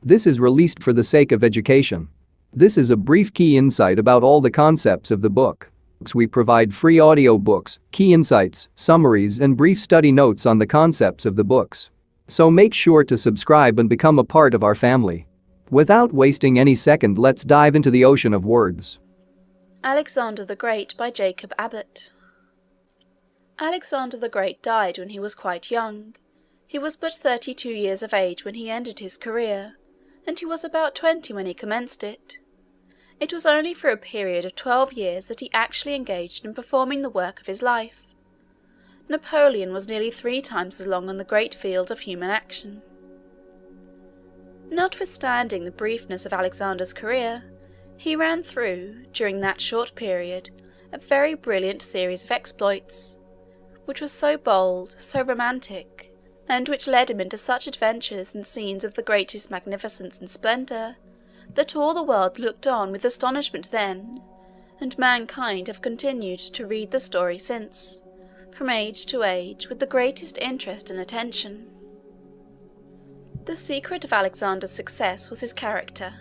This is released for the sake of education. This is a brief key insight about all the concepts of the book. We provide free audiobooks, key insights, summaries and brief study notes on the concepts of the books. So make sure to subscribe and become a part of our family. Without wasting any second, let's dive into the ocean of words. Alexander the Great by Jacob Abbott. Alexander the Great died when he was quite young. He was but 32 years of age when he ended his career, and he was about 20 when he commenced it. It was only for a period of 12 years that he actually engaged in performing the work of his life. Napoleon was nearly 3 times as long on the great field of human action. Notwithstanding the briefness of Alexander's career, he ran through, during that short period, a very brilliant series of exploits, which was so bold, so romantic, and which led him into such adventures and scenes of the greatest magnificence and splendour, that all the world looked on with astonishment then, and mankind have continued to read the story since, from age to age, with the greatest interest and attention. The secret of Alexander's success was his character.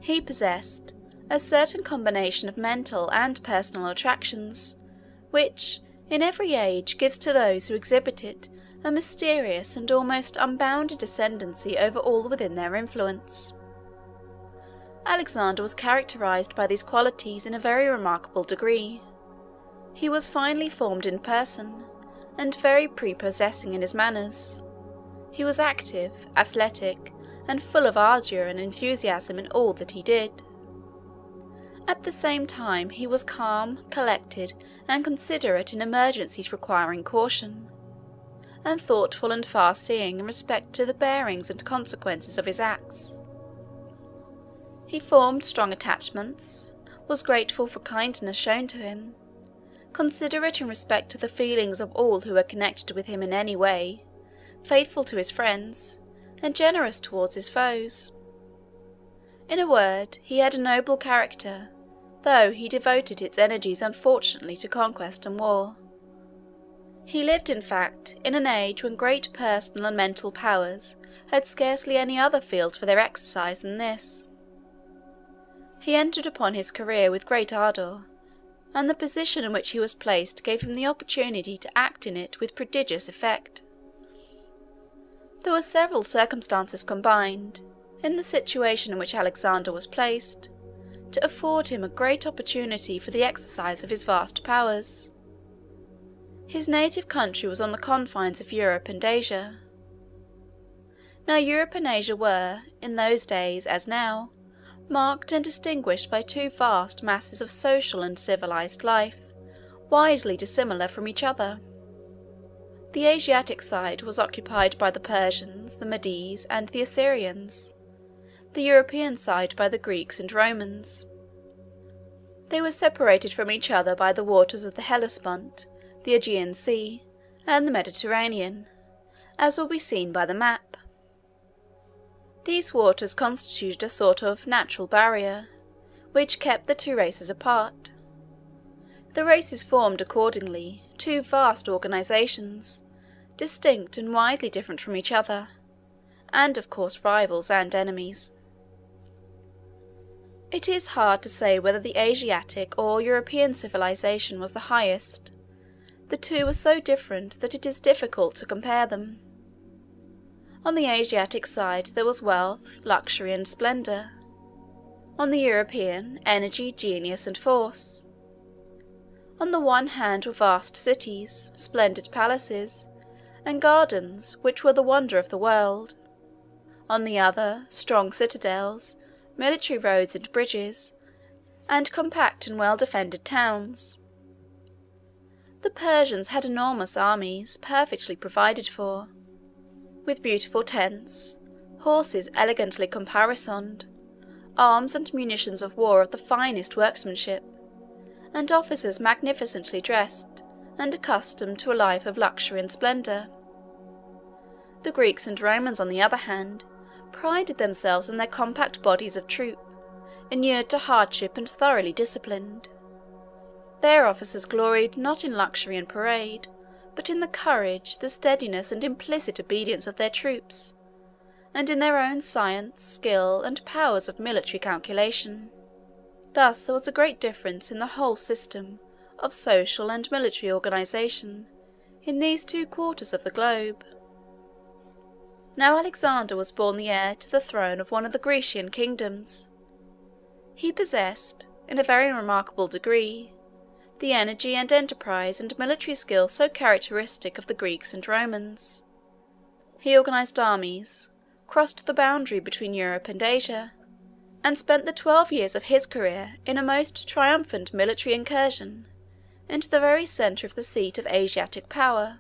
He possessed a certain combination of mental and personal attractions, which, in every age, gives to those who exhibit it a mysterious and almost unbounded ascendancy over all within their influence. Alexander was characterized by these qualities in a very remarkable degree. He was finely formed in person, and very prepossessing in his manners. He was active, athletic, and full of ardour and enthusiasm in all that he did. At the same time he was calm, collected, and considerate in emergencies requiring caution, and thoughtful and far-seeing in respect to the bearings and consequences of his acts. He formed strong attachments, was grateful for kindness shown to him, considerate in respect to the feelings of all who were connected with him in any way, faithful to his friends, and generous towards his foes. In a word, he had a noble character, though he devoted its energies unfortunately to conquest and war. He lived, in fact, in an age when great personal and mental powers had scarcely any other field for their exercise than this. He entered upon his career with great ardour, and the position in which he was placed gave him the opportunity to act in it with prodigious effect. There were several circumstances combined, in the situation in which Alexander was placed, to afford him a great opportunity for the exercise of his vast powers. His native country was on the confines of Europe and Asia. Now Europe and Asia were, in those days as now, marked and distinguished by 2 vast masses of social and civilized life, widely dissimilar from each other. The Asiatic side was occupied by the Persians, the Medes, and the Assyrians, the European side by the Greeks and Romans. They were separated from each other by the waters of the Hellespont, the Aegean Sea, and the Mediterranean, as will be seen by the map. These waters constituted a sort of natural barrier, which kept the 2 races apart. The races formed, accordingly, 2 vast organizations, distinct and widely different from each other, and of course rivals and enemies. It is hard to say whether the Asiatic or European civilization was the highest. The 2 were so different that it is difficult to compare them. On the Asiatic side there was wealth, luxury, and splendour. On the European, energy, genius, and force. On the one hand were vast cities, splendid palaces, and gardens which were the wonder of the world. On the other, strong citadels, military roads and bridges, and compact and well-defended towns. The Persians had enormous armies, perfectly provided for, with beautiful tents, horses elegantly caparisoned, arms and munitions of war of the finest workmanship, and officers magnificently dressed and accustomed to a life of luxury and splendour. The Greeks and Romans, on the other hand, prided themselves in their compact bodies of troop, inured to hardship and thoroughly disciplined. Their officers gloried not in luxury and parade, but in the courage, the steadiness, and implicit obedience of their troops, and in their own science, skill, and powers of military calculation. Thus there was a great difference in the whole system of social and military organisation in these two quarters of the globe. Now Alexander was born the heir to the throne of one of the Grecian kingdoms. He possessed, in a very remarkable degree, the energy and enterprise and military skill so characteristic of the Greeks and Romans. He organised armies, crossed the boundary between Europe and Asia, and spent the 12 years of his career in a most triumphant military incursion into the very centre of the seat of Asiatic power,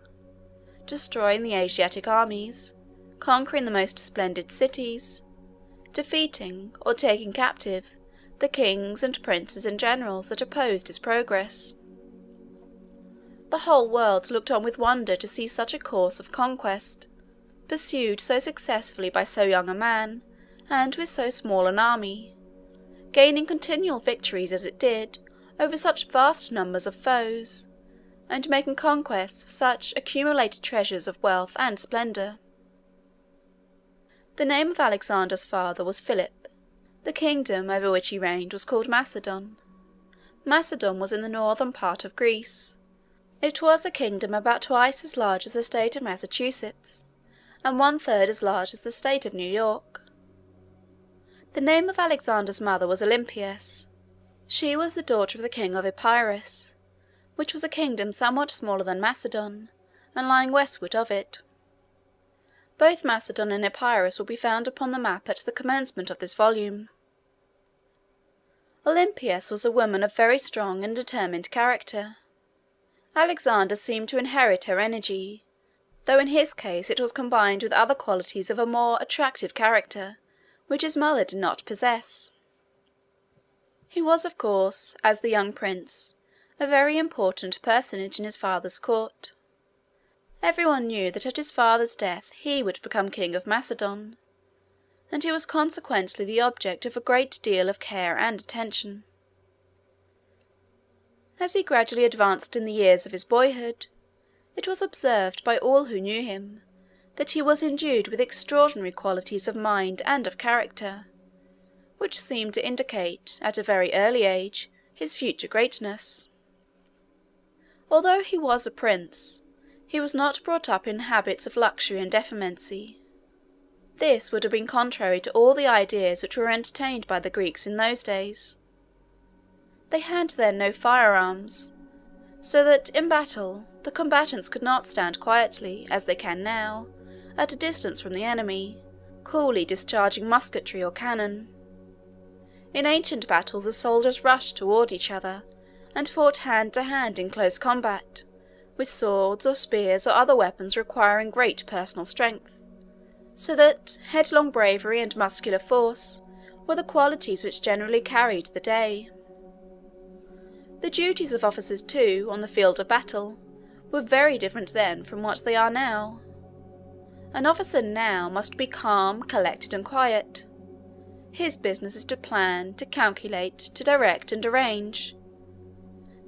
destroying the Asiatic armies, conquering the most splendid cities, defeating or taking captive the kings and princes and generals that opposed his progress. The whole world looked on with wonder to see such a course of conquest, pursued so successfully by so young a man, and with so small an army, gaining continual victories as it did over such vast numbers of foes, and making conquests of such accumulated treasures of wealth and splendour. The name of Alexander's father was Philip. The kingdom over which he reigned was called Macedon. Macedon was in the northern part of Greece. It was a kingdom about twice as large as the state of Massachusetts, and 1/3 as large as the state of New York. The name of Alexander's mother was Olympias. She was the daughter of the king of Epirus, which was a kingdom somewhat smaller than Macedon, and lying westward of it. Both Macedon and Epirus will be found upon the map at the commencement of this volume. Olympias was a woman of very strong and determined character. Alexander seemed to inherit her energy, though in his case it was combined with other qualities of a more attractive character, which his mother did not possess. He was, of course, as the young prince, a very important personage in his father's court. Everyone knew that at his father's death he would become king of Macedon, and he was consequently the object of a great deal of care and attention. As he gradually advanced in the years of his boyhood, it was observed by all who knew him that he was endued with extraordinary qualities of mind and of character, which seemed to indicate, at a very early age, his future greatness. Although he was a prince, he was not brought up in habits of luxury and effeminacy. This would have been contrary to all the ideas which were entertained by the Greeks in those days. They had then no firearms, so that in battle the combatants could not stand quietly, as they can now, at a distance from the enemy, coolly discharging musketry or cannon. In ancient battles the soldiers rushed toward each other, and fought hand to hand in close combat, with swords or spears or other weapons requiring great personal strength, so that headlong bravery and muscular force were the qualities which generally carried the day. The duties of officers, too, on the field of battle, were very different then from what they are now. An officer now must be calm, collected, and quiet. His business is to plan, to calculate, to direct, and arrange.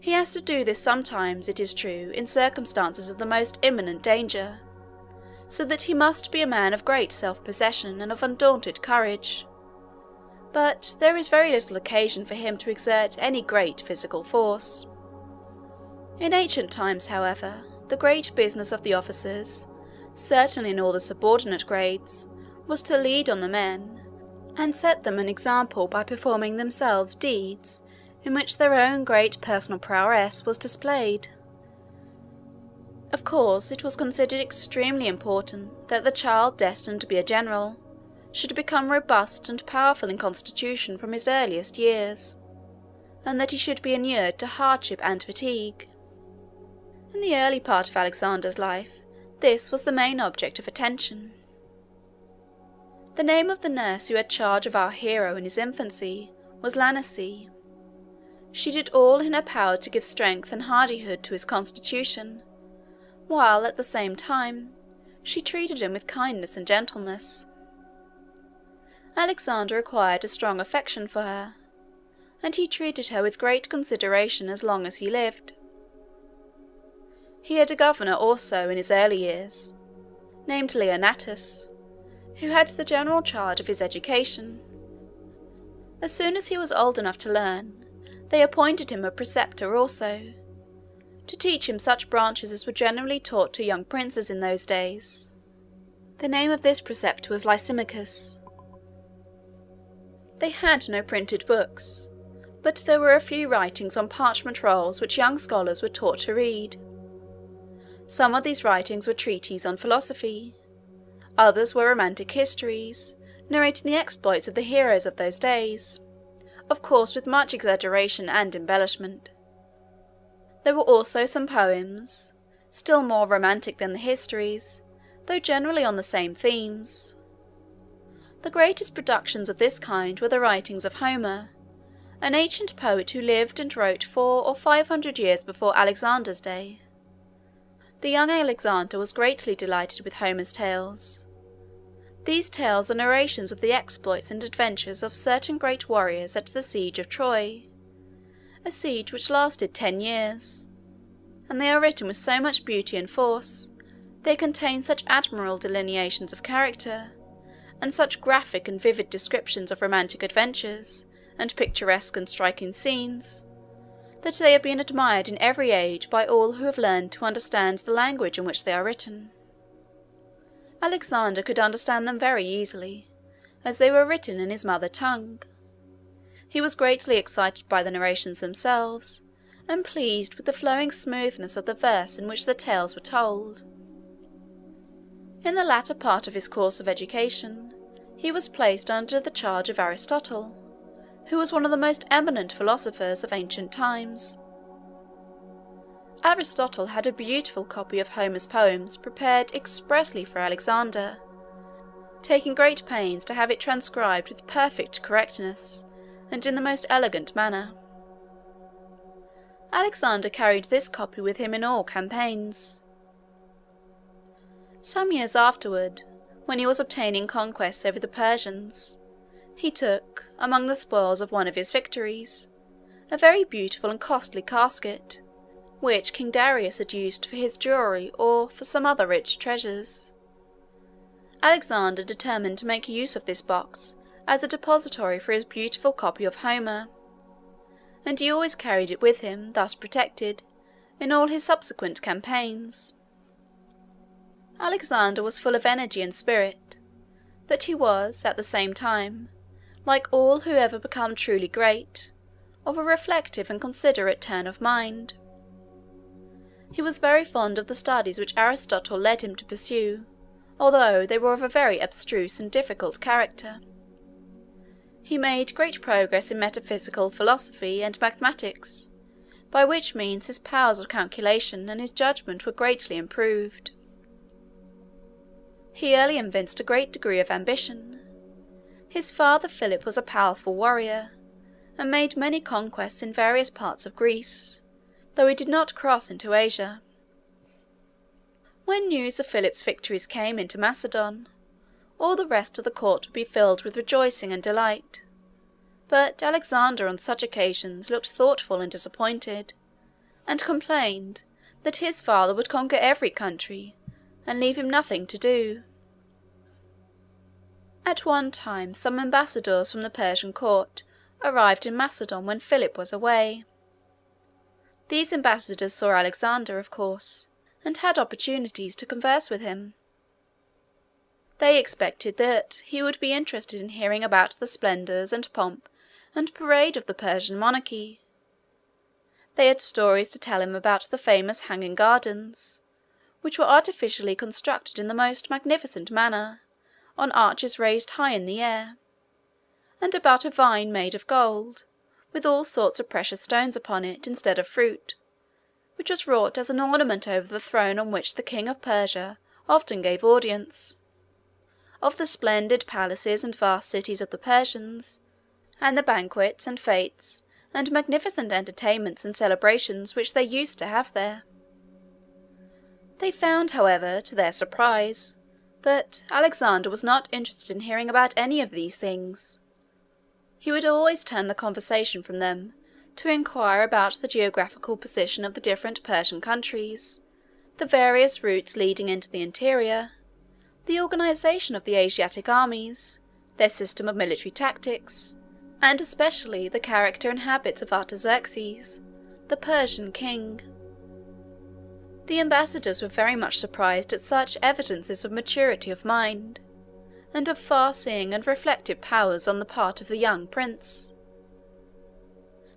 He has to do this sometimes, it is true, in circumstances of the most imminent danger, so that he must be a man of great self-possession and of undaunted courage. But there is very little occasion for him to exert any great physical force. In ancient times, however, the great business of the officers, certainly in all the subordinate grades, was to lead on the men, and set them an example by performing themselves deeds in which their own great personal prowess was displayed. Of course, it was considered extremely important that the child destined to be a general should become robust and powerful in constitution from his earliest years, and that he should be inured to hardship and fatigue. In the early part of Alexander's life, this was the main object of attention. The name of the nurse who had charge of our hero in his infancy was Lanace. She did all in her power to give strength and hardihood to his constitution, while at the same time she treated him with kindness and gentleness. Alexander acquired a strong affection for her, and he treated her with great consideration as long as he lived. He had a governor also in his early years, named Leonatus, who had the general charge of his education. As soon as he was old enough to learn, they appointed him a preceptor also, to teach him such branches as were generally taught to young princes in those days. The name of this preceptor was Lysimachus. They had no printed books, but there were a few writings on parchment rolls which young scholars were taught to read. Some of these writings were treatises on philosophy, others were romantic histories, narrating the exploits of the heroes of those days, of course with much exaggeration and embellishment. There were also some poems, still more romantic than the histories, though generally on the same themes. The greatest productions of this kind were the writings of Homer, an ancient poet who lived and wrote 400 or 500 years before Alexander's day. The young Alexander was greatly delighted with Homer's tales. These tales are narrations of the exploits and adventures of certain great warriors at the siege of Troy, a siege which lasted 10 years, and they are written with so much beauty and force, they contain such admirable delineations of character, and such graphic and vivid descriptions of romantic adventures, and picturesque and striking scenes, that they have been admired in every age by all who have learned to understand the language in which they are written. Alexander could understand them very easily, as they were written in his mother tongue. He was greatly excited by the narrations themselves, and pleased with the flowing smoothness of the verse in which the tales were told. In the latter part of his course of education, he was placed under the charge of Aristotle, who was one of the most eminent philosophers of ancient times. Aristotle had a beautiful copy of Homer's poems prepared expressly for Alexander, taking great pains to have it transcribed with perfect correctness and in the most elegant manner. Alexander carried this copy with him in all campaigns. Some years afterward, when he was obtaining conquests over the Persians, he took, among the spoils of one of his victories, a very beautiful and costly casket, which King Darius had used for his jewelry or for some other rich treasures. Alexander determined to make use of this box as a depository for his beautiful copy of Homer, and he always carried it with him, thus protected, in all his subsequent campaigns. Alexander was full of energy and spirit, but he was, at the same time, like all who ever become truly great, of a reflective and considerate turn of mind. He was very fond of the studies which Aristotle led him to pursue, although they were of a very abstruse and difficult character. He made great progress in metaphysical philosophy and mathematics, by which means his powers of calculation and his judgment were greatly improved. He early evinced a great degree of ambition. His father Philip was a powerful warrior, and made many conquests in various parts of Greece, though he did not cross into Asia. When news of Philip's victories came into Macedon, all the rest of the court would be filled with rejoicing and delight, but Alexander on such occasions looked thoughtful and disappointed, and complained that his father would conquer every country, and leave him nothing to do. At one time some ambassadors from the Persian court arrived in Macedon when Philip was away. These ambassadors saw Alexander, of course, and had opportunities to converse with him. They expected that he would be interested in hearing about the splendours and pomp and parade of the Persian monarchy. They had stories to tell him about the famous hanging gardens, which were artificially constructed in the most magnificent manner, on arches raised high in the air, and about a vine made of gold, with all sorts of precious stones upon it instead of fruit, which was wrought as an ornament over the throne on which the king of Persia often gave audience; of the splendid palaces and vast cities of the Persians, and the banquets and fetes and magnificent entertainments and celebrations which they used to have there. They found, however, to their surprise, that Alexander was not interested in hearing about any of these things. He would always turn the conversation from them to inquire about the geographical position of the different Persian countries, the various routes leading into the interior, the organisation of the Asiatic armies, their system of military tactics, and especially the character and habits of Artaxerxes, the Persian king. The ambassadors were very much surprised at such evidences of maturity of mind, and of far-seeing and reflective powers on the part of the young prince.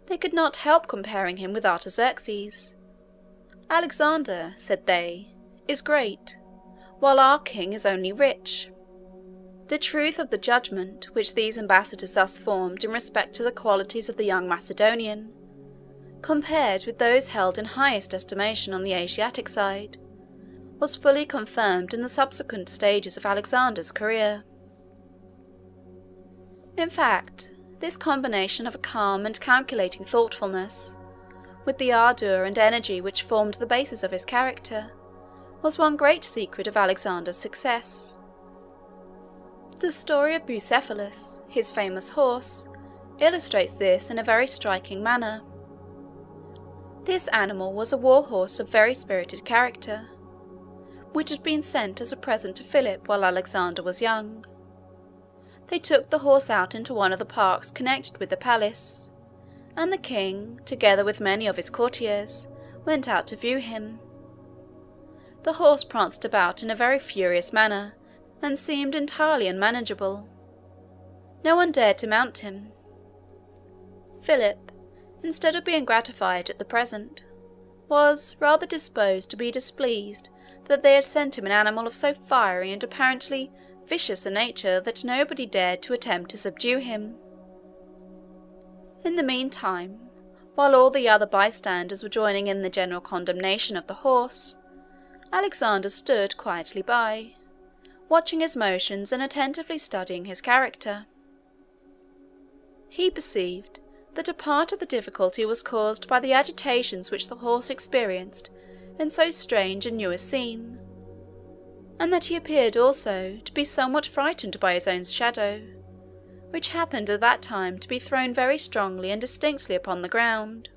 They could not help comparing him with Artaxerxes. "Alexander," said they, "is great, while our king is only rich." The truth of the judgment which these ambassadors thus formed in respect to the qualities of the young Macedonian, compared with those held in highest estimation on the Asiatic side, was fully confirmed in the subsequent stages of Alexander's career. In fact, this combination of a calm and calculating thoughtfulness, with the ardour and energy which formed the basis of his character, was one great secret of Alexander's success. The story of Bucephalus, his famous horse, illustrates this in a very striking manner. This animal was a war horse of very spirited character, which had been sent as a present to Philip while Alexander was young. They took the horse out into one of the parks connected with the palace, and the king, together with many of his courtiers, went out to view him. The horse pranced about in a very furious manner, and seemed entirely unmanageable. No one dared to mount him. Philip, instead of being gratified at the present, was rather disposed to be displeased that they had sent him an animal of so fiery and apparently vicious a nature that nobody dared to attempt to subdue him. In the meantime, while all the other bystanders were joining in the general condemnation of the horse, Alexander stood quietly by, watching his motions and attentively studying his character. He perceived that a part of the difficulty was caused by the agitations which the horse experienced in so strange and new a scene, and that he appeared also to be somewhat frightened by his own shadow, which happened at that time to be thrown very strongly and distinctly upon the ground.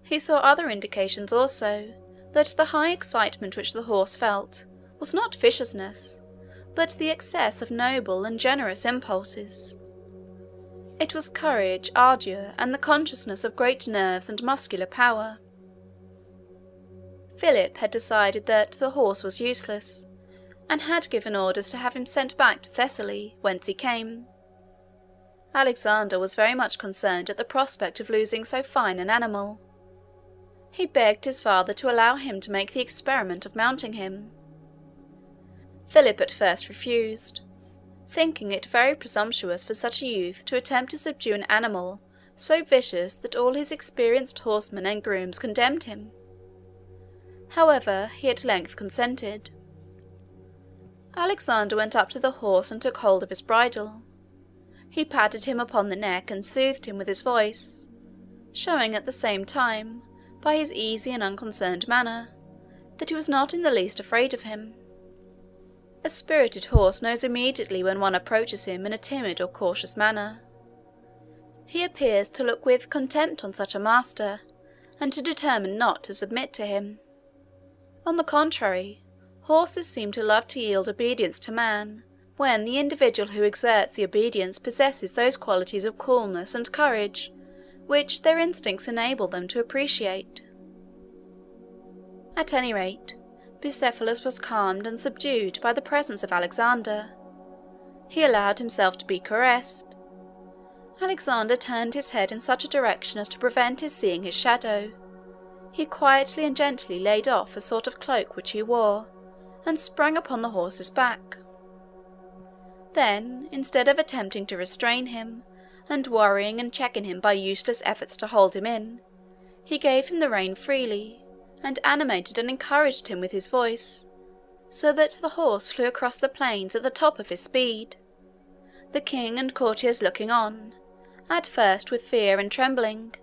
He saw other indications also that the high excitement which the horse felt was not viciousness, but the excess of noble and generous impulses. It was courage, ardour, and the consciousness of great nerves and muscular power. Philip had decided that the horse was useless, and had given orders to have him sent back to Thessaly, whence he came. Alexander was very much concerned at the prospect of losing so fine an animal. He begged his father to allow him to make the experiment of mounting him. Philip at first refused, thinking it very presumptuous for such a youth to attempt to subdue an animal so vicious that all his experienced horsemen and grooms condemned him. However, he at length consented. Alexander went up to the horse and took hold of his bridle. He patted him upon the neck and soothed him with his voice, showing at the same time, by his easy and unconcerned manner, that he was not in the least afraid of him. A spirited horse knows immediately when one approaches him in a timid or cautious manner. He appears to look with contempt on such a master, and to determine not to submit to him. On the contrary, horses seem to love to yield obedience to man, when the individual who exerts the obedience possesses those qualities of coolness and courage which their instincts enable them to appreciate. At any rate, Bucephalus was calmed and subdued by the presence of Alexander. He allowed himself to be caressed. Alexander turned his head in such a direction as to prevent his seeing his shadow. He quietly and gently laid off a sort of cloak which he wore, and sprang upon the horse's back. Then, instead of attempting to restrain him, and worrying and checking him by useless efforts to hold him in, he gave him the rein freely, and animated and encouraged him with his voice, so that the horse flew across the plains at the top of his speed, the king and courtiers looking on, at first with fear and trembling,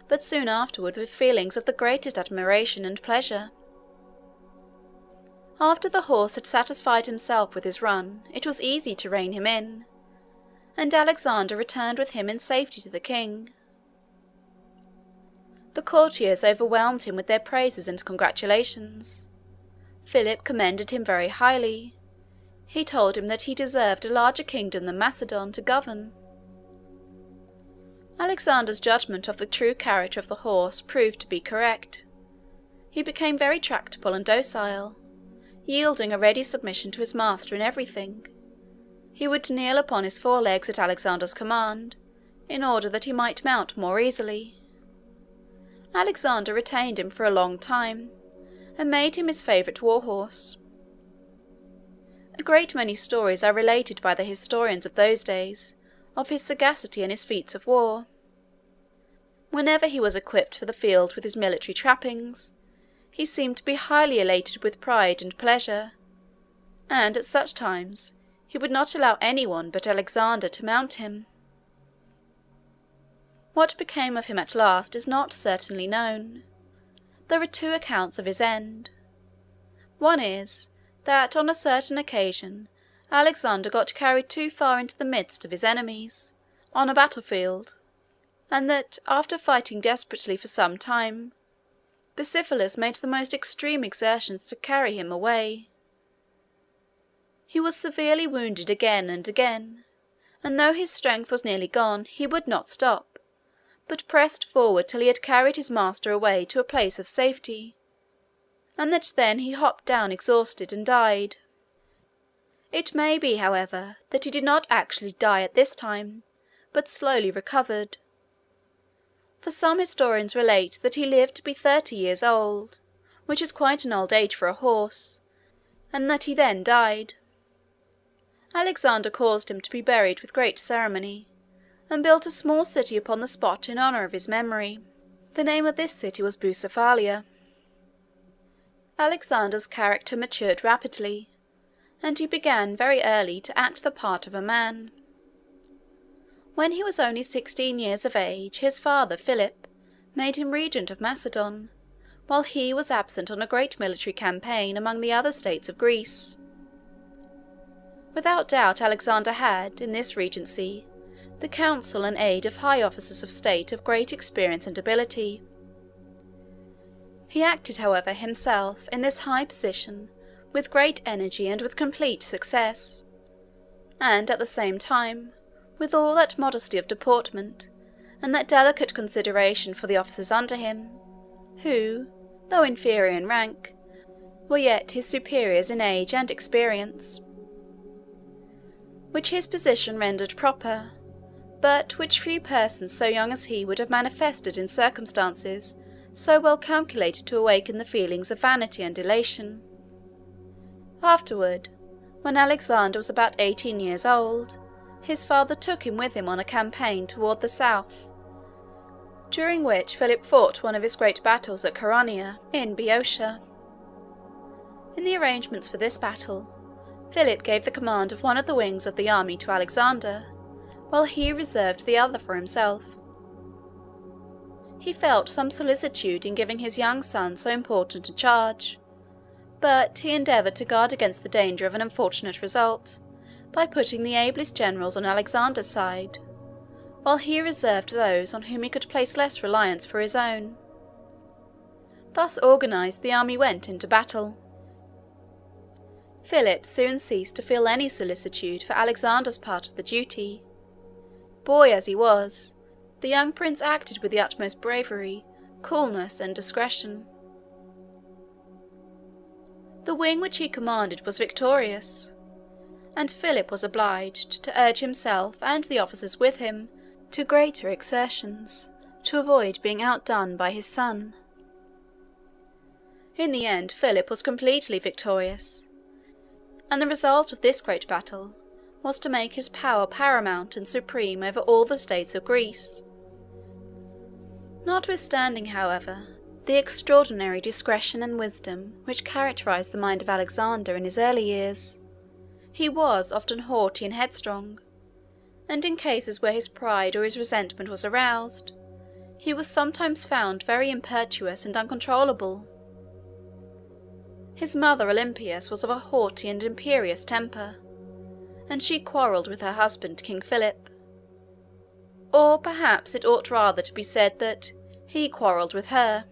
but soon afterward with feelings of the greatest admiration and pleasure. After the horse had satisfied himself with his run, it was easy to rein him in, and Alexander returned with him in safety to the king. The courtiers overwhelmed him with their praises and congratulations. Philip commended him very highly. He told him that he deserved a larger kingdom than Macedon to govern. Alexander's judgment of the true character of the horse proved to be correct. He became very tractable and docile, yielding a ready submission to his master in everything. He would kneel upon his forelegs at Alexander's command, in order that he might mount more easily. Alexander retained him for a long time, and made him his favourite war-horse. A great many stories are related by the historians of those days of his sagacity and his feats of war. Whenever he was equipped for the field with his military trappings, he seemed to be highly elated with pride and pleasure, and at such times he would not allow anyone but Alexander to mount him. What became of him at last is not certainly known. There are two accounts of his end. One is, that on a certain occasion Alexander got carried too far into the midst of his enemies, on a battlefield, and that, after fighting desperately for some time, Basileus made the most extreme exertions to carry him away. He was severely wounded again and again, and though his strength was nearly gone, he would not stop, but pressed forward till he had carried his master away to a place of safety, and that then he hopped down exhausted and died. It may be, however, that he did not actually die at this time, but slowly recovered. For some historians relate that he lived to be 30 years old, which is quite an old age for a horse, and that he then died. Alexander caused him to be buried with great ceremony, and built a small city upon the spot in honour of his memory. The name of this city was Bucephalia. Alexander's character matured rapidly, and he began very early to act the part of a man. When he was only 16 years of age, his father, Philip, made him regent of Macedon, while he was absent on a great military campaign among the other states of Greece. Without doubt Alexander had, in this regency, the counsel and aid of high officers of state of great experience and ability. He acted, however, himself, in this high position, with great energy and with complete success, and, at the same time, with all that modesty of deportment, and that delicate consideration for the officers under him, who, though inferior in rank, were yet his superiors in age and experience, which his position rendered proper, but which few persons so young as he would have manifested in circumstances so well calculated to awaken the feelings of vanity and elation. Afterward, when Alexander was about 18 years old, his father took him with him on a campaign toward the south, during which Philip fought one of his great battles at Chaeronea, in Boeotia. In the arrangements for this battle, Philip gave the command of one of the wings of the army to Alexander, while he reserved the other for himself. He felt some solicitude in giving his young son so important a charge, but he endeavoured to guard against the danger of an unfortunate result by putting the ablest generals on Alexander's side, while he reserved those on whom he could place less reliance for his own. Thus organised, the army went into battle. Philip soon ceased to feel any solicitude for Alexander's part of the duty. Boy as he was, the young prince acted with the utmost bravery, coolness, and discretion. The wing which he commanded was victorious, and Philip was obliged to urge himself and the officers with him to greater exertions, to avoid being outdone by his son. In the end, Philip was completely victorious, and the result of this great battle was to make his power paramount and supreme over all the states of Greece. Notwithstanding, however, the extraordinary discretion and wisdom which characterized the mind of Alexander in his early years, he was often haughty and headstrong, and in cases where his pride or his resentment was aroused, he was sometimes found very impetuous and uncontrollable. His mother Olympias was of a haughty and imperious temper, and she quarrelled with her husband, King Philip. Or perhaps it ought rather to be said that he quarrelled with her.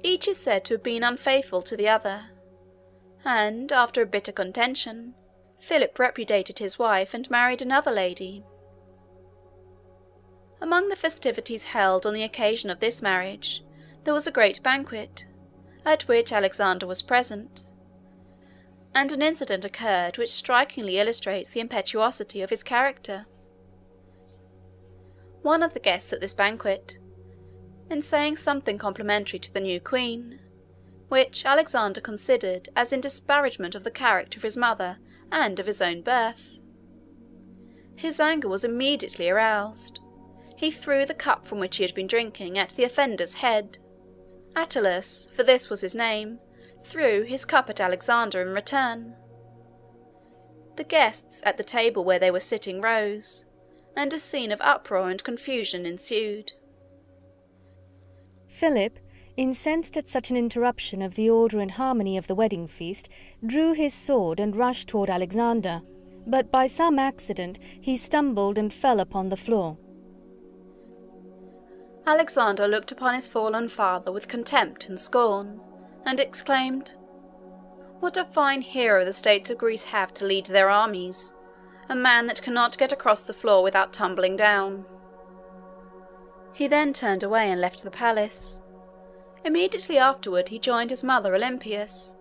Each is said to have been unfaithful to the other, and, after a bitter contention, Philip repudiated his wife and married another lady. Among the festivities held on the occasion of this marriage, there was a great banquet, at which Alexander was present, and an incident occurred which strikingly illustrates the impetuosity of his character. One of the guests at this banquet, in saying something complimentary to the new queen, which Alexander considered as in disparagement of the character of his mother and of his own birth, his anger was immediately aroused. He threw the cup from which he had been drinking at the offender's head. Attalus, for this was his name, threw his cup at Alexander in return. The guests at the table where they were sitting rose, and a scene of uproar and confusion ensued. Philip, incensed at such an interruption of the order and harmony of the wedding feast, drew his sword and rushed toward Alexander, but by some accident he stumbled and fell upon the floor. Alexander looked upon his fallen father with contempt and scorn, and exclaimed, "What a fine hero the states of Greece have to lead their armies! A man that cannot get across the floor without tumbling down." He then turned away and left the palace. Immediately afterward he joined his mother Olympias,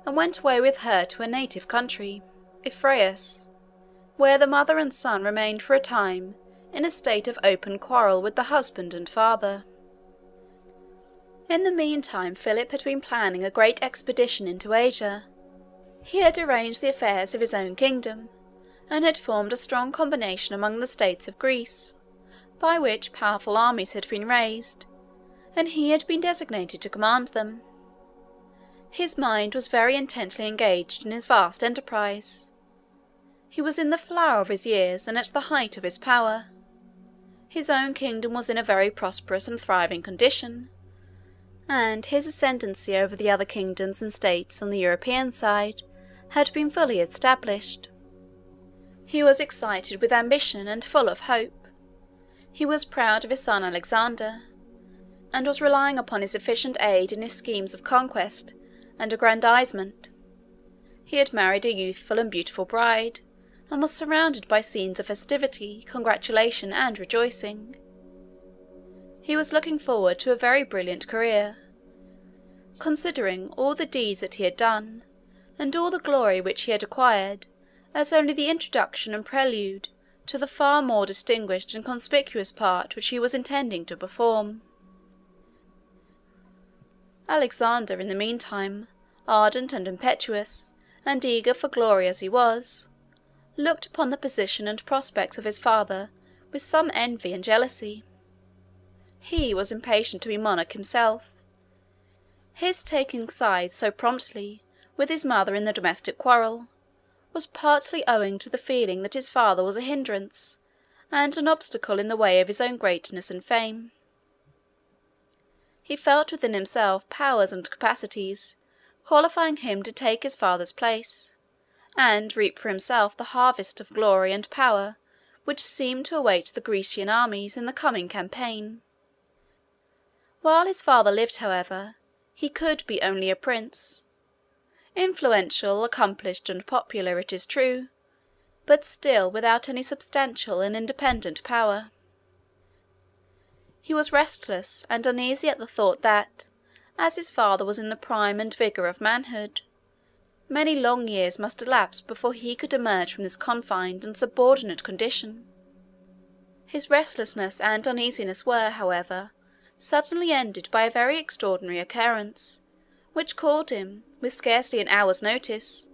and went away with her to her native country, Ephraius, where the mother and son remained for a time in a state of open quarrel with the husband and father. In the meantime Philip had been planning a great expedition into Asia. He had arranged the affairs of his own kingdom, and had formed a strong combination among the states of Greece, by which powerful armies had been raised, and he had been designated to command them. His mind was very intently engaged in his vast enterprise. He was in the flower of his years and at the height of his power. His own kingdom was in a very prosperous and thriving condition, and his ascendancy over the other kingdoms and states on the European side had been fully established. He was excited with ambition and full of hope. He was proud of his son Alexander, and was relying upon his efficient aid in his schemes of conquest and aggrandizement. He had married a youthful and beautiful bride, and was surrounded by scenes of festivity, congratulation, and rejoicing. He was looking forward to a very brilliant career, considering all the deeds that he had done, and all the glory which he had acquired, as only the introduction and prelude to the far more distinguished and conspicuous part which he was intending to perform. Alexander, in the meantime, ardent and impetuous, and eager for glory as he was, looked upon the position and prospects of his father with some envy and jealousy. He was impatient to be monarch himself. His taking sides so promptly with his mother in the domestic quarrel was partly owing to the feeling that his father was a hindrance and an obstacle in the way of his own greatness and fame. He felt within himself powers and capacities qualifying him to take his father's place, and reap for himself the harvest of glory and power which seemed to await the Grecian armies in the coming campaign. While his father lived, however, he could be only a prince, influential, accomplished, and popular, it is true, but still without any substantial and independent power. He was restless and uneasy at the thought that, as his father was in the prime and vigour of manhood, many long years must elapse before he could emerge from this confined and subordinate condition. His restlessness and uneasiness were, however, suddenly ended by a very extraordinary occurrence, which called him, with scarcely an hour's notice,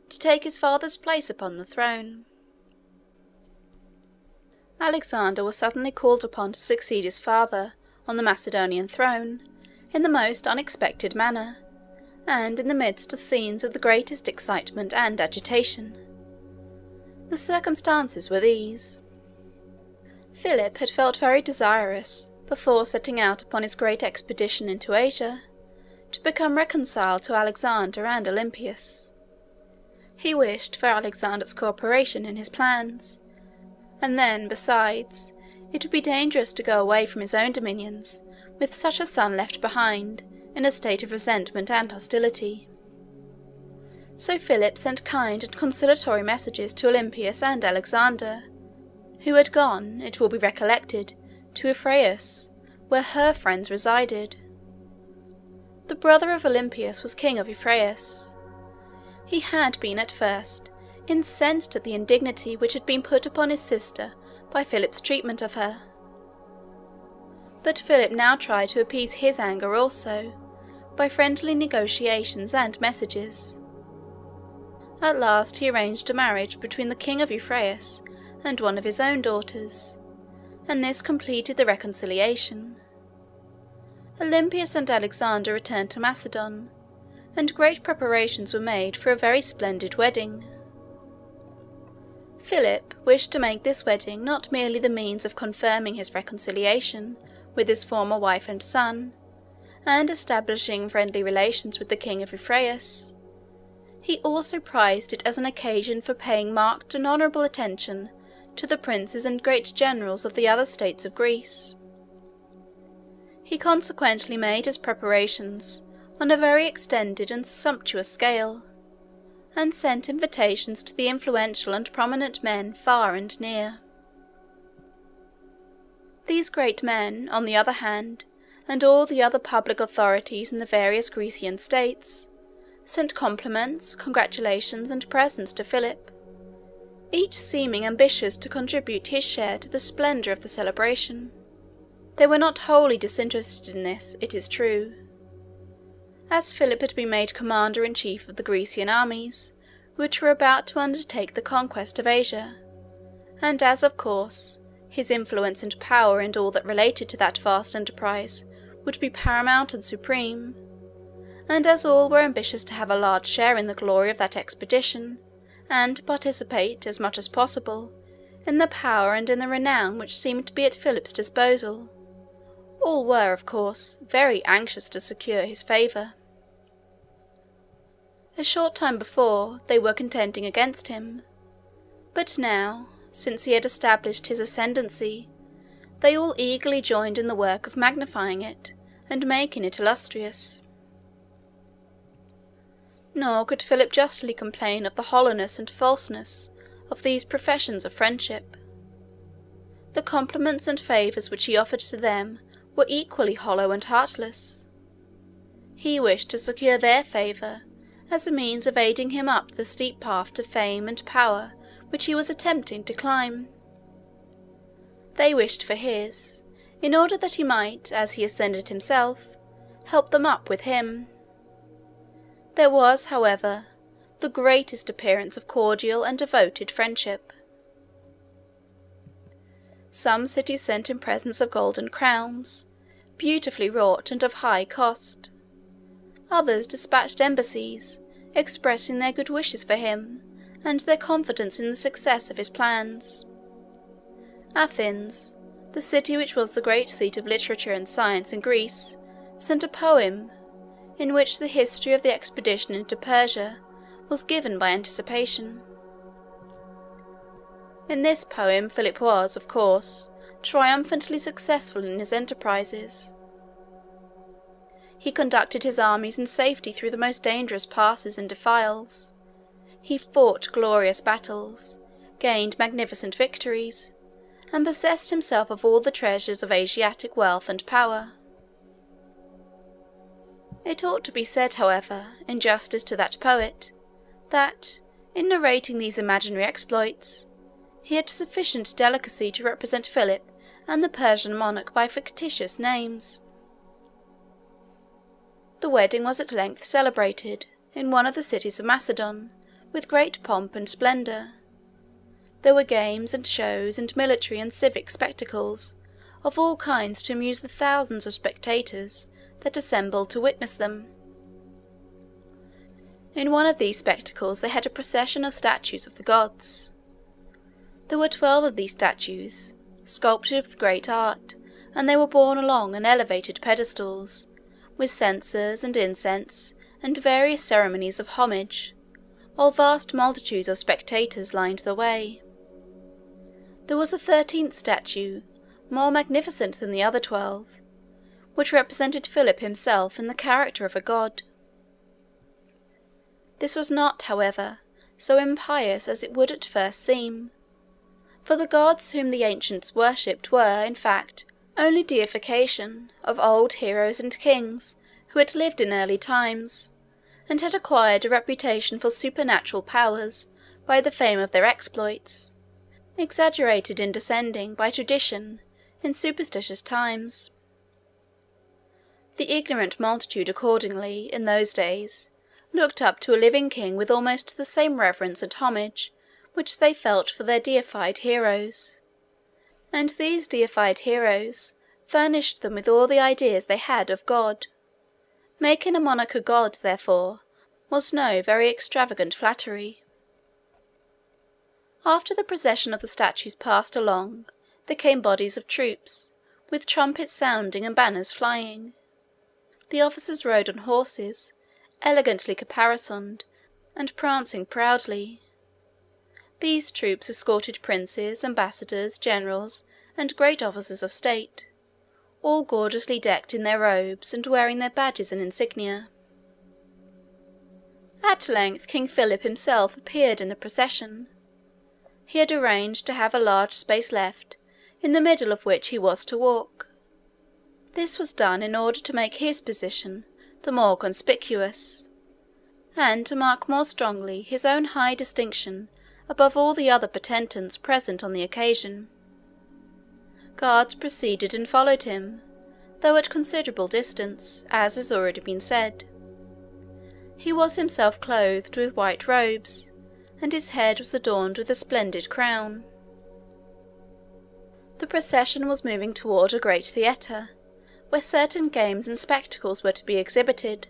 to take his father's place upon the throne. Alexander was suddenly called upon to succeed his father on the Macedonian throne in the most unexpected manner, and in the midst of scenes of the greatest excitement and agitation. The circumstances were these. Philip had felt very desirous, before setting out upon his great expedition into Asia, to become reconciled to Alexander and Olympias. He wished for Alexander's co-operation in his plans, and then, besides, it would be dangerous to go away from his own dominions with such a son left behind in a state of resentment and hostility. So Philip sent kind and conciliatory messages to Olympias and Alexander, who had gone, it will be recollected, to Ephraius, where her friends resided. The brother of Olympias was king of Ephraius. He had been at first incensed at the indignity which had been put upon his sister by Philip's treatment of her. But Philip now tried to appease his anger also, by friendly negotiations and messages. At last he arranged a marriage between the king of Ephraius and one of his own daughters, and this completed the reconciliation. Olympias and Alexander returned to Macedon, and great preparations were made for a very splendid wedding. Philip wished to make this wedding not merely the means of confirming his reconciliation with his former wife and son, and establishing friendly relations with the king of Ephraius. He also prized it as an occasion for paying marked and honourable attention to the princes and great generals of the other states of Greece. He consequently made his preparations on a very extended and sumptuous scale, and sent invitations to the influential and prominent men far and near. These great men, on the other hand, and all the other public authorities in the various Grecian states, sent compliments, congratulations, and presents to Philip, each seeming ambitious to contribute his share to the splendour of the celebration. They were not wholly disinterested in this, it is true. As Philip had been made commander-in-chief of the Grecian armies, which were about to undertake the conquest of Asia, and as, of course, his influence and power in all that related to that vast enterprise would be paramount and supreme, and as all were ambitious to have a large share in the glory of that expedition, and participate, as much as possible, in the power and in the renown which seemed to be at Philip's disposal, all were, of course, very anxious to secure his favour. A short time before, they were contending against him, but now, since he had established his ascendancy, they all eagerly joined in the work of magnifying it and making it illustrious. Nor could Philip justly complain of the hollowness and falseness of these professions of friendship. The compliments and favours which he offered to them were equally hollow and heartless. He wished to secure their favour as a means of aiding him up the steep path to fame and power which he was attempting to climb. They wished for his, in order that he might, as he ascended himself, help them up with him. There was, however, the greatest appearance of cordial and devoted friendship. Some cities sent him presents of golden crowns, beautifully wrought and of high cost. Others dispatched embassies, expressing their good wishes for him, and their confidence in the success of his plans. Athens, the city which was the great seat of literature and science in Greece, sent a poem, in which the history of the expedition into Persia was given by anticipation. In this poem Philip was, of course, triumphantly successful in his enterprises. He conducted his armies in safety through the most dangerous passes and defiles. He fought glorious battles, gained magnificent victories, and possessed himself of all the treasures of Asiatic wealth and power. It ought to be said, however, in justice to that poet, that, in narrating these imaginary exploits, he had sufficient delicacy to represent Philip and the Persian monarch by fictitious names. The wedding was at length celebrated in one of the cities of Macedon, with great pomp and splendour. There were games and shows and military and civic spectacles of all kinds to amuse the thousands of spectators that assembled to witness them. In one of these spectacles they had a procession of statues of the gods. There were 12 of these statues, sculptured with great art, and they were borne along on elevated pedestals, with censers and incense and various ceremonies of homage, while vast multitudes of spectators lined the way. There was a 13th statue, more magnificent than the other 12, which represented Philip himself in the character of a god. This was not, however, so impious as it would at first seem, for the gods whom the ancients worshipped were, in fact, only deification of old heroes and kings who had lived in early times, and had acquired a reputation for supernatural powers by the fame of their exploits, exaggerated in descending by tradition in superstitious times. The ignorant multitude accordingly, in those days, looked up to a living king with almost the same reverence and homage which they felt for their deified heroes, and these deified heroes furnished them with all the ideas they had of God. Making a monarch a god, therefore, was no very extravagant flattery. After the procession of the statues passed along, there came bodies of troops, with trumpets sounding and banners flying. The officers rode on horses, elegantly caparisoned, and prancing proudly. These troops escorted princes, ambassadors, generals, and great officers of state, all gorgeously decked in their robes and wearing their badges and insignia. At length King Philip himself appeared in the procession. He had arranged to have a large space left, in the middle of which he was to walk. This was done in order to make his position the more conspicuous, and to mark more strongly his own high distinction above all the other potentates present on the occasion. Guards preceded and followed him, though at considerable distance, as has already been said. He was himself clothed with white robes, and his head was adorned with a splendid crown. The procession was moving toward a great theatre, where certain games and spectacles were to be exhibited.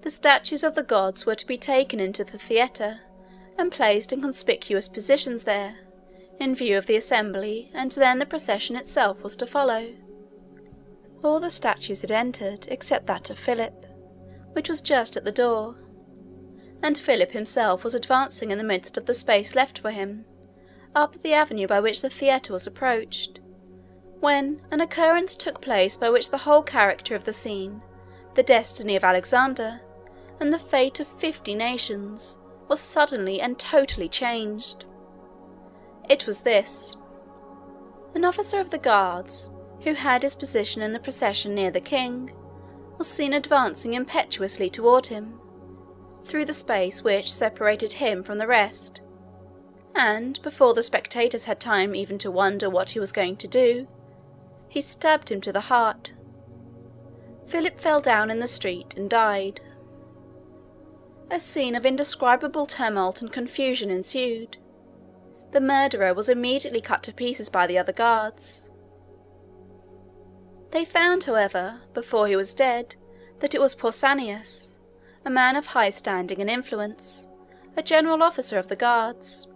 The statues of the gods were to be taken into the theatre, and placed in conspicuous positions there, in view of the assembly, and then the procession itself was to follow. All the statues had entered, except that of Philip, which was just at the door, and Philip himself was advancing in the midst of the space left for him, up the avenue by which the theatre was approached, when an occurrence took place by which the whole character of the scene, the destiny of Alexander, and the fate of 50 nations, was suddenly and totally changed. It was this. An officer of the guards, who had his position in the procession near the king, was seen advancing impetuously toward him, through the space which separated him from the rest, and, before the spectators had time even to wonder what he was going to do, he stabbed him to the heart. Philip fell down in the street and died. A scene of indescribable tumult and confusion ensued. The murderer was immediately cut to pieces by the other guards. They found, however, before he was dead, that it was Pausanias, a man of high standing and influence, a general officer of the guards.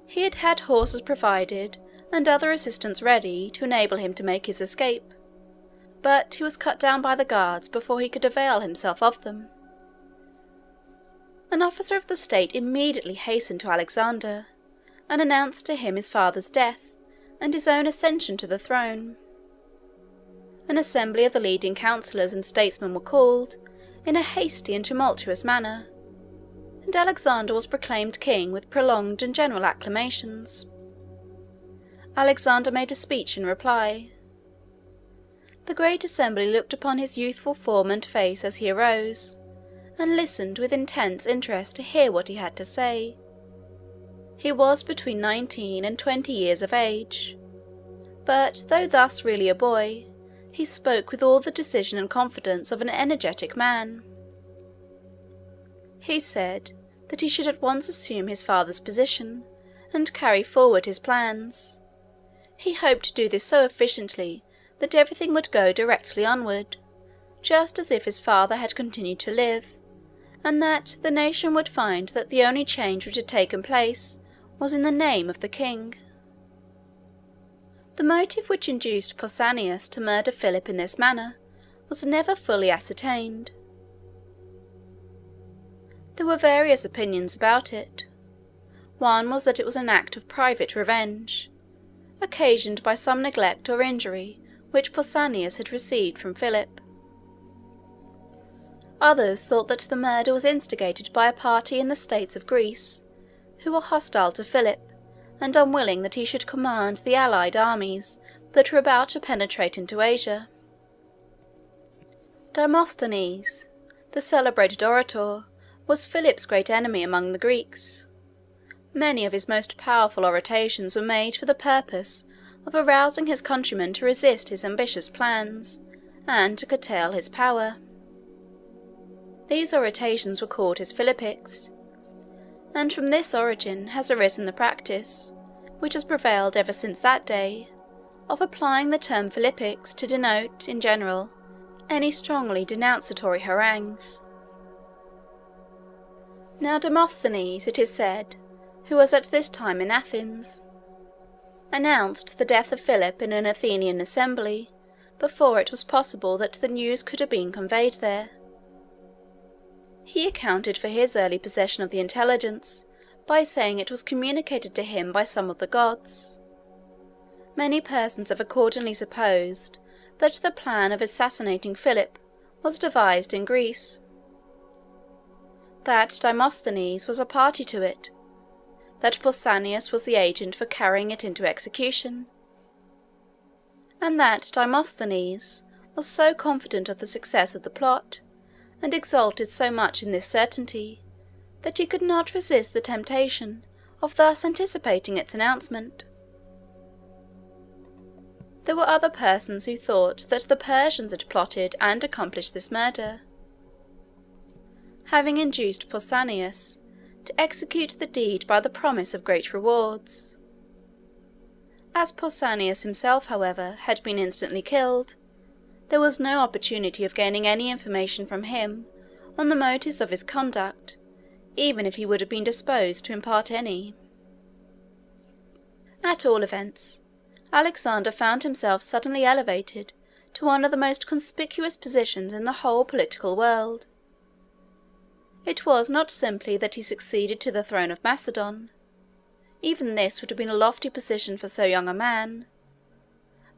He had had horses provided and other assistance ready to enable him to make his escape, but he was cut down by the guards before he could avail himself of them. An officer of the state immediately hastened to Alexander, and announced to him his father's death and his own ascension to the throne. An assembly of the leading councillors and statesmen were called, in a hasty and tumultuous manner, and Alexander was proclaimed king with prolonged and general acclamations. Alexander made a speech in reply. The great assembly looked upon his youthful form and face as he arose, and listened with intense interest to hear what he had to say. He was between 19 and 20 years of age, but though thus really a boy, he spoke with all the decision and confidence of an energetic man. He said that he should at once assume his father's position, and carry forward his plans. He hoped to do this so efficiently that everything would go directly onward, just as if his father had continued to live, and that the nation would find that the only change which had taken place was in the name of the king. The motive which induced Pausanias to murder Philip in this manner was never fully ascertained. There were various opinions about it. One was that it was an act of private revenge, occasioned by some neglect or injury which Pausanias had received from Philip. Others thought that the murder was instigated by a party in the states of Greece, who were hostile to Philip and unwilling that he should command the allied armies that were about to penetrate into Asia. Demosthenes, the celebrated orator, was Philip's great enemy among the Greeks. Many of his most powerful orations were made for the purpose of arousing his countrymen to resist his ambitious plans and to curtail his power. These orations were called his Philippics, and from this origin has arisen the practice, which has prevailed ever since that day, of applying the term Philippics to denote, in general, any strongly denunciatory harangues. Now Demosthenes, it is said, who was at this time in Athens, announced the death of Philip in an Athenian assembly before it was possible that the news could have been conveyed there. He accounted for his early possession of the intelligence by saying it was communicated to him by some of the gods. Many persons have accordingly supposed that the plan of assassinating Philip was devised in Greece, that Demosthenes was a party to it, that Pausanias was the agent for carrying it into execution, and that Demosthenes was so confident of the success of the plot, and exulted so much in this certainty, that he could not resist the temptation of thus anticipating its announcement. There were other persons who thought that the Persians had plotted and accomplished this murder, having induced Pausanias to execute the deed by the promise of great rewards. As Pausanias himself, however, had been instantly killed, there was no opportunity of gaining any information from him on the motives of his conduct, even if he would have been disposed to impart any. At all events, Alexander found himself suddenly elevated to one of the most conspicuous positions in the whole political world. It was not simply that he succeeded to the throne of Macedon. Even this would have been a lofty position for so young a man.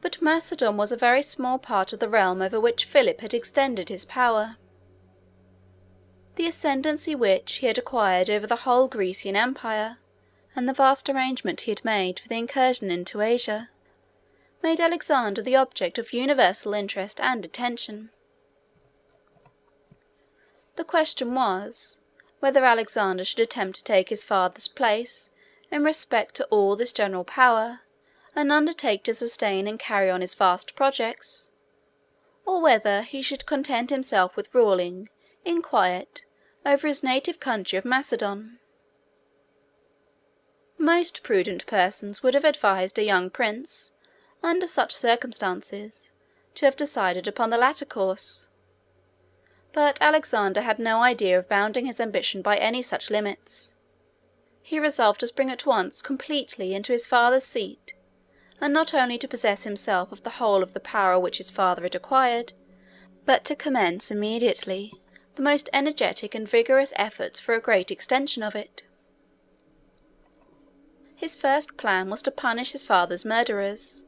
But Macedon was a very small part of the realm over which Philip had extended his power. The ascendancy which he had acquired over the whole Grecian Empire, and the vast arrangement he had made for the incursion into Asia, made Alexander the object of universal interest and attention. The question was, whether Alexander should attempt to take his father's place in respect to all this general power, and undertake to sustain and carry on his vast projects, or whether he should content himself with ruling, in quiet, over his native country of Macedon. Most prudent persons would have advised a young prince, under such circumstances, to have decided upon the latter course. But Alexander had no idea of bounding his ambition by any such limits. He resolved to spring at once completely into his father's seat, and not only to possess himself of the whole of the power which his father had acquired, but to commence immediately the most energetic and vigorous efforts for a great extension of it. His first plan was to punish his father's murderers.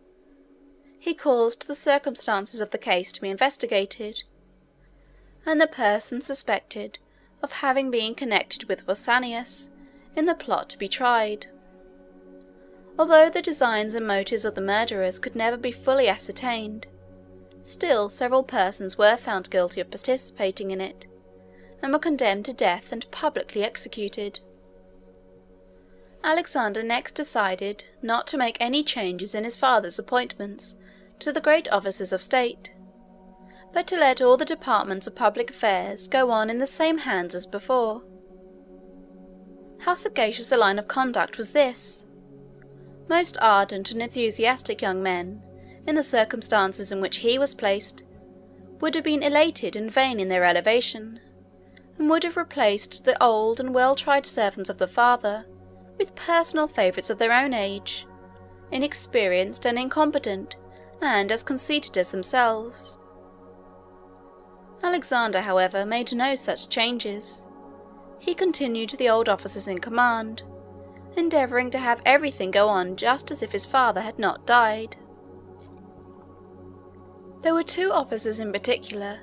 He caused the circumstances of the case to be investigated, and the persons suspected of having been connected with Pausanias in the plot to be tried. Although the designs and motives of the murderers could never be fully ascertained, still several persons were found guilty of participating in it, and were condemned to death and publicly executed. Alexander next decided not to make any changes in his father's appointments to the great offices of state, but to let all the departments of public affairs go on in the same hands as before. How sagacious a line of conduct was this! Most ardent and enthusiastic young men, in the circumstances in which he was placed, would have been elated and vain in their elevation, and would have replaced the old and well-tried servants of the father with personal favourites of their own age, inexperienced and incompetent, and as conceited as themselves. Alexander, however, made no such changes. He continued the old officers in command, endeavouring to have everything go on just as if his father had not died. There were two officers in particular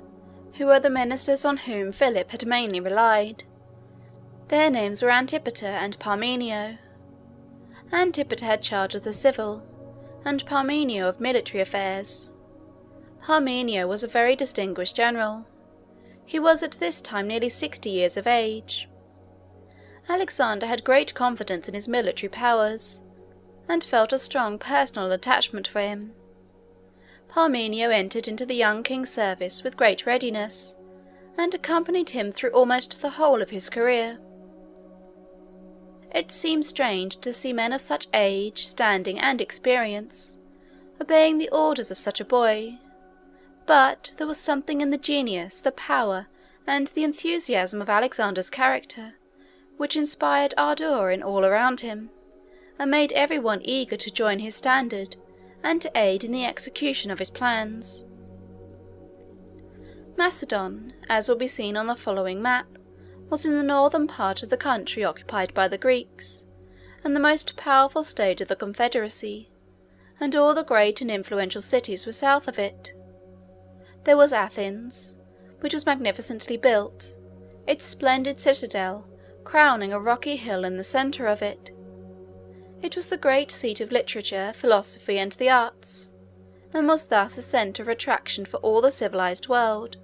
who were the ministers on whom Philip had mainly relied. Their names were Antipater and Parmenio. Antipater had charge of the civil, and Parmenio of military affairs. Parmenio was a very distinguished general. He was at this time nearly 60 years of age. Alexander had great confidence in his military powers, and felt a strong personal attachment for him. Parmenio entered into the young king's service with great readiness, and accompanied him through almost the whole of his career. It seems strange to see men of such age, standing, and experience, obeying the orders of such a boy, but there was something in the genius, the power, and the enthusiasm of Alexander's character, which inspired ardour in all around him, and made everyone eager to join his standard, and to aid in the execution of his plans. Macedon, as will be seen on the following map, was in the northern part of the country occupied by the Greeks, and the most powerful state of the confederacy, and all the great and influential cities were south of it. There was Athens, which was magnificently built, its splendid citadel crowning a rocky hill in the centre of it. It was the great seat of literature, philosophy, and the arts, and was thus a centre of attraction for all the civilized world.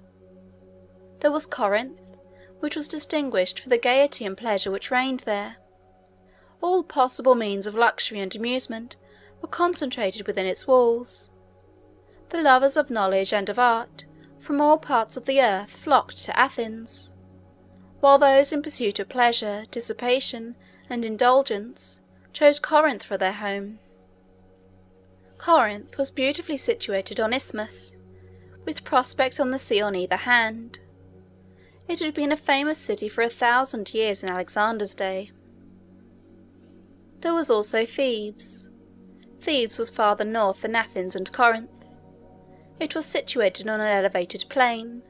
There was Corinth, which was distinguished for the gaiety and pleasure which reigned there. All possible means of luxury and amusement were concentrated within its walls. The lovers of knowledge and of art from all parts of the earth flocked to Athens, while those in pursuit of pleasure, dissipation, and indulgence chose Corinth for their home. Corinth was beautifully situated on isthmus, with prospects on the sea on either hand. It had been a famous city for 1,000 years in Alexander's day. There was also Thebes. Thebes was farther north than Athens and Corinth. It was situated on an elevated plain,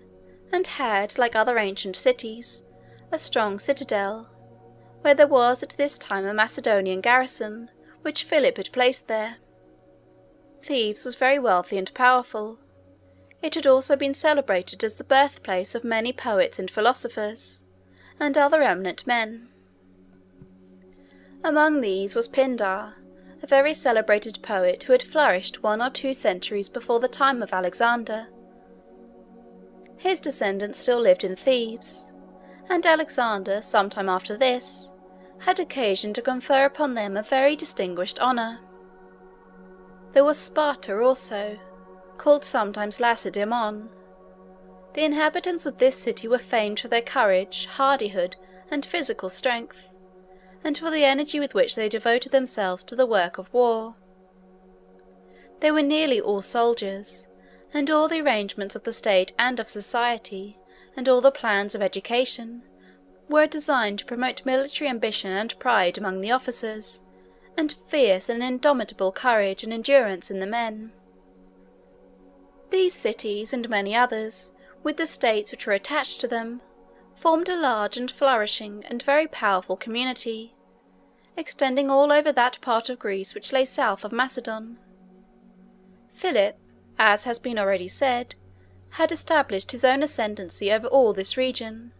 and had, like other ancient cities, a strong citadel, where there was at this time a Macedonian garrison, which Philip had placed there. Thebes was very wealthy and powerful. It had also been celebrated as the birthplace of many poets and philosophers, and other eminent men. Among these was Pindar, a very celebrated poet who had flourished 1 or 2 centuries before the time of Alexander. His descendants still lived in Thebes, and Alexander, some time after this, had occasion to confer upon them a very distinguished honour. There was Sparta also, called sometimes Lacedaemon. The inhabitants of this city were famed for their courage, hardihood, and physical strength, and for the energy with which they devoted themselves to the work of war. They were nearly all soldiers, and all the arrangements of the state and of society, and all the plans of education, were designed to promote military ambition and pride among the officers, and fierce and indomitable courage and endurance in the men. These cities, and many others, with the states which were attached to them, formed a large and flourishing and very powerful community, extending all over that part of Greece which lay south of Macedon. Philip, as has been already said, had established his own ascendancy over all this region,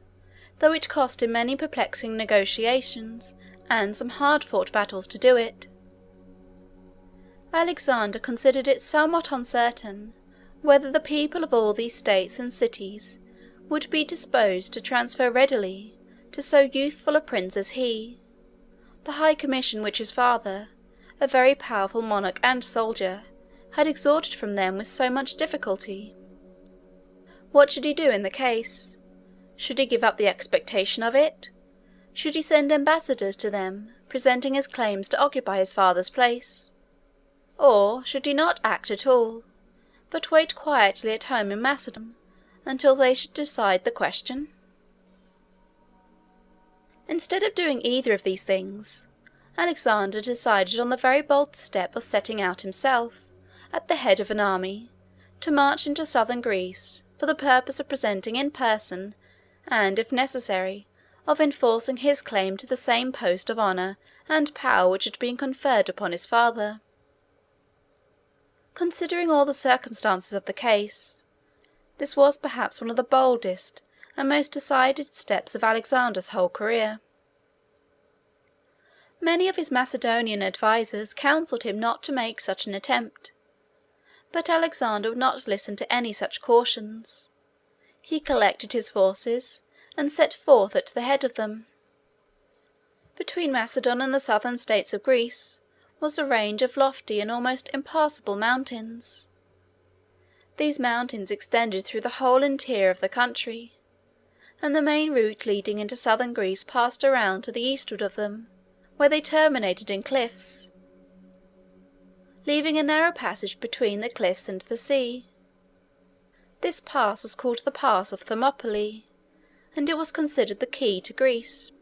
though it cost him many perplexing negotiations and some hard-fought battles to do it. Alexander considered it somewhat uncertain whether the people of all these states and cities would be disposed to transfer readily to so youthful a prince as he, the high commission which his father, a very powerful monarch and soldier, had extorted from them with so much difficulty. What should he do in the case? Should he give up the expectation of it? Should he send ambassadors to them, presenting his claims to occupy his father's place? Or should he not act at all, but wait quietly at home in Macedon until they should decide the question? Instead of doing either of these things, Alexander decided on the very bold step of setting out himself, at the head of an army, to march into southern Greece for the purpose of presenting in person, and, if necessary, of enforcing his claim to the same post of honour and power which had been conferred upon his father. Considering all the circumstances of the case, This was perhaps one of the boldest and most decided steps of Alexander's whole career. Many of his Macedonian advisers counselled him not to make such an attempt, but Alexander would not listen to any such cautions. He collected his forces and set forth at the head of them. Between Macedon and the southern states of Greece was a range of lofty and almost impassable mountains. These mountains extended through the whole interior of the country, and the main route leading into southern Greece passed around to the eastward of them, where they terminated in cliffs, leaving a narrow passage between the cliffs and the sea. This pass was called the Pass of Thermopylae, and it was considered the key to Greece.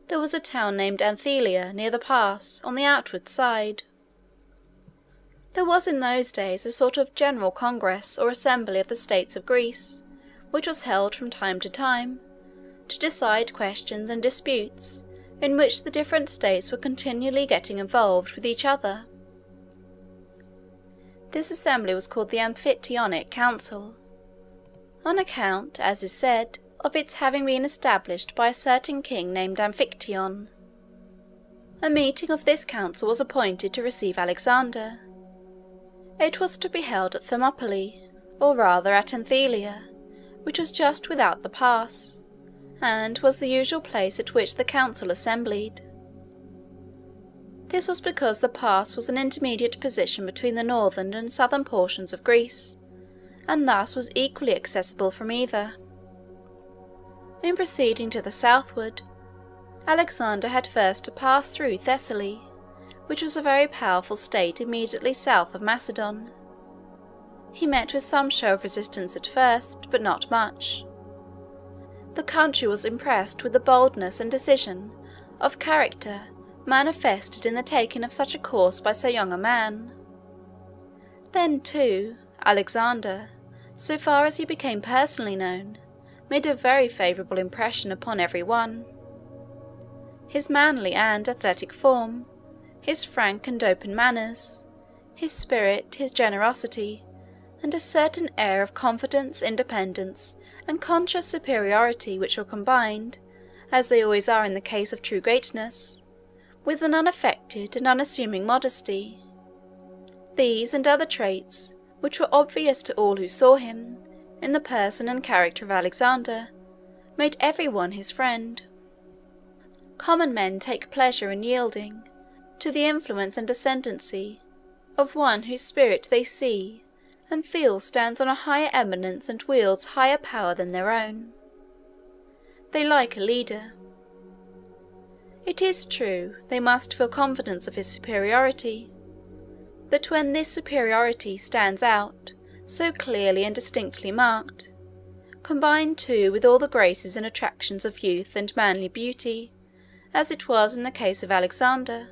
There was a town named Anthelia near the pass, on the outward side. There was in those days a sort of general congress or assembly of the states of Greece, which was held from time to time, to decide questions and disputes in which the different states were continually getting involved with each other. This assembly was called the Amphictyonic Council, on account, as is said, of its having been established by a certain king named Amphictyon. A meeting of this council was appointed to receive Alexander. It was to be held at Thermopylae, or rather at Anthelia, which was just without the pass, and was the usual place at which the council assembled. This was because the pass was an intermediate position between the northern and southern portions of Greece, and thus was equally accessible from either. In proceeding to the southward, Alexander had first to pass through Thessaly, which was a very powerful state immediately south of Macedon. He met with some show of resistance at first, but not much. The country was impressed with the boldness and decision of character manifested in the taking of such a course by so young a man. Then, too, Alexander, so far as he became personally known, made a very favourable impression upon every one. His manly and athletic form, his frank and open manners, his spirit, his generosity, and a certain air of confidence, independence, and conscious superiority which were combined, as they always are in the case of true greatness, with an unaffected and unassuming modesty. These and other traits, which were obvious to all who saw him, in the person and character of Alexander, made every one his friend. Common men take pleasure in yielding to the influence and ascendancy of one whose spirit they see and feel stands on a higher eminence and wields higher power than their own. They like a leader. It is true, they must feel confidence of his superiority, but when this superiority stands out, so clearly and distinctly marked, combined too with all the graces and attractions of youth and manly beauty, as it was in the case of Alexander,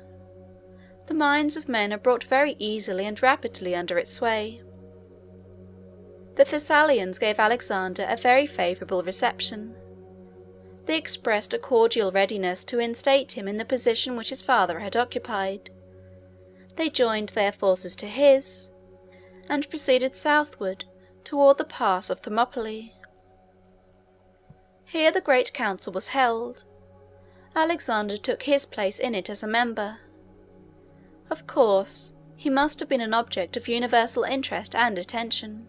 the minds of men are brought very easily and rapidly under its sway. The Thessalians gave Alexander a very favourable reception. They expressed a cordial readiness to instate him in the position which his father had occupied. They joined their forces to his, and proceeded southward toward the pass of Thermopylae. Here the great council was held. Alexander took his place in it as a member. Of course, he must have been an object of universal interest and attention.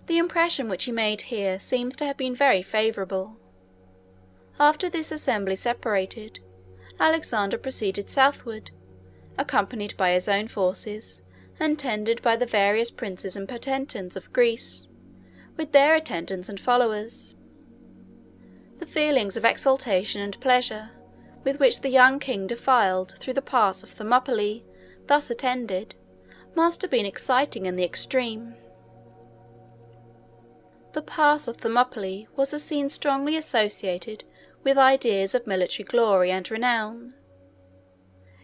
The impression which he made here seems to have been very favourable. After this assembly separated, Alexander proceeded southward, accompanied by his own forces, and tended by the various princes and potentates of Greece, with their attendants and followers. The feelings of exultation and pleasure with which the young king defiled through the pass of Thermopylae, thus attended, must have been exciting in the extreme. The pass of Thermopylae was a scene strongly associated with ideas of military glory and renown.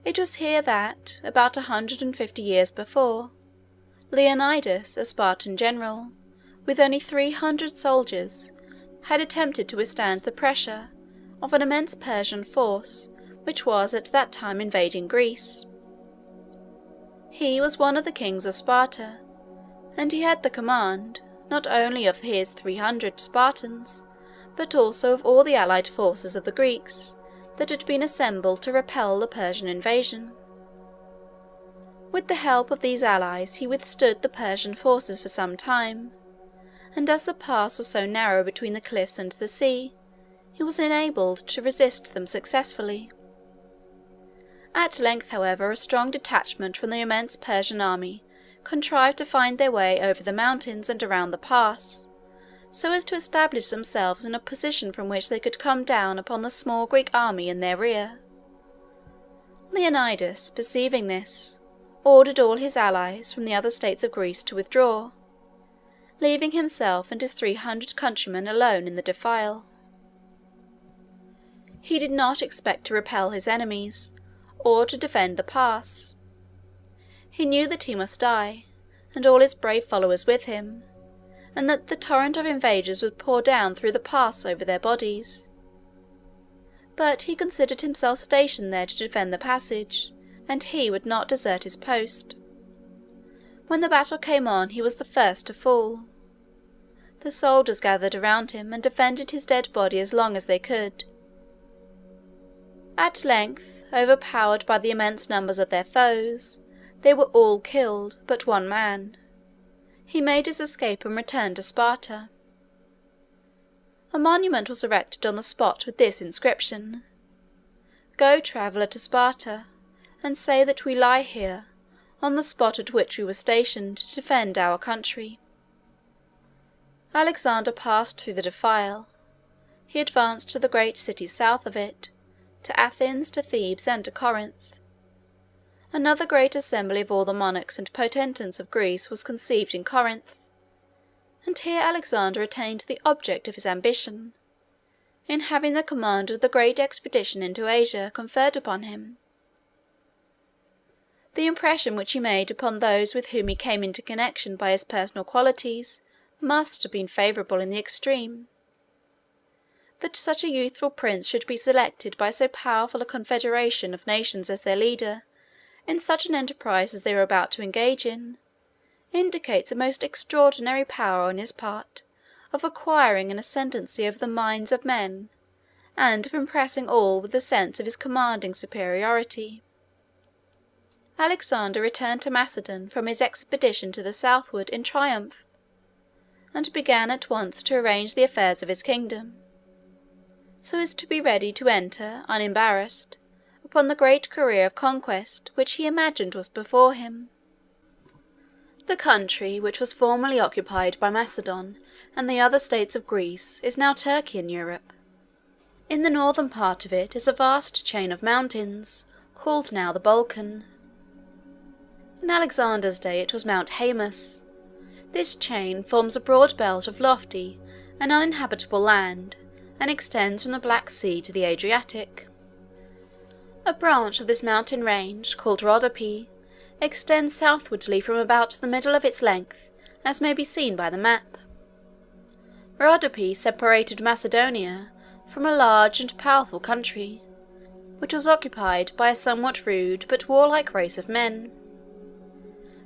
It was here that, about 150 years before, Leonidas, a Spartan general, with only 300 soldiers, had attempted to withstand the pressure of an immense Persian force which was at that time invading Greece. He was one of the kings of Sparta, and he had the command not only of his 300 Spartans, but also of all the allied forces of the Greeks that had been assembled to repel the Persian invasion. With the help of these allies he withstood the Persian forces for some time, and as the pass was so narrow between the cliffs and the sea, he was enabled to resist them successfully. At length, however, a strong detachment from the immense Persian army contrived to find their way over the mountains and around the pass, so as to establish themselves in a position from which they could come down upon the small Greek army in their rear. Leonidas, perceiving this, ordered all his allies from the other states of Greece to withdraw, leaving himself and his 300 countrymen alone in the defile. He did not expect to repel his enemies, or to defend the pass. He knew that he must die, and all his brave followers with him, and that the torrent of invaders would pour down through the pass over their bodies. But he considered himself stationed there to defend the passage, and he would not desert his post. When the battle came on, he was the first to fall. The soldiers gathered around him and defended his dead body as long as they could. At length, overpowered by the immense numbers of their foes, they were all killed but one man. He made his escape and returned to Sparta. A monument was erected on the spot with this inscription: "Go, traveller, to Sparta, and say that we lie here, on the spot at which we were stationed to defend our country." Alexander passed through the defile. He advanced to the great cities south of it, to Athens, to Thebes, and to Corinth. Another great assembly of all the monarchs and potentates of Greece was conceived in Corinth, and here Alexander attained the object of his ambition, in having the command of the great expedition into Asia conferred upon him. The impression which he made upon those with whom he came into connection by his personal qualities must have been favourable in the extreme. That such a youthful prince should be selected by so powerful a confederation of nations as their leader in such an enterprise as they were about to engage in, indicates a most extraordinary power on his part of acquiring an ascendancy over the minds of men, and of impressing all with the sense of his commanding superiority. Alexander returned to Macedon from his expedition to the southward in triumph, and began at once to arrange the affairs of his kingdom, so as to be ready to enter, unembarrassed, upon the great career of conquest which he imagined was before him. The country which was formerly occupied by Macedon and the other states of Greece is now Turkey in Europe. In the northern part of it is a vast chain of mountains, called now the Balkan. In Alexander's day it was Mount Haemus. This chain forms a broad belt of lofty and uninhabitable land, and extends from the Black Sea to the Adriatic. A branch of this mountain range, called Rhodope, extends southwardly from about the middle of its length, as may be seen by the map. Rhodope separated Macedonia from a large and powerful country, which was occupied by a somewhat rude but warlike race of men.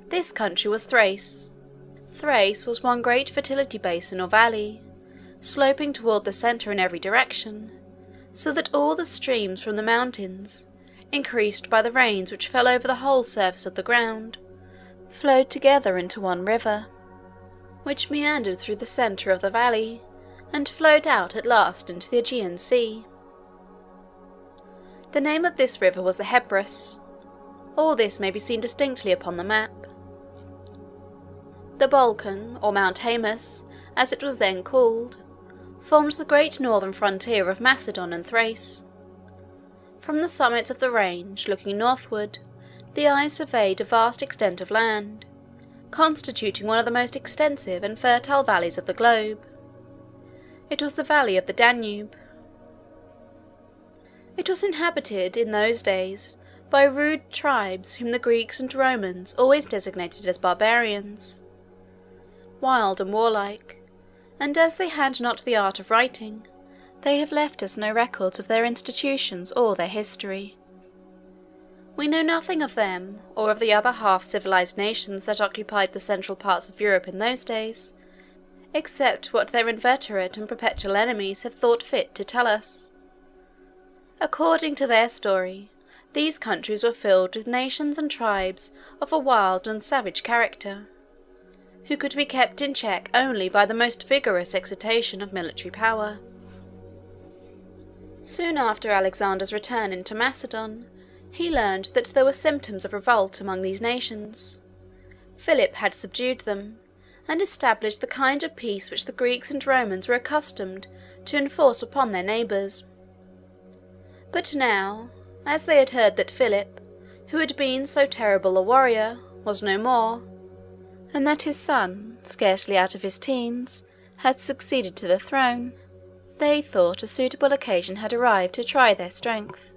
This country was Thrace. Thrace was one great fertility basin or valley, sloping toward the centre in every direction, so that all the streams from the mountains, increased by the rains which fell over the whole surface of the ground, flowed together into one river, which meandered through the centre of the valley, and flowed out at last into the Aegean Sea. The name of this river was the Hebrus. All this may be seen distinctly upon the map. The Balkan, or Mount Haemus, as it was then called, formed the great northern frontier of Macedon and Thrace. From the summits of the range, looking northward, the eye surveyed a vast extent of land, constituting one of the most extensive and fertile valleys of the globe. It was the valley of the Danube. It was inhabited, in those days, by rude tribes whom the Greeks and Romans always designated as barbarians. Wild and warlike, and as they had not the art of writing, they have left us no records of their institutions or their history. We know nothing of them, or of the other half-civilized nations that occupied the central parts of Europe in those days, except what their inveterate and perpetual enemies have thought fit to tell us. According to their story, these countries were filled with nations and tribes of a wild and savage character, who could be kept in check only by the most vigorous exertion of military power. Soon after Alexander's return into Macedon, he learned that there were symptoms of revolt among these nations. Philip had subdued them, and established the kind of peace which the Greeks and Romans were accustomed to enforce upon their neighbours. But now, as they had heard that Philip, who had been so terrible a warrior, was no more, and that his son, scarcely out of his teens, had succeeded to the throne, they thought a suitable occasion had arrived to try their strength.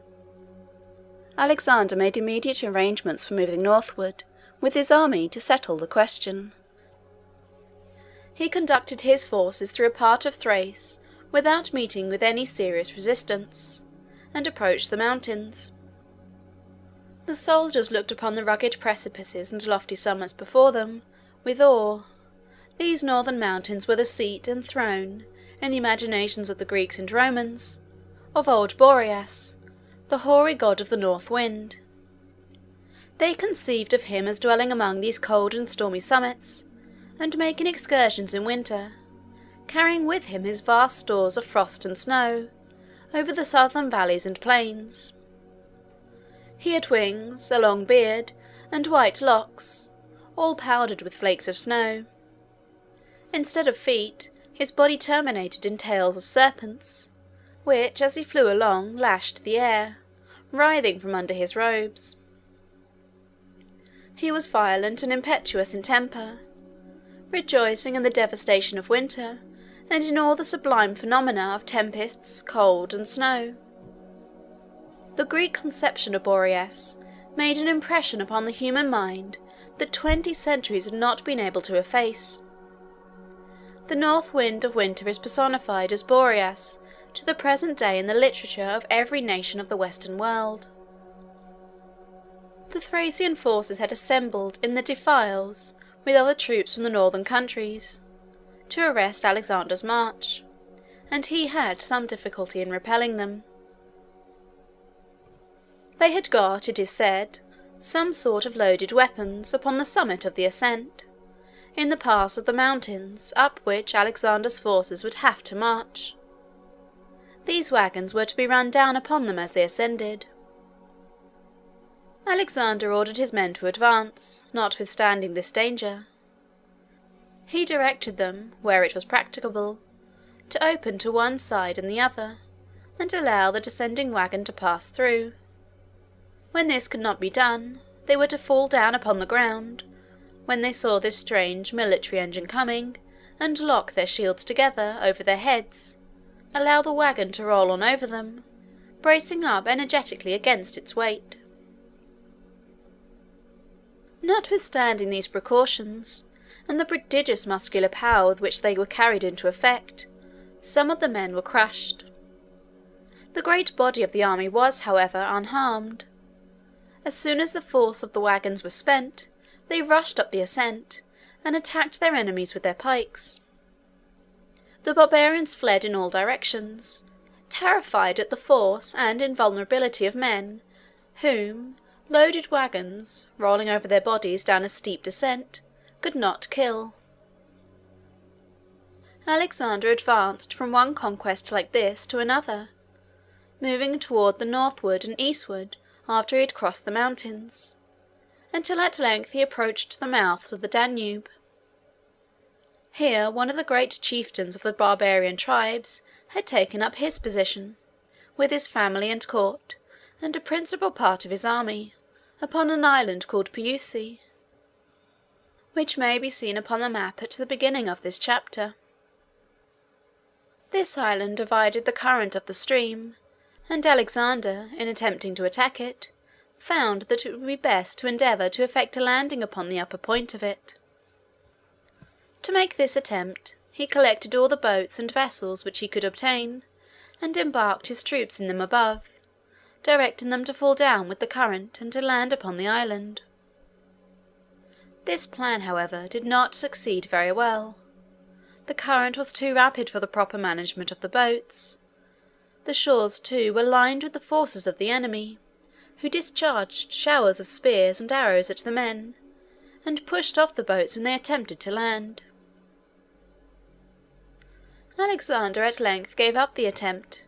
Alexander made immediate arrangements for moving northward with his army to settle the question. He conducted his forces through a part of Thrace without meeting with any serious resistance, and approached the mountains. The soldiers looked upon the rugged precipices and lofty summits before them with awe. These northern mountains were the seat and throne, in the imaginations of the Greeks and Romans, of old Boreas, the hoary god of the north wind. They conceived of him as dwelling among these cold and stormy summits, and making excursions in winter, carrying with him his vast stores of frost and snow over the southern valleys and plains. He had wings, a long beard, and white locks, all powdered with flakes of snow. Instead of feet, his body terminated in tails of serpents, which, as he flew along, lashed the air, writhing from under his robes. He was violent and impetuous in temper, rejoicing in the devastation of winter, and in all the sublime phenomena of tempests, cold, and snow. The Greek conception of Boreas made an impression upon the human mind that 20 centuries had not been able to efface. The north wind of winter is personified as Boreas to the present day in the literature of every nation of the Western world. The Thracian forces had assembled in the defiles with other troops from the northern countries to arrest Alexander's march, and he had some difficulty in repelling them. They had got, it is said, some sort of loaded weapons upon the summit of the ascent, in the pass of the mountains up which Alexander's forces would have to march. These wagons were to be run down upon them as they ascended. Alexander ordered his men to advance, notwithstanding this danger. He directed them, where it was practicable, to open to one side and the other, and allow the descending wagon to pass through. When this could not be done, they were to fall down upon the ground, when they saw this strange military engine coming, and lock their shields together over their heads, allow the wagon to roll on over them, bracing up energetically against its weight. Notwithstanding these precautions, and the prodigious muscular power with which they were carried into effect, some of the men were crushed. The great body of the army was, however, unharmed. As soon as the force of the wagons was spent, they rushed up the ascent, and attacked their enemies with their pikes. The barbarians fled in all directions, terrified at the force and invulnerability of men, whom loaded wagons, rolling over their bodies down a steep descent, could not kill. Alexander advanced from one conquest like this to another, moving toward the northward and eastward after he had crossed the mountains, until at length he approached the mouths of the Danube. Here one of the great chieftains of the barbarian tribes had taken up his position, with his family and court, and a principal part of his army, upon an island called Peuce, which may be seen upon the map at the beginning of this chapter. This island divided the current of the stream, and Alexander, in attempting to attack it, found that it would be best to endeavour to effect a landing upon the upper point of it. To make this attempt, he collected all the boats and vessels which he could obtain, and embarked his troops in them above, directing them to fall down with the current and to land upon the island. This plan, however, did not succeed very well. The current was too rapid for the proper management of the boats. The shores, too, were lined with the forces of the enemy, who discharged showers of spears and arrows at the men, and pushed off the boats when they attempted to land. Alexander at length gave up the attempt,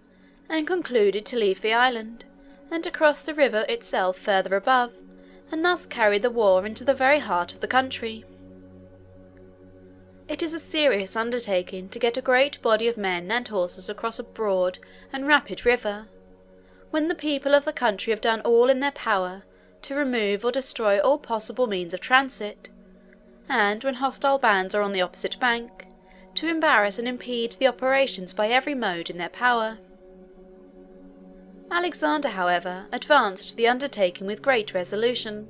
and concluded to leave the island, and to cross the river itself further above, and thus carry the war into the very heart of the country. It is a serious undertaking to get a great body of men and horses across a broad and rapid river, when the people of the country have done all in their power to remove or destroy all possible means of transit, and when hostile bands are on the opposite bank, to embarrass and impede the operations by every mode in their power. Alexander, however, advanced the undertaking with great resolution.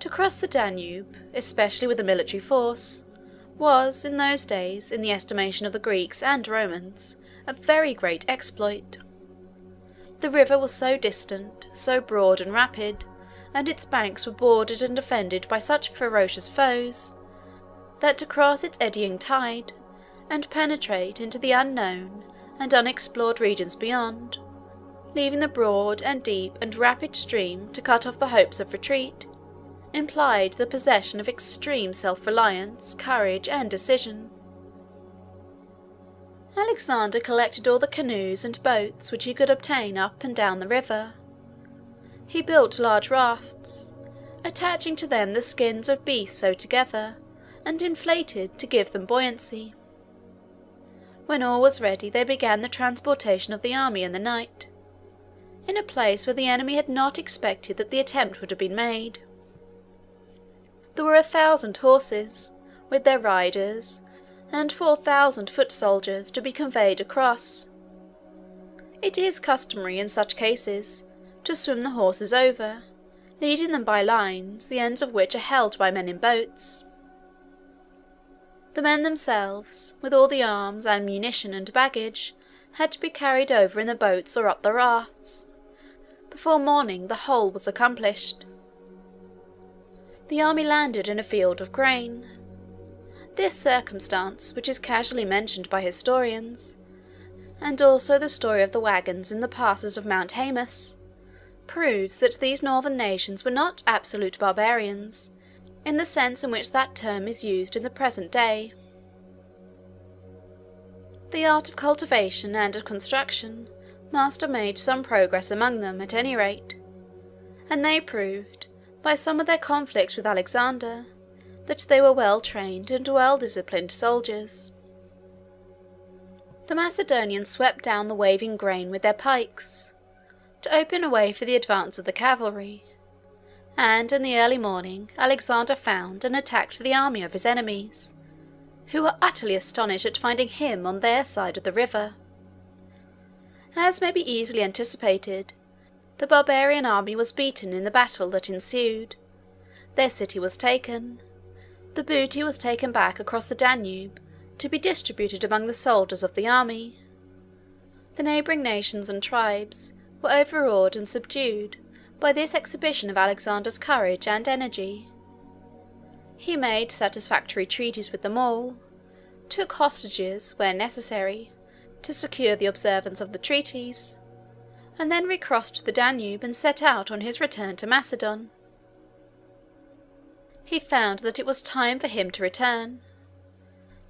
To cross the Danube, especially with a military force, was, in those days, in the estimation of the Greeks and Romans, a very great exploit. The river was so distant, so broad and rapid, and its banks were bordered and defended by such ferocious foes, that to cross its eddying tide, and penetrate into the unknown and unexplored regions beyond, leaving the broad and deep and rapid stream to cut off the hopes of retreat, implied the possession of extreme self-reliance, courage, and decision. Alexander collected all the canoes and boats which he could obtain up and down the river. He built large rafts, attaching to them the skins of beasts sewed together, and inflated to give them buoyancy. When all was ready, they began the transportation of the army in the night, in a place where the enemy had not expected that the attempt would have been made. There were 1,000 horses, with their riders, and 4,000 foot soldiers to be conveyed across. It is customary in such cases to swim the horses over, leading them by lines, the ends of which are held by men in boats. The men themselves, with all the arms, ammunition, and baggage, had to be carried over in the boats or up the rafts. Before morning the whole was accomplished. The army landed in a field of grain. This circumstance, which is casually mentioned by historians, and also the story of the wagons in the passes of Mount Haemus, proves that these northern nations were not absolute barbarians, in the sense in which that term is used in the present day. The art of cultivation and of construction must have made some progress among them, at any rate, and they proved, by some of their conflicts with Alexander, that they were well-trained and well-disciplined soldiers. The Macedonians swept down the waving grain with their pikes, to open a way for the advance of the cavalry, and in the early morning Alexander found and attacked the army of his enemies, who were utterly astonished at finding him on their side of the river. As may be easily anticipated, the barbarian army was beaten in the battle that ensued. Their city was taken. The booty was taken back across the Danube to be distributed among the soldiers of the army. The neighbouring nations and tribes were overawed and subdued by this exhibition of Alexander's courage and energy. He made satisfactory treaties with them all, took hostages, where necessary, to secure the observance of the treaties, and then recrossed the Danube and set out on his return to Macedon. He found that it was time for him to return.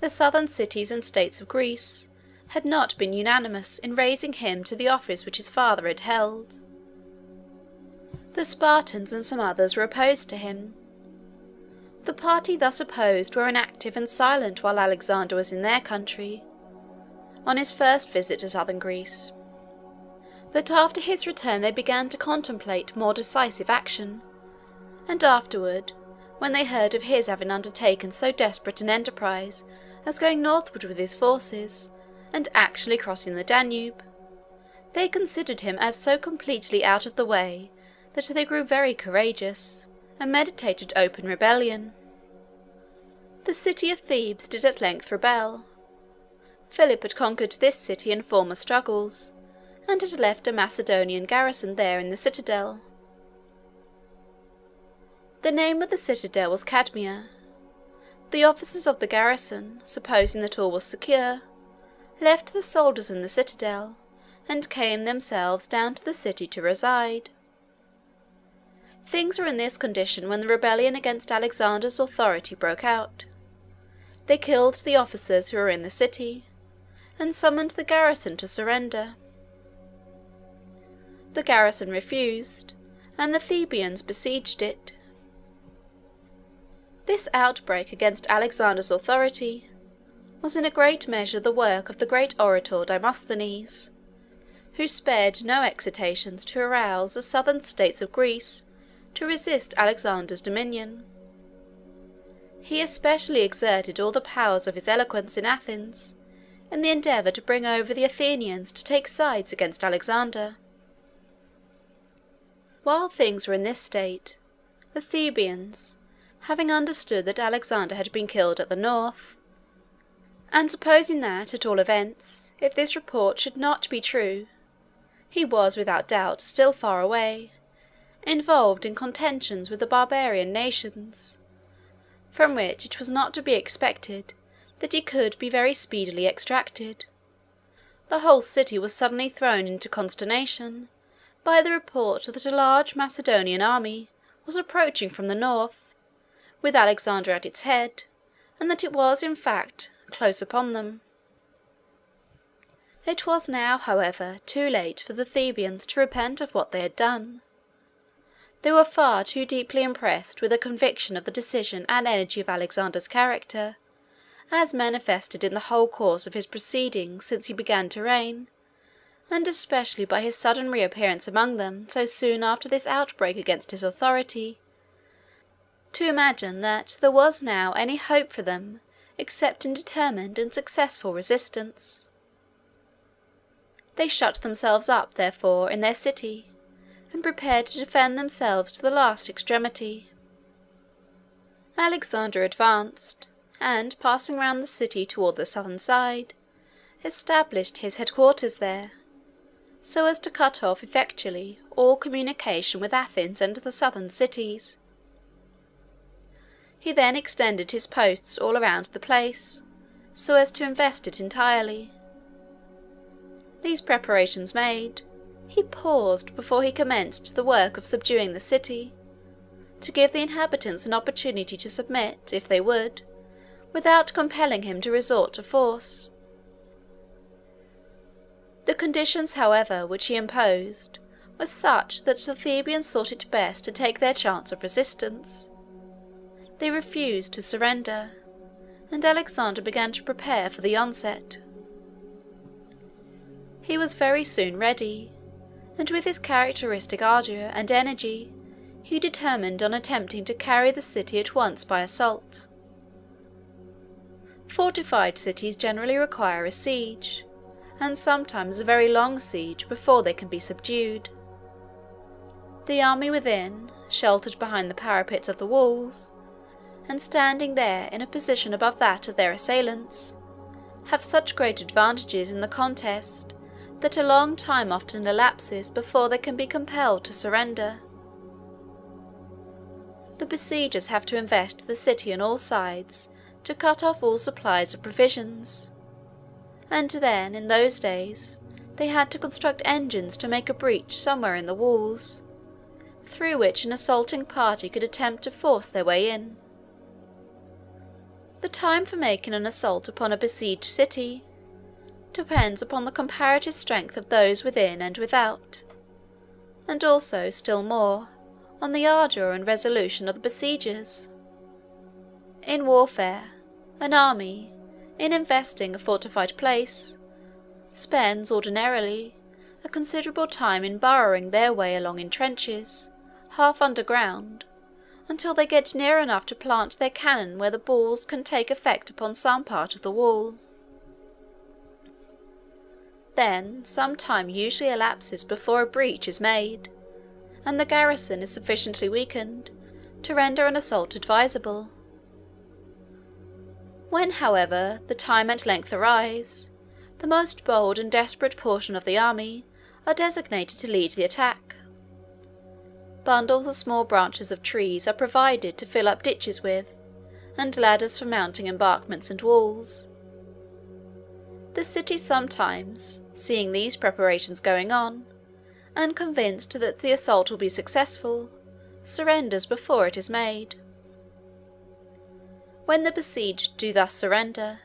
The southern cities and states of Greece had not been unanimous in raising him to the office which his father had held. The Spartans and some others were opposed to him. The party thus opposed were inactive and silent while Alexander was in their country, on his first visit to southern Greece. But after his return they began to contemplate more decisive action, and afterward, when they heard of his having undertaken so desperate an enterprise as going northward with his forces, and actually crossing the Danube, they considered him as so completely out of the way that they grew very courageous, and meditated open rebellion. The city of Thebes did at length rebel. Philip had conquered this city in former struggles, and had left a Macedonian garrison there in the citadel. The name of the citadel was Cadmea. The officers of the garrison, supposing that all was secure, left the soldiers in the citadel, and came themselves down to the city to reside. Things were in this condition when the rebellion against Alexander's authority broke out. They killed the officers who were in the city, and summoned the garrison to surrender. The garrison refused, and the Thebans besieged it. This outbreak against Alexander's authority was in a great measure the work of the great orator Demosthenes, who spared no exertions to arouse the southern states of Greece to resist Alexander's dominion. He especially exerted all the powers of his eloquence in Athens in the endeavour to bring over the Athenians to take sides against Alexander. While things were in this state, the Thebans, having understood that Alexander had been killed at the north, and supposing that, at all events, if this report should not be true, he was without doubt still far away, involved in contentions with the barbarian nations, from which it was not to be expected that he could be very speedily extracted, the whole city was suddenly thrown into consternation by the report that a large Macedonian army was approaching from the north, with Alexander at its head, and that it was, in fact, close upon them. It was now, however, too late for the Thebans to repent of what they had done. They were far too deeply impressed with a conviction of the decision and energy of Alexander's character, as manifested in the whole course of his proceedings since he began to reign, and especially by his sudden reappearance among them so soon after this outbreak against his authority, to imagine that there was now any hope for them except in determined and successful resistance. They shut themselves up, therefore, in their city, and prepared to defend themselves to the last extremity. Alexander advanced, and passing round the city toward the southern side, established his headquarters there, so as to cut off effectually all communication with Athens and the southern cities. He then extended his posts all around the place, so as to invest it entirely. These preparations made, he paused before he commenced the work of subduing the city, to give the inhabitants an opportunity to submit, if they would, without compelling him to resort to force. The conditions, however, which he imposed were such that the Thebans thought it best to take their chance of resistance. They refused to surrender, and Alexander began to prepare for the onset. He was very soon ready, and with his characteristic ardour and energy, he determined on attempting to carry the city at once by assault. Fortified cities generally require a siege, and sometimes a very long siege before they can be subdued. The army within, sheltered behind the parapets of the walls, and standing there in a position above that of their assailants, have such great advantages in the contest that a long time often elapses before they can be compelled to surrender. The besiegers have to invest the city on all sides to cut off all supplies of provisions, and then, in those days, they had to construct engines to make a breach somewhere in the walls, through which an assaulting party could attempt to force their way in. The time for making an assault upon a besieged city depends upon the comparative strength of those within and without, and also, still more, on the ardour and resolution of the besiegers. In warfare, an army, in investing a fortified place, spends ordinarily a considerable time in burrowing their way along in trenches, half underground, until they get near enough to plant their cannon where the balls can take effect upon some part of the wall. Then some time usually elapses before a breach is made, and the garrison is sufficiently weakened to render an assault advisable. When, however, the time at length arrives, the most bold and desperate portion of the army are designated to lead the attack. Bundles of small branches of trees are provided to fill up ditches with, and ladders for mounting embankments and walls. The city sometimes, seeing these preparations going on, and convinced that the assault will be successful, surrenders before it is made. When the besieged do thus surrender,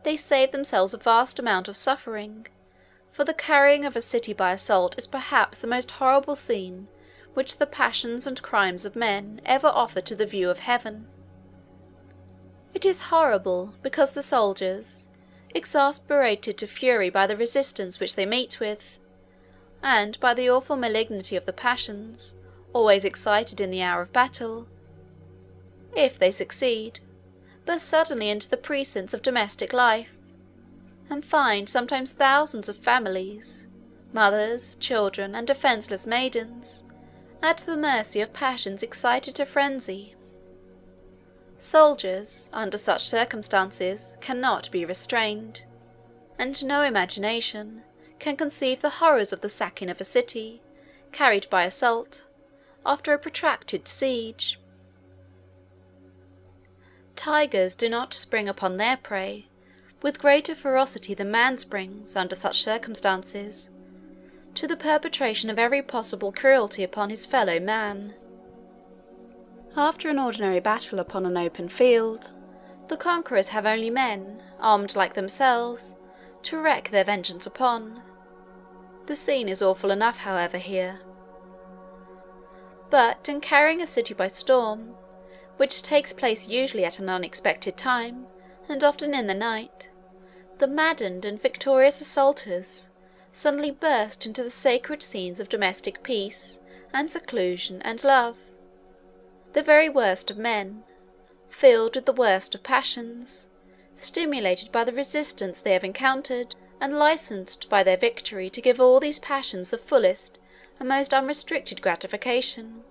they save themselves a vast amount of suffering, for the carrying of a city by assault is perhaps the most horrible scene which the passions and crimes of men ever offer to the view of heaven. It is horrible because the soldiers, exasperated to fury by the resistance which they meet with, and by the awful malignity of the passions, always excited in the hour of battle, if they succeed, burst suddenly into the precincts of domestic life, and find sometimes thousands of families, mothers, children, and defenceless maidens, at the mercy of passions excited to frenzy. Soldiers, under such circumstances, cannot be restrained, and no imagination can conceive the horrors of the sacking of a city, carried by assault, after a protracted siege. Tigers do not spring upon their prey with greater ferocity than man springs, under such circumstances, to the perpetration of every possible cruelty upon his fellow man. After an ordinary battle upon an open field, the conquerors have only men, armed like themselves, to wreak their vengeance upon. The scene is awful enough, however, here. But in carrying a city by storm, which takes place usually at an unexpected time, and often in the night, the maddened and victorious assaulters suddenly burst into the sacred scenes of domestic peace and seclusion and love. The very worst of men, filled with the worst of passions, stimulated by the resistance they have encountered, and licensed by their victory to give all these passions the fullest and most unrestricted gratification.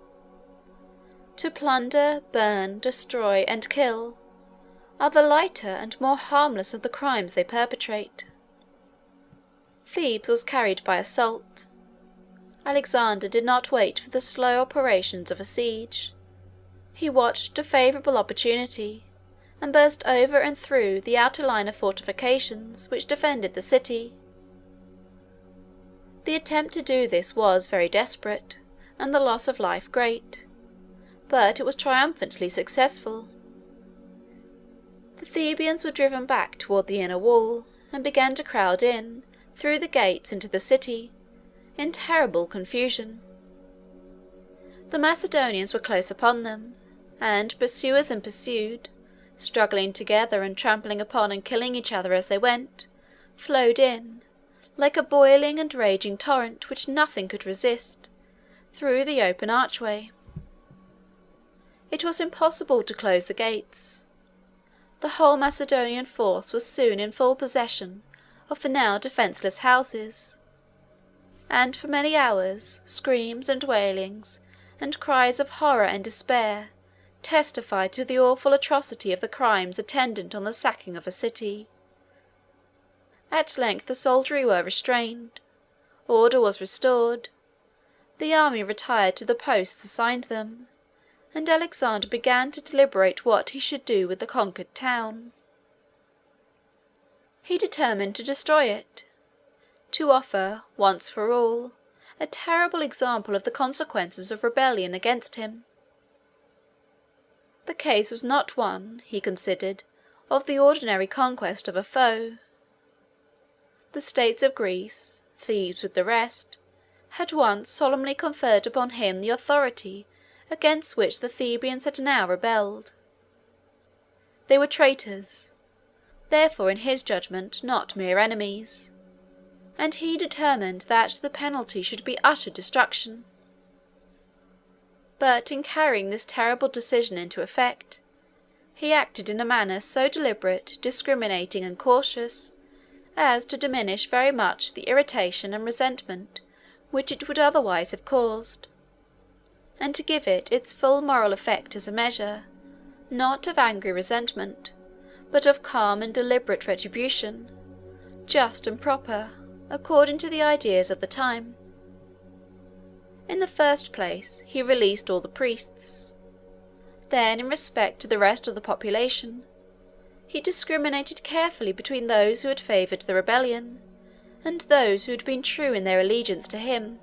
To plunder, burn, destroy, and kill are the lighter and more harmless of the crimes they perpetrate. Thebes was carried by assault. Alexander did not wait for the slow operations of a siege. He watched a favourable opportunity, and burst over and through the outer line of fortifications which defended the city. The attempt to do this was very desperate, and the loss of life great, but it was triumphantly successful. The Thebans were driven back toward the inner wall, and began to crowd in, through the gates into the city, in terrible confusion. The Macedonians were close upon them, and pursuers and pursued, struggling together and trampling upon and killing each other as they went, flowed in, like a boiling and raging torrent which nothing could resist, through the open archway. It was impossible to close the gates. The whole Macedonian force was soon in full possession of the now defenceless houses, and for many hours screams and wailings and cries of horror and despair testified to the awful atrocity of the crimes attendant on the sacking of a city. At length the soldiery were restrained, order was restored, the army retired to the posts assigned them, and Alexander began to deliberate what he should do with the conquered town. He determined to destroy it, to offer, once for all, a terrible example of the consequences of rebellion against him. The case was not one, he considered, of the ordinary conquest of a foe. The states of Greece, Thebes with the rest, had once solemnly conferred upon him the authority against which the Thebans had now rebelled. They were traitors, therefore in his judgment not mere enemies, and he determined that the penalty should be utter destruction. But in carrying this terrible decision into effect, he acted in a manner so deliberate, discriminating, and cautious, as to diminish very much the irritation and resentment which it would otherwise have caused, and to give it its full moral effect as a measure, not of angry resentment, but of calm and deliberate retribution, just and proper, according to the ideas of the time. In the first place, he released all the priests. Then, in respect to the rest of the population, he discriminated carefully between those who had favoured the rebellion and those who had been true in their allegiance to him.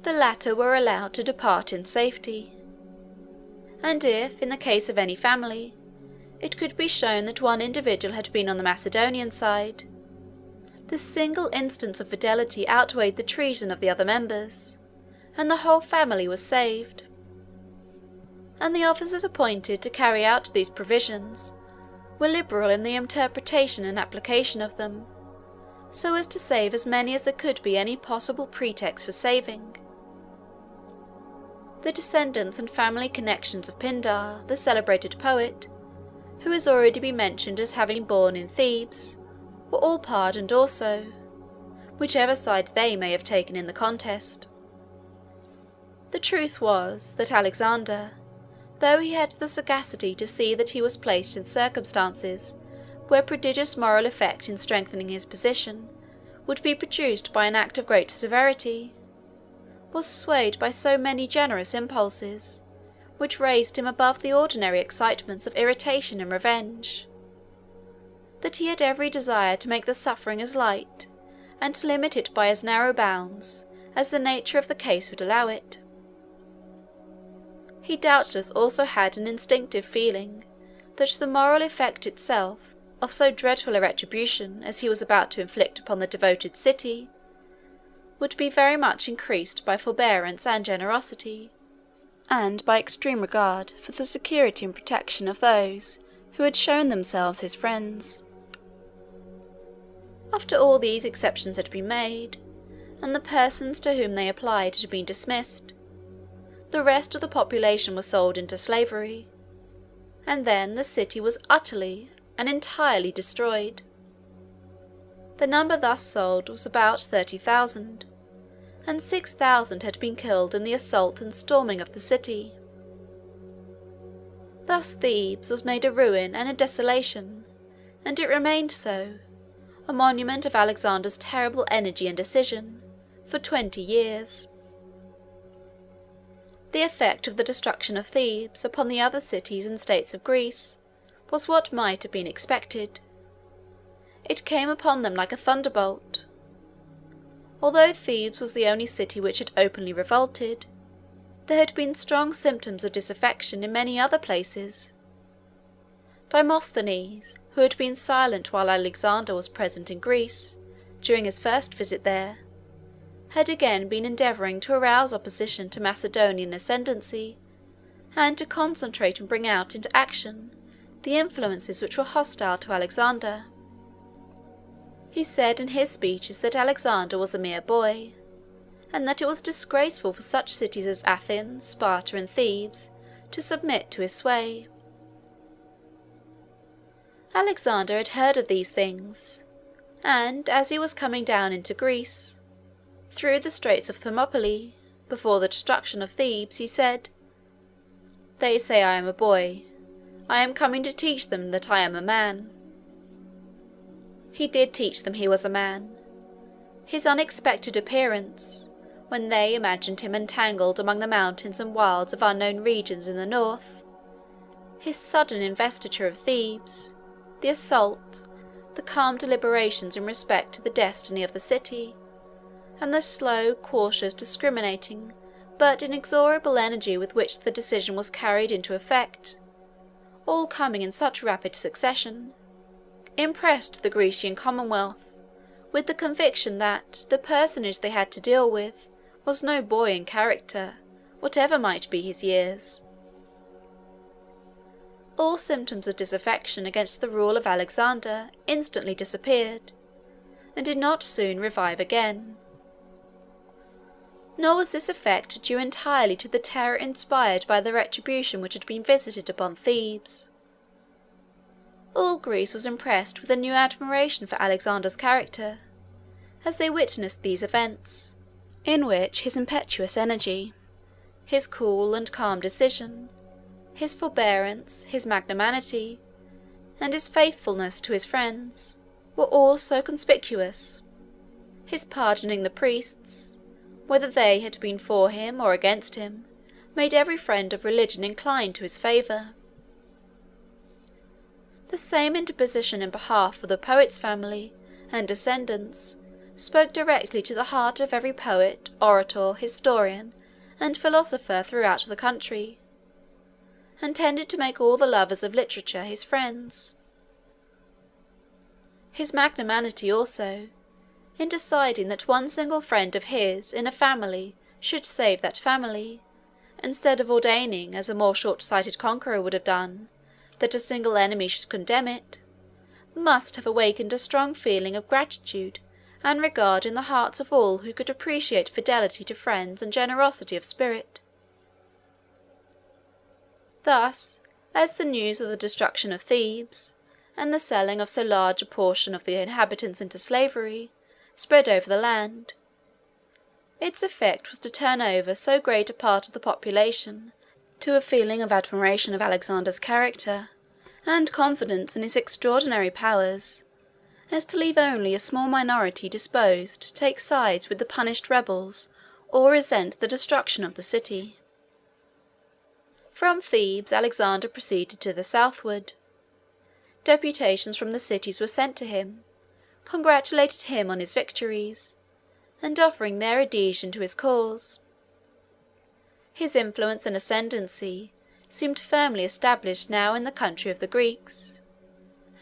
The latter were allowed to depart in safety, and if, in the case of any family, it could be shown that one individual had been on the Macedonian side, the single instance of fidelity outweighed the treason of the other members, and the whole family was saved. And the officers appointed to carry out these provisions were liberal in the interpretation and application of them, so as to save as many as there could be any possible pretext for saving. The descendants and family connections of Pindar, the celebrated poet, who has already been mentioned as having born in Thebes, were all pardoned also, whichever side they may have taken in the contest. The truth was that Alexander, though he had the sagacity to see that he was placed in circumstances where prodigious moral effect in strengthening his position would be produced by an act of great severity, was swayed by so many generous impulses, which raised him above the ordinary excitements of irritation and revenge, that he had every desire to make the suffering as light, and to limit it by as narrow bounds as the nature of the case would allow it. He doubtless also had an instinctive feeling that the moral effect itself of so dreadful a retribution as he was about to inflict upon the devoted city would be very much increased by forbearance and generosity, and by extreme regard for the security and protection of those who had shown themselves his friends. After all these exceptions had been made, and the persons to whom they applied had been dismissed, the rest of the population was sold into slavery, and then the city was utterly and entirely destroyed. The number thus sold was about 30,000, and 6,000 had been killed in the assault and storming of the city. Thus Thebes was made a ruin and a desolation, and it remained so, a monument of Alexander's terrible energy and decision, for 20 years. The effect of the destruction of Thebes upon the other cities and states of Greece was what might have been expected. It came upon them like a thunderbolt. Although Thebes was the only city which had openly revolted, there had been strong symptoms of disaffection in many other places. Demosthenes, who had been silent while Alexander was present in Greece, during his first visit there, had again been endeavouring to arouse opposition to Macedonian ascendancy, and to concentrate and bring out into action the influences which were hostile to Alexander. He said in his speeches that Alexander was a mere boy, and that it was disgraceful for such cities as Athens, Sparta, and Thebes to submit to his sway. Alexander had heard of these things, and as he was coming down into Greece, through the straits of Thermopylae, before the destruction of Thebes, he said, "They say I am a boy. I am coming to teach them that I am a man." He did teach them he was a man. His unexpected appearance, when they imagined him entangled among the mountains and wilds of unknown regions in the north, his sudden investiture of Thebes, the assault, the calm deliberations in respect to the destiny of the city, and the slow, cautious, discriminating, but inexorable energy with which the decision was carried into effect, all coming in such rapid succession, impressed the Grecian Commonwealth with the conviction that the personage they had to deal with was no boy in character, whatever might be his years. All symptoms of disaffection against the rule of Alexander instantly disappeared, and did not soon revive again. Nor was this effect due entirely to the terror inspired by the retribution which had been visited upon Thebes. All Greece was impressed with a new admiration for Alexander's character, as they witnessed these events, in which his impetuous energy, his cool and calm decision, his forbearance, his magnanimity, and his faithfulness to his friends, were all so conspicuous. His pardoning the priests, whether they had been for him or against him, made every friend of religion incline to his favour. The same interposition in behalf of the poet's family and descendants spoke directly to the heart of every poet, orator, historian, and philosopher throughout the country, and tended to make all the lovers of literature his friends. His magnanimity also, in deciding that one single friend of his in a family should save that family, instead of ordaining, as a more short-sighted conqueror would have done, that a single enemy should condemn it, must have awakened a strong feeling of gratitude and regard in the hearts of all who could appreciate fidelity to friends and generosity of spirit. Thus, as the news of the destruction of Thebes, and the selling of so large a portion of the inhabitants into slavery, spread over the land, its effect was to turn over so great a part of the population to a feeling of admiration of Alexander's character, and confidence in his extraordinary powers, as to leave only a small minority disposed to take sides with the punished rebels or resent the destruction of the city. From Thebes Alexander proceeded to the southward. Deputations from the cities were sent to him, congratulated him on his victories, and offering their adhesion to his cause. His influence and ascendancy seemed firmly established now in the country of the Greeks,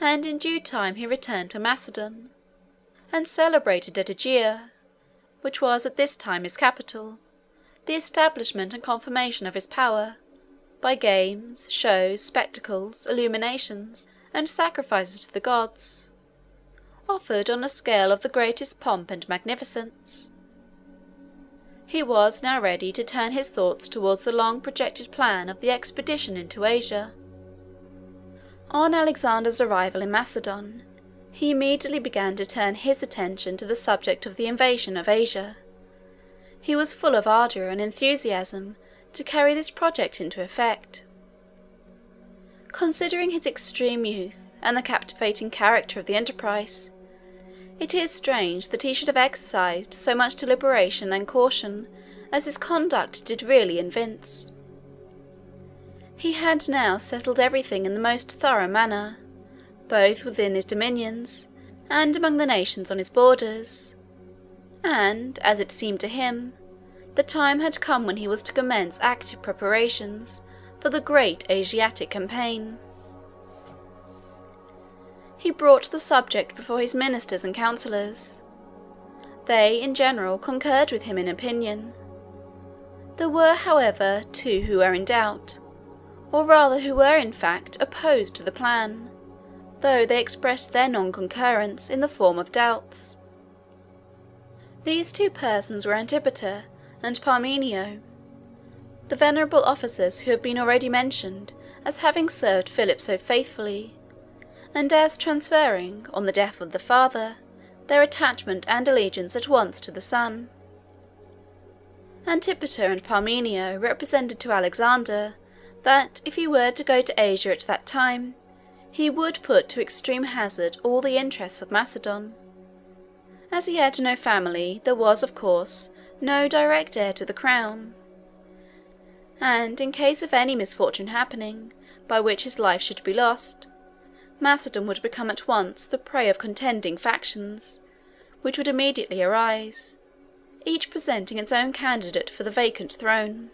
and in due time he returned to Macedon, and celebrated at Argead, which was at this time his capital, the establishment and confirmation of his power, by games, shows, spectacles, illuminations, and sacrifices to the gods, offered on a scale of the greatest pomp and magnificence. He was now ready to turn his thoughts towards the long-projected plan of the expedition into Asia. On Alexander's arrival in Macedon, he immediately began to turn his attention to the subject of the invasion of Asia. He was full of ardour and enthusiasm to carry this project into effect. Considering his extreme youth and the captivating character of the enterprise, it is strange that he should have exercised so much deliberation and caution as his conduct did really evince. He had now settled everything in the most thorough manner, both within his dominions and among the nations on his borders, and, as it seemed to him, the time had come when he was to commence active preparations for the great Asiatic campaign. He brought the subject before his ministers and councillors. They, in general, concurred with him in opinion. There were, however, two who were in doubt, or rather who were, in fact, opposed to the plan, though they expressed their non-concurrence in the form of doubts. These two persons were Antipater and Parmenio, the venerable officers who have been already mentioned as having served Philip so faithfully, and as transferring, on the death of the father, their attachment and allegiance at once to the son. Antipater and Parmenio represented to Alexander that if he were to go to Asia at that time, he would put to extreme hazard all the interests of Macedon. As he had no family, there was, of course, no direct heir to the crown, and in case of any misfortune happening, by which his life should be lost, Macedon would become at once the prey of contending factions, which would immediately arise, each presenting its own candidate for the vacant throne.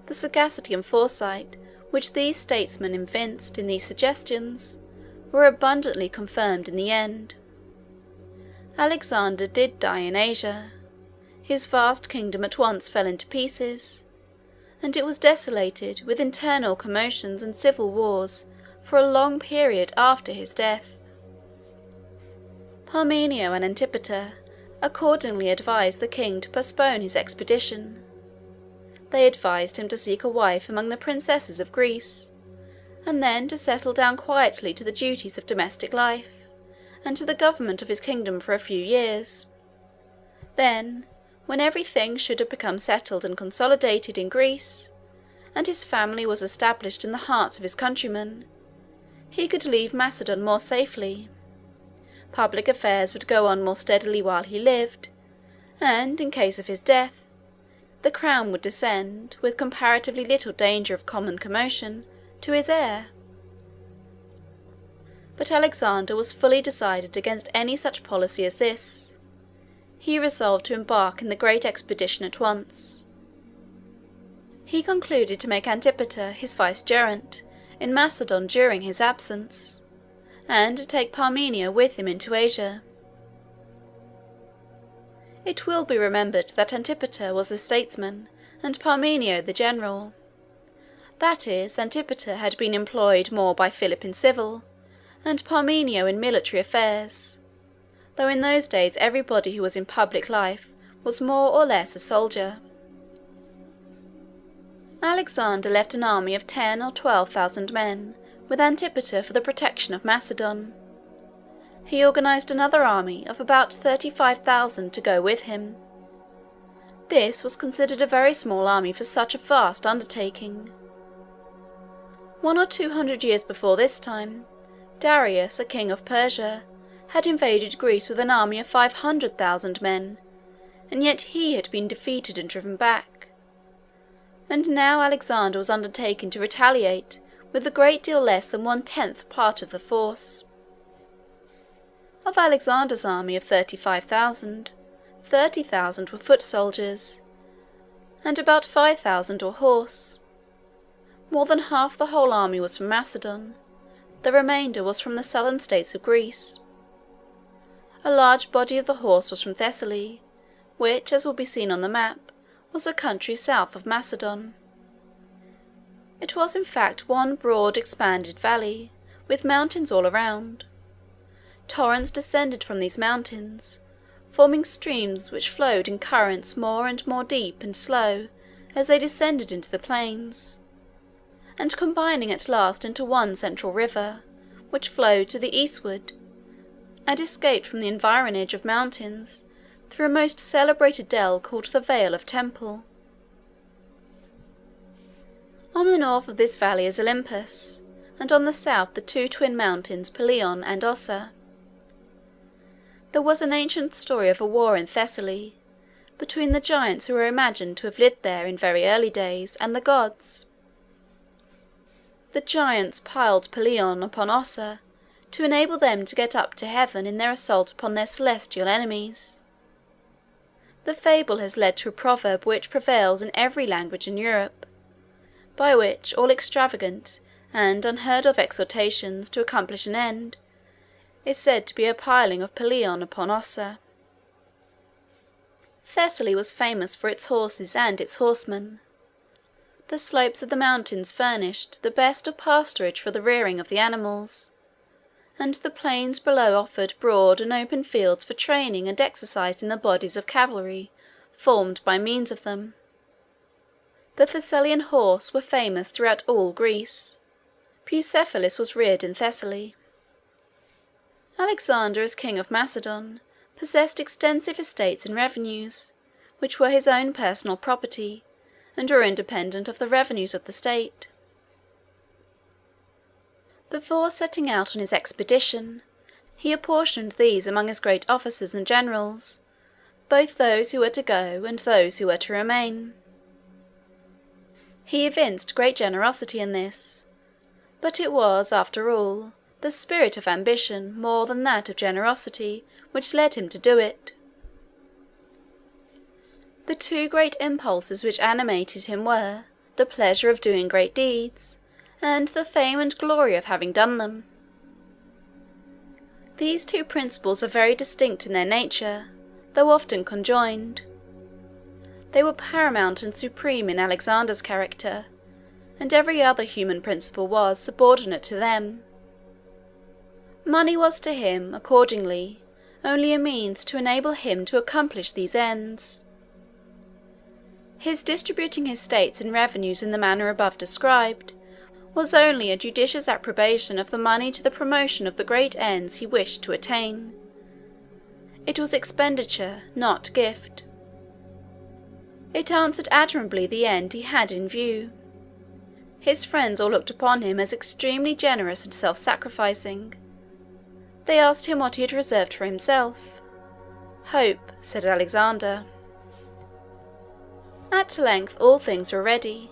The sagacity and foresight which these statesmen evinced in these suggestions were abundantly confirmed in the end. Alexander did die in Asia. His vast kingdom at once fell into pieces, and it was desolated with internal commotions and civil wars for a long period after his death. Parmenio and Antipater accordingly advised the king to postpone his expedition. They advised him to seek a wife among the princesses of Greece, and then to settle down quietly to the duties of domestic life, and to the government of his kingdom for a few years. Then, when everything should have become settled and consolidated in Greece, and his family was established in the hearts of his countrymen, he could leave Macedon more safely. Public affairs would go on more steadily while he lived, and, in case of his death, the crown would descend, with comparatively little danger of common commotion, to his heir. But Alexander was fully decided against any such policy as this. He resolved to embark in the great expedition at once. He concluded to make Antipater his vicegerent in Macedon during his absence, and to take Parmenio with him into Asia. It will be remembered that Antipater was the statesman and Parmenio the general. That is, Antipater had been employed more by Philip in civil, and Parmenio in military affairs, though in those days everybody who was in public life was more or less a soldier. Alexander left an army of 10,000 or 12,000 men with Antipater for the protection of Macedon. He organised another army of about 35,000 to go with him. This was considered a very small army for such a vast undertaking. 100 or 200 years before this time, Darius, a king of Persia, had invaded Greece with an army of 500,000 men, and yet he had been defeated and driven back. And now Alexander was undertaking to retaliate with a great deal less than 1/10 part of the force. Of Alexander's army of 35,000, 30,000 were foot soldiers, and about 5,000 were horse. More than half the whole army was from Macedon. The remainder was from the southern states of Greece. A large body of the horse was from Thessaly, which, as will be seen on the map, was a country south of Macedon. It was in fact one broad expanded valley, with mountains all around. Torrents descended from these mountains, forming streams which flowed in currents more and more deep and slow as they descended into the plains, and combining at last into one central river, which flowed to the eastward, and escaped from the environage of mountains through a most celebrated dell called the Vale of Temple. On the north of this valley is Olympus, and on the south the two twin mountains Pelion and Ossa. There was an ancient story of a war in Thessaly, between the giants who were imagined to have lived there in very early days, and the gods. The giants piled Pelion upon Ossa to enable them to get up to heaven in their assault upon their celestial enemies. The fable has led to a proverb which prevails in every language in Europe, by which all extravagant and unheard-of exhortations to accomplish an end is said to be a piling of Pelion upon Ossa. Thessaly was famous for its horses and its horsemen. The slopes of the mountains furnished the best of pasturage for the rearing of the animals, and the plains below offered broad and open fields for training and exercising the bodies of cavalry formed by means of them. The Thessalian horse were famous throughout all Greece. Bucephalus was reared in Thessaly. Alexander, as king of Macedon, possessed extensive estates and revenues, which were his own personal property, and were independent of the revenues of the state. Before setting out on his expedition, he apportioned these among his great officers and generals, both those who were to go and those who were to remain. He evinced great generosity in this, but it was, after all, the spirit of ambition more than that of generosity which led him to do it. The two great impulses which animated him were the pleasure of doing great deeds, and the fame and glory of having done them. These two principles are very distinct in their nature, though often conjoined. They were paramount and supreme in Alexander's character, and every other human principle was subordinate to them. Money was to him, accordingly, only a means to enable him to accomplish these ends. His distributing his states and revenues in the manner above described was only a judicious appropriation of the money to the promotion of the great ends he wished to attain. It was expenditure, not gift. It answered admirably the end he had in view. His friends all looked upon him as extremely generous and self-sacrificing. They asked him what he had reserved for himself. "Hope," said Alexander. At length all things were ready,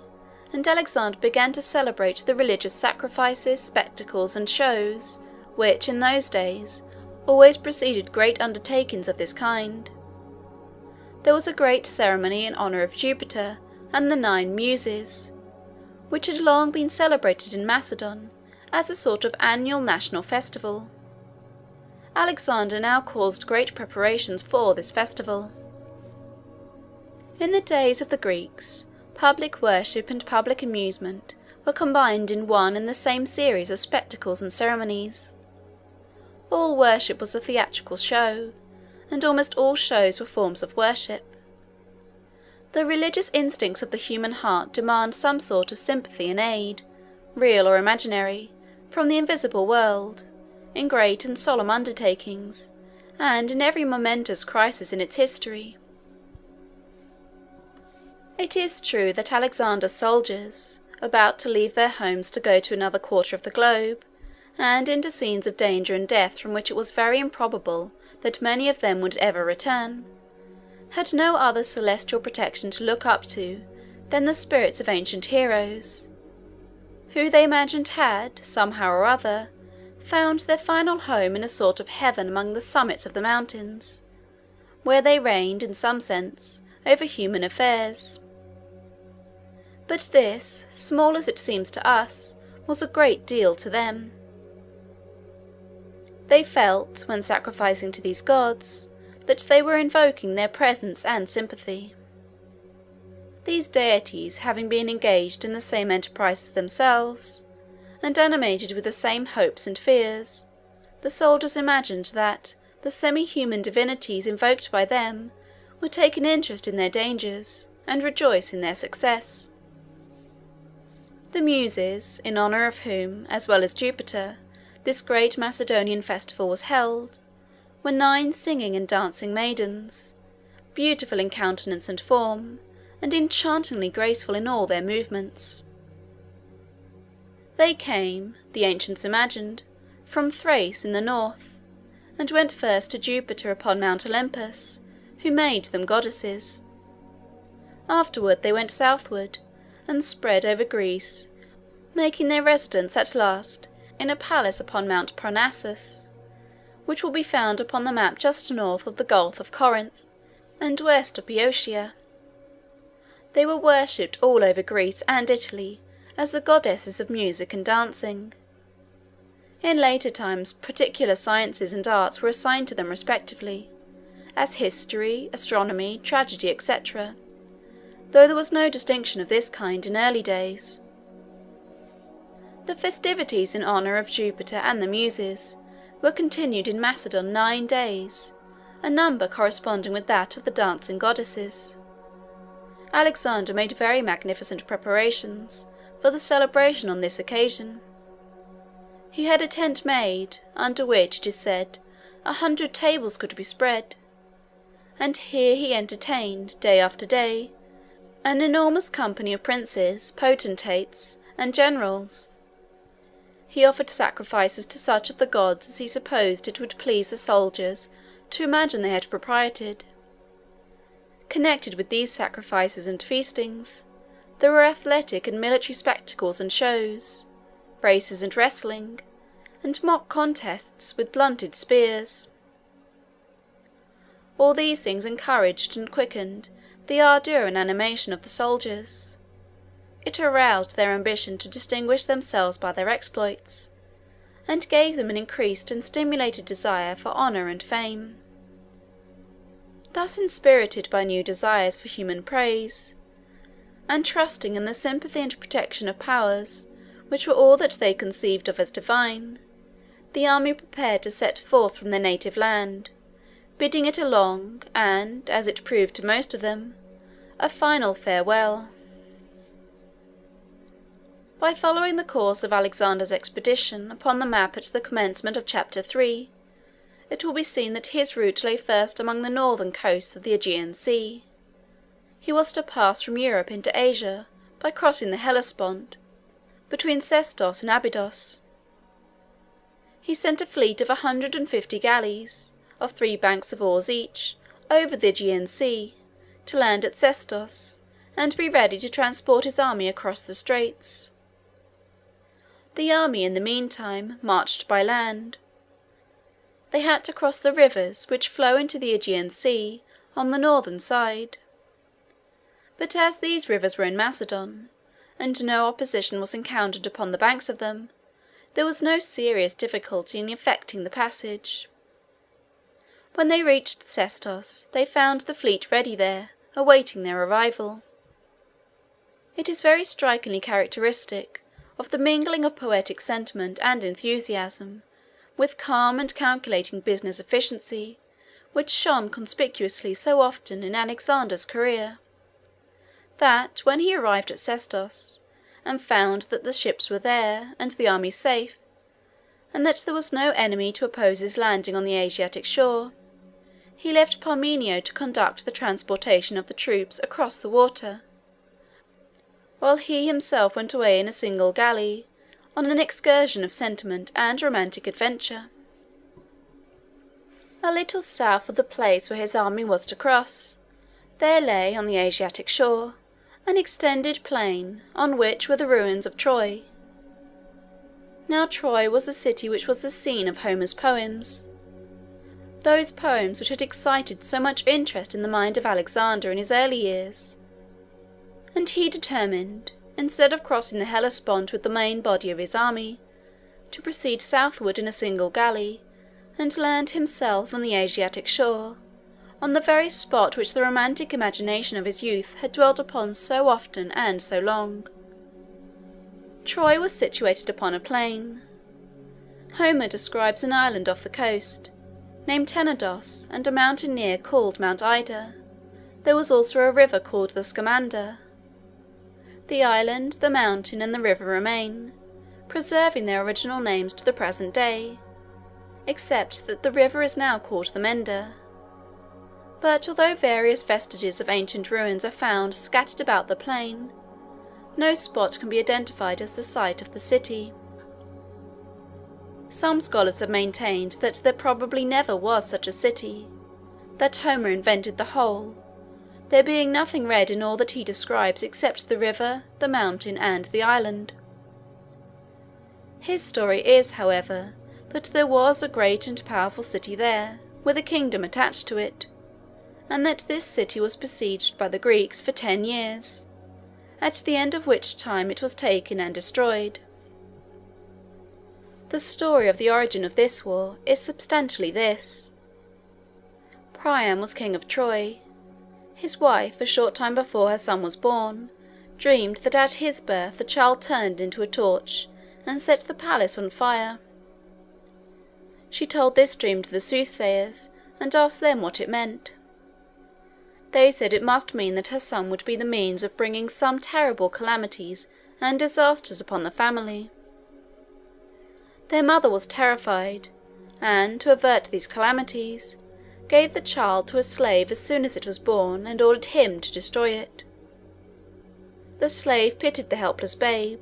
and Alexander began to celebrate the religious sacrifices, spectacles, and shows, which, in those days, always preceded great undertakings of this kind. There was a great ceremony in honour of Jupiter and the 9 Muses, which had long been celebrated in Macedon as a sort of annual national festival. Alexander now caused great preparations for this festival. In the days of the Greeks, public worship and public amusement were combined in one and the same series of spectacles and ceremonies. All worship was a theatrical show, and almost all shows were forms of worship. The religious instincts of the human heart demand some sort of sympathy and aid, real or imaginary, from the invisible world, in great and solemn undertakings, and in every momentous crisis in its history. It is true that Alexander's soldiers, about to leave their homes to go to another quarter of the globe, and into scenes of danger and death from which it was very improbable that many of them would ever return, had no other celestial protection to look up to than the spirits of ancient heroes, who they imagined had, somehow or other, found their final home in a sort of heaven among the summits of the mountains, where they reigned, in some sense, over human affairs. But this, small as it seems to us, was a great deal to them. They felt, when sacrificing to these gods, that they were invoking their presence and sympathy. These deities having been engaged in the same enterprise as themselves, and animated with the same hopes and fears, the soldiers imagined that the semi-human divinities invoked by them would take an interest in their dangers, and rejoice in their success. The Muses, in honour of whom, as well as Jupiter, this great Macedonian festival was held, were 9 singing and dancing maidens, beautiful in countenance and form, and enchantingly graceful in all their movements. They came, the ancients imagined, from Thrace in the north, and went first to Jupiter upon Mount Olympus, who made them goddesses. Afterward they went southward, and spread over Greece, making their residence at last in a palace upon Mount Parnassus, which will be found upon the map just north of the Gulf of Corinth, and west of Boeotia. They were worshipped all over Greece and Italy as the goddesses of music and dancing. In later times particular sciences and arts were assigned to them respectively, as history, astronomy, tragedy, etc., though there was no distinction of this kind in early days. The festivities in honour of Jupiter and the Muses were continued in Macedon 9 days, a number corresponding with that of the dancing goddesses. Alexander made very magnificent preparations for the celebration on this occasion. He had a tent made, under which, it is said, 100 tables could be spread, and here he entertained, day after day, an enormous company of princes, potentates, and generals. He offered sacrifices to such of the gods as he supposed it would please the soldiers to imagine they had propriated. Connected with these sacrifices and feastings, there were athletic and military spectacles and shows, races and wrestling, and mock contests with blunted spears. All these things encouraged and quickened the ardour and animation of the soldiers. It aroused their ambition to distinguish themselves by their exploits, and gave them an increased and stimulated desire for honour and fame. Thus inspirited by new desires for human praise, and trusting in the sympathy and protection of powers which were all that they conceived of as divine, the army prepared to set forth from their native land, bidding it a long, and, as it proved to most of them, a final farewell. By following the course of Alexander's expedition upon the map at the commencement of Chapter 3, it will be seen that his route lay first among the northern coasts of the Aegean Sea. He was to pass from Europe into Asia by crossing the Hellespont, between Sestos and Abydos. He sent a fleet of 150 galleys, of 3 banks of oars each, over the Aegean Sea, to land at Sestos, and be ready to transport his army across the straits. The army, in the meantime, marched by land. They had to cross the rivers which flow into the Aegean Sea on the northern side. But as these rivers were in Macedon, and no opposition was encountered upon the banks of them, there was no serious difficulty in effecting the passage. When they reached Sestos, they found the fleet ready there, awaiting their arrival. It is very strikingly characteristic of the mingling of poetic sentiment and enthusiasm with calm and calculating business efficiency which shone conspicuously so often in Alexander's career, that when he arrived at Sestos, and found that the ships were there and the army safe, and that there was no enemy to oppose his landing on the Asiatic shore, he left Parmenio to conduct the transportation of the troops across the water, while he himself went away in a single galley on an excursion of sentiment and romantic adventure. A little south of the place where his army was to cross, there lay, on the Asiatic shore, an extended plain on which were the ruins of Troy. Now Troy was a city which was the scene of Homer's poems, those poems which had excited so much interest in the mind of Alexander in his early years, and he determined, instead of crossing the Hellespont with the main body of his army, to proceed southward in a single galley, and land himself on the Asiatic shore, on the very spot which the romantic imagination of his youth had dwelt upon so often and so long. Troy was situated upon a plain. Homer describes an island off the coast, named Tenedos, and a mountain near called Mount Ida. There was also a river called the Scamander. The island, the mountain, and the river remain, preserving their original names to the present day, except that the river is now called the Mender. But although various vestiges of ancient ruins are found scattered about the plain, no spot can be identified as the site of the city. Some scholars have maintained that there probably never was such a city, that Homer invented the whole, there being nothing read in all that he describes except the river, the mountain, and the island. His story is, however, that there was a great and powerful city there, with a kingdom attached to it, and that this city was besieged by the Greeks for 10 years, at the end of which time it was taken and destroyed. The story of the origin of this war is substantially this. Priam was king of Troy. His wife, a short time before her son was born, dreamed that at his birth the child turned into a torch and set the palace on fire. She told this dream to the soothsayers and asked them what it meant. They said it must mean that her son would be the means of bringing some terrible calamities and disasters upon the family. Their mother was terrified, and, to avert these calamities, gave the child to a slave as soon as it was born and ordered him to destroy it. The slave pitied the helpless babe,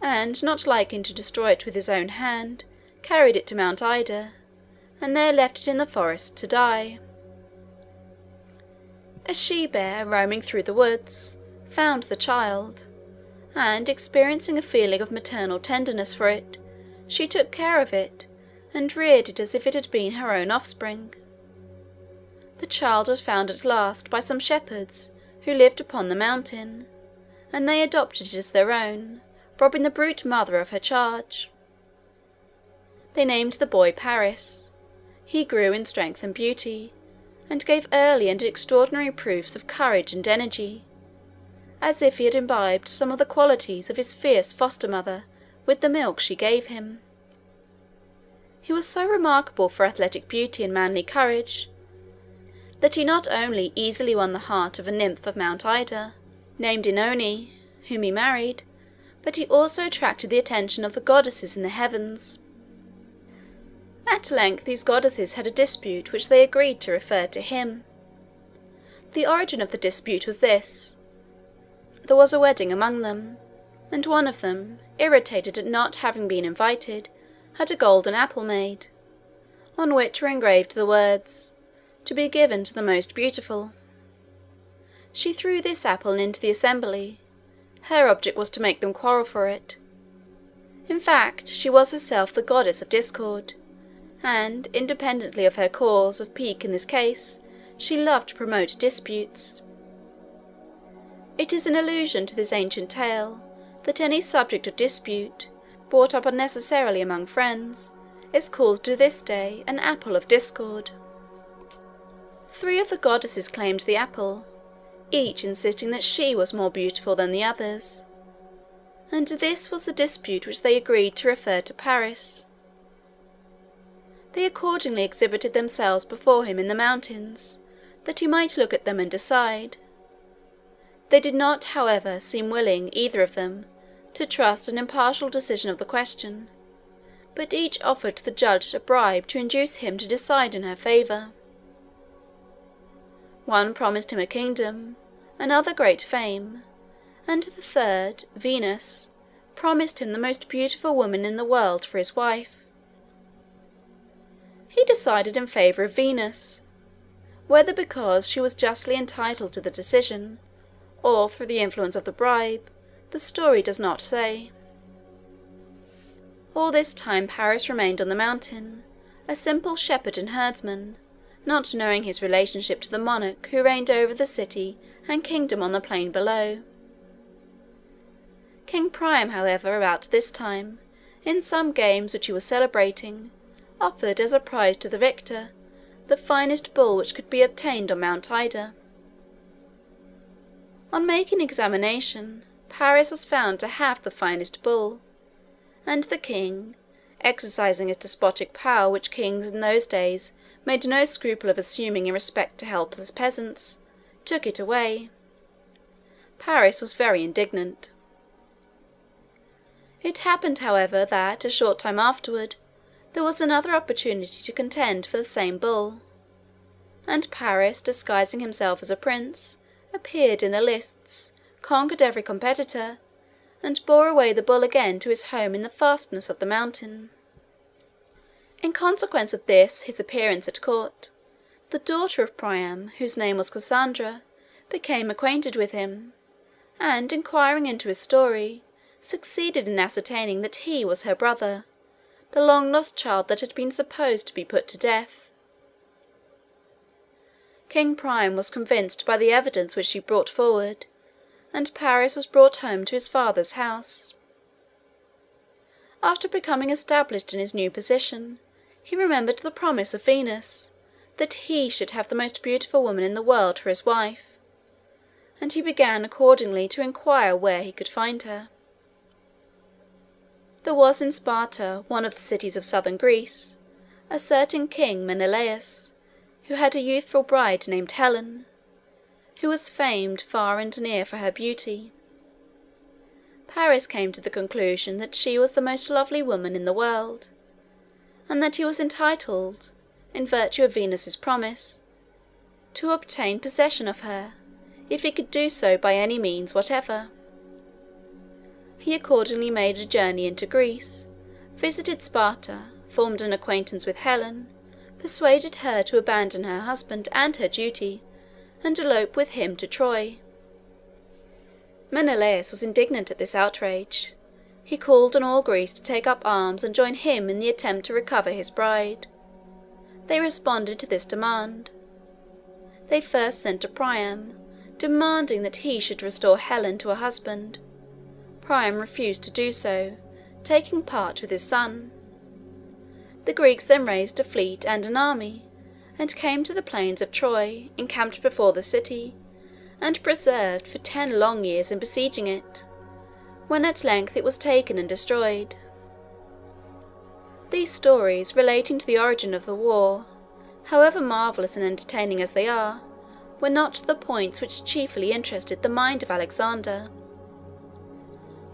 and, not liking to destroy it with his own hand, carried it to Mount Ida, and there left it in the forest to die. A she-bear, roaming through the woods, found the child, and, experiencing a feeling of maternal tenderness for it, she took care of it, and reared it as if it had been her own offspring. The child was found at last by some shepherds who lived upon the mountain, and they adopted it as their own, robbing the brute mother of her charge. They named the boy Paris. He grew in strength and beauty, and gave early and extraordinary proofs of courage and energy, as if he had imbibed some of the qualities of his fierce foster-mother with the milk she gave him. He was so remarkable for athletic beauty and manly courage, that he not only easily won the heart of a nymph of Mount Ida, named Oenone, whom he married, but he also attracted the attention of the goddesses in the heavens. At length these goddesses had a dispute which they agreed to refer to him. The origin of the dispute was this. There was a wedding among them, and one of them, irritated at not having been invited, had a golden apple made, on which were engraved the words, "To be given to the most beautiful." She threw this apple into the assembly. Her object was to make them quarrel for it. In fact, she was herself the goddess of discord, and, independently of her cause of pique in this case, she loved to promote disputes. It is an allusion to this ancient tale that any subject of dispute, brought up unnecessarily among friends, is called to this day an apple of discord. 3 of the goddesses claimed the apple, each insisting that she was more beautiful than the others, and this was the dispute which they agreed to refer to Paris. They accordingly exhibited themselves before him in the mountains, that he might look at them and decide. They did not, however, seem willing, either of them, to trust an impartial decision of the question, but each offered the judge a bribe to induce him to decide in her favour. One promised him a kingdom, another great fame, and the third, Venus, promised him the most beautiful woman in the world for his wife. He decided in favour of Venus, whether because she was justly entitled to the decision, or through the influence of the bribe, the story does not say. All this time Paris remained on the mountain, a simple shepherd and herdsman, not knowing his relationship to the monarch who reigned over the city and kingdom on the plain below. King Priam, however, about this time, in some games which he was celebrating, offered as a prize to the victor the finest bull which could be obtained on Mount Ida. On making examination, Paris was found to have the finest bull, and the king, exercising his despotic power which kings in those days made no scruple of assuming in respect to helpless peasants, took it away. Paris was very indignant. It happened, however, that, a short time afterward, there was another opportunity to contend for the same bull, and Paris, disguising himself as a prince, appeared in the lists, conquered every competitor, and bore away the bull again to his home in the fastness of the mountain. In consequence of this, his appearance at court, the daughter of Priam, whose name was Cassandra, became acquainted with him, and, inquiring into his story, succeeded in ascertaining that he was her brother, the long-lost child that had been supposed to be put to death. King Priam was convinced by the evidence which she brought forward, and Paris was brought home to his father's house. After becoming established in his new position, he remembered the promise of Venus, that he should have the most beautiful woman in the world for his wife, and he began accordingly to inquire where he could find her. There was in Sparta, one of the cities of southern Greece, a certain king Menelaus, who had a youthful bride named Helen, who was famed far and near for her beauty. Paris came to the conclusion that she was the most lovely woman in the world, and that he was entitled, in virtue of Venus's promise, to obtain possession of her, if he could do so by any means whatever. He accordingly made a journey into Greece, visited Sparta, formed an acquaintance with Helen, persuaded her to abandon her husband and her duty, and elope with him to Troy. Menelaus was indignant at this outrage. He called on all Greece to take up arms and join him in the attempt to recover his bride. They responded to this demand. They first sent to Priam, demanding that he should restore Helen to her husband. Priam refused to do so, taking part with his son. The Greeks then raised a fleet and an army, and came to the plains of Troy, encamped before the city, and persevered for 10 long years in besieging it, when at length it was taken and destroyed. These stories relating to the origin of the war, however marvellous and entertaining as they are, were not the points which chiefly interested the mind of Alexander.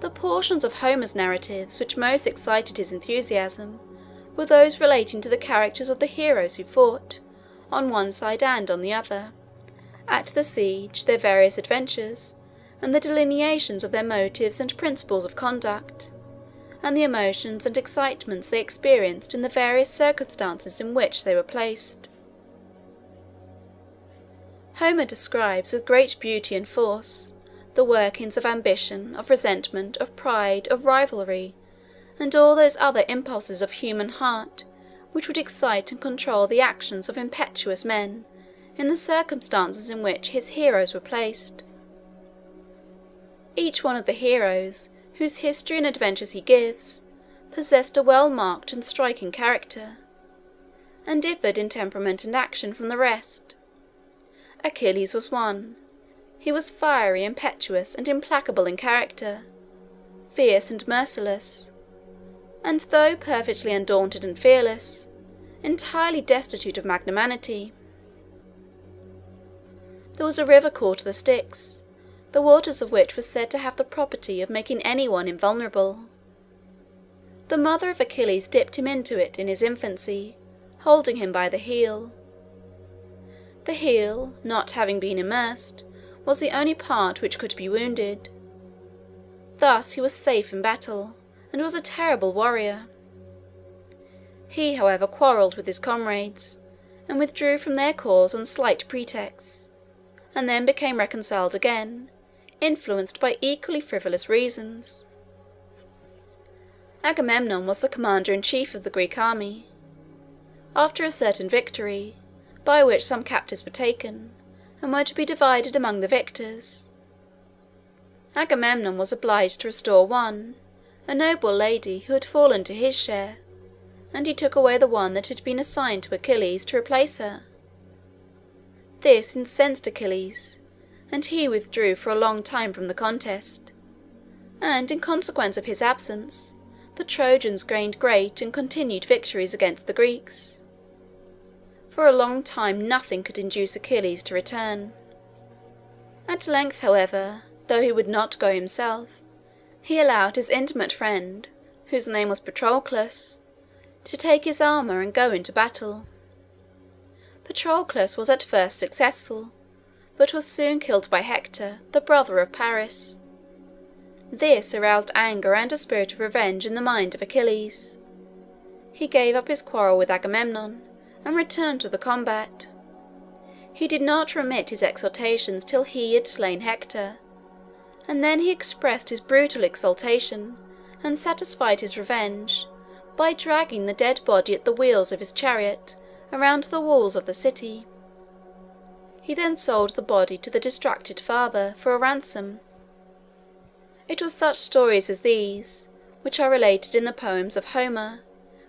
The portions of Homer's narratives which most excited his enthusiasm were those relating to the characters of the heroes who fought, on one side and on the other, at the siege, their various adventures, and the delineations of their motives and principles of conduct, and the emotions and excitements they experienced in the various circumstances in which they were placed. Homer describes with great beauty and force the workings of ambition, of resentment, of pride, of rivalry, and all those other impulses of human heart which would excite and control the actions of impetuous men in the circumstances in which his heroes were placed. Each one of the heroes, whose history and adventures he gives, possessed a well-marked and striking character, and differed in temperament and action from the rest. Achilles was one. He was fiery, impetuous, and implacable in character, fierce and merciless, and though perfectly undaunted and fearless, entirely destitute of magnanimity. There was a river called the Styx, the waters of which were said to have the property of making anyone invulnerable. The mother of Achilles dipped him into it in his infancy, holding him by the heel. The heel, not having been immersed, was the only part which could be wounded. Thus he was safe in battle, and was a terrible warrior. He, however, quarrelled with his comrades, and withdrew from their cause on slight pretexts, and then became reconciled again, influenced by equally frivolous reasons. Agamemnon was the commander-in-chief of the Greek army. After a certain victory, by which some captives were taken, and were to be divided among the victors, Agamemnon was obliged to restore one, a noble lady who had fallen to his share, and he took away the one that had been assigned to Achilles to replace her. This incensed Achilles, and he withdrew for a long time from the contest, and in consequence of his absence, the Trojans gained great and continued victories against the Greeks. For a long time nothing could induce Achilles to return. At length, however, though he would not go himself, he allowed his intimate friend, whose name was Patroclus, to take his armour and go into battle. Patroclus was at first successful, but was soon killed by Hector, the brother of Paris. This aroused anger and a spirit of revenge in the mind of Achilles. He gave up his quarrel with Agamemnon, and returned to the combat. He did not remit his exhortations till he had slain Hector, and then he expressed his brutal exultation, and satisfied his revenge, by dragging the dead body at the wheels of his chariot around the walls of the city. He then sold the body to the distracted father for a ransom. It was such stories as these, which are related in the poems of Homer,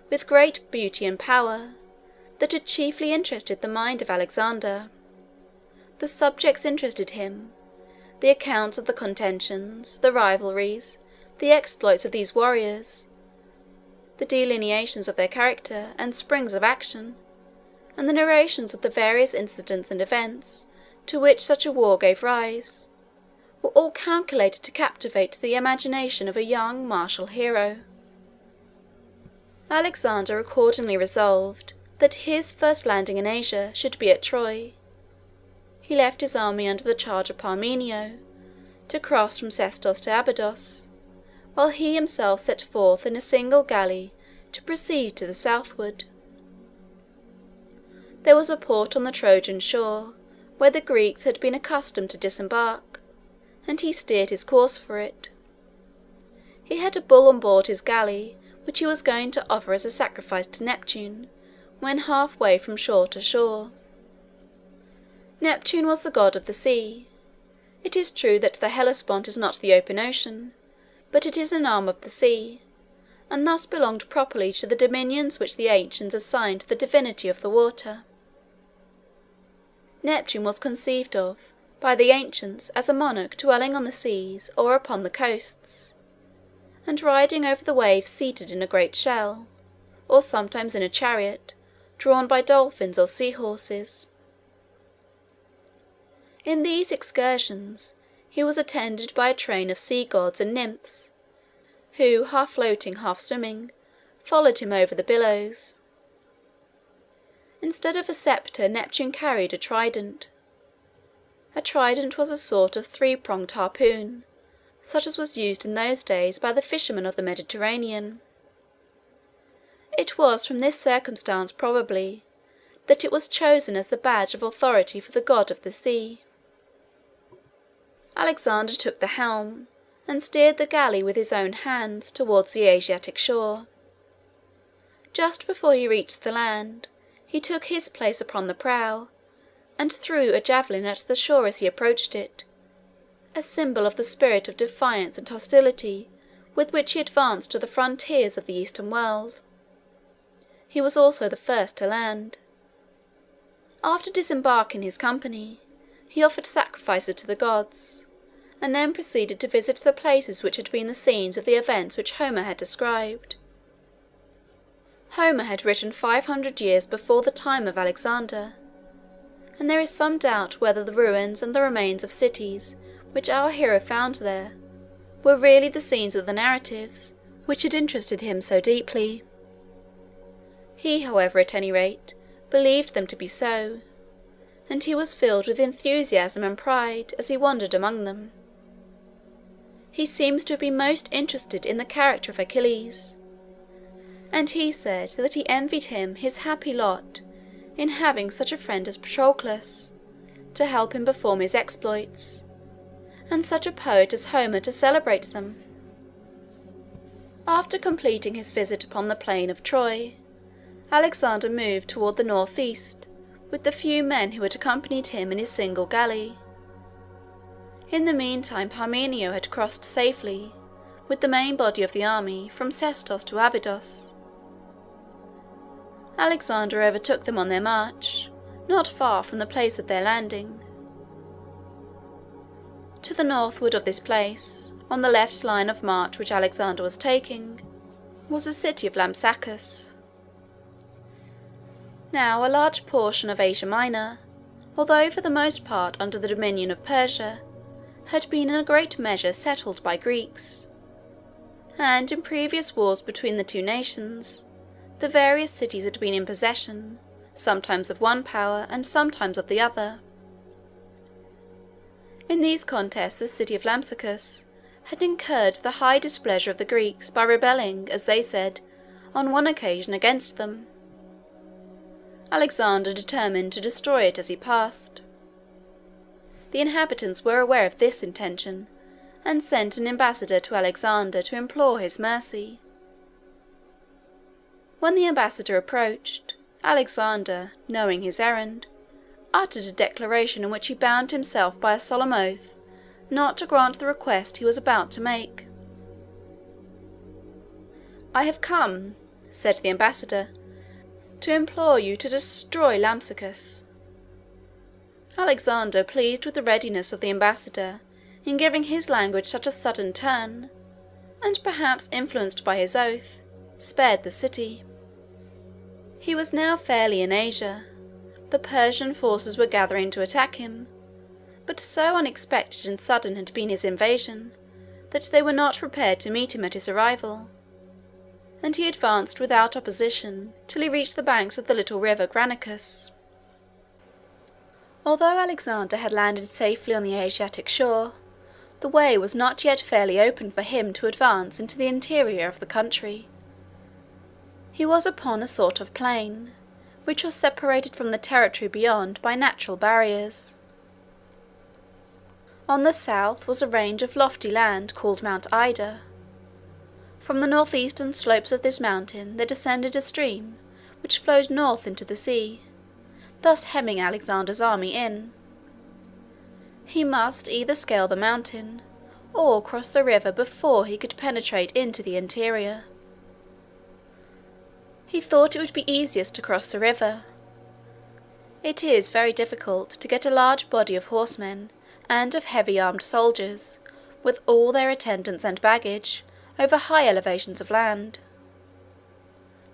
with great beauty and power, that had chiefly interested the mind of Alexander. The subjects interested him, the accounts of the contentions, the rivalries, the exploits of these warriors, the delineations of their character and springs of action, and the narrations of the various incidents and events to which such a war gave rise, were all calculated to captivate the imagination of a young martial hero. Alexander accordingly resolved that his first landing in Asia should be at Troy. He left his army under the charge of Parmenio, to cross from Sestos to Abydos, while he himself set forth in a single galley to proceed to the southward. There was a port on the Trojan shore, where the Greeks had been accustomed to disembark, and he steered his course for it. He had a bull on board his galley, which he was going to offer as a sacrifice to Neptune, when half-way from shore to shore. Neptune was the god of the sea. It is true that the Hellespont is not the open ocean, but it is an arm of the sea, and thus belonged properly to the dominions which the ancients assigned to the divinity of the water. Neptune was conceived of by the ancients as a monarch dwelling on the seas or upon the coasts, and riding over the waves seated in a great shell, or sometimes in a chariot, drawn by dolphins or sea-horses. In these excursions he was attended by a train of sea-gods and nymphs, who, half floating, half swimming, followed him over the billows. Instead of a sceptre, Neptune carried a trident. A trident was a sort of three-pronged harpoon, such as was used in those days by the fishermen of the Mediterranean. It was from this circumstance, probably, that it was chosen as the badge of authority for the god of the sea. Alexander took the helm, and steered the galley with his own hands towards the Asiatic shore. Just before he reached the land, he took his place upon the prow, and threw a javelin at the shore as he approached it, a symbol of the spirit of defiance and hostility with which he advanced to the frontiers of the Eastern world. He was also the first to land. After disembarking his company, he offered sacrifices to the gods, and then proceeded to visit the places which had been the scenes of the events which Homer had described. Homer had written 500 years before the time of Alexander, and there is some doubt whether the ruins and the remains of cities which our hero found there were really the scenes of the narratives which had interested him so deeply. He, however, at any rate, believed them to be so, and he was filled with enthusiasm and pride as he wandered among them. He seems to have been most interested in the character of Achilles, and he said that he envied him his happy lot in having such a friend as Patroclus to help him perform his exploits, and such a poet as Homer to celebrate them. After completing his visit upon the plain of Troy, Alexander moved toward the northeast with the few men who had accompanied him in his single galley. In the meantime Parmenio had crossed safely, with the main body of the army, from Sestos to Abydos. Alexander overtook them on their march, not far from the place of their landing. To the northward of this place, on the left line of march which Alexander was taking, was the city of Lampsacus. Now a large portion of Asia Minor, although for the most part under the dominion of Persia, had been in a great measure settled by Greeks, and in previous wars between the two nations, the various cities had been in possession, sometimes of one power and sometimes of the other. In these contests the city of Lampsacus had incurred the high displeasure of the Greeks by rebelling, as they said, on one occasion against them. Alexander determined to destroy it as he passed. The inhabitants were aware of this intention, and sent an ambassador to Alexander to implore his mercy. When the ambassador approached, Alexander, knowing his errand, uttered a declaration in which he bound himself by a solemn oath not to grant the request he was about to make. "I have come," said the ambassador, "to implore you to destroy Lampsacus." Alexander, pleased with the readiness of the ambassador in giving his language such a sudden turn, and perhaps influenced by his oath, spared the city. He was now fairly in Asia. The Persian forces were gathering to attack him, but so unexpected and sudden had been his invasion that they were not prepared to meet him at his arrival, and he advanced without opposition till he reached the banks of the little river Granicus. Although Alexander had landed safely on the Asiatic shore, the way was not yet fairly open for him to advance into the interior of the country. He was upon a sort of plain, which was separated from the territory beyond by natural barriers. On the south was a range of lofty land called Mount Ida. From the northeastern slopes of this mountain there descended a stream which flowed north into the sea, thus hemming Alexander's army in. He must either scale the mountain or cross the river before he could penetrate into the interior. He thought it would be easiest to cross the river. It is very difficult to get a large body of horsemen and of heavy armed soldiers, with all their attendants and baggage, over high elevations of land.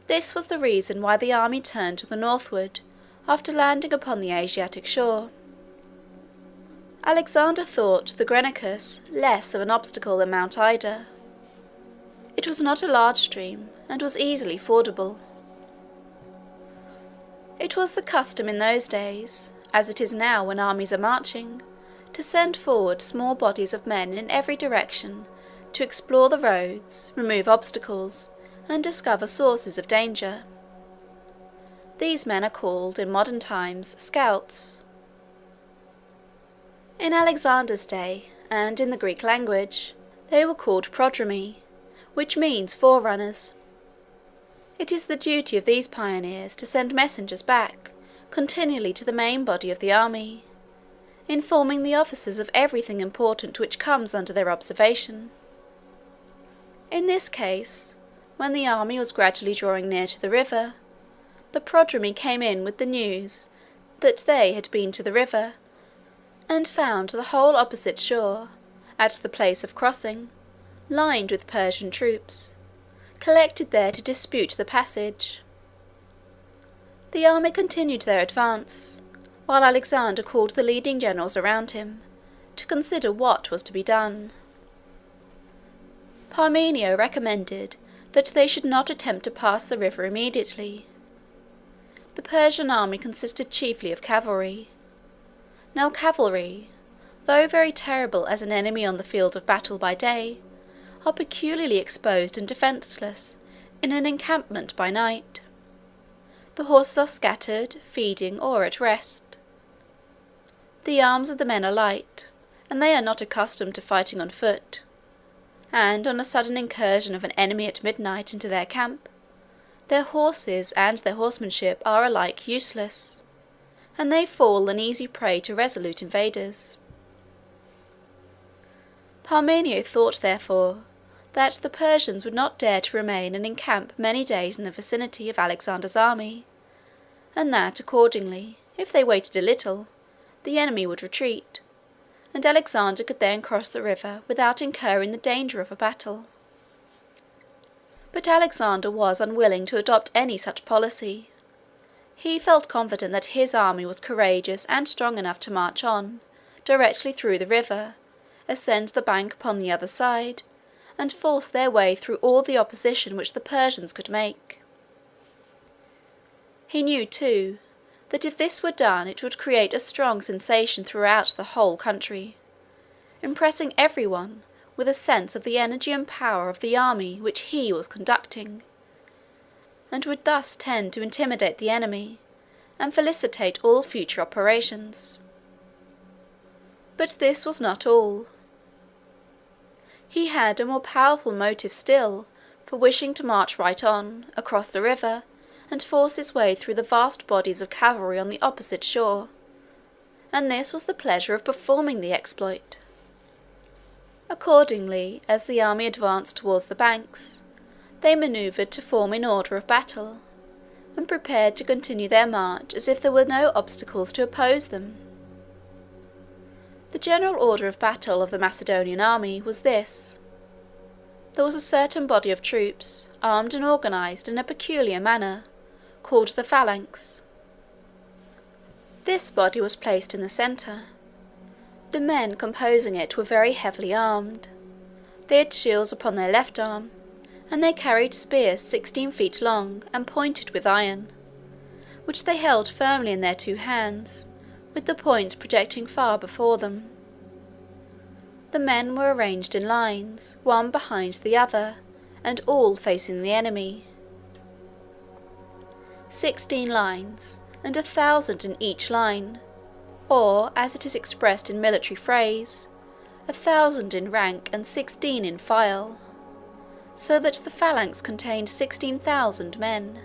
This was the reason why the army turned to the northward after landing upon the Asiatic shore. Alexander thought the Granicus less of an obstacle than Mount Ida. It was not a large stream, and was easily fordable. It was the custom in those days, as it is now when armies are marching, to send forward small bodies of men in every direction to explore the roads, remove obstacles, and discover sources of danger. These men are called, in modern times, scouts. In Alexander's day, and in the Greek language, they were called prodromi, which means forerunners. It is the duty of these pioneers to send messengers back continually to the main body of the army, informing the officers of everything important which comes under their observation. In this case, when the army was gradually drawing near to the river, the prodromi came in with the news that they had been to the river, and found the whole opposite shore, at the place of crossing, lined with Persian troops, collected there to dispute the passage. The army continued their advance, while Alexander called the leading generals around him, to consider what was to be done. Parmenio recommended that they should not attempt to pass the river immediately. The Persian army consisted chiefly of cavalry. Now cavalry, though very terrible as an enemy on the field of battle by day, are peculiarly exposed and defenceless in an encampment by night. The horses are scattered, feeding, or at rest. The arms of the men are light, and they are not accustomed to fighting on foot, and on a sudden incursion of an enemy at midnight into their camp, their horses and their horsemanship are alike useless, and they fall an easy prey to resolute invaders. Parmenio thought, therefore, that the Persians would not dare to remain and encamp many days in the vicinity of Alexander's army, and that, accordingly, if they waited a little, the enemy would retreat, and Alexander could then cross the river without incurring the danger of a battle. But Alexander was unwilling to adopt any such policy. He felt confident that his army was courageous and strong enough to march on, directly through the river, ascend the bank upon the other side, and force their way through all the opposition which the Persians could make. He knew, too, that if this were done it would create a strong sensation throughout the whole country, impressing everyone with a sense of the energy and power of the army which he was conducting, and would thus tend to intimidate the enemy and felicitate all future operations. But this was not all. He had a more powerful motive still for wishing to march right on, across the river, and force his way through the vast bodies of cavalry on the opposite shore, and this was the pleasure of performing the exploit. Accordingly, as the army advanced towards the banks, they manoeuvred to form in order of battle, and prepared to continue their march as if there were no obstacles to oppose them. The general order of battle of the Macedonian army was this. There was a certain body of troops, armed and organized in a peculiar manner, called the phalanx. This body was placed in the centre. The men composing it were very heavily armed. They had shields upon their left arm, and they carried spears 16 feet long and pointed with iron, which they held firmly in their 2 hands, with the points projecting far before them. The men were arranged in lines, one behind the other, and all facing the enemy. 16 lines, and 1,000 in each line, or, as it is expressed in military phrase, 1,000 in rank and 16 in file, so that the phalanx contained 16,000 men.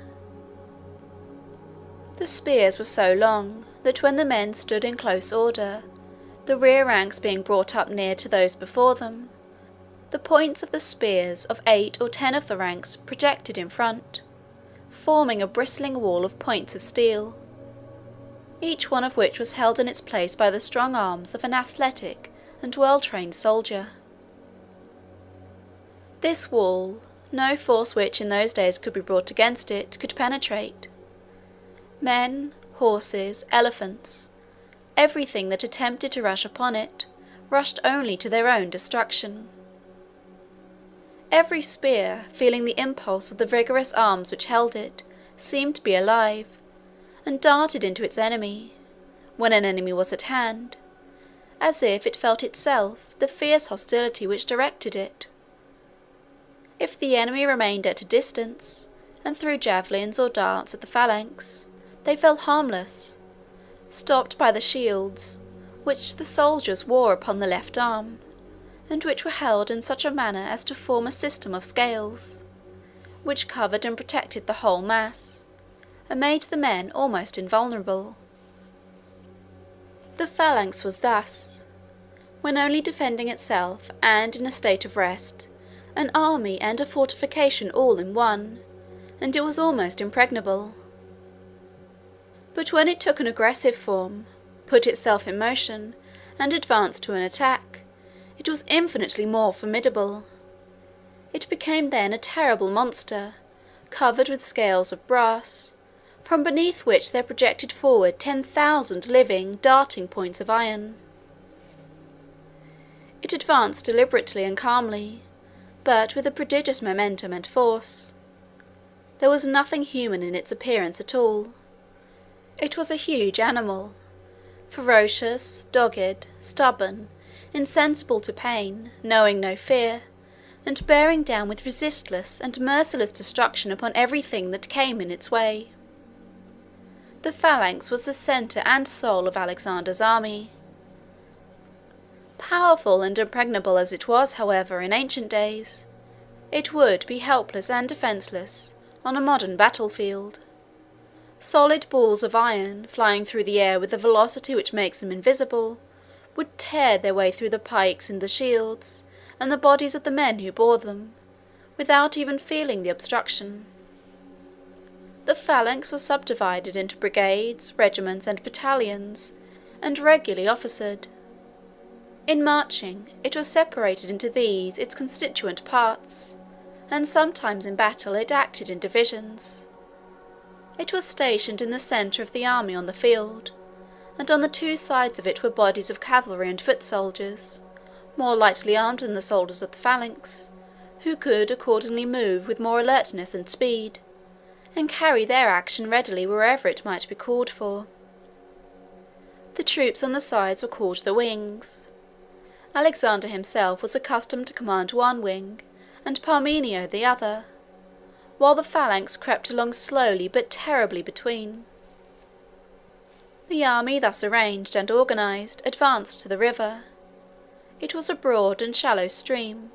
The spears were so long that when the men stood in close order, the rear ranks being brought up near to those before them, the points of the spears of 8 or 10 of the ranks projected in front, forming a bristling wall of points of steel, each one of which was held in its place by the strong arms of an athletic and well-trained soldier. This wall, no force which in those days could be brought against it, could penetrate. Men, horses, elephants, everything that attempted to rush upon it, rushed only to their own destruction. Every spear, feeling the impulse of the vigorous arms which held it, seemed to be alive, and darted into its enemy, when an enemy was at hand, as if it felt itself the fierce hostility which directed it. If the enemy remained at a distance, and threw javelins or darts at the phalanx, They fell harmless, stopped by the shields which the soldiers wore upon the left arm, and which were held in such a manner as to form a system of scales, which covered and protected the whole mass, and made the men almost invulnerable. The phalanx was thus, when only defending itself and in a state of rest, an army and a fortification all in one, and it was almost impregnable. But when it took an aggressive form, put itself in motion, and advanced to an attack, it was infinitely more formidable. It became then a terrible monster, covered with scales of brass, from beneath which there projected forward 10,000 living, darting points of iron. It advanced deliberately and calmly, but with a prodigious momentum and force. There was nothing human in its appearance at all. It was a huge animal, ferocious, dogged, stubborn, insensible to pain, knowing no fear, and bearing down with resistless and merciless destruction upon everything that came in its way. The phalanx was the centre and soul of Alexander's army. Powerful and impregnable as it was, however, in ancient days, it would be helpless and defenceless on a modern battlefield. Solid balls of iron, flying through the air with a velocity which makes them invisible, would tear their way through the pikes and the shields, and the bodies of the men who bore them, without even feeling the obstruction. The phalanx was subdivided into brigades, regiments, and battalions, and regularly officered. In marching, it was separated into these its constituent parts, and sometimes in battle it acted in divisions. It was stationed in the centre of the army on the field, and on the two sides of it were bodies of cavalry and foot soldiers, more lightly armed than the soldiers of the phalanx, who could accordingly move with more alertness and speed, and carry their action readily wherever it might be called for. The troops on the sides were called the wings. Alexander himself was accustomed to command one wing, and Parmenio the other, while the phalanx crept along slowly but terribly between. The army, thus arranged and organised, advanced to the river. It was a broad and shallow stream.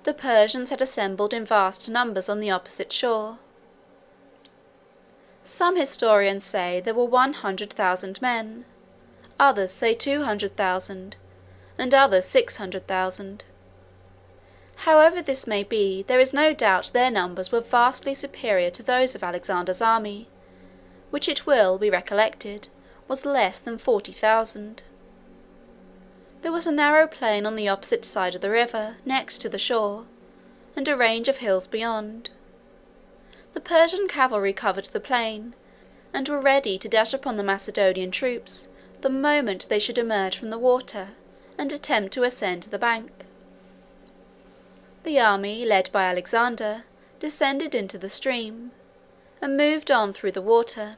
The Persians had assembled in vast numbers on the opposite shore. Some historians say there were 100,000 men, others say 200,000, and others 600,000. However this may be, there is no doubt their numbers were vastly superior to those of Alexander's army, which it will be recollected was less than 40,000. There was a narrow plain on the opposite side of the river, next to the shore, and a range of hills beyond. The Persian cavalry covered the plain, and were ready to dash upon the Macedonian troops the moment they should emerge from the water and attempt to ascend the bank. The army, led by Alexander, descended into the stream, and moved on through the water.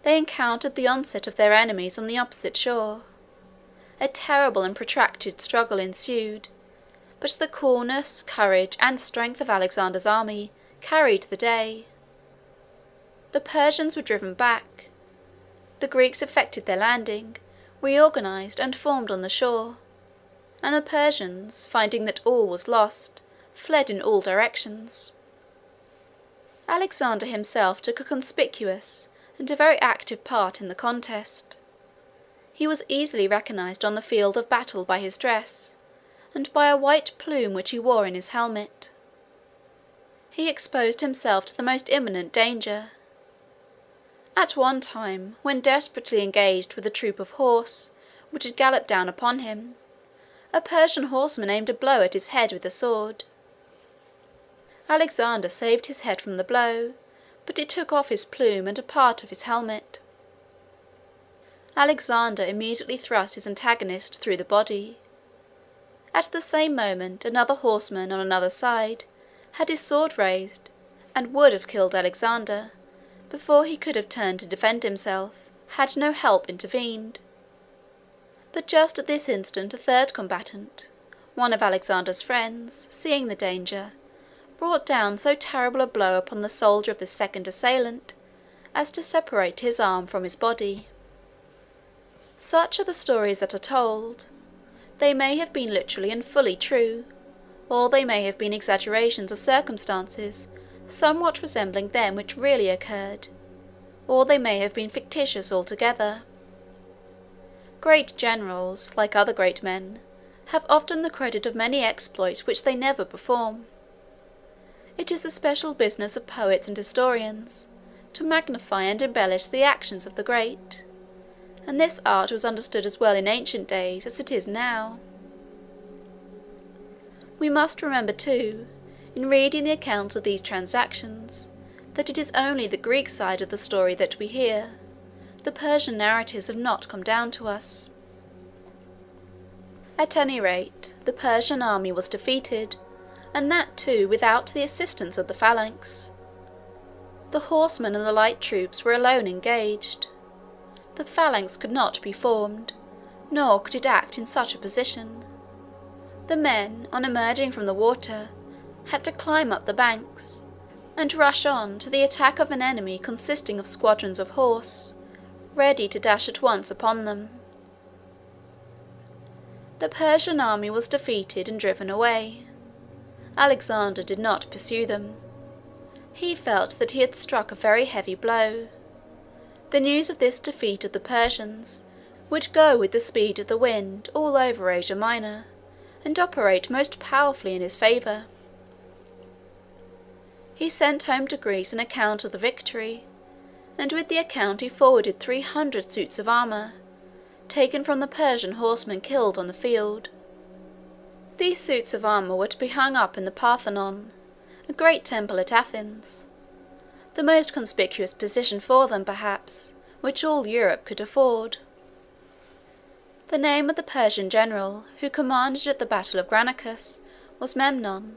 They encountered the onset of their enemies on the opposite shore. A terrible and protracted struggle ensued, but the coolness, courage, and strength of Alexander's army carried the day. The Persians were driven back. The Greeks effected their landing, reorganized, and formed on the shore, and the Persians, finding that all was lost, fled in all directions. Alexander himself took a conspicuous and a very active part in the contest. He was easily recognized on the field of battle by his dress, and by a white plume which he wore in his helmet. He exposed himself to the most imminent danger. At one time, when desperately engaged with a troop of horse which had galloped down upon him, a Persian horseman aimed a blow at his head with a sword. Alexander saved his head from the blow, but it took off his plume and a part of his helmet. Alexander immediately thrust his antagonist through the body. At the same moment another horseman on another side had his sword raised, and would have killed Alexander before he could have turned to defend himself, had no help intervened. But just at this instant a third combatant, one of Alexander's friends, seeing the danger, brought down so terrible a blow upon the soldier of the second assailant as to separate his arm from his body. Such are the stories that are told. They may have been literally and fully true, or they may have been exaggerations of circumstances somewhat resembling them which really occurred, or they may have been fictitious altogether. Great generals, like other great men, have often the credit of many exploits which they never perform. It is the special business of poets and historians to magnify and embellish the actions of the great, and this art was understood as well in ancient days as it is now. We must remember, too, in reading the accounts of these transactions, that it is only the Greek side of the story that we hear. The Persian narratives have not come down to us. At any rate, the Persian army was defeated, and that too without the assistance of the phalanx. The horsemen and the light troops were alone engaged. The phalanx could not be formed, nor could it act in such a position. The men, on emerging from the water, had to climb up the banks, and rush on to the attack of an enemy consisting of squadrons of horse, ready to dash at once upon them. The Persian army was defeated and driven away. Alexander did not pursue them. He felt that he had struck a very heavy blow. The news of this defeat of the Persians would go with the speed of the wind all over Asia Minor, and operate most powerfully in his favour. He sent home to Greece an account of the victory, and with the account he forwarded 300 suits of armour, taken from the Persian horsemen killed on the field. These suits of armour were to be hung up in the Parthenon, a great temple at Athens, the most conspicuous position for them, perhaps, which all Europe could afford. The name of the Persian general who commanded at the battle of Granicus was Memnon.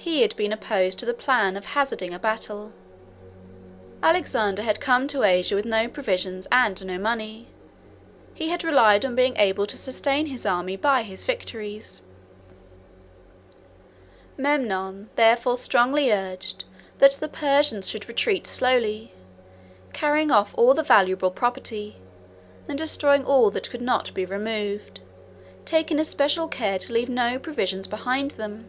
He had been opposed to the plan of hazarding a battle. Alexander had come to Asia with no provisions and no money. He had relied on being able to sustain his army by his victories. Memnon therefore strongly urged that the Persians should retreat slowly, carrying off all the valuable property, and destroying all that could not be removed, taking especial care to leave no provisions behind them.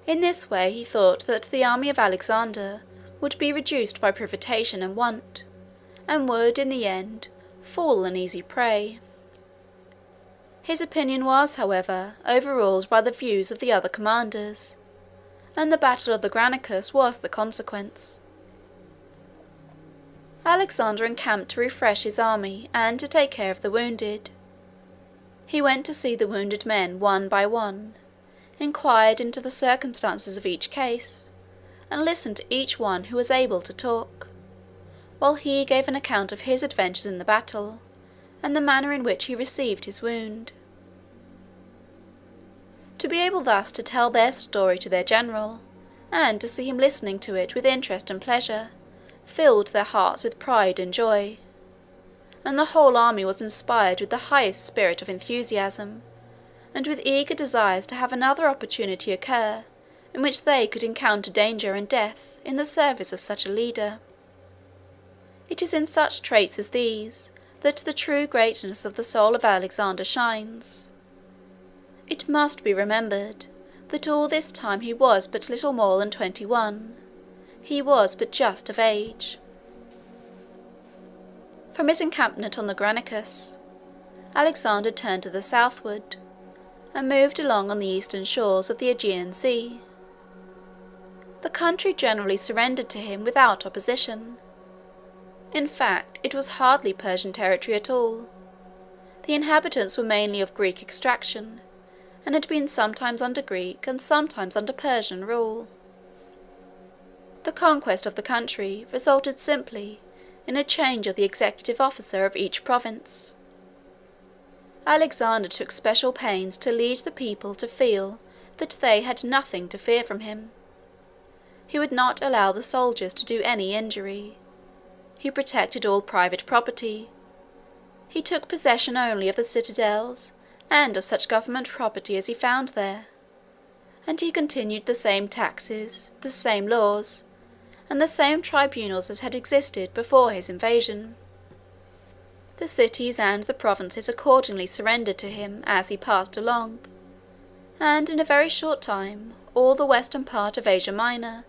In this way he thought that the army of Alexander would be reduced by privation and want, and would, in the end, fall an easy prey. His opinion was, however, overruled by the views of the other commanders, and the battle of the Granicus was the consequence. Alexander encamped to refresh his army and to take care of the wounded. He went to see the wounded men one by one, inquired into the circumstances of each case, and listened to each one who was able to talk, while he gave an account of his adventures in the battle, and the manner in which he received his wound. To be able thus to tell their story to their general, and to see him listening to it with interest and pleasure, filled their hearts with pride and joy, and the whole army was inspired with the highest spirit of enthusiasm, and with eager desires to have another opportunity occur in which they could encounter danger and death in the service of such a leader. It is in such traits as these that the true greatness of the soul of Alexander shines. It must be remembered that all this time he was but little more than 21. He was but just of age. From his encampment on the Granicus, Alexander turned to the southward, and moved along on the eastern shores of the Aegean Sea. The country generally surrendered to him without opposition. In fact, it was hardly Persian territory at all. The inhabitants were mainly of Greek extraction, and had been sometimes under Greek and sometimes under Persian rule. The conquest of the country resulted simply in a change of the executive officer of each province. Alexander took special pains to lead the people to feel that they had nothing to fear from him. He would not allow the soldiers to do any injury. He protected all private property. He took possession only of the citadels and of such government property as he found there, and he continued the same taxes, the same laws, and the same tribunals as had existed before his invasion. The cities and the provinces accordingly surrendered to him as he passed along, and in a very short time all the western part of Asia Minor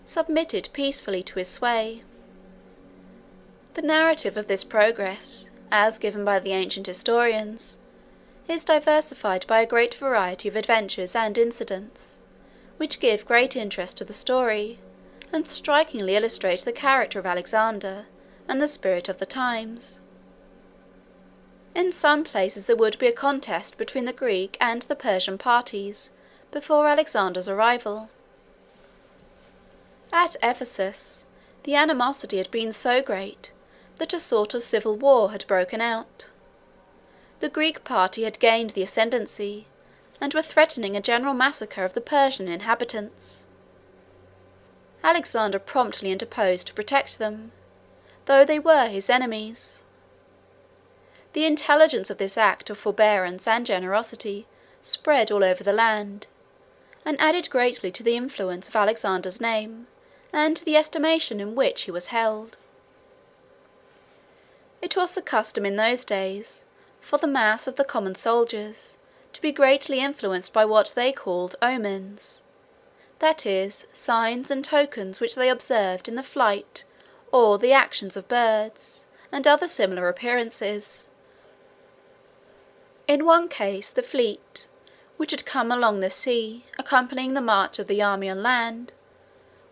submitted peacefully to his sway. The narrative of this progress, as given by the ancient historians, is diversified by a great variety of adventures and incidents, which give great interest to the story, and strikingly illustrate the character of Alexander and the spirit of the times. In some places there would be a contest between the Greek and the Persian parties before Alexander's arrival. At Ephesus, the animosity had been so great that a sort of civil war had broken out. The Greek party had gained the ascendancy, and were threatening a general massacre of the Persian inhabitants. Alexander promptly interposed to protect them, though they were his enemies. The intelligence of this act of forbearance and generosity spread all over the land, and added greatly to the influence of Alexander's name, and to the estimation in which he was held. It was the custom in those days for the mass of the common soldiers to be greatly influenced by what they called omens, that is, signs and tokens which they observed in the flight or the actions of birds, and other similar appearances. In one case the fleet, which had come along the sea, accompanying the march of the army on land,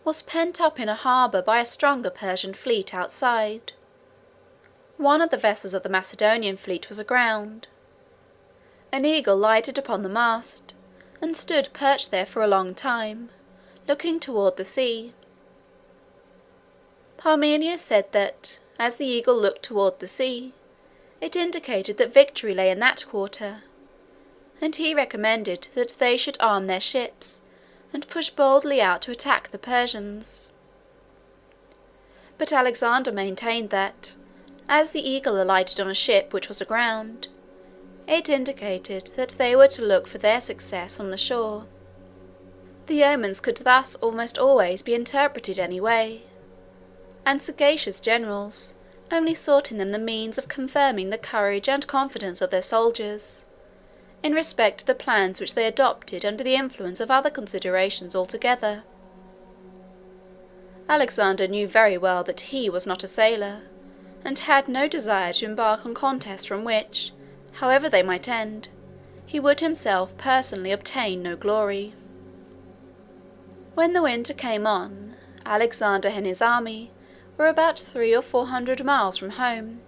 was pent up in a harbour by a stronger Persian fleet outside. One of the vessels of the Macedonian fleet was aground. An eagle lighted upon the mast, and stood perched there for a long time, looking toward the sea. Parmenius said that, as the eagle looked toward the sea, it indicated that victory lay in that quarter, and he recommended that they should arm their ships and push boldly out to attack the Persians. But Alexander maintained that, as the eagle alighted on a ship which was aground, it indicated that they were to look for their success on the shore. The omens could thus almost always be interpreted any way, and sagacious generals only sought in them the means of confirming the courage and confidence of their soldiers, in respect to the plans which they adopted under the influence of other considerations altogether. Alexander knew very well that he was not a sailor, and had no desire to embark on contests from which, however they might end, he would himself personally obtain no glory. When the winter came on, Alexander and his army were about 300 or 400 miles from home,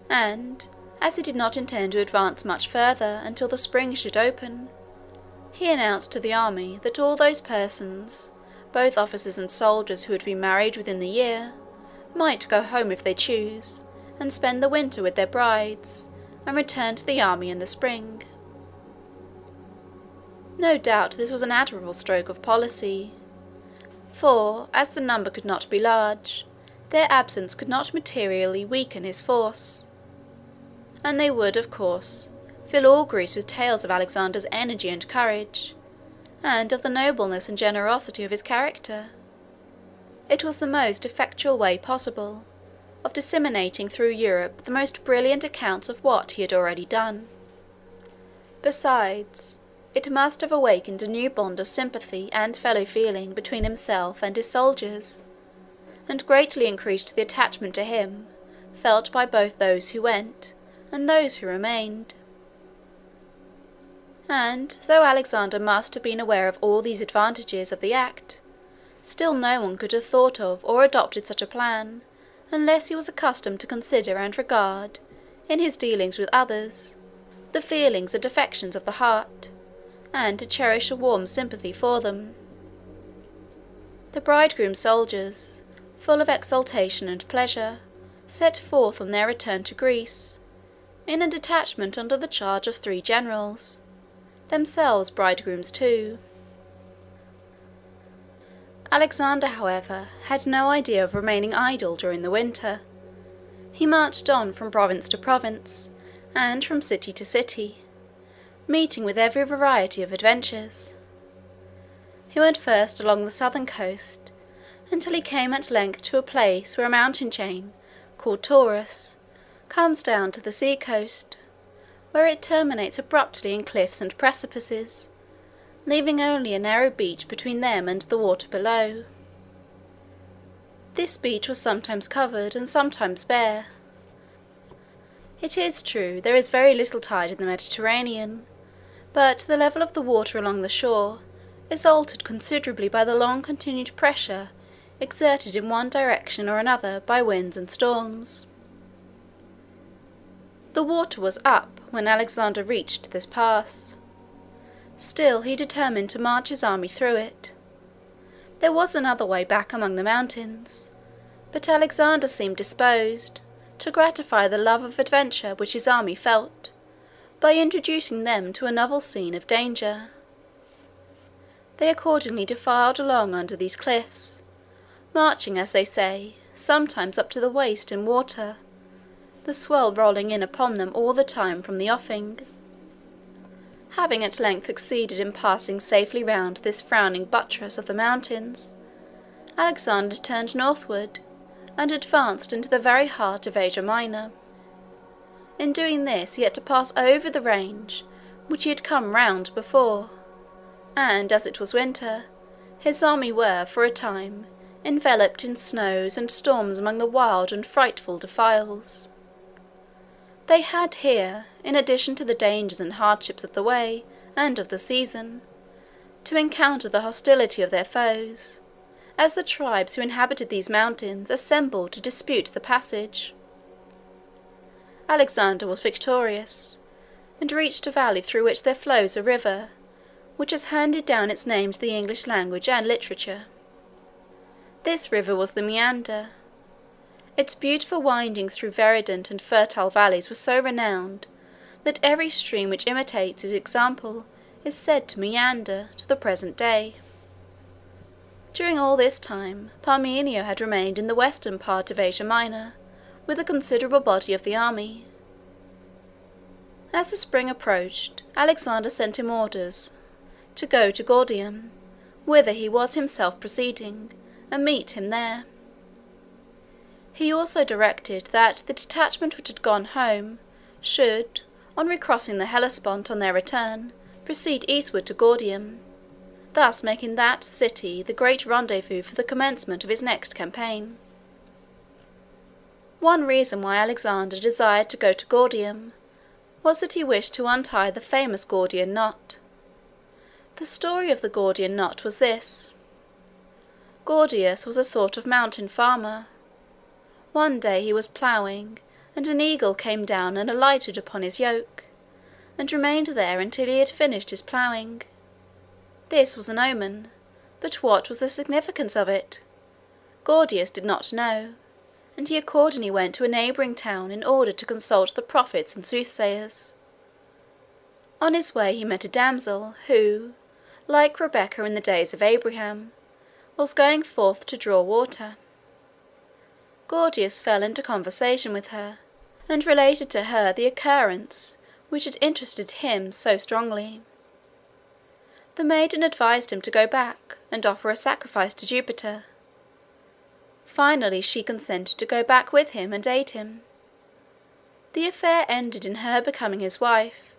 and, as he did not intend to advance much further until the spring should open, he announced to the army that all those persons, both officers and soldiers who had been married within the year, might go home if they chose, and spend the winter with their brides, and return to the army in the spring. No doubt this was an admirable stroke of policy, for, as the number could not be large, their absence could not materially weaken his force, and they would, of course, fill all Greece with tales of Alexander's energy and courage, and of the nobleness and generosity of his character. It was the most effectual way possible of disseminating through Europe the most brilliant accounts of what he had already done. Besides, it must have awakened a new bond of sympathy and fellow-feeling between himself and his soldiers, and greatly increased the attachment to him felt by both those who went and those who remained. And, though Alexander must have been aware of all these advantages of the act, still no one could have thought of or adopted such a plan unless he was accustomed to consider and regard, in his dealings with others, the feelings and affections of the heart, and to cherish a warm sympathy for them. The bridegroom soldiers, full of exultation and pleasure, set forth on their return to Greece, in a detachment under the charge of 3 generals, themselves bridegrooms too. Alexander, however, had no idea of remaining idle during the winter. He marched on from province to province, and from city to city, meeting with every variety of adventures. He went first along the southern coast, until he came at length to a place where a mountain chain, called Taurus, comes down to the sea coast, where it terminates abruptly in cliffs and precipices, leaving only a narrow beach between them and the water below. This beach was sometimes covered and sometimes bare. It is true there is very little tide in the Mediterranean, but the level of the water along the shore is altered considerably by the long-continued pressure exerted in one direction or another by winds and storms. The water was up when Alexander reached this pass. Still he determined to march his army through it. There was another way back among the mountains, but Alexander seemed disposed to gratify the love of adventure which his army felt, by introducing them to a novel scene of danger. They accordingly defiled along under these cliffs, marching, as they say, sometimes up to the waist in water, the swell rolling in upon them all the time from the offing. Having at length succeeded in passing safely round this frowning buttress of the mountains, Alexander turned northward, and advanced into the very heart of Asia Minor. In doing this he had to pass over the range which he had come round before, and as it was winter, his army were, for a time, enveloped in snows and storms among the wild and frightful defiles. They had here, in addition to the dangers and hardships of the way and of the season, to encounter the hostility of their foes, as the tribes who inhabited these mountains assembled to dispute the passage. Alexander was victorious, and reached a valley through which there flows a river, which has handed down its name to the English language and literature. This river was the Meander. Its beautiful windings through verdant and fertile valleys were so renowned, that every stream which imitates its example is said to meander to the present day. During all this time, Parmenio had remained in the western part of Asia Minor, with a considerable body of the army. As the spring approached, Alexander sent him orders to go to Gordium, whither he was himself proceeding, and meet him there. He also directed that the detachment which had gone home should, on recrossing the Hellespont on their return, proceed eastward to Gordium, thus making that city the great rendezvous for the commencement of his next campaign. One reason why Alexander desired to go to Gordium was that he wished to untie the famous Gordian knot. The story of the Gordian knot was this. Gordius was a sort of mountain farmer. One day he was ploughing, and an eagle came down and alighted upon his yoke, and remained there until he had finished his ploughing. This was an omen, but what was the significance of it? Gordius did not know, and he accordingly went to a neighbouring town in order to consult the prophets and soothsayers. On his way he met a damsel, who, like Rebecca in the days of Abraham, was going forth to draw water. Gordius fell into conversation with her, and related to her the occurrence which had interested him so strongly. The maiden advised him to go back and offer a sacrifice to Jupiter. Finally she consented to go back with him and aid him. The affair ended in her becoming his wife,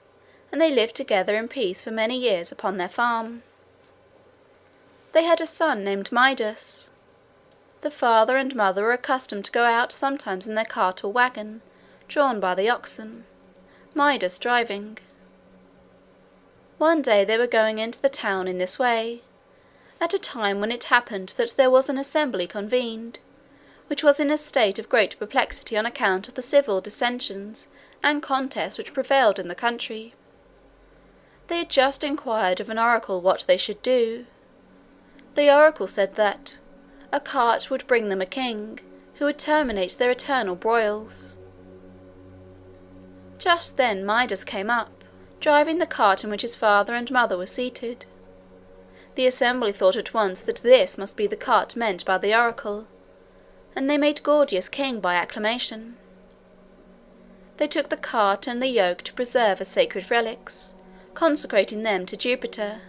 and they lived together in peace for many years upon their farm. They had a son named Midas. The father and mother were accustomed to go out sometimes in their cart or wagon, drawn by the oxen, Midas driving. One day they were going into the town in this way, at a time when it happened that there was an assembly convened, which was in a state of great perplexity on account of the civil dissensions and contests which prevailed in the country. They had just inquired of an oracle what they should do. The oracle said that a cart would bring them a king, who would terminate their eternal broils. Just then Midas came up, driving the cart in which his father and mother were seated. The assembly thought at once that this must be the cart meant by the oracle, and they made Gordius king by acclamation. They took the cart and the yoke to preserve as sacred relics, consecrating them to Jupiter,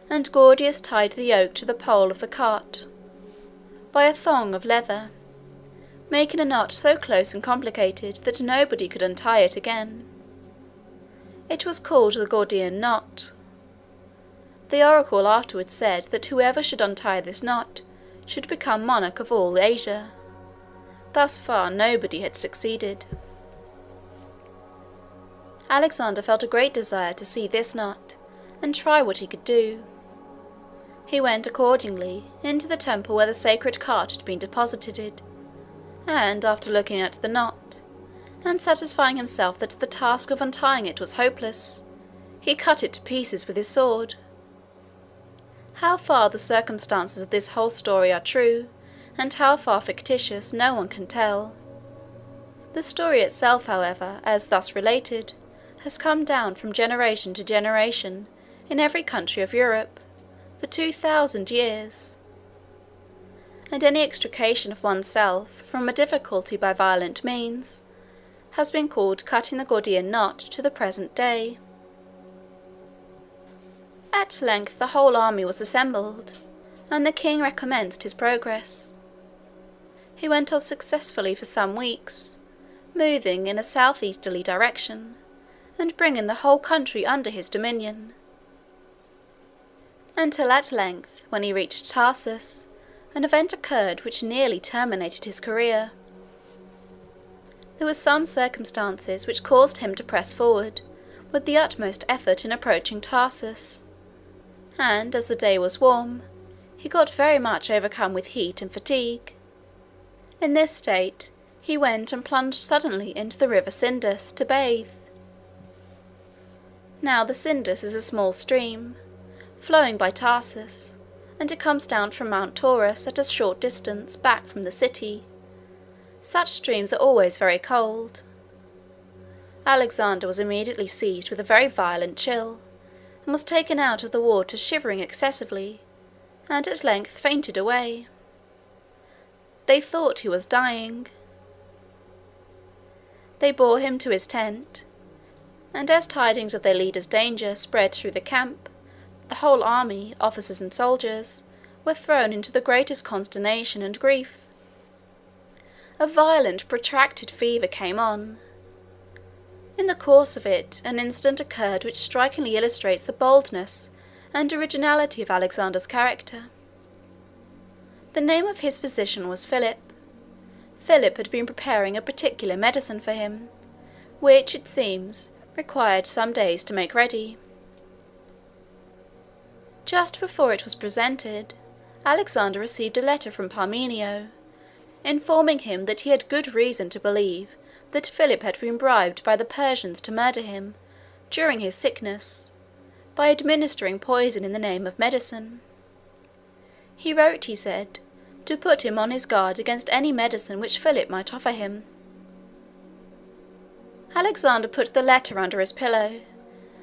and Gordius tied the yoke to the pole of the cart. by a thong of leather, making a knot so close and complicated that nobody could untie it again. It was called the Gordian knot. The oracle afterwards said that whoever should untie this knot should become monarch of all Asia. Thus far nobody had succeeded. Alexander felt a great desire to see this knot, and try what he could do. He went accordingly into the temple where the sacred cart had been deposited, and after looking at the knot, and satisfying himself that the task of untying it was hopeless, he cut it to pieces with his sword. How far the circumstances of this whole story are true, and how far fictitious, no one can tell. The story itself, however, as thus related, has come down from generation to generation in every country of Europe, for 2000 years, and any extrication of oneself from a difficulty by violent means has been called cutting the Gordian knot to the present day. At length the whole army was assembled, and the king recommenced his progress. He went on successfully for some weeks, moving in a southeasterly direction, and bringing the whole country under his dominion, until at length, when he reached Tarsus, an event occurred which nearly terminated his career. There were some circumstances which caused him to press forward with the utmost effort in approaching Tarsus, and as the day was warm, he got very much overcome with heat and fatigue. In this state, he went and plunged suddenly into the river Cydnus to bathe. Now the Cydnus is a small stream, flowing by Tarsus, and it comes down from Mount Taurus at a short distance back from the city. Such streams are always very cold. Alexander was immediately seized with a very violent chill, and was taken out of the water shivering excessively, and at length fainted away. They thought he was dying. They bore him to his tent, and as tidings of their leader's danger spread through the camp, the whole army, officers and soldiers, were thrown into the greatest consternation and grief. A violent, protracted fever came on. In the course of it, an incident occurred which strikingly illustrates the boldness and originality of Alexander's character. The name of his physician was Philip. Philip had been preparing a particular medicine for him, which, it seems, required some days to make ready. Just before it was presented, Alexander received a letter from Parmenio, informing him that he had good reason to believe that Philip had been bribed by the Persians to murder him, during his sickness, by administering poison in the name of medicine. He wrote, he said, to put him on his guard against any medicine which Philip might offer him. Alexander put the letter under his pillow,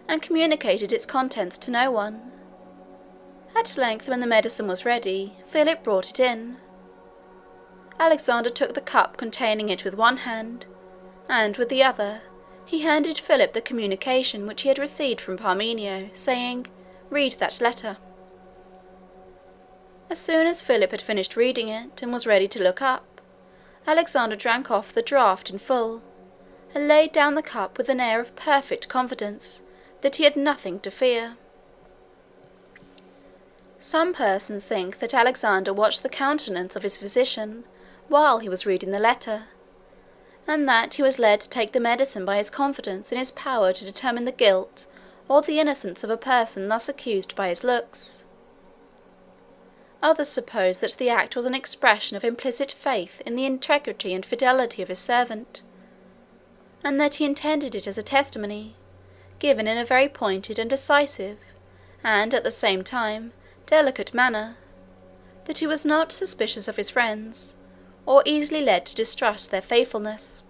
and communicated its contents to no one. At length, when the medicine was ready, Philip brought it in. Alexander took the cup containing it with one hand, and with the other he handed Philip the communication which he had received from Parmenio, saying, "Read that letter." As soon as Philip had finished reading it and was ready to look up, Alexander drank off the draught in full, and laid down the cup with an air of perfect confidence that he had nothing to fear. Some persons think that Alexander watched the countenance of his physician while he was reading the letter, and that he was led to take the medicine by his confidence in his power to determine the guilt or the innocence of a person thus accused by his looks. Others suppose that the act was an expression of implicit faith in the integrity and fidelity of his servant, and that he intended it as a testimony, given in a very pointed and decisive, and at the same time delicate manner, that he was not suspicious of his friends, or easily led to distrust their faithfulness.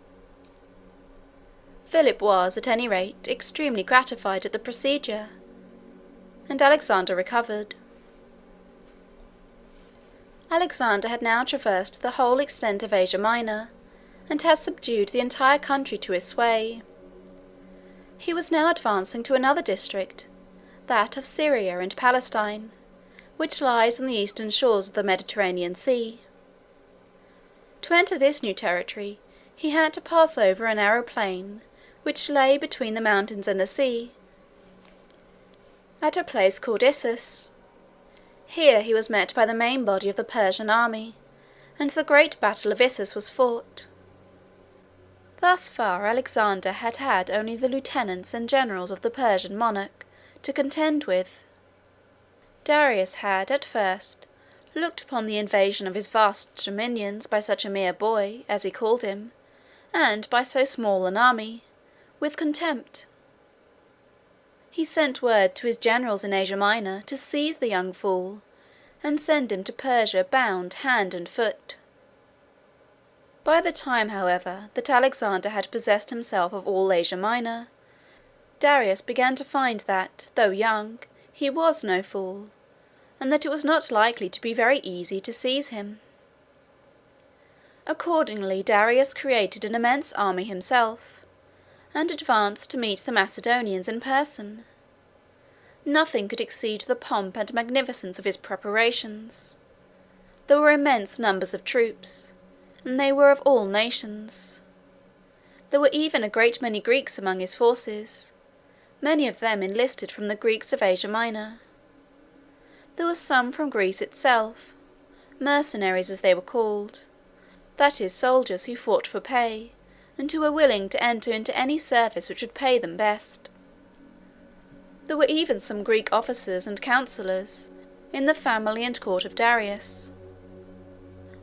Philip was, at any rate, extremely gratified at the procedure, and Alexander recovered. Alexander had now traversed the whole extent of Asia Minor, and had subdued the entire country to his sway. He was now advancing to another district, that of Syria and Palestine, which lies on the eastern shores of the Mediterranean Sea. To enter this new territory, he had to pass over a narrow plain which lay between the mountains and the sea, at a place called Issus. Here he was met by the main body of the Persian army, and the great battle of Issus was fought. Thus far Alexander had had only the lieutenants and generals of the Persian monarch to contend with. Darius had, at first, looked upon the invasion of his vast dominions by such a mere boy, as he called him, and by so small an army, with contempt. He sent word to his generals in Asia Minor to seize the young fool, and send him to Persia bound hand and foot. By the time, however, that Alexander had possessed himself of all Asia Minor, Darius began to find that, though young, he was no fool, and that it was not likely to be very easy to seize him. Accordingly, Darius created an immense army himself, and advanced to meet the Macedonians in person. Nothing could exceed the pomp and magnificence of his preparations. There were immense numbers of troops, and they were of all nations. There were even a great many Greeks among his forces, many of them enlisted from the Greeks of Asia Minor. There were some from Greece itself, mercenaries as they were called, that is, soldiers who fought for pay, and who were willing to enter into any service which would pay them best. There were even some Greek officers and councillors in the family and court of Darius.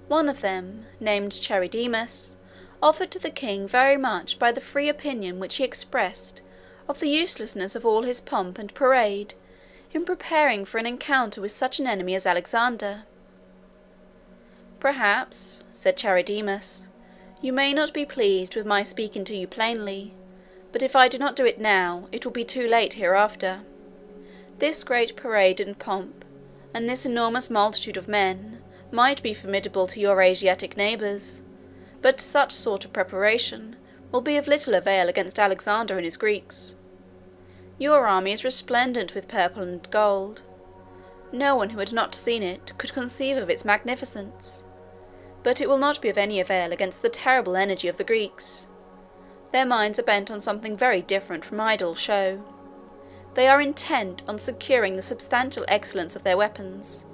One of them, named Charidemus, offered to the king very much by the free opinion which he expressed of the uselessness of all his pomp and parade in preparing for an encounter with such an enemy as Alexander. "Perhaps," said Charidemus, "you may not be pleased with my speaking to you plainly, but if I do not do it now, it will be too late hereafter. This great parade and pomp, and this enormous multitude of men, might be formidable to your Asiatic neighbours, but such sort of preparation will be of little avail against Alexander and his Greeks. Your army is resplendent with purple and gold. No one who had not seen it could conceive of its magnificence, but it will not be of any avail against the terrible energy of the Greeks. Their minds are bent on something very different from idle show. They are intent on securing the substantial excellence of their weapons,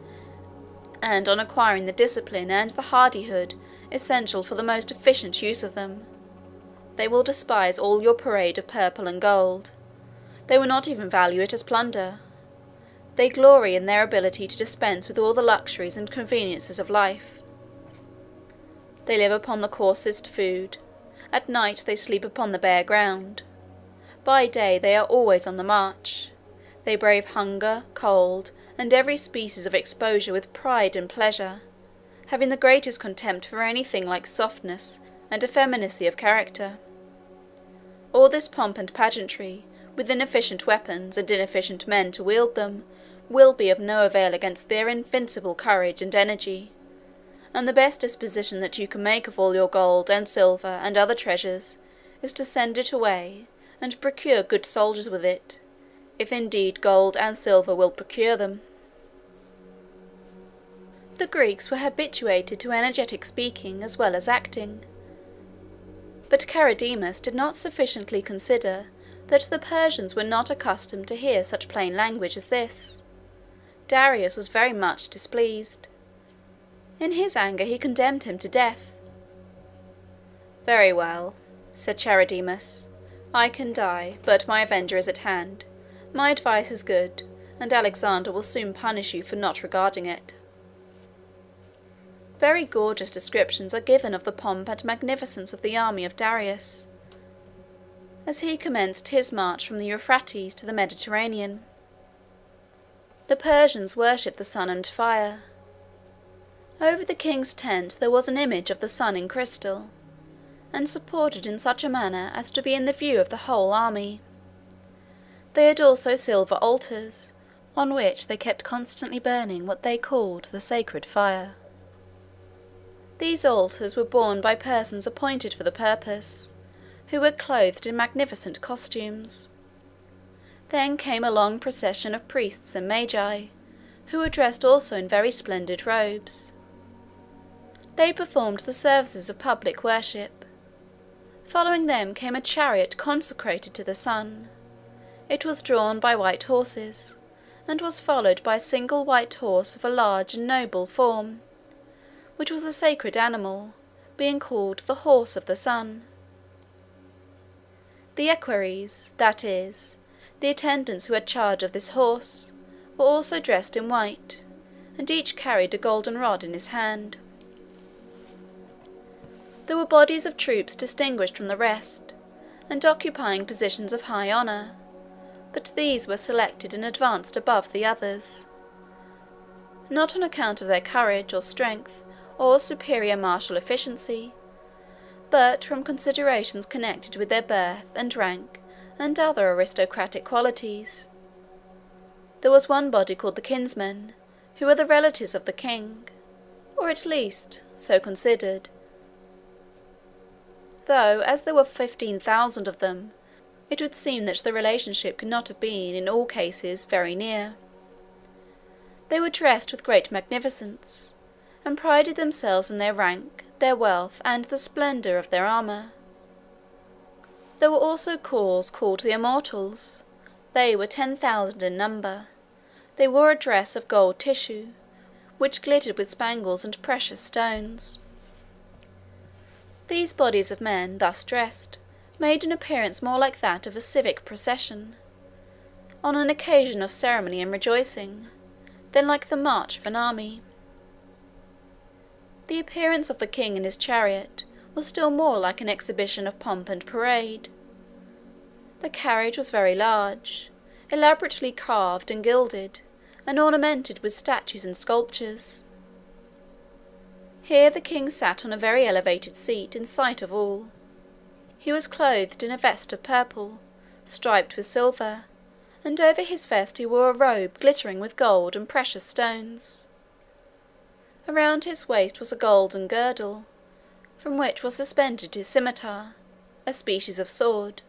and on acquiring the discipline and the hardihood essential for the most efficient use of them. They will despise all your parade of purple and gold. They will not even value it as plunder. They glory in their ability to dispense with all the luxuries and conveniences of life. They live upon the coarsest food. At night they sleep upon the bare ground. By day they are always on the march. They brave hunger, cold, and every species of exposure with pride and pleasure, having the greatest contempt for anything like softness and effeminacy of character. All this pomp and pageantry, with inefficient weapons and inefficient men to wield them, will be of no avail against their invincible courage and energy, and the best disposition that you can make of all your gold and silver and other treasures is to send it away, and procure good soldiers with it, if indeed gold and silver will procure them." The Greeks were habituated to energetic speaking as well as acting, but Charidemus did not sufficiently consider that the Persians were not accustomed to hear such plain language as this. Darius was very much displeased. In his anger he condemned him to death. "Very well," said Charidemus, "I can die, but my avenger is at hand. My advice is good, and Alexander will soon punish you for not regarding it." Very gorgeous descriptions are given of the pomp and magnificence of the army of Darius, as he commenced his march from the Euphrates to the Mediterranean. The Persians worshipped the sun and fire. Over the king's tent there was an image of the sun in crystal, and supported in such a manner as to be in the view of the whole army. They had also silver altars, on which they kept constantly burning what they called the sacred fire. These altars were borne by persons appointed for the purpose, who were clothed in magnificent costumes. Then came a long procession of priests and magi, who were dressed also in very splendid robes. They performed the services of public worship. Following them came a chariot consecrated to the sun. It was drawn by white horses, and was followed by a single white horse of a large and noble form, which was a sacred animal, being called the Horse of the Sun. The equerries, that is, the attendants who had charge of this horse, were also dressed in white, and each carried a golden rod in his hand. There were bodies of troops distinguished from the rest, and occupying positions of high honour, but these were selected and advanced above the others, not on account of their courage or strength or superior martial efficiency, but from considerations connected with their birth and rank and other aristocratic qualities. There was one body called the kinsmen, who were the relatives of the king, or at least so considered, though as there were 15,000 of them, it would seem that the relationship could not have been, in all cases, very near. They were dressed with great magnificence, and prided themselves on their rank, their wealth, and the splendour of their armour. There were also Corps called the Immortals. They were 10,000 in number. They wore a dress of gold tissue, which glittered with spangles and precious stones. These bodies of men, thus dressed, made an appearance more like that of a civic procession, on an occasion of ceremony and rejoicing, than like the march of an army. The appearance of the king in his chariot was still more like an exhibition of pomp and parade. The carriage was very large, elaborately carved and gilded, and ornamented with statues and sculptures. Here the king sat on a very elevated seat in sight of all. He was clothed in a vest of purple, striped with silver, and over his vest he wore a robe glittering with gold and precious stones. Around his waist was a golden girdle, from which was suspended his scimitar, a species of sword,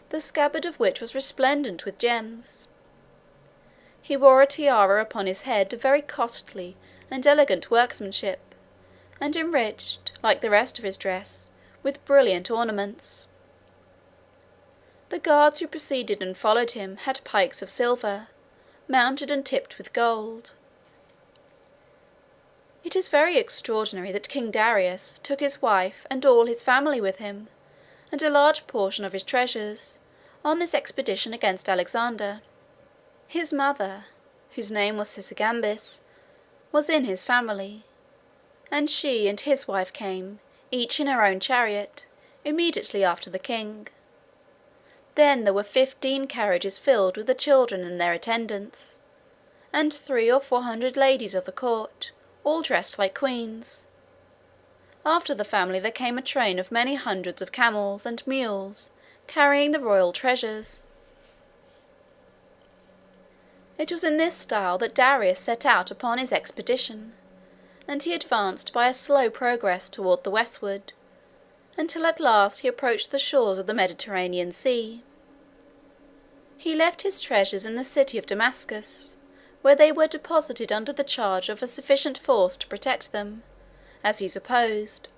the scabbard of which was resplendent with gems. He wore a tiara upon his head of very costly and elegant workmanship, and enriched, like the rest of his dress, with brilliant ornaments. The guards who preceded and followed him had pikes of silver, mounted and tipped with gold. It is very extraordinary that King Darius took his wife and all his family with him, and a large portion of his treasures, on this expedition against Alexander. His mother, whose name was Sysigambis, was in his family, and she and his wife came, each in her own chariot, immediately after the king. Then there were 15 carriages filled with the children and their attendants, and 300 or 400 ladies of the court, all dressed like queens. After the family there came a train of many hundreds of camels and mules, carrying the royal treasures. It was in this style that Darius set out upon his expedition, and he advanced by a slow progress toward the westward, until at last he approached the shores of the Mediterranean Sea. He left his treasures in the city of Damascus, where they were deposited under the charge of a sufficient force to protect them, as he supposed.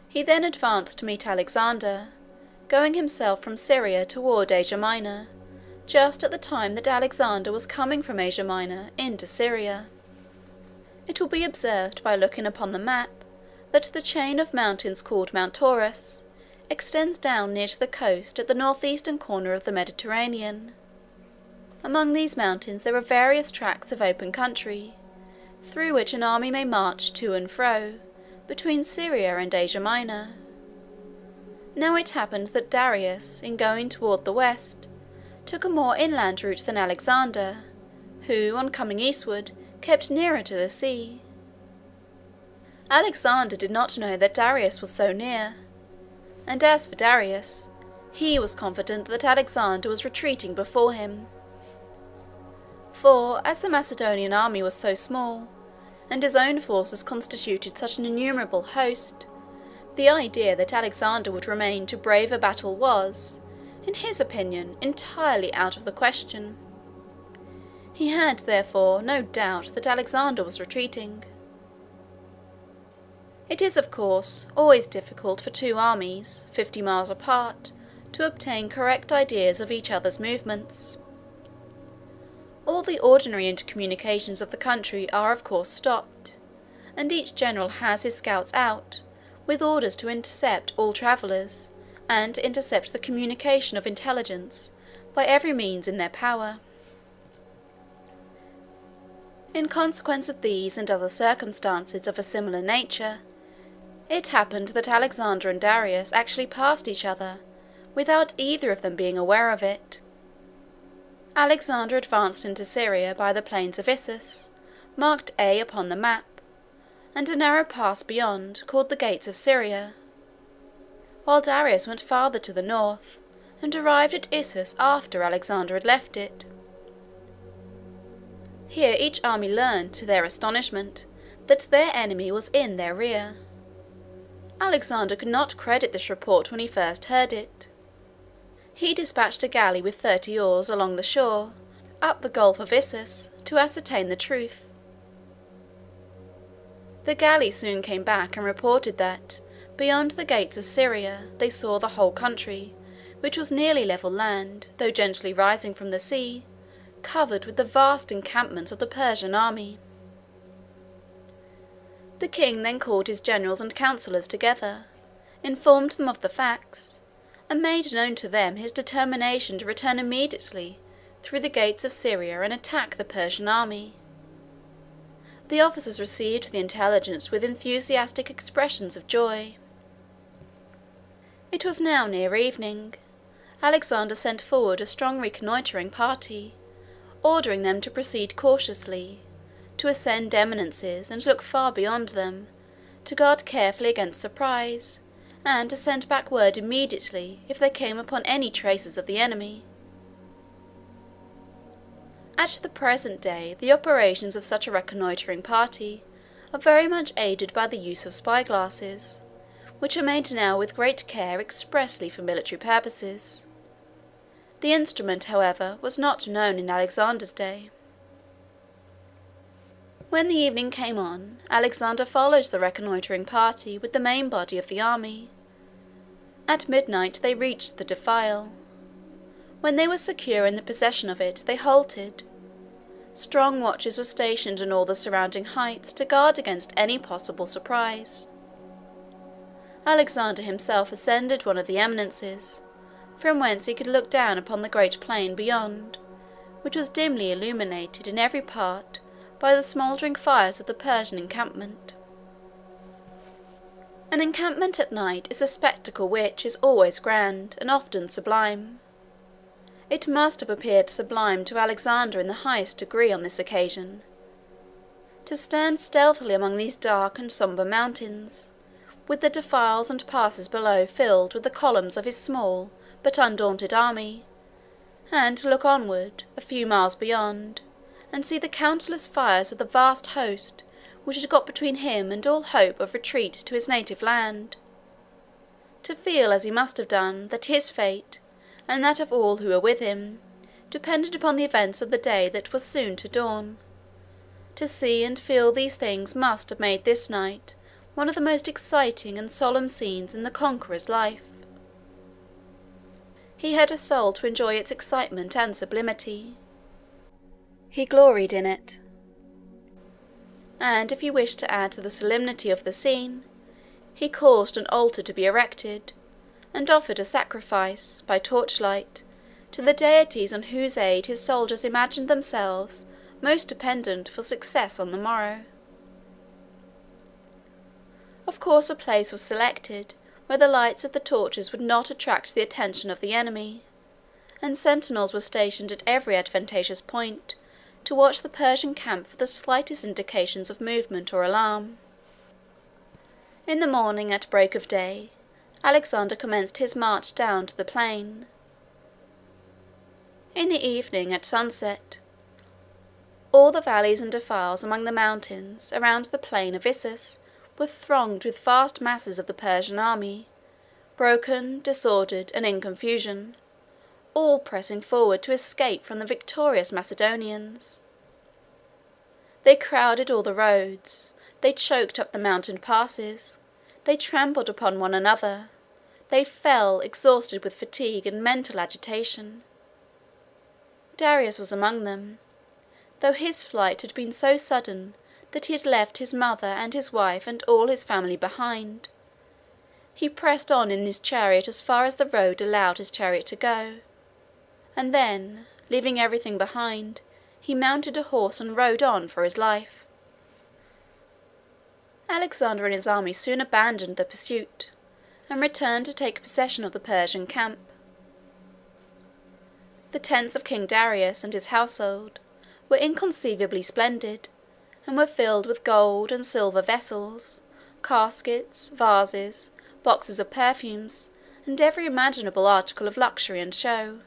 He then advanced to meet Alexander, going himself from Syria toward Asia Minor, just at the time that Alexander was coming from Asia Minor into Syria. It will be observed by looking upon the map that the chain of mountains called Mount Taurus extends down near to the coast at the northeastern corner of the Mediterranean. Among these mountains there are various tracts of open country, through which an army may march to and fro, between Syria and Asia Minor. Now it happened that Darius, in going toward the west, took a more inland route than Alexander, who, on coming eastward, kept nearer to the sea. Alexander did not know that Darius was so near, and as for Darius, he was confident that Alexander was retreating before him. For, as the Macedonian army was so small, and his own forces constituted such an innumerable host, the idea that Alexander would remain to brave a battle was, in his opinion, entirely out of the question. He had, therefore, no doubt that Alexander was retreating. It is, of course, always difficult for two armies, 50 miles apart, to obtain correct ideas of each other's movements. All the ordinary intercommunications of the country are of course stopped, and each general has his scouts out, with orders to intercept all travellers, and to intercept the communication of intelligence by every means in their power. In consequence of these and other circumstances of a similar nature, it happened that Alexander and Darius actually passed each other, without either of them being aware of it. Alexander advanced into Syria by the plains of Issus, marked A upon the map, and a narrow pass beyond, called the Gates of Syria, while Darius went farther to the north, and arrived at Issus after Alexander had left it. Here each army learned, to their astonishment, that their enemy was in their rear. Alexander could not credit this report when he first heard it. He dispatched a galley with 30 oars along the shore, up the Gulf of Issus, to ascertain the truth. The galley soon came back and reported that, beyond the gates of Syria, they saw the whole country, which was nearly level land, though gently rising from the sea, covered with the vast encampments of the Persian army. The king then called his generals and councillors together, informed them of the facts, and made known to them his determination to return immediately through the gates of Syria and attack the Persian army. The officers received the intelligence with enthusiastic expressions of joy. It was now near evening. Alexander sent forward a strong reconnoitring party, ordering them to proceed cautiously, to ascend eminences and look far beyond them, to guard carefully against surprise, and to send back word immediately if they came upon any traces of the enemy. At the present day, the operations of such a reconnoitring party are very much aided by the use of spyglasses, which are made now with great care expressly for military purposes. The instrument, however, was not known in Alexander's day. When the evening came on, Alexander followed the reconnoitring party with the main body of the army. At midnight they reached the defile. When they were secure in the possession of it, they halted. Strong watches were stationed on all the surrounding heights to guard against any possible surprise. Alexander himself ascended one of the eminences, from whence he could look down upon the great plain beyond, which was dimly illuminated in every part by the smouldering fires of the Persian encampment. An encampment at night is a spectacle which is always grand, and often sublime. It must have appeared sublime to Alexander in the highest degree on this occasion. To stand stealthily among these dark and sombre mountains, with the defiles and passes below filled with the columns of his small but undaunted army, and to look onward, a few miles beyond, and see the countless fires of the vast host which had got between him and all hope of retreat to his native land. To feel, as he must have done, that his fate, and that of all who were with him, depended upon the events of the day that was soon to dawn. To see and feel these things must have made this night one of the most exciting and solemn scenes in the conqueror's life. He had a soul to enjoy its excitement and sublimity. He gloried in it. And if he wished to add to the solemnity of the scene, he caused an altar to be erected, and offered a sacrifice, by torchlight, to the deities on whose aid his soldiers imagined themselves most dependent for success on the morrow. Of course a place was selected where the lights of the torches would not attract the attention of the enemy, and sentinels were stationed at every advantageous point to watch the Persian camp for the slightest indications of movement or alarm. In the morning, at break of day, Alexander commenced his march down to the plain. In the evening, at sunset, all the valleys and defiles among the mountains around the plain of Issus were thronged with vast masses of the Persian army, broken, disordered, and in confusion, all pressing forward to escape from the victorious Macedonians. They crowded all the roads, they choked up the mountain passes, They trampled upon one another. They fell, exhausted with fatigue and mental agitation. Darius was among them, though his flight had been so sudden that he had left his mother and his wife and all his family behind. He pressed on in his chariot as far as the road allowed his chariot to go, and then, leaving everything behind, he mounted a horse and rode on for his life. Alexander and his army soon abandoned the pursuit, and returned to take possession of the Persian camp. The tents of King Darius and his household were inconceivably splendid, and were filled with gold and silver vessels, caskets, vases, boxes of perfumes, and every imaginable article of luxury and show.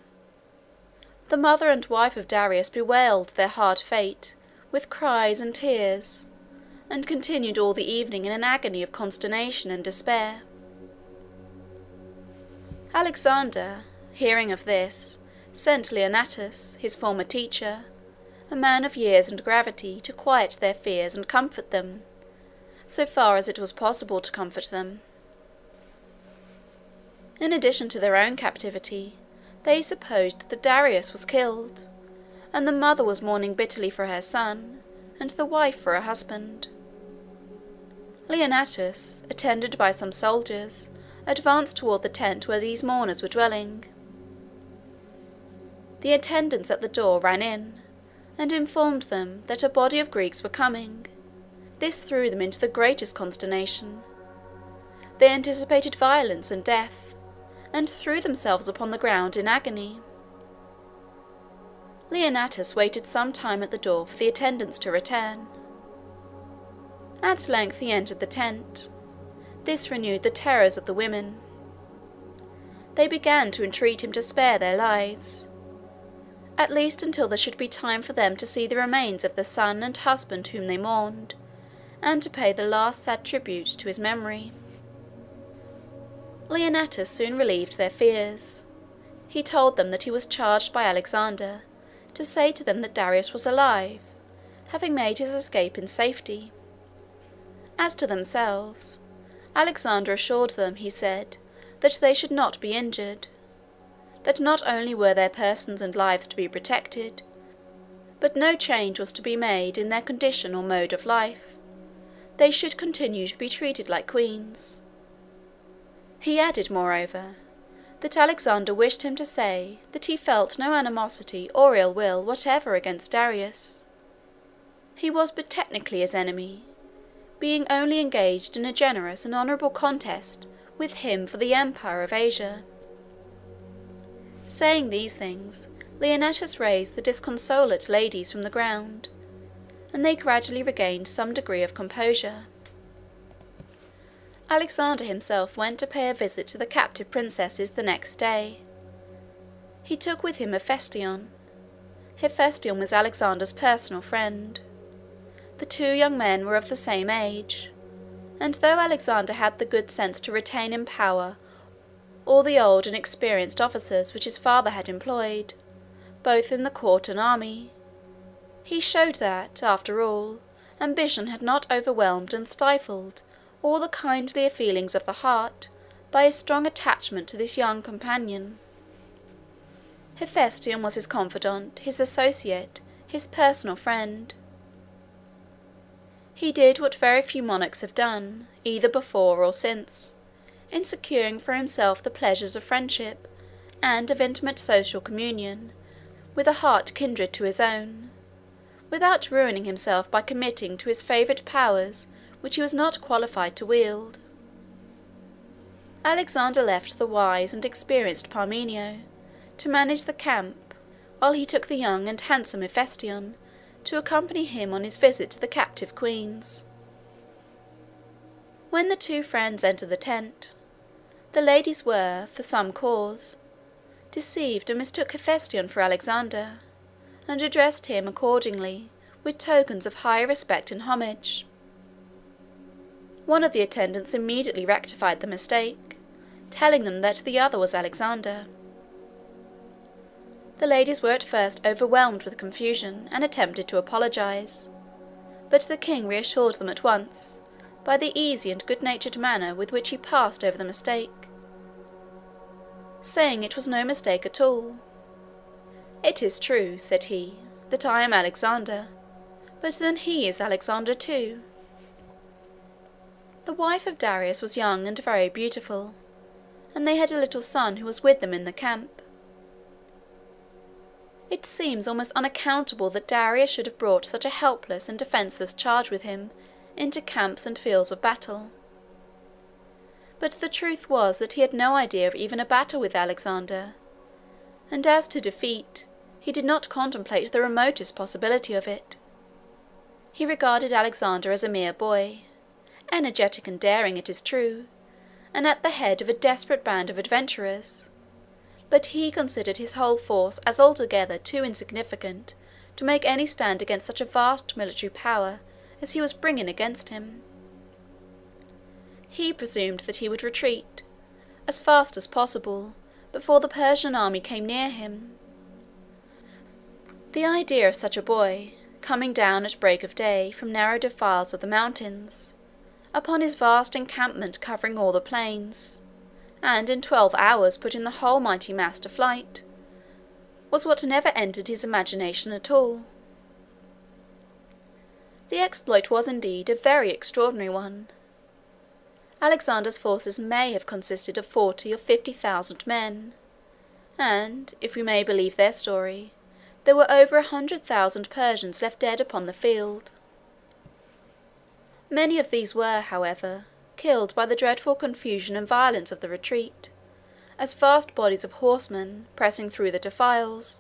The mother and wife of Darius bewailed their hard fate with cries and tears, and continued all the evening in an agony of consternation and despair. Alexander, hearing of this, sent Leonatus, his former teacher, a man of years and gravity, to quiet their fears and comfort them, so far as it was possible to comfort them. In addition to their own captivity, they supposed that Darius was killed, and the mother was mourning bitterly for her son, and the wife for her husband. Leonatus, attended by some soldiers, advanced toward the tent where these mourners were dwelling. The attendants at the door ran in, and informed them that a body of Greeks were coming. This threw them into the greatest consternation. They anticipated violence and death, and threw themselves upon the ground in agony. Leonatus waited some time at the door for the attendants to return. At length he entered the tent. This renewed the terrors of the women. They began to entreat him to spare their lives, at least until there should be time for them to see the remains of the son and husband whom they mourned, and to pay the last sad tribute to his memory. Leonatus soon relieved their fears. He told them that he was charged by Alexander to say to them that Darius was alive, having made his escape in safety. As to themselves, Alexander assured them, he said, that they should not be injured, that not only were their persons and lives to be protected, but no change was to be made in their condition or mode of life. They should continue to be treated like queens. He added, moreover, that Alexander wished him to say that he felt no animosity or ill will whatever against Darius. He was but technically his enemy, being only engaged in a generous and honourable contest with him for the empire of Asia. Saying these things, Leonatus raised the disconsolate ladies from the ground, and they gradually regained some degree of composure. Alexander himself went to pay a visit to the captive princesses the next day. He took with him Hephaestion. Hephaestion was Alexander's personal friend. The two young men were of the same age, and though Alexander had the good sense to retain in power all the old and experienced officers which his father had employed, both in the court and army, he showed that, after all, ambition had not overwhelmed and stifled all the kindlier feelings of the heart by his strong attachment to this young companion. Hephaestion was his confidant, his associate, his personal friend. He did what very few monarchs have done, either before or since, in securing for himself the pleasures of friendship and of intimate social communion with a heart kindred to his own, without ruining himself by committing to his favourite powers which he was not qualified to wield. Alexander left the wise and experienced Parmenio to manage the camp, while he took the young and handsome Hephaestion to accompany him on his visit to the captive queens. When the two friends entered the tent, the ladies were, for some cause, deceived and mistook Hephaestion for Alexander, and addressed him accordingly with tokens of high respect and homage. One of the attendants immediately rectified the mistake, telling them that the other was Alexander. The ladies were at first overwhelmed with confusion and attempted to apologize, but the king reassured them at once by the easy and good-natured manner with which he passed over the mistake, saying it was no mistake at all. "It is true," said he, "that I am Alexander, but then he is Alexander too." The wife of Darius was young and very beautiful, and they had a little son who was with them in the camp. It seems almost unaccountable that Darius should have brought such a helpless and defenceless charge with him into camps and fields of battle. But the truth was that he had no idea of even a battle with Alexander, and as to defeat, he did not contemplate the remotest possibility of it. He regarded Alexander as a mere boy, energetic and daring, it is true, and at the head of a desperate band of adventurers, but he considered his whole force as altogether too insignificant to make any stand against such a vast military power as he was bringing against him. He presumed that he would retreat, as fast as possible, before the Persian army came near him. The idea of such a boy, coming down at break of day from narrow defiles of the mountains, upon his vast encampment covering all the plains, and in 12 hours putting the whole mighty mass to flight, was what never entered his imagination at all. The exploit was indeed a very extraordinary one. Alexander's forces may have consisted of 40 or 50,000 men, and, if we may believe their story, there were over 100,000 Persians left dead upon the field. Many of these were, however, killed by the dreadful confusion and violence of the retreat, as vast bodies of horsemen, pressing through the defiles,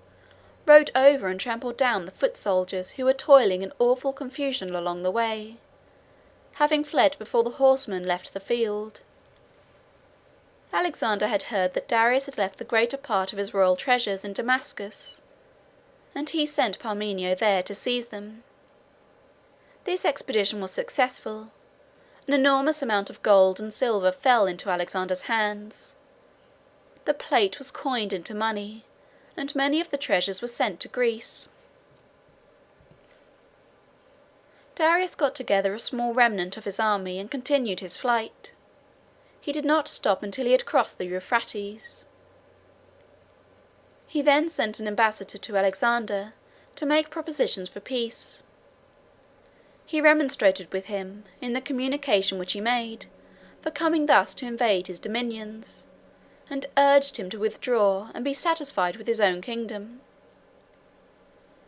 rode over and trampled down the foot soldiers who were toiling in awful confusion along the way, having fled before the horsemen left the field. Alexander had heard that Darius had left the greater part of his royal treasures in Damascus, and he sent Parmenio there to seize them. This expedition was successful. An enormous amount of gold and silver fell into Alexander's hands. The plate was coined into money, and many of the treasures were sent to Greece. Darius got together a small remnant of his army and continued his flight. He did not stop until he had crossed the Euphrates. He then sent an ambassador to Alexander to make propositions for peace. He remonstrated with him, in the communication which he made, for coming thus to invade his dominions, and urged him to withdraw and be satisfied with his own kingdom.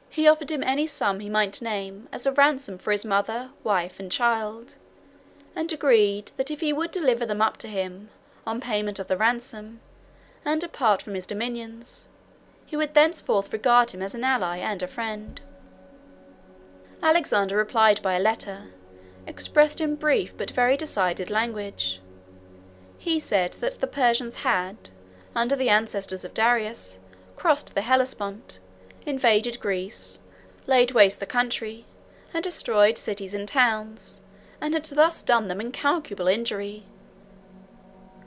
He offered him any sum he might name as a ransom for his mother, wife, and child, and agreed that if he would deliver them up to him on payment of the ransom, and depart from his dominions, he would thenceforth regard him as an ally and a friend. Alexander replied by a letter, expressed in brief but very decided language. He said that the Persians had, under the ancestors of Darius, crossed the Hellespont, invaded Greece, laid waste the country, and destroyed cities and towns, and had thus done them incalculable injury,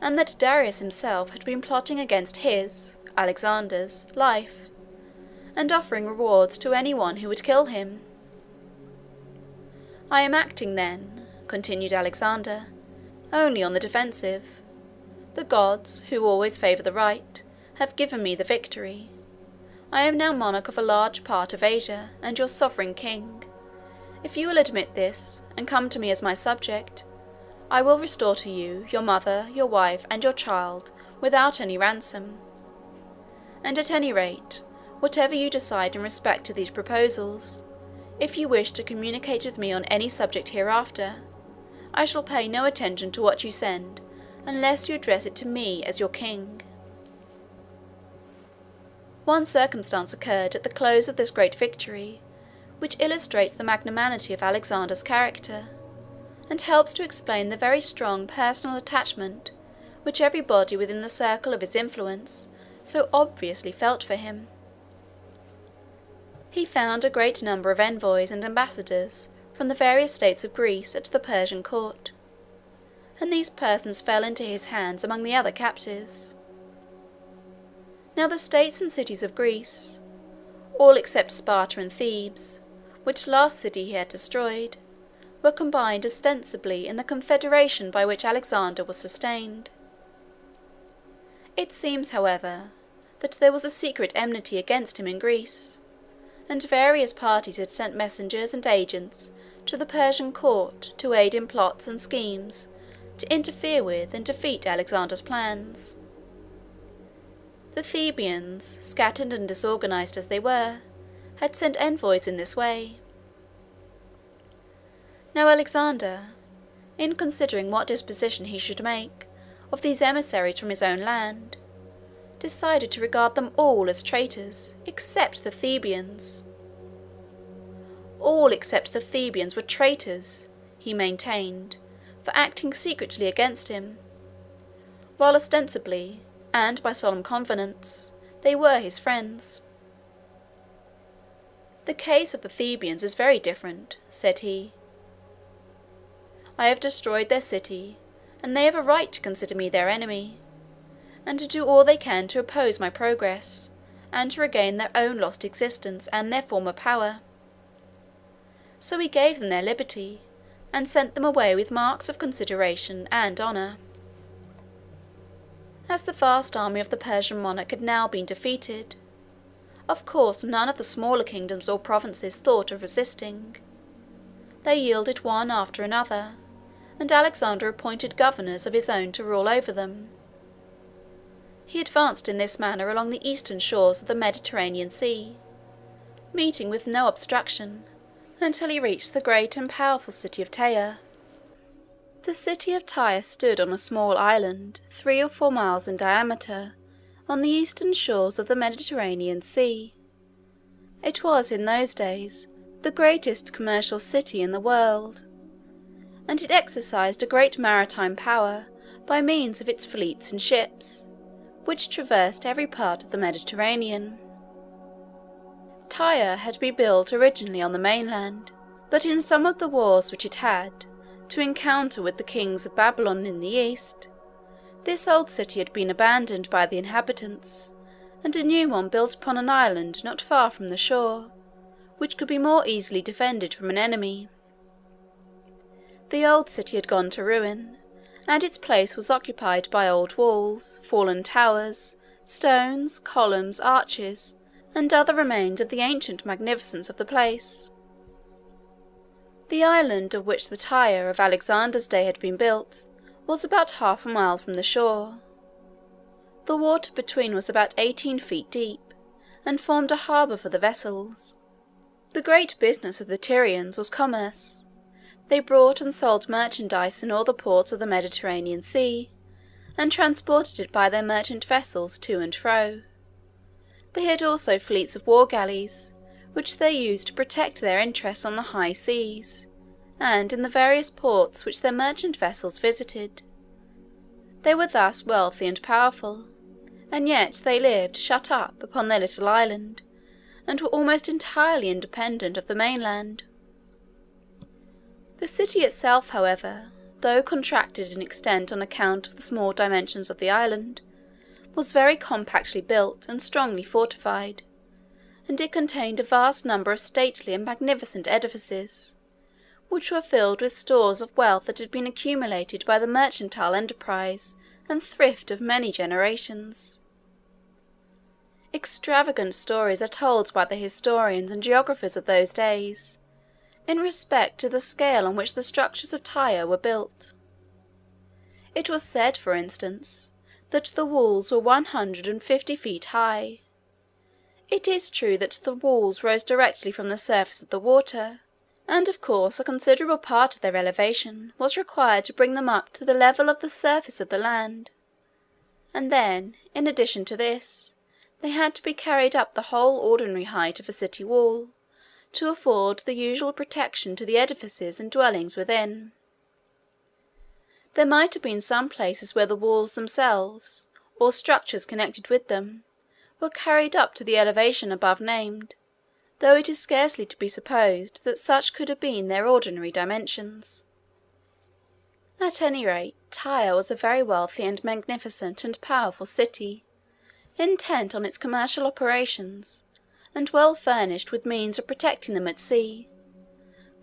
and that Darius himself had been plotting against his, Alexander's, life, and offering rewards to any one who would kill him. "I am acting, then," continued Alexander, "only on the defensive. The gods, who always favour the right, have given me the victory. I am now monarch of a large part of Asia, and your sovereign king. If you will admit this, and come to me as my subject, I will restore to you your mother, your wife, and your child, without any ransom. And at any rate, whatever you decide in respect to these proposals, if you wish to communicate with me on any subject hereafter, I shall pay no attention to what you send, unless you address it to me as your king." One circumstance occurred at the close of this great victory, which illustrates the magnanimity of Alexander's character, and helps to explain the very strong personal attachment which everybody within the circle of his influence so obviously felt for him. He found a great number of envoys and ambassadors from the various states of Greece at the Persian court, and these persons fell into his hands among the other captives. Now the states and cities of Greece, all except Sparta and Thebes, which last city he had destroyed, were were combined ostensibly in the confederation by which Alexander was sustained. It seems, however, that there was a secret enmity against him in Greece, and various parties had sent messengers and agents to the Persian court to aid in plots and schemes to interfere with and defeat Alexander's plans. The Thebans, scattered and disorganized as they were, had sent envoys in this way. Now Alexander, in considering what disposition he should make of these emissaries from his own land, decided to regard them all as traitors except the Thebans. All except the Thebans were traitors, he maintained, for acting secretly against him, while ostensibly, and by solemn covenants, they were his friends. "The case of the Thebans is very different," said he. "I have destroyed their city, and they have a right to consider me their enemy, and to do all they can to oppose my progress, and to regain their own lost existence and their former power." So he gave them their liberty, and sent them away with marks of consideration and honour. As the vast army of the Persian monarch had now been defeated, of course none of the smaller kingdoms or provinces thought of resisting. They yielded one after another, and Alexander appointed governors of his own to rule over them. He advanced in this manner along the eastern shores of the Mediterranean Sea, meeting with no obstruction, until he reached the great and powerful city of Tyre. The city of Tyre stood on a small island 3 or 4 miles in diameter on the eastern shores of the Mediterranean Sea. It was in those days the greatest commercial city in the world, and it exercised a great maritime power by means of its fleets and ships, which traversed every part of the Mediterranean. Tyre had been built originally on the mainland, but in some of the wars which it had to encounter with the kings of Babylon in the east, this old city had been abandoned by the inhabitants, and a new one built upon an island not far from the shore, which could be more easily defended from an enemy. The old city had gone to ruin, and its place was occupied by old walls, fallen towers, stones, columns, arches, and other remains of the ancient magnificence of the place. The island of which the Tyre of Alexander's day had been built was about half a mile from the shore. The water between was about 18 feet deep, and formed a harbour for the vessels. The great business of the Tyrians was commerce. They brought and sold merchandise in all the ports of the Mediterranean Sea, and transported it by their merchant vessels to and fro. They had also fleets of war galleys, which they used to protect their interests on the high seas, and in the various ports which their merchant vessels visited. They were thus wealthy and powerful, and yet they lived shut up upon their little island, and were almost entirely independent of the mainland. The city itself, however, though contracted in extent on account of the small dimensions of the island, was very compactly built and strongly fortified, and it contained a vast number of stately and magnificent edifices, which were filled with stores of wealth that had been accumulated by the mercantile enterprise and thrift of many generations. Extravagant stories are told by the historians and geographers of those days, in respect to the scale on which the structures of Tyre were built. It was said, for instance, that the walls were 150 feet high. It is true that the walls rose directly from the surface of the water, and of course a considerable part of their elevation was required to bring them up to the level of the surface of the land, and then, in addition to this, they had to be carried up the whole ordinary height of a city wall, to afford the usual protection to the edifices and dwellings within. There might have been some places where the walls themselves, or structures connected with them, were carried up to the elevation above named, though it is scarcely to be supposed that such could have been their ordinary dimensions. At any rate, Tyre was a very wealthy and magnificent and powerful city, intent on its commercial operations, and well furnished with means of protecting them at sea,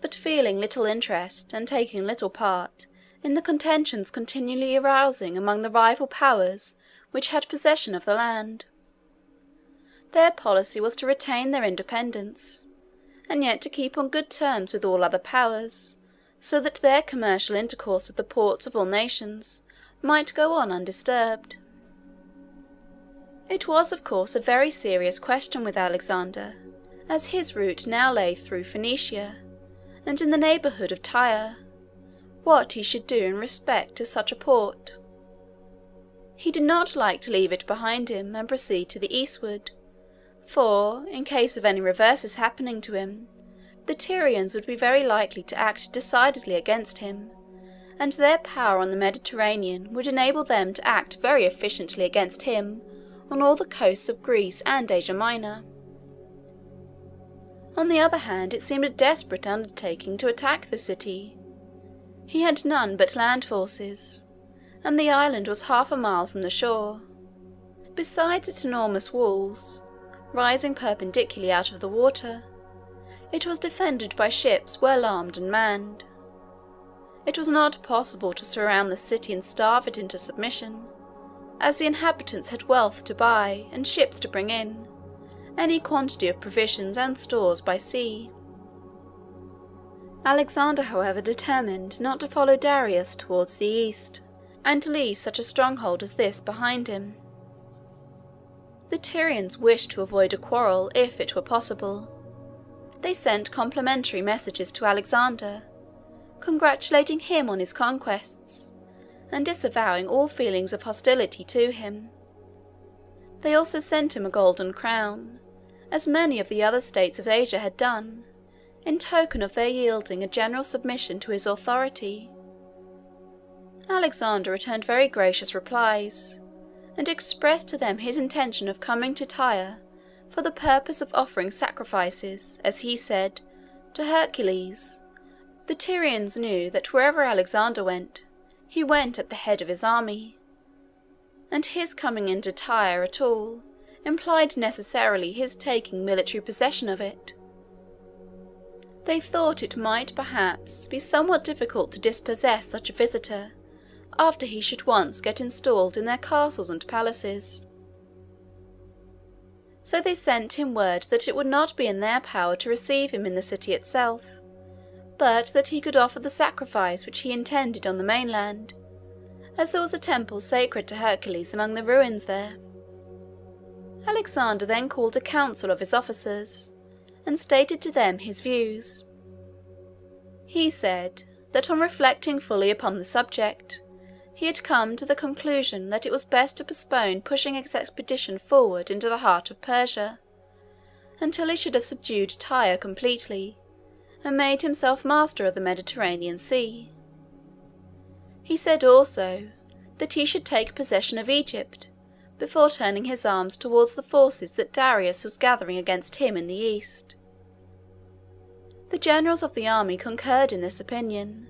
but feeling little interest and taking little part in the contentions continually arising among the rival powers which had possession of the land. Their policy was to retain their independence, and yet to keep on good terms with all other powers, so that their commercial intercourse with the ports of all nations might go on undisturbed. It was, of course, a very serious question with Alexander, as his route now lay through Phoenicia, and in the neighbourhood of Tyre, what he should do in respect to such a port. He did not like to leave it behind him and proceed to the eastward, for, in case of any reverses happening to him, the Tyrians would be very likely to act decidedly against him, and their power on the Mediterranean would enable them to act very efficiently against him on all the coasts of Greece and Asia Minor. On the other hand, it seemed a desperate undertaking to attack the city. He had none but land forces, and the island was half a mile from the shore. Besides its enormous walls, rising perpendicularly out of the water, it was defended by ships well armed and manned. It was not possible to surround the city and starve it into submission, as the inhabitants had wealth to buy and ships to bring in, any quantity of provisions and stores by sea. Alexander, however, determined not to follow Darius towards the east, and to leave such a stronghold as this behind him. The Tyrians wished to avoid a quarrel if it were possible. They sent complimentary messages to Alexander, congratulating him on his conquests, and disavowing all feelings of hostility to him. They also sent him a golden crown, as many of the other states of Asia had done, in token of their yielding a general submission to his authority. Alexander returned very gracious replies, and expressed to them his intention of coming to Tyre for the purpose of offering sacrifices, as he said, to Hercules. The Tyrians knew that wherever Alexander went, he went at the head of his army, and his coming into Tyre at all implied necessarily his taking military possession of it. They thought it might perhaps be somewhat difficult to dispossess such a visitor after he should once get installed in their castles and palaces. So they sent him word that it would not be in their power to receive him in the city itself, but that he could offer the sacrifice which he intended on the mainland, as there was a temple sacred to Hercules among the ruins there. Alexander then called a council of his officers, and stated to them his views. He said that on reflecting fully upon the subject, he had come to the conclusion that it was best to postpone pushing his expedition forward into the heart of Persia, until he should have subdued Tyre completely, and made himself master of the Mediterranean Sea. He said also that he should take possession of Egypt before turning his arms towards the forces that Darius was gathering against him in the east. The generals of the army concurred in this opinion,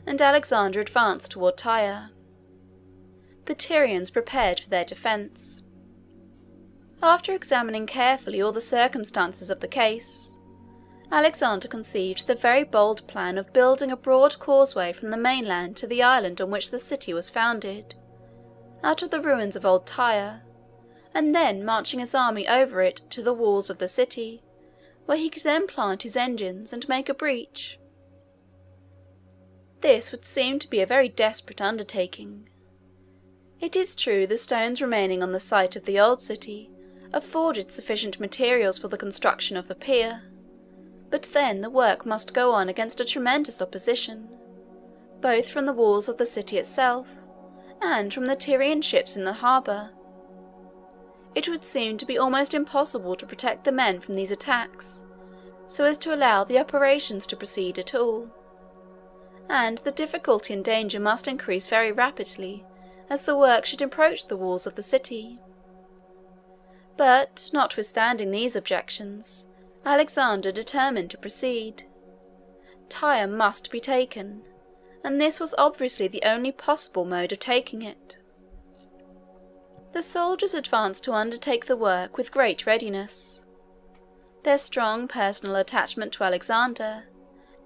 and Alexander advanced toward Tyre. The Tyrians prepared for their defence. After examining carefully all the circumstances of the case, Alexander conceived the very bold plan of building a broad causeway from the mainland to the island on which the city was founded, out of the ruins of old Tyre, and then marching his army over it to the walls of the city, where he could then plant his engines and make a breach. This would seem to be a very desperate undertaking. It is true the stones remaining on the site of the old city afforded sufficient materials for the construction of the pier, but then the work must go on against a tremendous opposition, both from the walls of the city itself and from the Tyrian ships in the harbour. It would seem to be almost impossible to protect the men from these attacks, so as to allow the operations to proceed at all, and the difficulty and danger must increase very rapidly as the work should approach the walls of the city. But, notwithstanding these objections, Alexander determined to proceed. Tyre must be taken, and this was obviously the only possible mode of taking it. The soldiers advanced to undertake the work with great readiness. Their strong personal attachment to Alexander,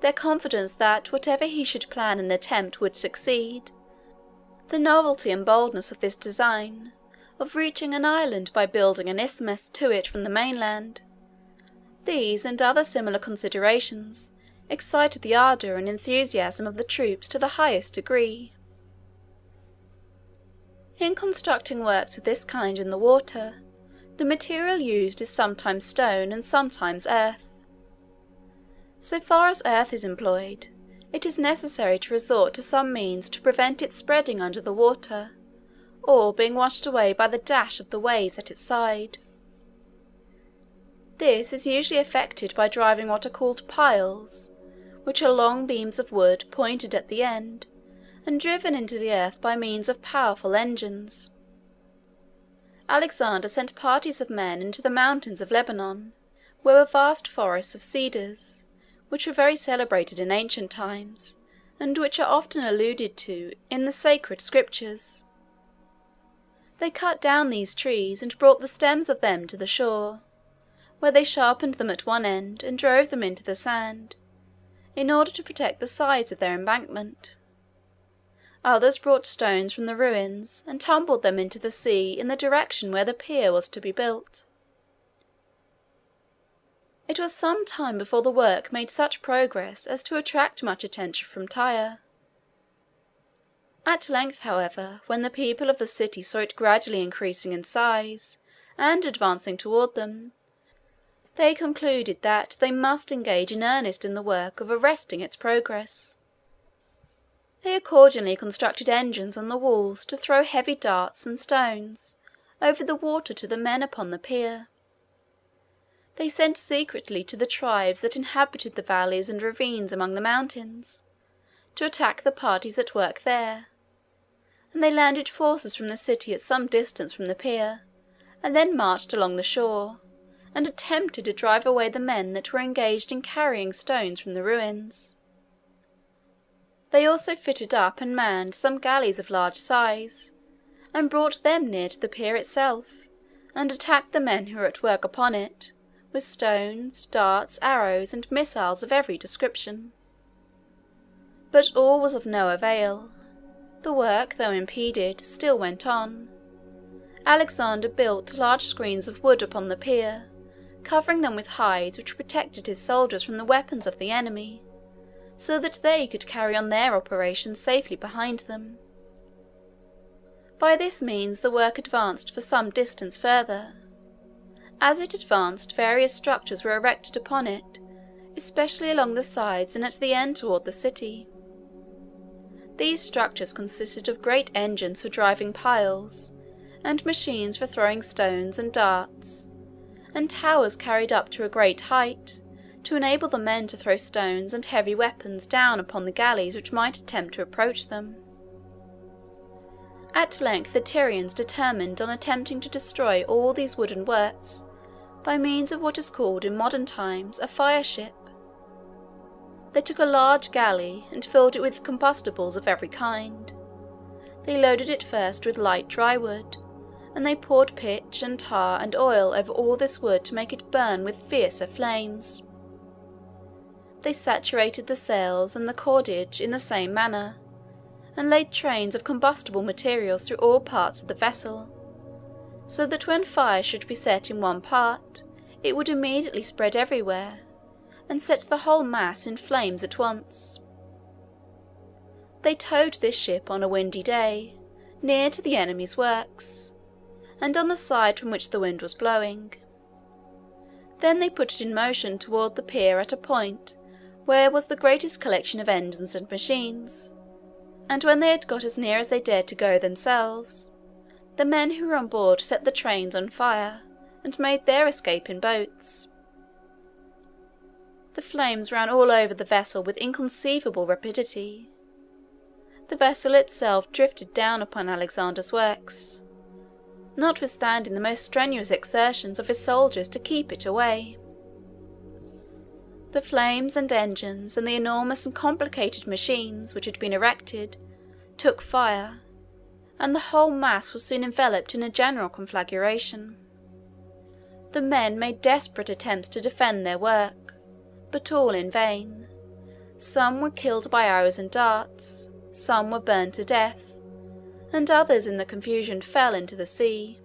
their confidence that whatever he should plan and attempt would succeed, the novelty and boldness of this design, of reaching an island by building an isthmus to it from the mainland, these and other similar considerations excited the ardour and enthusiasm of the troops to the highest degree. In constructing works of this kind in the water, the material used is sometimes stone and sometimes earth. So far as earth is employed, it is necessary to resort to some means to prevent its spreading under the water, or being washed away by the dash of the waves at its side. This is usually effected by driving what are called piles, which are long beams of wood pointed at the end, and driven into the earth by means of powerful engines. Alexander sent parties of men into the mountains of Lebanon, where were vast forests of cedars, which were very celebrated in ancient times, and which are often alluded to in the sacred scriptures. They cut down these trees and brought the stems of them to the shore, where they sharpened them at one end and drove them into the sand, in order to protect the sides of their embankment. Others brought stones from the ruins and tumbled them into the sea in the direction where the pier was to be built. It was some time before the work made such progress as to attract much attention from Tyre. At length, however, when the people of the city saw it gradually increasing in size, and advancing toward them, they concluded that they must engage in earnest in the work of arresting its progress. They accordingly constructed engines on the walls to throw heavy darts and stones over the water to the men upon the pier. They sent secretly to the tribes that inhabited the valleys and ravines among the mountains, to attack the parties at work there, and they landed forces from the city at some distance from the pier, and then marched along the shore, and attempted to drive away the men that were engaged in carrying stones from the ruins. They also fitted up and manned some galleys of large size, and brought them near to the pier itself, and attacked the men who were at work upon it, with stones, darts, arrows, and missiles of every description. But all was of no avail. The work, though impeded, still went on. Alexander built large screens of wood upon the pier, covering them with hides which protected his soldiers from the weapons of the enemy, so that they could carry on their operations safely behind them. By this means the work advanced for some distance further. As it advanced, various structures were erected upon it, especially along the sides and at the end toward the city. These structures consisted of great engines for driving piles, and machines for throwing stones and darts, and towers carried up to a great height, to enable the men to throw stones and heavy weapons down upon the galleys which might attempt to approach them. At length the Tyrians determined on attempting to destroy all these wooden works by means of what is called in modern times a fire-ship. They took a large galley and filled it with combustibles of every kind. They loaded it first with light dry wood, and they poured pitch and tar and oil over all this wood to make it burn with fiercer flames. They saturated the sails and the cordage in the same manner, and laid trains of combustible materials through all parts of the vessel, so that when fire should be set in one part, it would immediately spread everywhere, and set the whole mass in flames at once. They towed this ship on a windy day, near to the enemy's works, and on the side from which the wind was blowing. Then they put it in motion toward the pier at a point where was the greatest collection of engines and machines, and when they had got as near as they dared to go themselves, the men who were on board set the trains on fire, and made their escape in boats. The flames ran all over the vessel with inconceivable rapidity. The vessel itself drifted down upon Alexander's works, notwithstanding the most strenuous exertions of his soldiers to keep it away. The flames and engines, and the enormous and complicated machines which had been erected, took fire, and the whole mass was soon enveloped in a general conflagration. The men made desperate attempts to defend their work, but all in vain, Some were killed by arrows and darts, some were burned to death, and others in the confusion fell into the sea.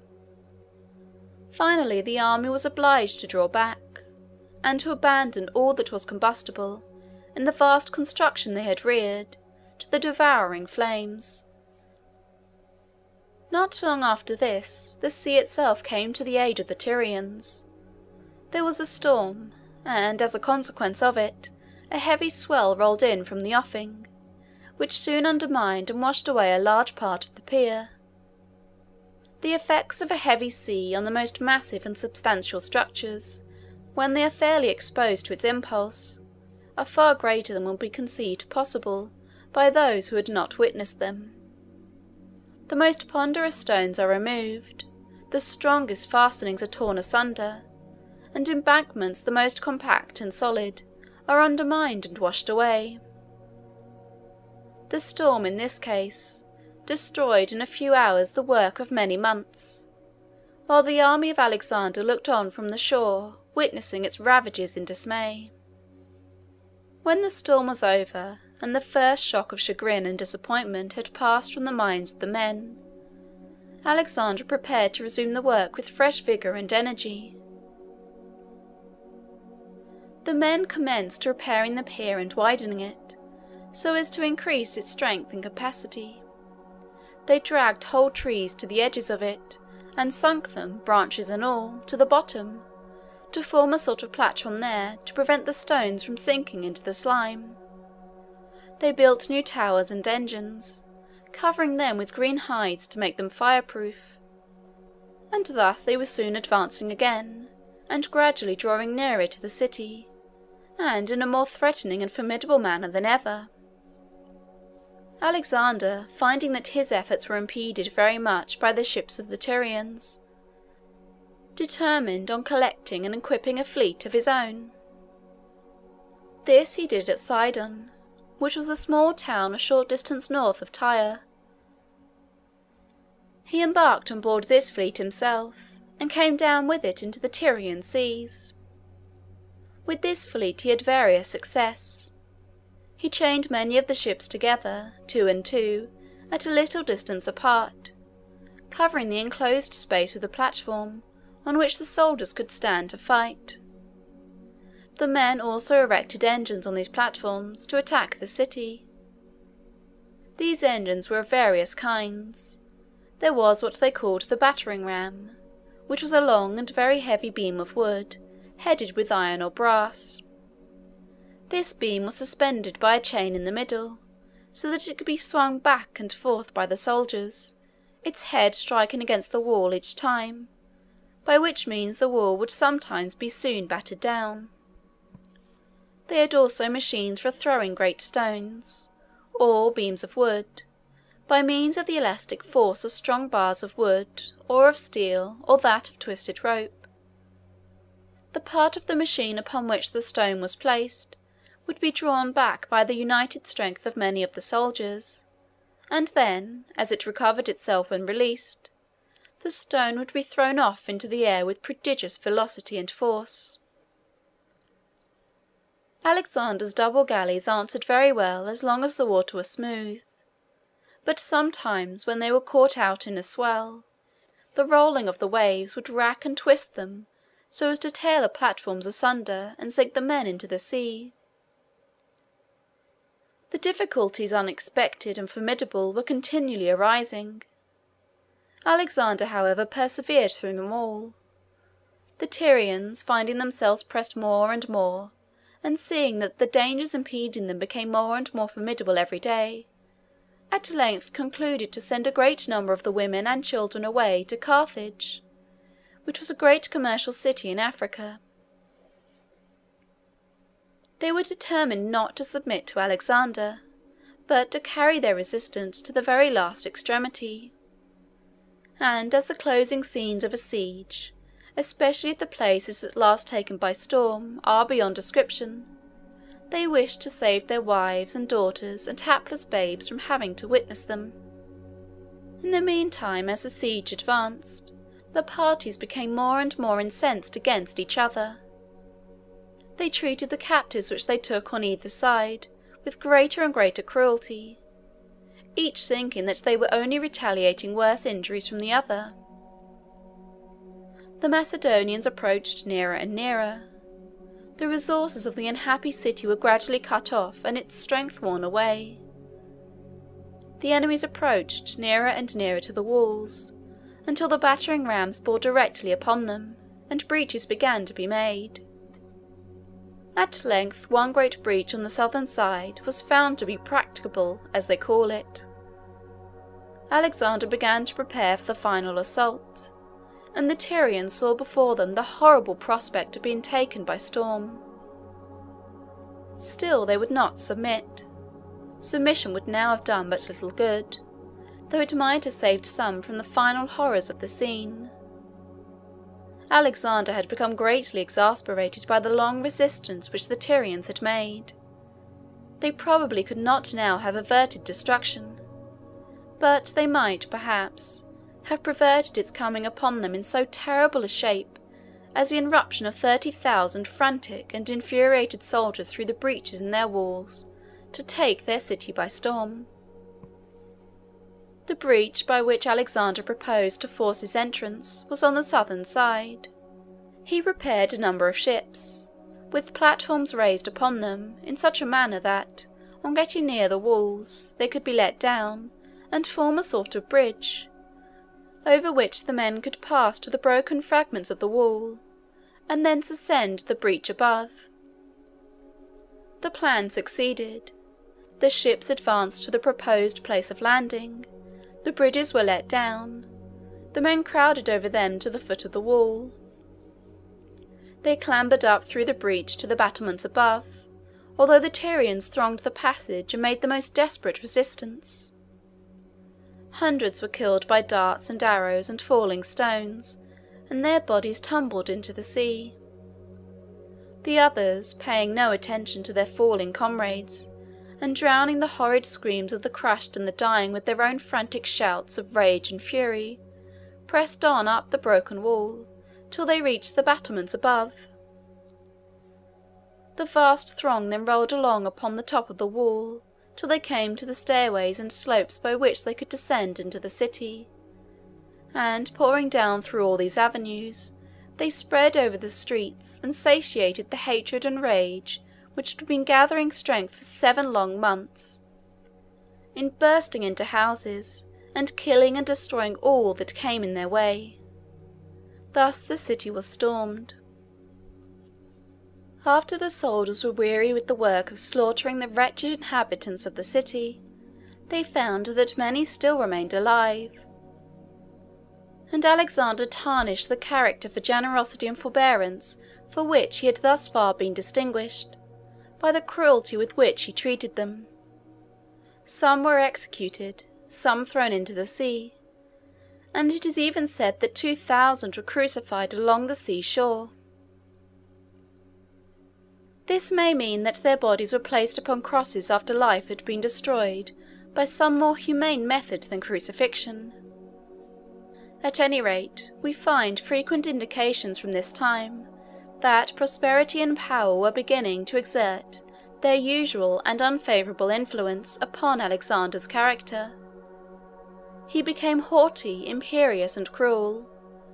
Finally the army was obliged to draw back, and to abandon all that was combustible in the vast construction they had reared to the devouring flames. Not long after this, the sea itself came to the aid of the Tyrians. There was a storm, and as a consequence of it, a heavy swell rolled in from the offing, which soon undermined and washed away a large part of the pier. The effects of a heavy sea on the most massive and substantial structures, when they are fairly exposed to its impulse, are far greater than will be conceived possible by those who had not witnessed them. The most ponderous stones are removed, the strongest fastenings are torn asunder, and embankments the most compact and solid are undermined and washed away. The storm in this case destroyed in a few hours the work of many months, while the army of Alexander looked on from the shore, witnessing its ravages in dismay. When the storm was over, and the first shock of chagrin and disappointment had passed from the minds of the men, Alexander prepared to resume the work with fresh vigour and energy. The men commenced repairing the pier and widening it, so as to increase its strength and capacity. They dragged whole trees to the edges of it, and sunk them, branches and all, to the bottom, to form a sort of platform there to prevent the stones from sinking into the slime. They built new towers and engines, covering them with green hides to make them fireproof, and thus they were soon advancing again, and gradually drawing nearer to the city, and in a more threatening and formidable manner than ever. Alexander, finding that his efforts were impeded very much by the ships of the Tyrians, determined on collecting and equipping a fleet of his own. This he did at Sidon, which was a small town a short distance north of Tyre. He embarked on board this fleet himself, and came down with it into the Tyrian seas. With this fleet he had various success. He chained many of the ships together, 2 and 2, at a little distance apart, covering the enclosed space with a platform on which the soldiers could stand to fight. The men also erected engines on these platforms to attack the city. These engines were of various kinds. There was what they called the battering ram, which was a long and very heavy beam of wood, headed with iron or brass. This beam was suspended by a chain in the middle, so that it could be swung back and forth by the soldiers, its head striking against the wall each time, by which means the wall would sometimes be soon battered down. They had also machines for throwing great stones, or beams of wood, by means of the elastic force of strong bars of wood, or of steel, or that of twisted rope. The part of the machine upon which the stone was placed would be drawn back by the united strength of many of the soldiers, and then, as it recovered itself when released, the stone would be thrown off into the air with prodigious velocity and force. Alexander's double galleys answered very well as long as the water was smooth, but sometimes when they were caught out in a swell, the rolling of the waves would rack and twist them so as to tear the platforms asunder and sink the men into the sea. The difficulties, unexpected and formidable, were continually arising. Alexander, however, persevered through them all. The Tyrians, finding themselves pressed more and more, and seeing that the dangers impeding them became more and more formidable every day, at length concluded to send a great number of the women and children away to Carthage, which was a great commercial city in Africa. They were determined not to submit to Alexander, but to carry their resistance to the very last extremity. And as the closing scenes of a siege, especially if the place is at last taken by storm, are beyond description, they wished to save their wives and daughters and hapless babes from having to witness them. In the meantime, as the siege advanced, the parties became more and more incensed against each other. They treated the captives which they took on either side with greater and greater cruelty, each thinking that they were only retaliating worse injuries from the other. The Macedonians approached nearer and nearer. The resources of the unhappy city were gradually cut off and its strength worn away. The enemies approached nearer and nearer to the walls, until the battering rams bore directly upon them, and breaches began to be made. At length one great breach on the southern side was found to be practicable, as they call it. Alexander began to prepare for the final assault, and the Tyrians saw before them the horrible prospect of being taken by storm. Still they would not submit. Submission would now have done but little good, though it might have saved some from the final horrors of the scene. Alexander had become greatly exasperated by the long resistance which the Tyrians had made. They probably could not now have averted destruction, but they might, perhaps, have prevented its coming upon them in so terrible a shape as the irruption of 30,000 frantic and infuriated soldiers through the breaches in their walls to take their city by storm. The breach by which Alexander proposed to force his entrance was on the southern side. He prepared a number of ships, with platforms raised upon them in such a manner that, on getting near the walls, they could be let down and form a sort of bridge, over which the men could pass to the broken fragments of the wall, and thence ascend the breach above. The plan succeeded. The ships advanced to the proposed place of landing. The bridges were let down. The men crowded over them to the foot of the wall. They clambered up through the breach to the battlements above, although the Tyrians thronged the passage and made the most desperate resistance. Hundreds were killed by darts and arrows and falling stones, and their bodies tumbled into the sea. The others, paying no attention to their falling comrades, and drowning the horrid screams of the crushed and the dying with their own frantic shouts of rage and fury, pressed on up the broken wall, till they reached the battlements above. The vast throng then rolled along upon the top of the wall, till they came to the stairways and slopes by which they could descend into the city, and pouring down through all these avenues, they spread over the streets and satiated the hatred and rage which had been gathering strength for 7 long months, in bursting into houses and killing and destroying all that came in their way. Thus the city was stormed. After the soldiers were weary with the work of slaughtering the wretched inhabitants of the city, they found that many still remained alive, and Alexander tarnished the character for generosity and forbearance for which he had thus far been distinguished, by the cruelty with which he treated them. Some were executed, some thrown into the sea, and it is even said that 2,000 were crucified along the sea shore. This may mean that their bodies were placed upon crosses after life had been destroyed by some more humane method than crucifixion. At any rate, we find frequent indications from this time that prosperity and power were beginning to exert their usual and unfavourable influence upon Alexander's character. He became haughty, imperious, and cruel.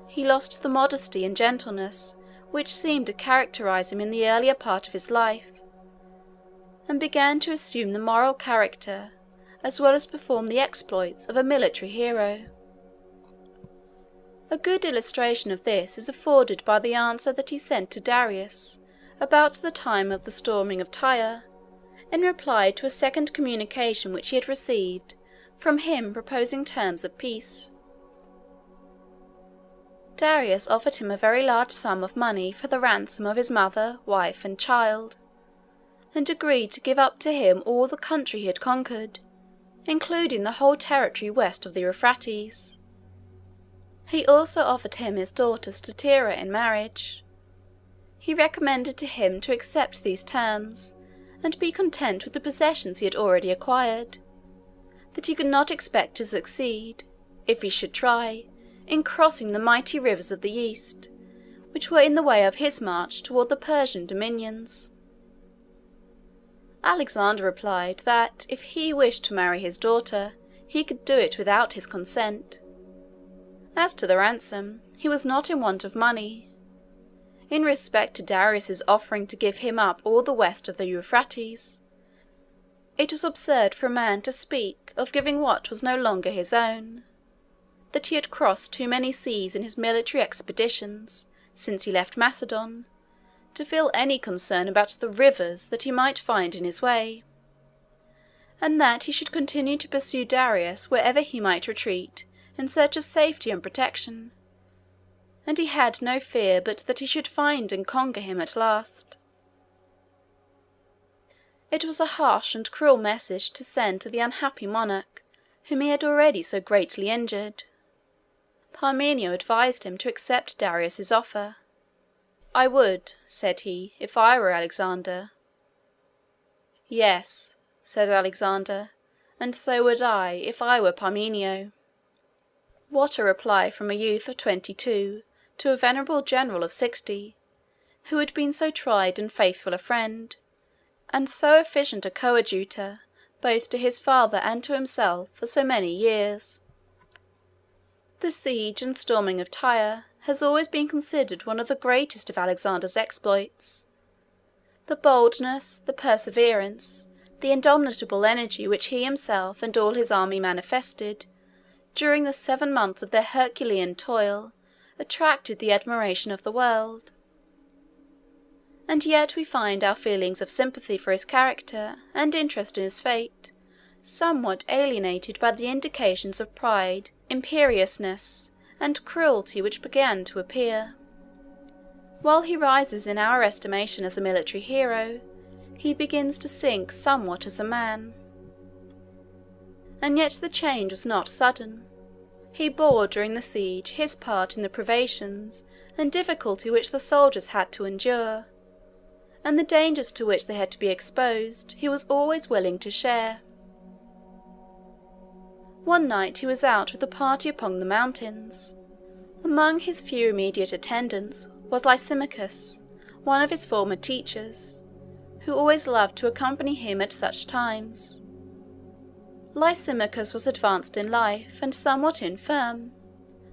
He lost the modesty and gentleness which seemed to characterize him in the earlier part of his life, and began to assume the moral character as well as perform the exploits of a military hero. A good illustration of this is afforded by the answer that he sent to Darius about the time of the storming of Tyre, in reply to a second communication which he had received from him proposing terms of peace. Darius offered him a very large sum of money for the ransom of his mother, wife, and child, and agreed to give up to him all the country he had conquered, including the whole territory west of the Euphrates. He also offered him his daughter Statira in marriage. He recommended to him to accept these terms, and be content with the possessions he had already acquired, that he could not expect to succeed, if he should try, in crossing the mighty rivers of the East, which were in the way of his march toward the Persian dominions. Alexander replied that if he wished to marry his daughter, he could do it without his consent. As to the ransom, he was not in want of money. In respect to Darius's offering to give him up all the west of the Euphrates, it was absurd for a man to speak of giving what was no longer his own, that he had crossed too many seas in his military expeditions since he left Macedon, to feel any concern about the rivers that he might find in his way, and that he should continue to pursue Darius wherever he might retreat in search of safety and protection, and he had no fear but that he should find and conquer him at last. It was a harsh and cruel message to send to the unhappy monarch whom he had already so greatly injured. Parmenio advised him to accept Darius's offer. "I would," said he, "if I were Alexander." "Yes," said Alexander, "and so would I, if I were Parmenio." What a reply from a youth of 22 to a venerable general of 60, who had been so tried and faithful a friend, and so efficient a coadjutor both to his father and to himself for so many years. The siege and storming of Tyre has always been considered one of the greatest of Alexander's exploits. The boldness, the perseverance, the indomitable energy which he himself and all his army manifested during the 7 months of their Herculean toil attracted the admiration of the world. And yet we find our feelings of sympathy for his character and interest in his fate somewhat alienated by the indications of pride, imperiousness, and cruelty which began to appear. While he rises in our estimation as a military hero, he begins to sink somewhat as a man. And yet the change was not sudden. He bore during the siege his part in the privations and difficulty which the soldiers had to endure, and the dangers to which they had to be exposed he was always willing to share. One night he was out with a party upon the mountains. Among his few immediate attendants was Lysimachus, one of his former teachers, who always loved to accompany him at such times. Lysimachus was advanced in life and somewhat infirm,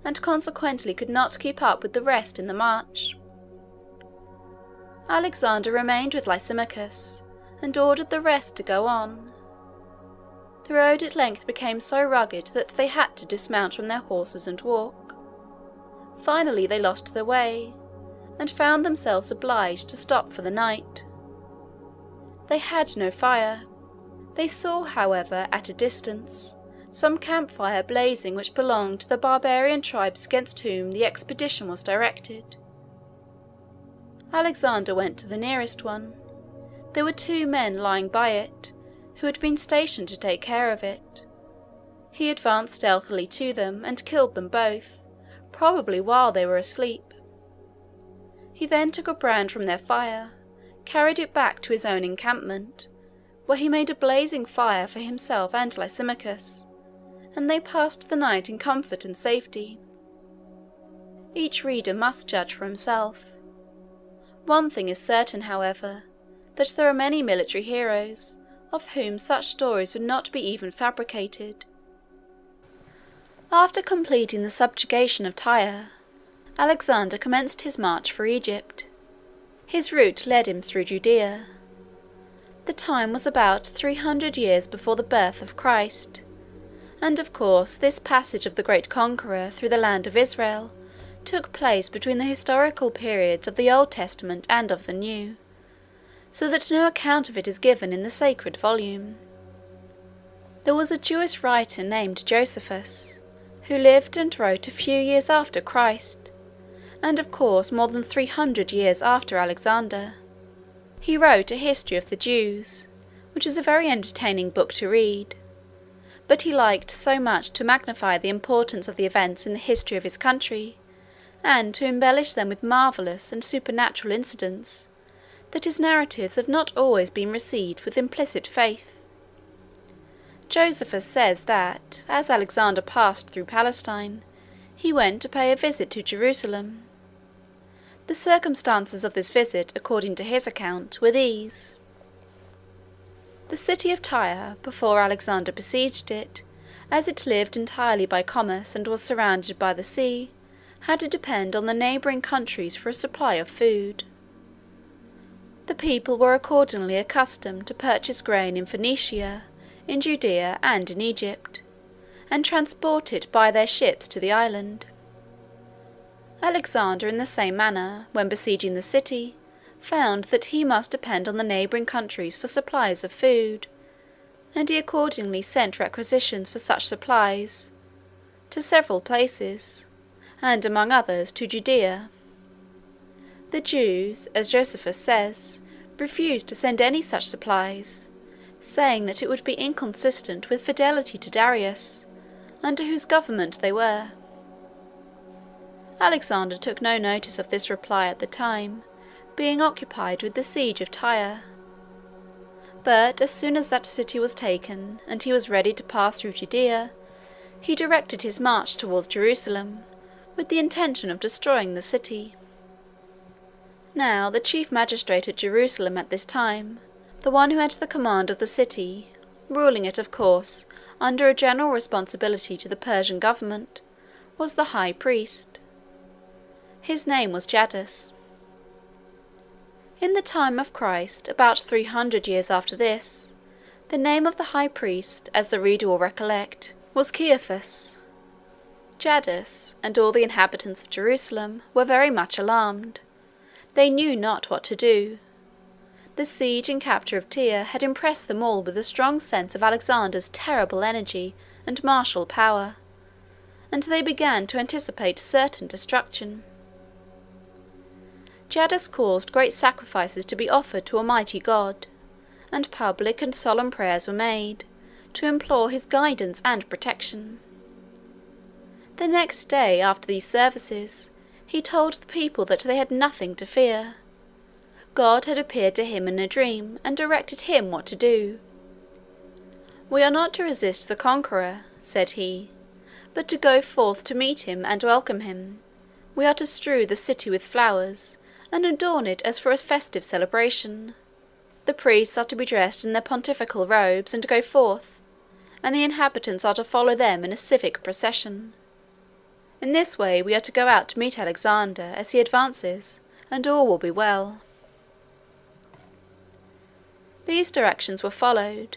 and consequently could not keep up with the rest in the march. Alexander remained with Lysimachus, and ordered the rest to go on. The road at length became so rugged that they had to dismount from their horses and walk. Finally they lost their way, and found themselves obliged to stop for the night. They had no fire. They saw, however, at a distance, some campfire blazing which belonged to the barbarian tribes against whom the expedition was directed. Alexander went to the nearest one. There were 2 men lying by it, who had been stationed to take care of it. He advanced stealthily to them and killed them both, probably while they were asleep. He then took a brand from their fire, carried it back to his own encampment, where he made a blazing fire for himself and Lysimachus, and they passed the night in comfort and safety. Each reader must judge for himself. One thing is certain, however, that there are many military heroes of whom such stories would not be even fabricated. After completing the subjugation of Tyre, Alexander commenced his march for Egypt. His route led him through Judea. The time was about 300 years before the birth of Christ, and of course this passage of the great conqueror through the land of Israel took place between the historical periods of the Old Testament and of the New, so that no account of it is given in the sacred volume. There was a Jewish writer named Josephus, who lived and wrote a few years after Christ, and of course more than 300 years after Alexander. He wrote a history of the Jews, which is a very entertaining book to read, but he liked so much to magnify the importance of the events in the history of his country, and to embellish them with marvellous and supernatural incidents, that his narratives have not always been received with implicit faith. Josephus says that, as Alexander passed through Palestine, he went to pay a visit to Jerusalem. The circumstances of this visit, according to his account, were these. The city of Tyre, before Alexander besieged it, as it lived entirely by commerce and was surrounded by the sea, had to depend on the neighbouring countries for a supply of food. The people were accordingly accustomed to purchase grain in Phoenicia, in Judea, and in Egypt, and transport it by their ships to the island. Alexander, in the same manner, when besieging the city, found that he must depend on the neighbouring countries for supplies of food, and he accordingly sent requisitions for such supplies to several places, and among others to Judea. The Jews, as Josephus says, refused to send any such supplies, saying that it would be inconsistent with fidelity to Darius, under whose government they were. Alexander took no notice of this reply at the time, being occupied with the siege of Tyre. But as soon as that city was taken, and he was ready to pass through Judea, he directed his march towards Jerusalem, with the intention of destroying the city. Now the chief magistrate at Jerusalem at this time, the one who had the command of the city, ruling it, of course, under a general responsibility to the Persian government, was the high priest. His name was Jadus. In the time of Christ, about 300 years after this, the name of the high priest, as the reader will recollect, was Caiaphas. Jadus, and all the inhabitants of Jerusalem, were very much alarmed. They knew not what to do. The siege and capture of Tyre had impressed them all with a strong sense of Alexander's terrible energy and martial power, and they began to anticipate certain destruction. Jadus caused great sacrifices to be offered to Almighty God, and public and solemn prayers were made, to implore his guidance and protection. The next day after these services, he told the people that they had nothing to fear. God had appeared to him in a dream, and directed him what to do. "We are not to resist the conqueror," said he, "but to go forth to meet him and welcome him. We are to strew the city with flowers, and adorn it as for a festive celebration. The priests are to be dressed in their pontifical robes and go forth, and the inhabitants are to follow them in a civic procession. In this way we are to go out to meet Alexander as he advances, and all will be well." These directions were followed.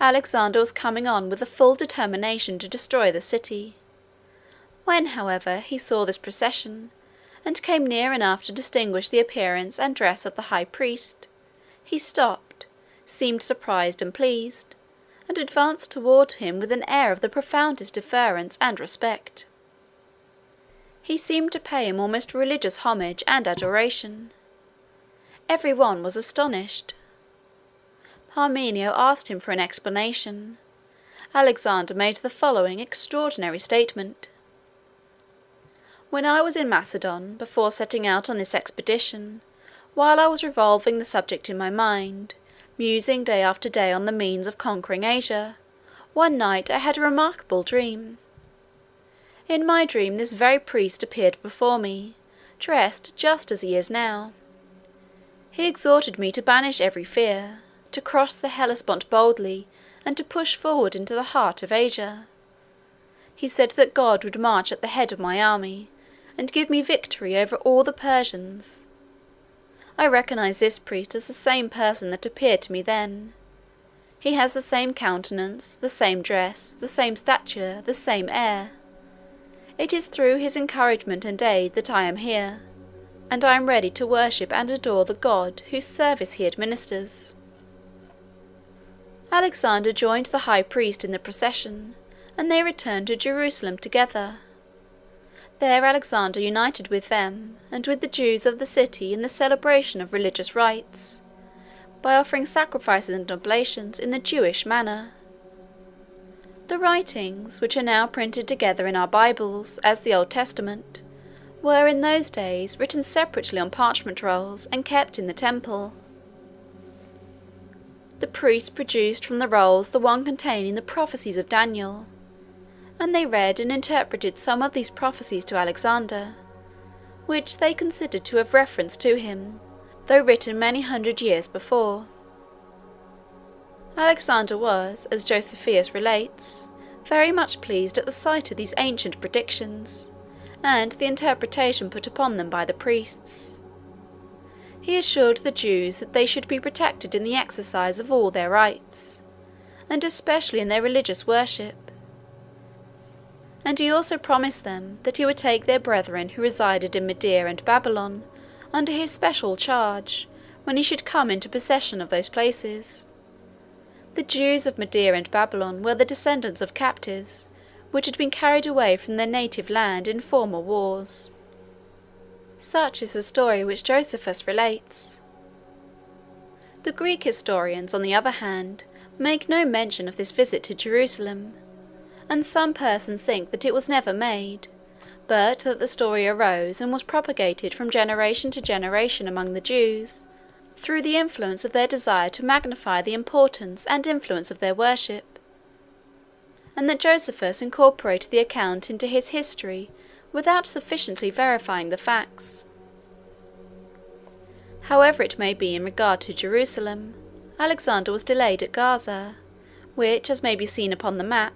Alexander was coming on with a full determination to destroy the city. When, however, he saw this procession, and came near enough to distinguish the appearance and dress of the high priest, he stopped, seemed surprised and pleased, and advanced toward him with an air of the profoundest deference and respect. He seemed to pay him almost religious homage and adoration. Every one was astonished. Parmenio asked him for an explanation. Alexander made the following extraordinary statement: "When I was in Macedon, before setting out on this expedition, while I was revolving the subject in my mind, musing day after day on the means of conquering Asia, one night I had a remarkable dream. In my dream this very priest appeared before me, dressed just as he is now. He exhorted me to banish every fear, to cross the Hellespont boldly, and to push forward into the heart of Asia. He said that God would march at the head of my army, and give me victory over all the Persians. I recognize this priest as the same person that appeared to me then. He has the same countenance, the same dress, the same stature, the same air. It is through his encouragement and aid that I am here, and I am ready to worship and adore the God whose service he administers." Alexander joined the high priest in the procession, and they returned to Jerusalem together. There Alexander united with them, and with the Jews of the city in the celebration of religious rites, by offering sacrifices and oblations in the Jewish manner. The writings, which are now printed together in our Bibles as the Old Testament, were in those days written separately on parchment rolls and kept in the temple. The priests produced from the rolls the one containing the prophecies of Daniel, and they read and interpreted some of these prophecies to Alexander, which they considered to have reference to him, though written many hundred years before. Alexander was, as Josephus relates, very much pleased at the sight of these ancient predictions, and the interpretation put upon them by the priests. He assured the Jews that they should be protected in the exercise of all their rights, and especially in their religious worship, and he also promised them that he would take their brethren who resided in Media and Babylon under his special charge when he should come into possession of those places. The Jews of Media and Babylon were the descendants of captives which had been carried away from their native land in former wars. Such is the story which Josephus relates. The Greek historians, on the other hand, make no mention of this visit to Jerusalem, and some persons think that it was never made, but that the story arose and was propagated from generation to generation among the Jews, through the influence of their desire to magnify the importance and influence of their worship, and that Josephus incorporated the account into his history without sufficiently verifying the facts. However it may be in regard to Jerusalem, Alexander was delayed at Gaza, which, as may be seen upon the map,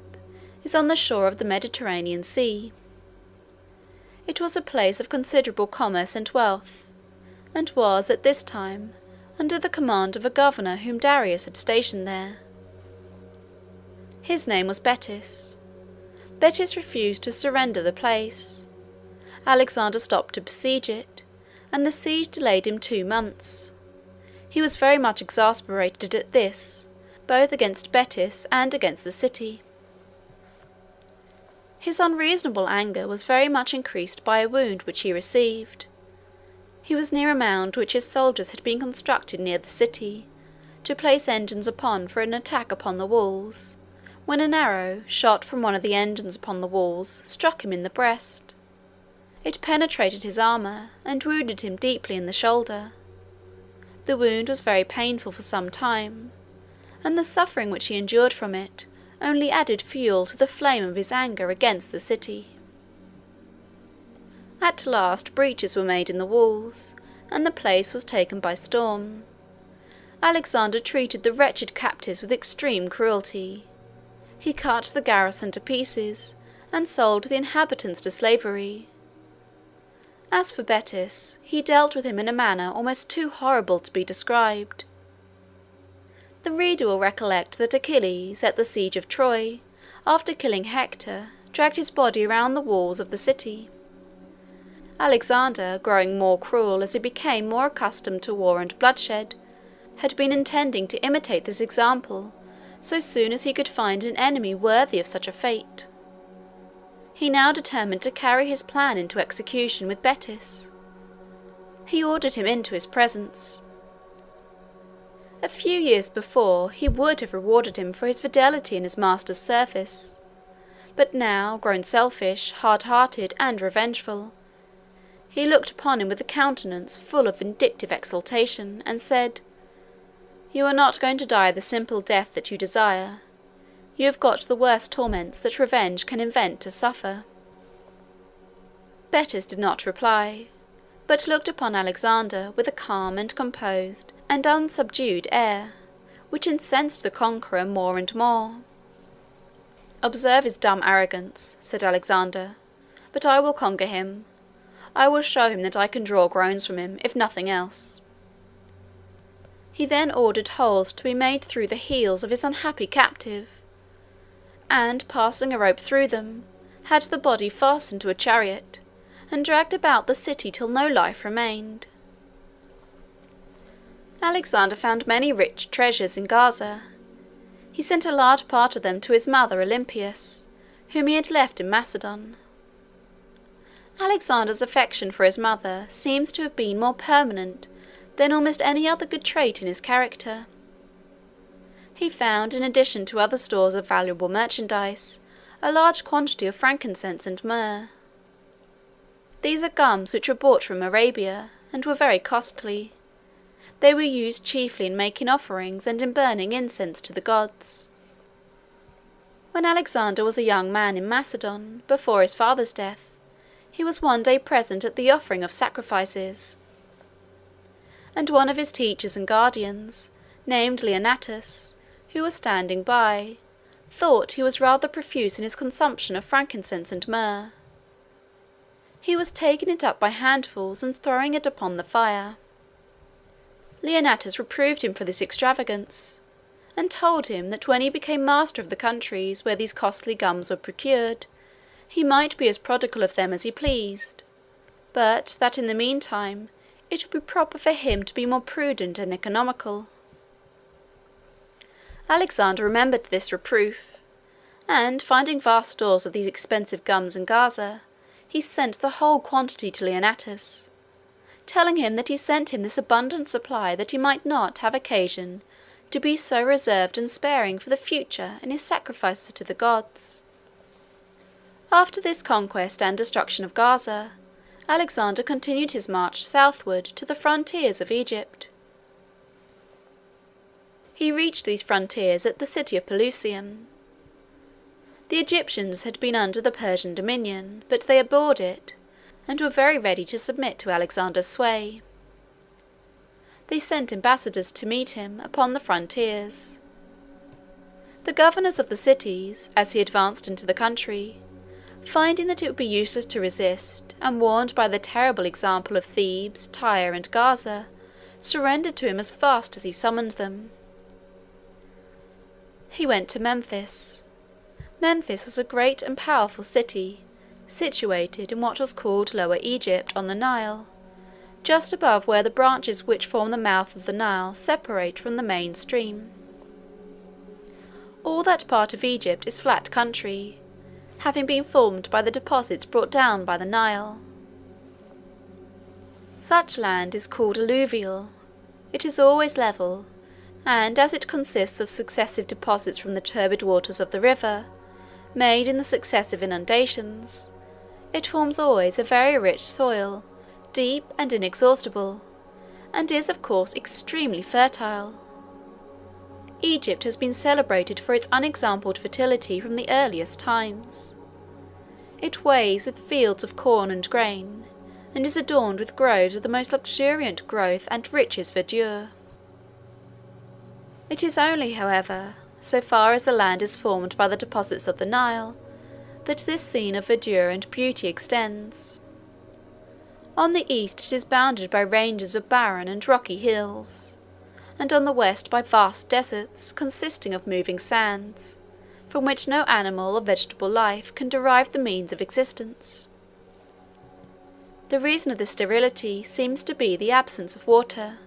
is on the shore of the Mediterranean Sea. It was a place of considerable commerce and wealth, and was, at this time, under the command of a governor whom Darius had stationed there. His name was Betis. Betis refused to surrender the place. Alexander stopped to besiege it, and the siege delayed him 2 months. He was very much exasperated at this, both against Betis and against the city. His unreasonable anger was very much increased by a wound which he received. He was near a mound which his soldiers had been constructed near the city, to place engines upon for an attack upon the walls, when an arrow, shot from one of the engines upon the walls, struck him in the breast. It penetrated his armour, and wounded him deeply in the shoulder. The wound was very painful for some time, and the suffering which he endured from it only added fuel to the flame of his anger against the city. At last breaches were made in the walls, and the place was taken by storm. Alexander treated the wretched captives with extreme cruelty. He cut the garrison to pieces, and sold the inhabitants to slavery. As for Betis, he dealt with him in a manner almost too horrible to be described. The reader will recollect that Achilles, at the siege of Troy, after killing Hector, dragged his body around the walls of the city. Alexander, growing more cruel as he became more accustomed to war and bloodshed, had been intending to imitate this example so soon as he could find an enemy worthy of such a fate. He now determined to carry his plan into execution with Betis. He ordered him into his presence. A few years before he would have rewarded him for his fidelity in his master's service, but now, grown selfish, hard-hearted, and revengeful, he looked upon him with a countenance full of vindictive exultation, and said, "You are not going to die the simple death that you desire. You have got the worst torments that revenge can invent to suffer." Betis did not reply, but looked upon Alexander with a calm and composed and unsubdued air, which incensed the conqueror more and more. "Observe his dumb arrogance," said Alexander, "but I will conquer him. I will show him that I can draw groans from him, if nothing else." He then ordered holes to be made through the heels of his unhappy captive, and, passing a rope through them, had the body fastened to a chariot, and dragged about the city till no life remained. Alexander found many rich treasures in Gaza. He sent a large part of them to his mother Olympias, whom he had left in Macedon. Alexander's affection for his mother seems to have been more permanent than almost any other good trait in his character. He found, in addition to other stores of valuable merchandise, a large quantity of frankincense and myrrh. These are gums which were brought from Arabia, and were very costly. They were used chiefly in making offerings and in burning incense to the gods. When Alexander was a young man in Macedon, before his father's death, he was one day present at the offering of sacrifices, and one of his teachers and guardians, named Leonatus, who was standing by, thought he was rather profuse in his consumption of frankincense and myrrh. He was taking it up by handfuls and throwing it upon the fire. Leonnatus reproved him for this extravagance, and told him that when he became master of the countries where these costly gums were procured, he might be as prodigal of them as he pleased, but that in the meantime it would be proper for him to be more prudent and economical. Alexander remembered this reproof, and finding vast stores of these expensive gums in Gaza, he sent the whole quantity to Leonnatus, telling him that he sent him this abundant supply that he might not have occasion to be so reserved and sparing for the future in his sacrifices to the gods. After this conquest and destruction of Gaza, Alexander continued his march southward to the frontiers of Egypt. He reached these frontiers at the city of Pelusium. The Egyptians had been under the Persian dominion, but they abhorred it, and were very ready to submit to Alexander's sway. They sent ambassadors to meet him upon the frontiers. The governors of the cities, as he advanced into the country, finding that it would be useless to resist, and warned by the terrible example of Thebes, Tyre, and Gaza, surrendered to him as fast as he summoned them. He went to Memphis. Memphis was a great and powerful city, situated in what was called Lower Egypt on the Nile, just above where the branches which form the mouth of the Nile separate from the main stream. All that part of Egypt is flat country, having been formed by the deposits brought down by the Nile. Such land is called alluvial. It is always level, and as it consists of successive deposits from the turbid waters of the river, made in the successive inundations, it forms always a very rich soil, deep and inexhaustible, and is of course extremely fertile. Egypt has been celebrated for its unexampled fertility from the earliest times. It waves with fields of corn and grain, and is adorned with groves of the most luxuriant growth and richest verdure. It is only, however, so far as the land is formed by the deposits of the Nile, that this scene of verdure and beauty extends. On the east it is bounded by ranges of barren and rocky hills, and on the west by vast deserts consisting of moving sands, from which no animal or vegetable life can derive the means of existence. The reason of this sterility seems to be the absence of water.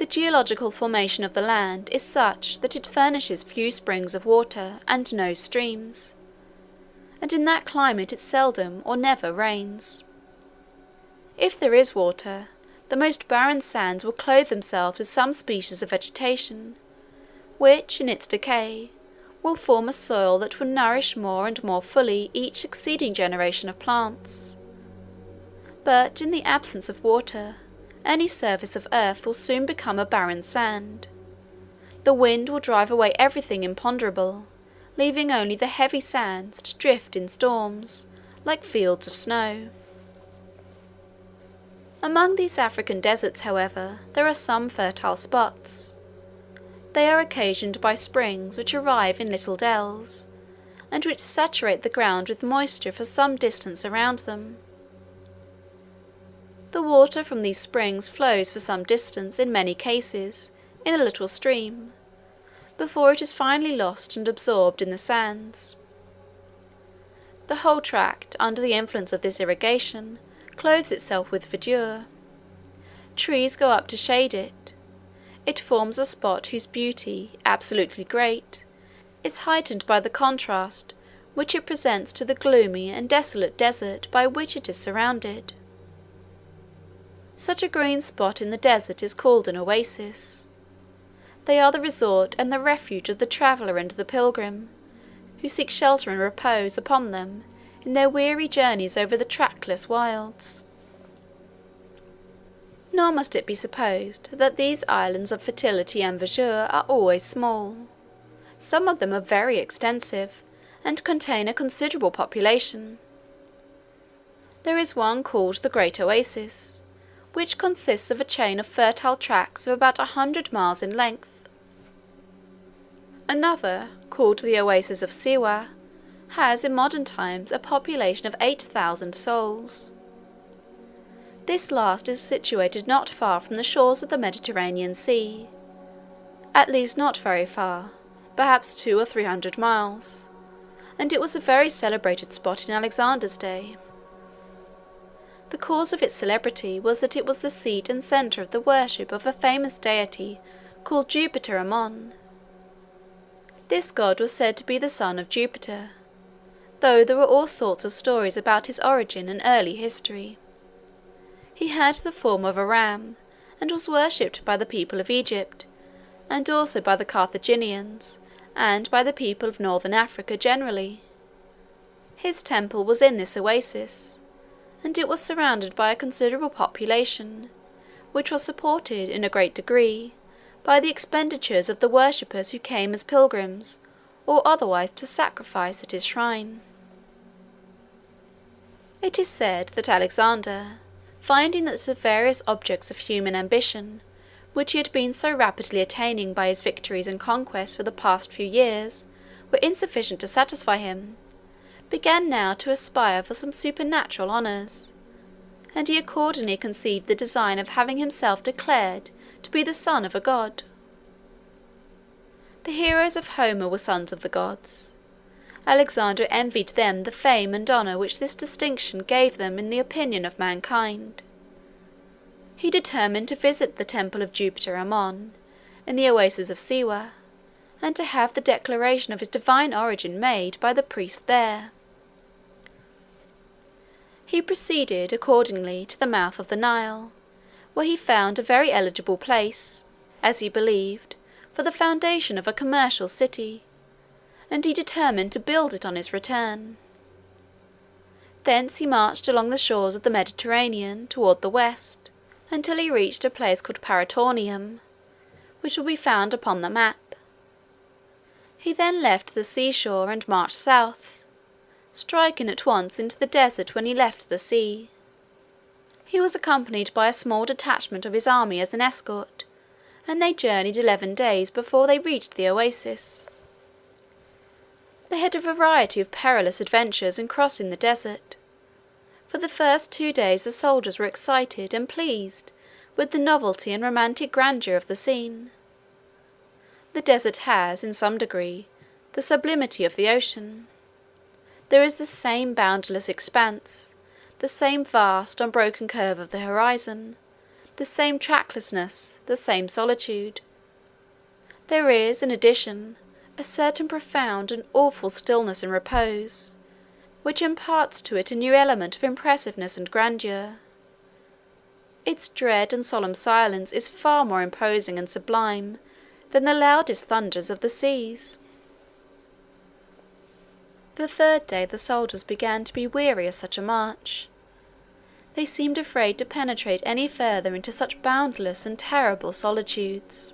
The geological formation of the land is such that it furnishes few springs of water and no streams, and in that climate it seldom or never rains. If there is water, the most barren sands will clothe themselves with some species of vegetation, which, in its decay, will form a soil that will nourish more and more fully each succeeding generation of plants. But in the absence of water, any surface of earth will soon become a barren sand. The wind will drive away everything imponderable, leaving only the heavy sands to drift in storms, like fields of snow. Among these African deserts, however, there are some fertile spots. They are occasioned by springs which arrive in little dells, and which saturate the ground with moisture for some distance around them. The water from these springs flows for some distance, in many cases, in a little stream, before it is finally lost and absorbed in the sands. The whole tract, under the influence of this irrigation, clothes itself with verdure. Trees go up to shade it. It forms a spot whose beauty, absolutely great, is heightened by the contrast which it presents to the gloomy and desolate desert by which it is surrounded. Such a green spot in the desert is called an oasis. They are the resort and the refuge of the traveller and the pilgrim, who seek shelter and repose upon them in their weary journeys over the trackless wilds. Nor must it be supposed that these islands of fertility and verdure are always small. Some of them are very extensive, and contain a considerable population. There is one called the Great Oasis, which consists of a chain of fertile tracts of about 100 miles in length. Another, called the Oasis of Siwa, has in modern times a population of 8,000 souls. This last is situated not far from the shores of the Mediterranean Sea, at least not very far, perhaps 200 or 300 miles, and it was a very celebrated spot in Alexander's day. The cause of its celebrity was that it was the seat and centre of the worship of a famous deity called Jupiter Ammon. This god was said to be the son of Jupiter, though there were all sorts of stories about his origin and early history. He had the form of a ram, and was worshipped by the people of Egypt, and also by the Carthaginians, and by the people of northern Africa generally. His temple was in this oasis, and it was surrounded by a considerable population, which was supported, in a great degree, by the expenditures of the worshippers who came as pilgrims, or otherwise to sacrifice at his shrine. It is said that Alexander, finding that the various objects of human ambition, which he had been so rapidly attaining by his victories and conquests for the past few years, were insufficient to satisfy him, began now to aspire for some supernatural honours, and he accordingly conceived the design of having himself declared to be the son of a god. The heroes of Homer were sons of the gods. Alexander envied them the fame and honour which this distinction gave them in the opinion of mankind. He determined to visit the temple of Jupiter Ammon, in the oasis of Siwa, and to have the declaration of his divine origin made by the priest there. He proceeded, accordingly, to the mouth of the Nile, where he found a very eligible place, as he believed, for the foundation of a commercial city, and he determined to build it on his return. Thence he marched along the shores of the Mediterranean toward the west, until he reached a place called Paraetonium, which will be found upon the map. He then left the seashore and marched south, striking at once into the desert when he left the sea. He was accompanied by a small detachment of his army as an escort, and they journeyed 11 days before they reached the oasis. They had a variety of perilous adventures in crossing the desert. For the first 2 days the soldiers were excited and pleased with the novelty and romantic grandeur of the scene. The desert has, in some degree, the sublimity of the ocean. There is the same boundless expanse, the same vast, unbroken curve of the horizon, the same tracklessness, the same solitude. There is, in addition, a certain profound and awful stillness and repose, which imparts to it a new element of impressiveness and grandeur. Its dread and solemn silence is far more imposing and sublime than the loudest thunders of the seas. The 3rd day the soldiers began to be weary of such a march. They seemed afraid to penetrate any further into such boundless and terrible solitudes.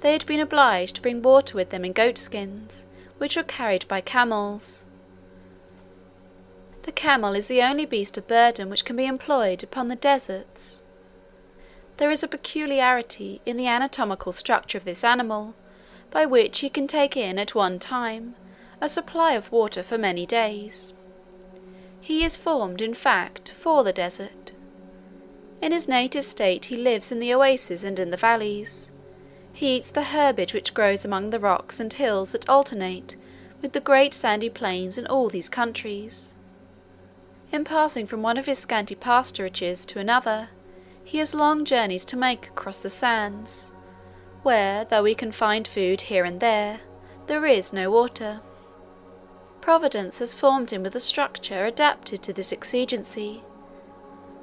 They had been obliged to bring water with them in goatskins, which were carried by camels. The camel is the only beast of burden which can be employed upon the deserts. There is a peculiarity in the anatomical structure of this animal, by which he can take in at one time a supply of water for many days. He is formed, in fact, for the desert. In his native state he lives in the oases and in the valleys. He eats the herbage which grows among the rocks and hills that alternate with the great sandy plains in all these countries. In passing from one of his scanty pasturages to another, he has long journeys to make across the sands, where, though we can find food here and there is no water. Providence has formed him with a structure adapted to this exigency,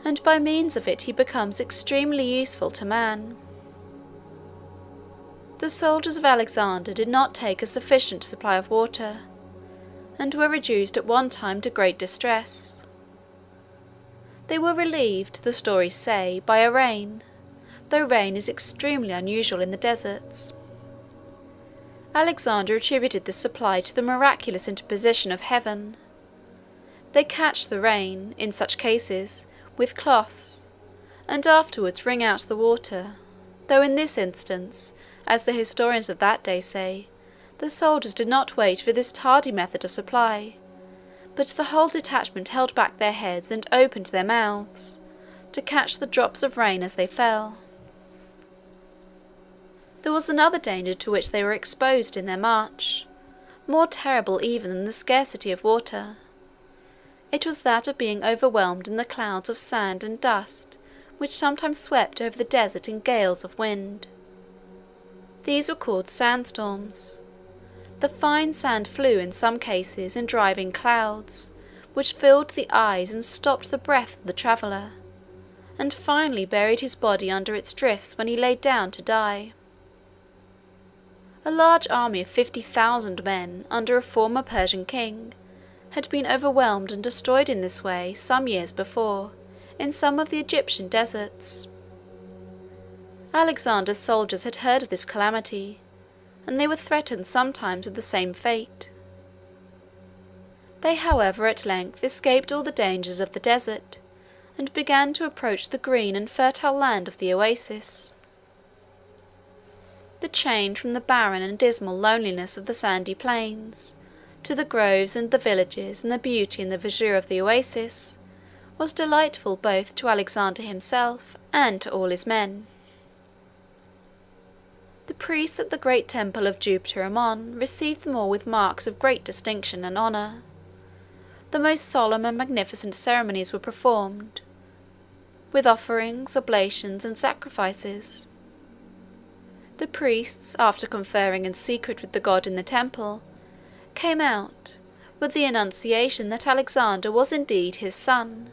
and by means of it he becomes extremely useful to man. The soldiers of Alexander did not take a sufficient supply of water, and were reduced at one time to great distress. They were relieved, the stories say, by a rain, though rain is extremely unusual in the deserts. Alexander attributed this supply to the miraculous interposition of heaven. They catch the rain, in such cases, with cloths, and afterwards wring out the water, though in this instance As the historians of that day say, the soldiers did not wait for this tardy method of supply, but the whole detachment held back their heads and opened their mouths, to catch the drops of rain as they fell. There was another danger to which they were exposed in their march, more terrible even than the scarcity of water. It was that of being overwhelmed in the clouds of sand and dust which sometimes swept over the desert in gales of wind. These were called sandstorms. The fine sand flew in some cases in driving clouds, which filled the eyes and stopped the breath of the traveller, and finally buried his body under its drifts when he lay down to die. A large army of 50,000 men, under a former Persian king, had been overwhelmed and destroyed in this way some years before, in some of the Egyptian deserts. Alexander's soldiers had heard of this calamity, and they were threatened sometimes with the same fate. They, however, at length escaped all the dangers of the desert, and began to approach the green and fertile land of the oasis. The change from the barren and dismal loneliness of the sandy plains to the groves and the villages and the beauty and the verdure of the oasis was delightful both to Alexander himself and to all his men. The priests at the great temple of Jupiter Ammon received them all with marks of great distinction and honour. The most solemn and magnificent ceremonies were performed, with offerings, oblations, and sacrifices. The priests, after conferring in secret with the god in the temple, came out with the annunciation that Alexander was indeed his son,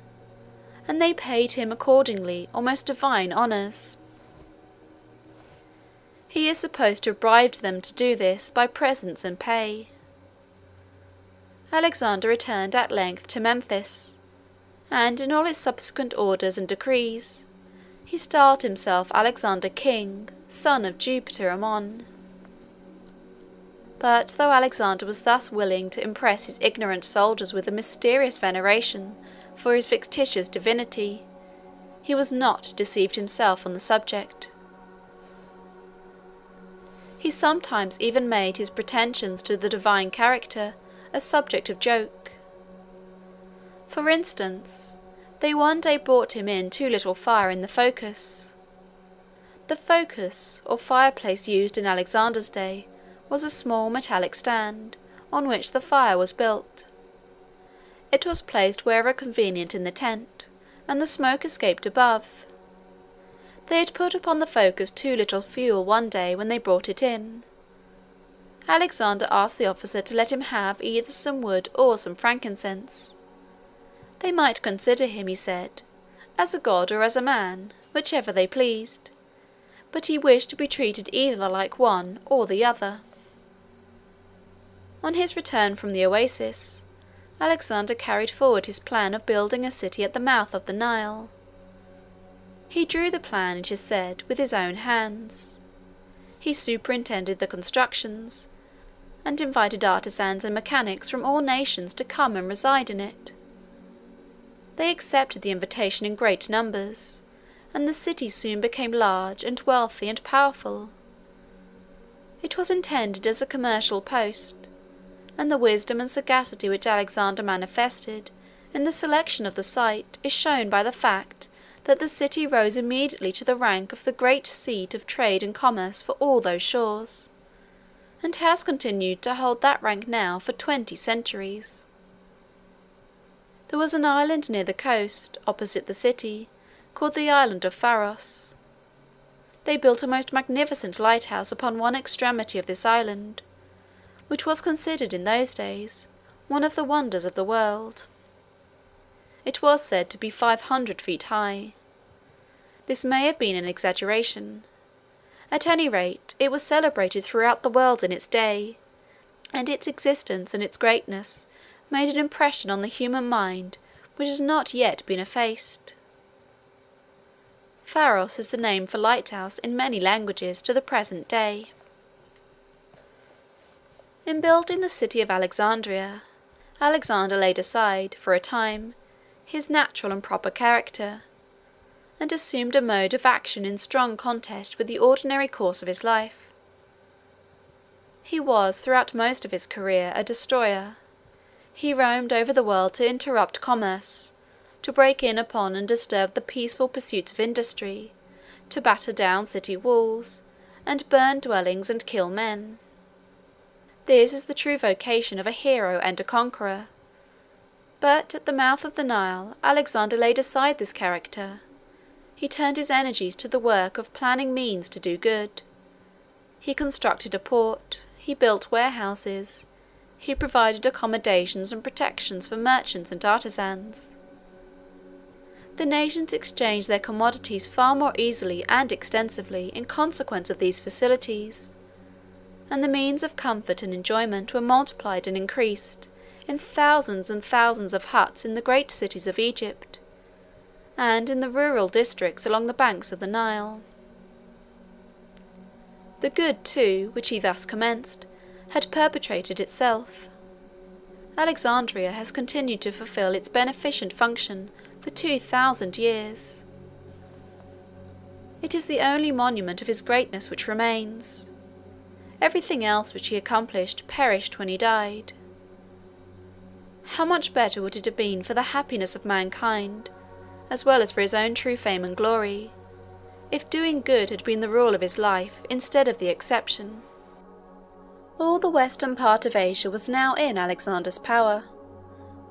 and they paid him accordingly almost divine honours. He is supposed to have bribed them to do this by presents and pay. Alexander returned at length to Memphis, and in all his subsequent orders and decrees, he styled himself Alexander King, son of Jupiter Ammon. But though Alexander was thus willing to impress his ignorant soldiers with a mysterious veneration for his fictitious divinity, he was not deceived himself on the subject. He sometimes even made his pretensions to the divine character a subject of joke. For instance, they one day brought him in too little fire in the focus. The focus, or fireplace used in Alexander's day, was a small metallic stand, on which the fire was built. It was placed wherever convenient in the tent, and the smoke escaped above. They had put upon the focus too little fuel one day when they brought it in. Alexander asked the officer to let him have either some wood or some frankincense. They might consider him, he said, as a god or as a man, whichever they pleased, but he wished to be treated either like one or the other. On his return from the oasis, Alexander carried forward his plan of building a city at the mouth of the Nile. He drew the plan, it is said, with his own hands. He superintended the constructions, and invited artisans and mechanics from all nations to come and reside in it. They accepted the invitation in great numbers, and the city soon became large and wealthy and powerful. It was intended as a commercial post, and the wisdom and sagacity which Alexander manifested in the selection of the site is shown by the fact that the city rose immediately to the rank of the great seat of trade and commerce for all those shores, and has continued to hold that rank now for 20 centuries. There was an island near the coast, opposite the city, called the island of Pharos. They built a most magnificent lighthouse upon one extremity of this island, which was considered in those days one of the wonders of the world. It was said to be 500 feet high. This may have been an exaggeration. At any rate, it was celebrated throughout the world in its day, and its existence and its greatness made an impression on the human mind which has not yet been effaced. Pharos is the name for lighthouse in many languages to the present day. In building the city of Alexandria, Alexander laid aside, for a time, his natural and proper character, and assumed a mode of action in strong contest with the ordinary course of his life. He was throughout most of his career a destroyer. He roamed over the world to interrupt commerce, to break in upon and disturb the peaceful pursuits of industry, to batter down city walls, and burn dwellings and kill men. This is the true vocation of a hero and a conqueror. But at the mouth of the Nile, Alexander laid aside this character. He turned his energies to the work of planning means to do good. He constructed a port, he built warehouses, he provided accommodations and protections for merchants and artisans. The nations exchanged their commodities far more easily and extensively in consequence of these facilities, and the means of comfort and enjoyment were multiplied and increased in thousands and thousands of huts in the great cities of Egypt, and in the rural districts along the banks of the Nile. The good, too, which he thus commenced, had perpetuated itself. Alexandria has continued to fulfil its beneficent function for 2,000 years. It is the only monument of his greatness which remains. Everything else which he accomplished perished when he died. How much better would it have been for the happiness of mankind, as well as for his own true fame and glory, if doing good had been the rule of his life instead of the exception. All the western part of Asia was now in Alexander's power.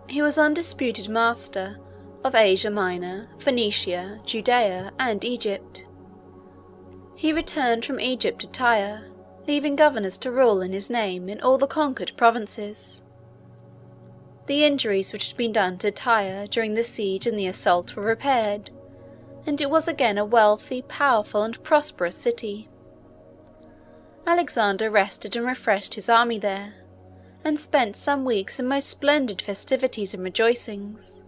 He was undisputed master of Asia Minor, Phoenicia, Judea, and Egypt. He returned from Egypt to Tyre, leaving governors to rule in his name in all the conquered provinces. The injuries which had been done to Tyre during the siege and the assault were repaired, and it was again a wealthy, powerful, and prosperous city. Alexander rested and refreshed his army there, and spent some weeks in most splendid festivities and rejoicings.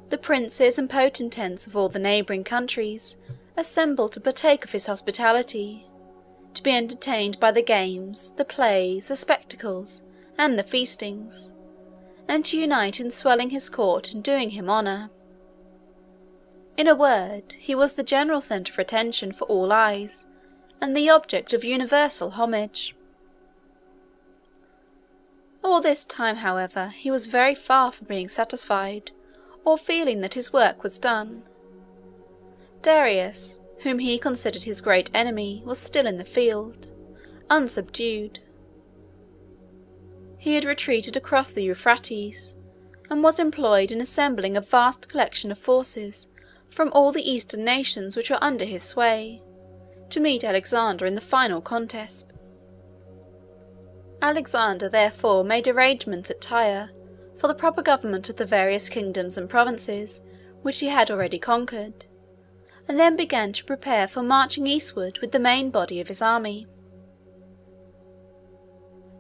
The princes and potentates of all the neighbouring countries assembled to partake of his hospitality, to be entertained by the games, the plays, the spectacles, and the feastings, and to unite in swelling his court and doing him honour. In a word, he was the general centre of attention for all eyes, and the object of universal homage. All this time, however, he was very far from being satisfied, or feeling that his work was done. Darius, whom he considered his great enemy, was still in the field, unsubdued. He had retreated across the Euphrates, and was employed in assembling a vast collection of forces from all the eastern nations which were under his sway, to meet Alexander in the final contest. Alexander therefore made arrangements at Tyre for the proper government of the various kingdoms and provinces which he had already conquered, and then began to prepare for marching eastward with the main body of his army.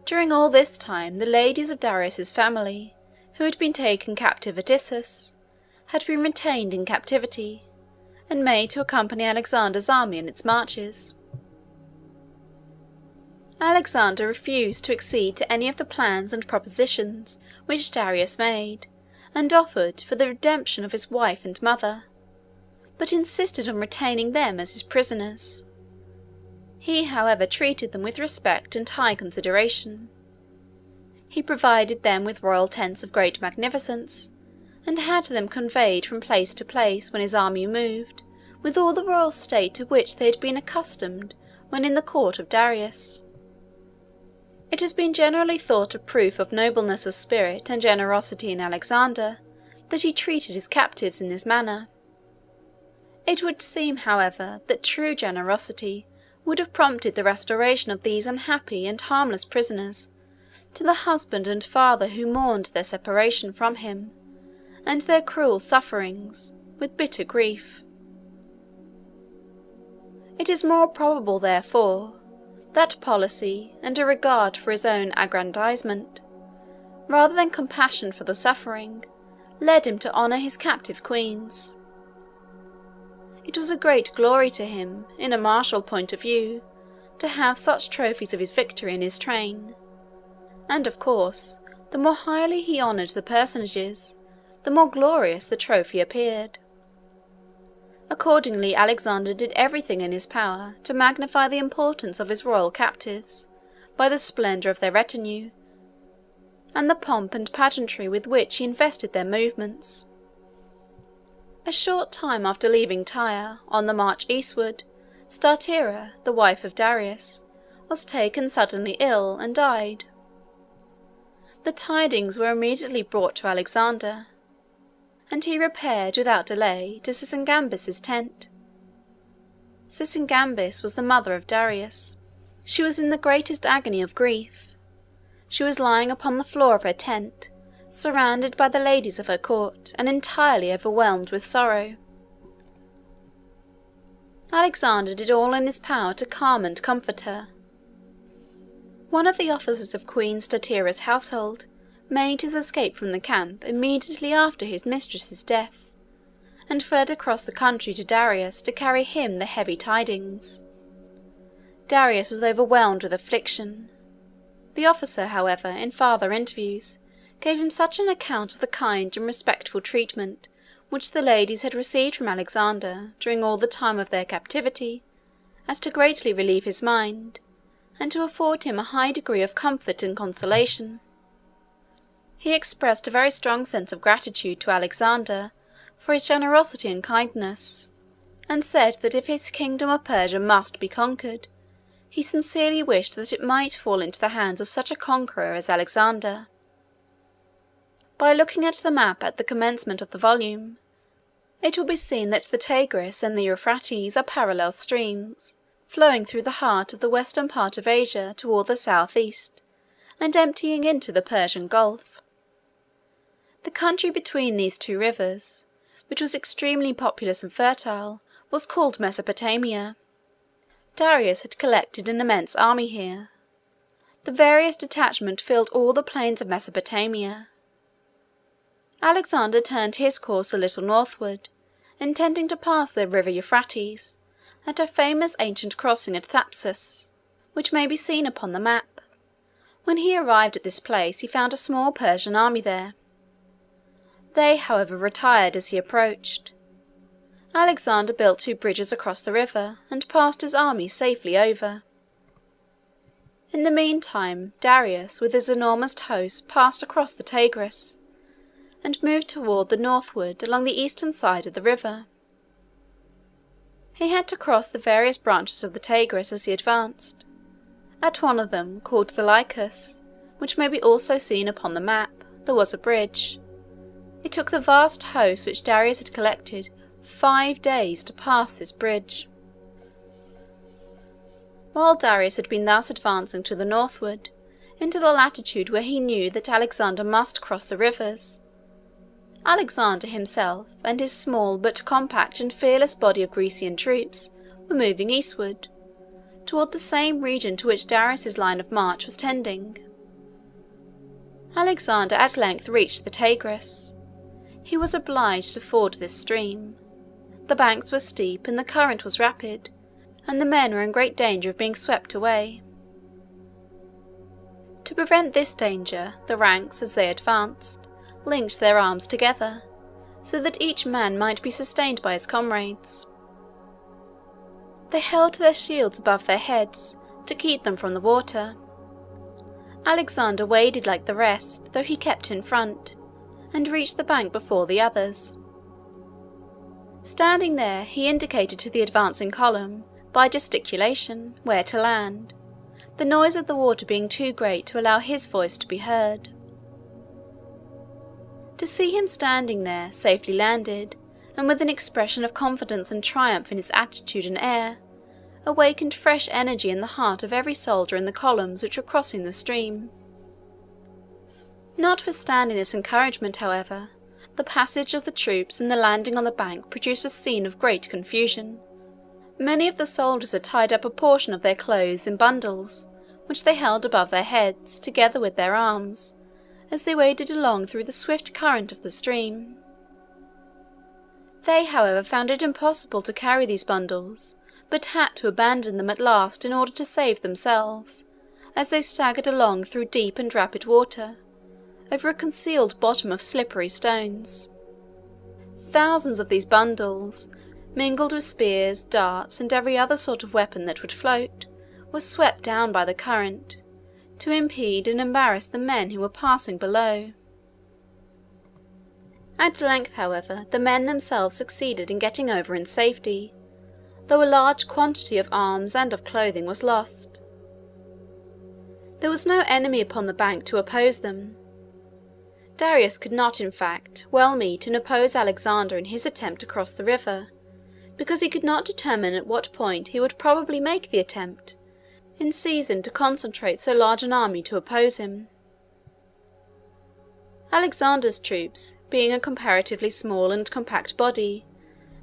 During all this time the ladies of Darius's family, who had been taken captive at Issus, had been retained in captivity, and made to accompany Alexander's army in its marches. Alexander refused to accede to any of the plans and propositions which Darius made, and offered for the redemption of his wife and mother, but insisted on retaining them as his prisoners. He, however, treated them with respect and high consideration. He provided them with royal tents of great magnificence, and had them conveyed from place to place when his army moved, with all the royal state to which they had been accustomed when in the court of Darius. It has been generally thought a proof of nobleness of spirit and generosity in Alexander that he treated his captives in this manner. It would seem, however, that true generosity would have prompted the restoration of these unhappy and harmless prisoners to the husband and father who mourned their separation from him, and their cruel sufferings, with bitter grief. It is more probable, therefore, that policy and a regard for his own aggrandizement, rather than compassion for the suffering, led him to honour his captive queens. It was a great glory to him, in a martial point of view, to have such trophies of his victory in his train, and of course, the more highly he honoured the personages, the more glorious the trophy appeared. Accordingly, Alexander did everything in his power to magnify the importance of his royal captives, by the splendour of their retinue, and the pomp and pageantry with which he invested their movements. A short time after leaving Tyre, on the march eastward, Statira, the wife of Darius, was taken suddenly ill and died. The tidings were immediately brought to Alexander, and he repaired without delay to Sisygambis' tent. Sisygambis was the mother of Darius. She was in the greatest agony of grief. She was lying upon the floor of her tent, surrounded by the ladies of her court, and entirely overwhelmed with sorrow. Alexander did all in his power to calm and comfort her. One of the officers of Queen Statira's household made his escape from the camp immediately after his mistress's death, and fled across the country to Darius to carry him the heavy tidings. Darius was overwhelmed with affliction. The officer, however, in farther interviews, gave him such an account of the kind and respectful treatment which the ladies had received from Alexander during all the time of their captivity, as to greatly relieve his mind, and to afford him a high degree of comfort and consolation. He expressed a very strong sense of gratitude to Alexander for his generosity and kindness, and said that if his kingdom of Persia must be conquered, he sincerely wished that it might fall into the hands of such a conqueror as Alexander. By looking at the map at the commencement of the volume, it will be seen that the Tigris and the Euphrates are parallel streams, flowing through the heart of the western part of Asia toward the southeast, and emptying into the Persian Gulf. The country between these two rivers, which was extremely populous and fertile, was called Mesopotamia. Darius had collected an immense army here. The various detachments filled all the plains of Mesopotamia. Alexander turned his course a little northward, intending to pass the river Euphrates, at a famous ancient crossing at Thapsus, which may be seen upon the map. When he arrived at this place he found a small Persian army there. They, however, retired as he approached. Alexander built 2 bridges across the river, and passed his army safely over. In the meantime, Darius, with his enormous host, passed across the Tigris, and moved toward the northward along the eastern side of the river. He had to cross the various branches of the Tigris as he advanced. At one of them, called the Lycus, which may be also seen upon the map, there was a bridge. It took the vast host which Darius had collected 5 days to pass this bridge. While Darius had been thus advancing to the northward, into the latitude where he knew that Alexander must cross the rivers, Alexander himself and his small but compact and fearless body of Grecian troops were moving eastward, toward the same region to which Darius's line of march was tending. Alexander at length reached the Tigris. He was obliged to ford this stream. The banks were steep and the current was rapid, and the men were in great danger of being swept away. To prevent this danger, the ranks, as they advanced, linked their arms together, so that each man might be sustained by his comrades. They held their shields above their heads to keep them from the water. Alexander waded like the rest, though he kept in front, and reached the bank before the others. Standing there, he indicated to the advancing column, by gesticulation, where to land, the noise of the water being too great to allow his voice to be heard. To see him standing there, safely landed, and with an expression of confidence and triumph in his attitude and air, awakened fresh energy in the heart of every soldier in the columns which were crossing the stream. Notwithstanding this encouragement, however, the passage of the troops and the landing on the bank produced a scene of great confusion. Many of the soldiers had tied up a portion of their clothes in bundles, which they held above their heads, together with their arms, as they waded along through the swift current of the stream. They, however, found it impossible to carry these bundles, but had to abandon them at last in order to save themselves, as they staggered along through deep and rapid water, over a concealed bottom of slippery stones. Thousands of these bundles, mingled with spears, darts, and every other sort of weapon that would float, were swept down by the current, to impede and embarrass the men who were passing below. At length, however, the men themselves succeeded in getting over in safety, though a large quantity of arms and of clothing was lost. There was no enemy upon the bank to oppose them. Darius could not, in fact, well meet and oppose Alexander in his attempt to cross the river, because he could not determine at what point he would probably make the attempt, in season to concentrate so large an army to oppose him. Alexander's troops, being a comparatively small and compact body,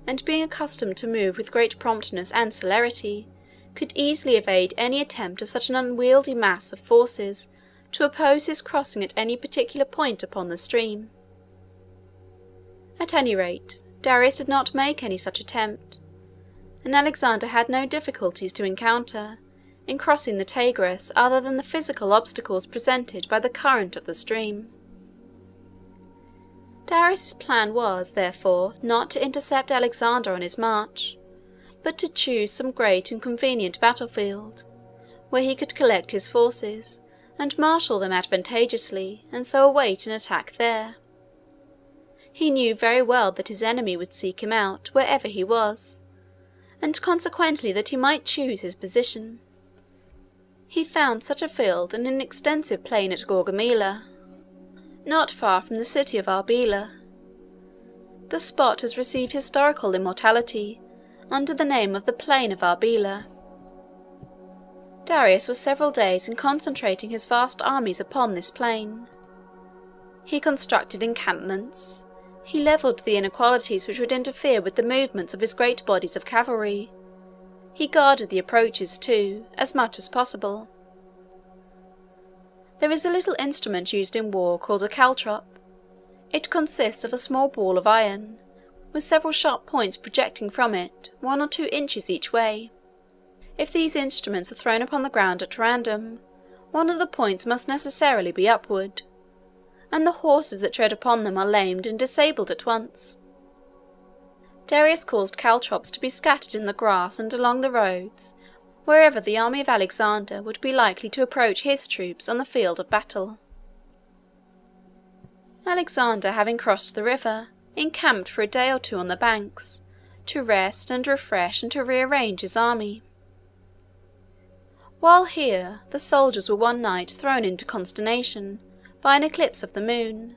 and being accustomed to move with great promptness and celerity, could easily evade any attempt of such an unwieldy mass of forces to oppose his crossing at any particular point upon the stream. At any rate, Darius did not make any such attempt, and Alexander had no difficulties to encounter in crossing the Tigris other than the physical obstacles presented by the current of the stream. Darius's plan was, therefore, not to intercept Alexander on his march, but to choose some great and convenient battlefield, where he could collect his forces and marshal them advantageously, and so await an attack there. He knew very well that his enemy would seek him out wherever he was, and consequently that he might choose his position. He found such a field in an extensive plain at Gaugamela, not far from the city of Arbela. The spot has received historical immortality under the name of the Plain of Arbela. Darius was several days in concentrating his vast armies upon this plain. He constructed encampments, he levelled the inequalities which would interfere with the movements of his great bodies of cavalry. He guarded the approaches too, as much as possible. There is a little instrument used in war called a caltrop. It consists of a small ball of iron, with several sharp points projecting from it, 1 or 2 inches each way. If these instruments are thrown upon the ground at random, one of the points must necessarily be upward, and the horses that tread upon them are lamed and disabled at once. Darius caused caltrops to be scattered in the grass and along the roads, wherever the army of Alexander would be likely to approach his troops on the field of battle. Alexander, having crossed the river, encamped for a day or 2 on the banks, to rest and refresh and to rearrange his army. While here, the soldiers were one night thrown into consternation by an eclipse of the moon.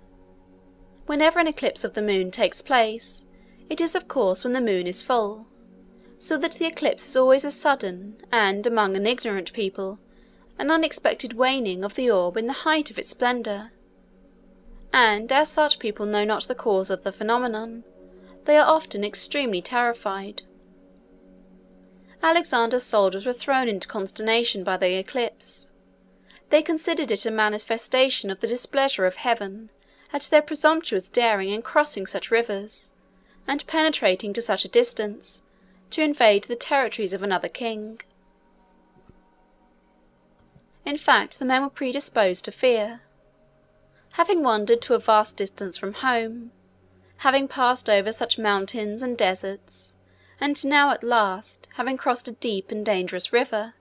Whenever an eclipse of the moon takes place, it is of course when the moon is full, so that the eclipse is always a sudden, and, among an ignorant people, an unexpected waning of the orb in the height of its splendour, and as such people know not the cause of the phenomenon, they are often extremely terrified. Alexander's soldiers were thrown into consternation by the eclipse. They considered it a manifestation of the displeasure of heaven at their presumptuous daring in crossing such rivers, and penetrating to such a distance, to invade the territories of another king. In fact, the men were predisposed to fear. Having wandered to a vast distance from home, having passed over such mountains and deserts, and now at last, having crossed a deep and dangerous river,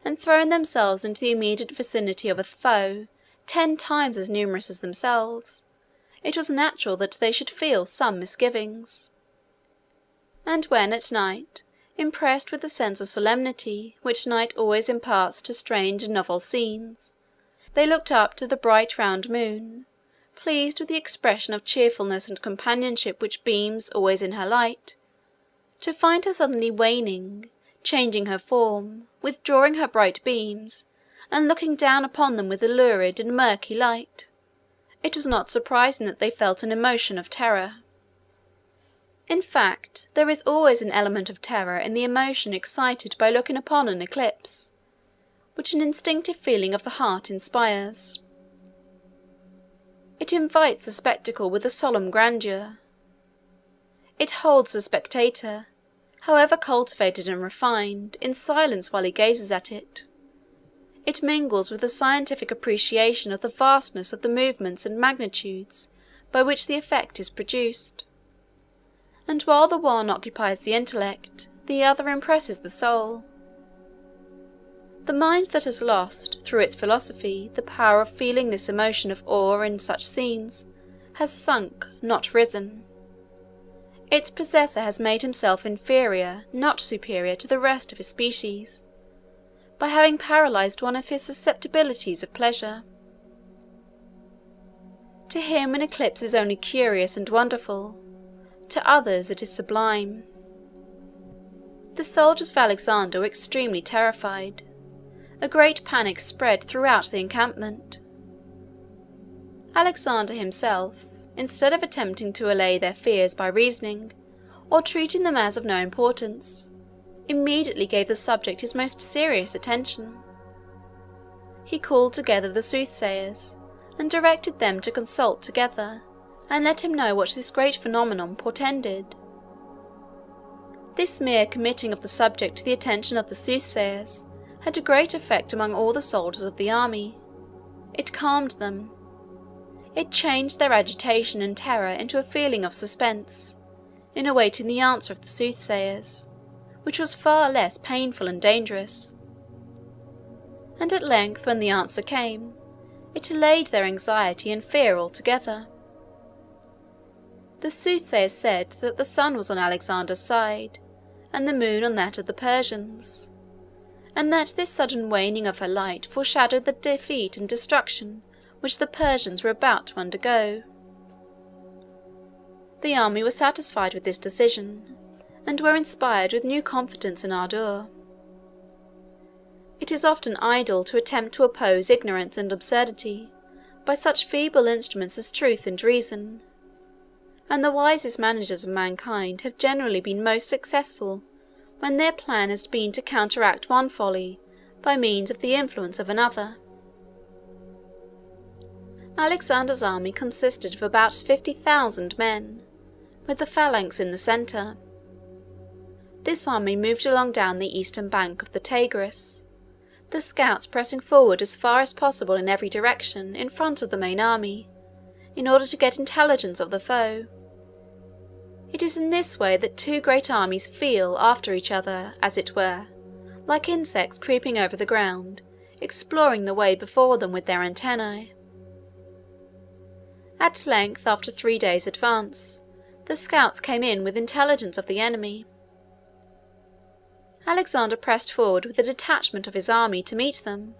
and thrown themselves into the immediate vicinity of a foe 10 times as numerous as themselves, it was natural that they should feel some misgivings. And when at night, impressed with the sense of solemnity which night always imparts to strange and novel scenes, they looked up to the bright round moon, pleased with the expression of cheerfulness and companionship which beams always in her light, to find her suddenly waning, changing her form, withdrawing her bright beams, and looking down upon them with a lurid and murky light, it was not surprising that they felt an emotion of terror. In fact, there is always an element of terror in the emotion excited by looking upon an eclipse, which an instinctive feeling of the heart inspires. It invites the spectacle with a solemn grandeur. It holds the spectator, however cultivated and refined, in silence while he gazes at it. It mingles with a scientific appreciation of the vastness of the movements and magnitudes by which the effect is produced. And while the one occupies the intellect, the other impresses the soul. The mind that has lost, through its philosophy, the power of feeling this emotion of awe in such scenes, has sunk, not risen. Its possessor has made himself inferior, not superior, to the rest of his species, by having paralysed one of his susceptibilities of pleasure. To him an eclipse is only curious and wonderful, to others it is sublime. The soldiers of Alexander were extremely terrified. A great panic spread throughout the encampment. Alexander himself, instead of attempting to allay their fears by reasoning, or treating them as of no importance, immediately gave the subject his most serious attention. He called together the soothsayers, and directed them to consult together, and let him know what this great phenomenon portended. This mere committing of the subject to the attention of the soothsayers had a great effect among all the soldiers of the army. It calmed them. It changed their agitation and terror into a feeling of suspense, in awaiting the answer of the soothsayers, which was far less painful and dangerous. And at length, when the answer came, it allayed their anxiety and fear altogether. The soothsayers said that the sun was on Alexander's side, and the moon on that of the Persians, and that this sudden waning of her light foreshadowed the defeat and destruction which the Persians were about to undergo. The army were satisfied with this decision, and were inspired with new confidence and ardour. It is often idle to attempt to oppose ignorance and absurdity by such feeble instruments as truth and reason, and the wisest managers of mankind have generally been most successful when their plan has been to counteract one folly by means of the influence of another. Alexander's army consisted of about 50,000 men, with the phalanx in the centre. This army moved along down the eastern bank of the Tigris, the scouts pressing forward as far as possible in every direction in front of the main army, in order to get intelligence of the foe. It is in this way that two great armies feel after each other, as it were, like insects creeping over the ground, exploring the way before them with their antennae. At length, after 3 days' advance, the scouts came in with intelligence of the enemy. Alexander pressed forward with a detachment of his army to meet them.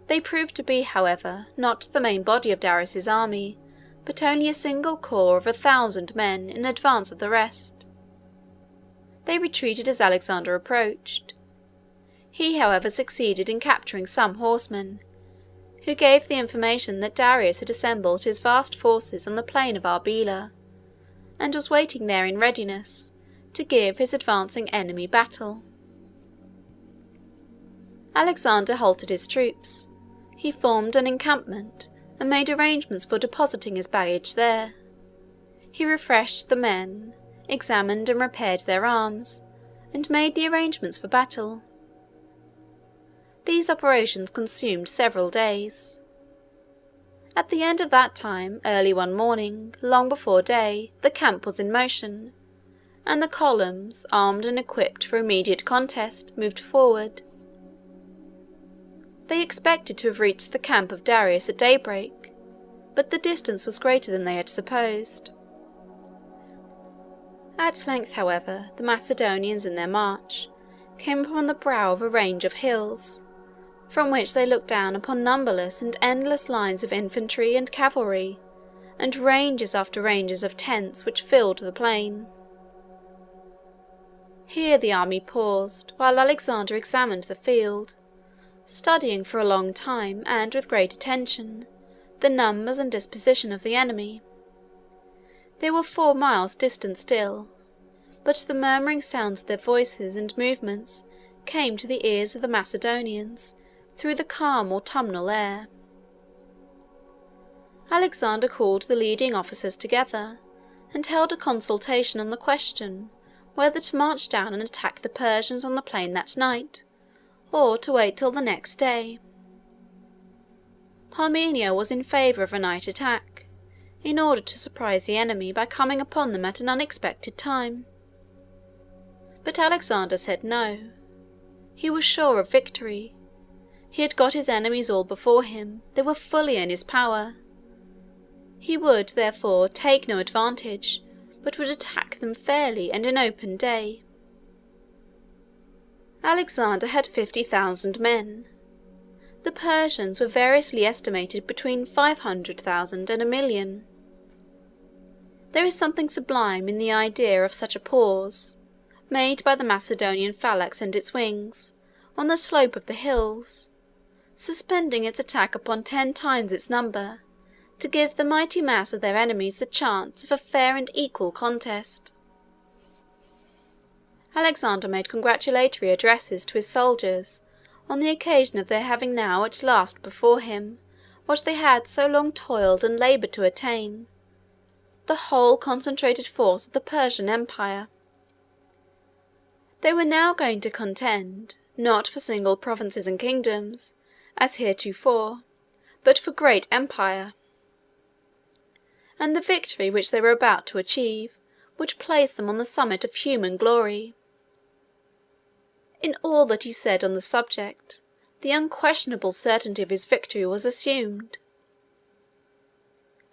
They proved to be, however, not the main body of Darius's army, but only a single corps of 1,000 men in advance of the rest. They retreated as Alexander approached. He, however, succeeded in capturing some horsemen, who gave the information that Darius had assembled his vast forces on the plain of Arbela, and was waiting there in readiness to give his advancing enemy battle. Alexander halted his troops. He formed an encampment, and made arrangements for depositing his baggage there. He refreshed the men, examined and repaired their arms, and made the arrangements for battle. These operations consumed several days. At the end of that time, early one morning, long before day, the camp was in motion, and the columns, armed and equipped for immediate contest, moved forward. They expected to have reached the camp of Darius at daybreak, but the distance was greater than they had supposed. At length, however, the Macedonians in their march came upon the brow of a range of hills, from which they looked down upon numberless and endless lines of infantry and cavalry, and ranges after ranges of tents which filled the plain. Here the army paused, while Alexander examined the field, studying for a long time, and with great attention, the numbers and disposition of the enemy. They were 4 miles distant still, but the murmuring sounds of their voices and movements came to the ears of the Macedonians through the calm autumnal air. Alexander called the leading officers together, and held a consultation on the question whether to march down and attack the Persians on the plain that night, or to wait till the next day. Parmenio was in favour of a night attack, in order to surprise the enemy by coming upon them at an unexpected time. But Alexander said no. He was sure of victory. He had got his enemies all before him, they were fully in his power. He would, therefore, take no advantage, but would attack them fairly and in open day. Alexander had 50,000 men. The Persians were variously estimated between 500,000 and 1,000,000. There is something sublime in the idea of such a pause, made by the Macedonian phalanx and its wings, on the slope of the hills, suspending its attack upon 10 times its number, to give the mighty mass of their enemies the chance of a fair and equal contest. Alexander made congratulatory addresses to his soldiers on the occasion of their having now at last before him what they had so long toiled and laboured to attain, the whole concentrated force of the Persian Empire. They were now going to contend, not for single provinces and kingdoms, as heretofore, but for great empire. And the victory which they were about to achieve would place them on the summit of human glory. In all that he said on the subject, the unquestionable certainty of his victory was assumed.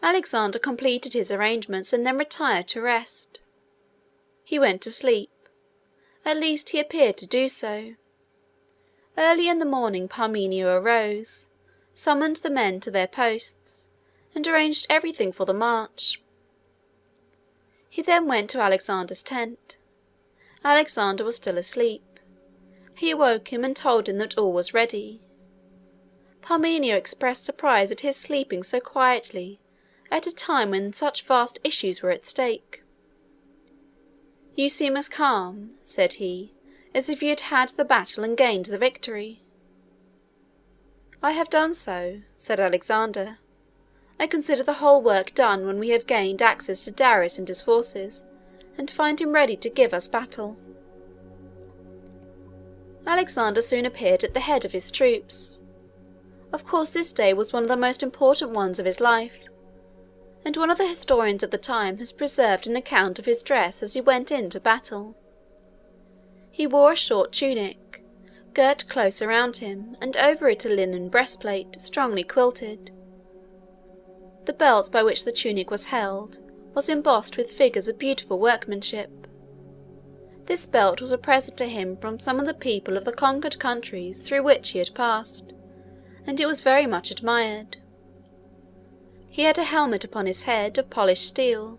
Alexander completed his arrangements and then retired to rest. He went to sleep. At least he appeared to do so. Early in the morning Parmenio arose, summoned the men to their posts, and arranged everything for the march. He then went to Alexander's tent. Alexander was still asleep. He awoke him and told him that all was ready. Parmenio expressed surprise at his sleeping so quietly at a time when such vast issues were at stake. "You seem as calm," said he, "as if you had had the battle and gained the victory." "I have done so," said Alexander. "I consider the whole work done when we have gained access to Darius and his forces, and find him ready to give us battle." Alexander soon appeared at the head of his troops. Of course this day was one of the most important ones of his life, and one of the historians of the time has preserved an account of his dress as he went into battle. He wore a short tunic, girt close around him, and over it a linen breastplate, strongly quilted. The belt by which the tunic was held was embossed with figures of beautiful workmanship. This belt was a present to him from some of the people of the conquered countries through which he had passed, and it was very much admired. He had a helmet upon his head of polished steel,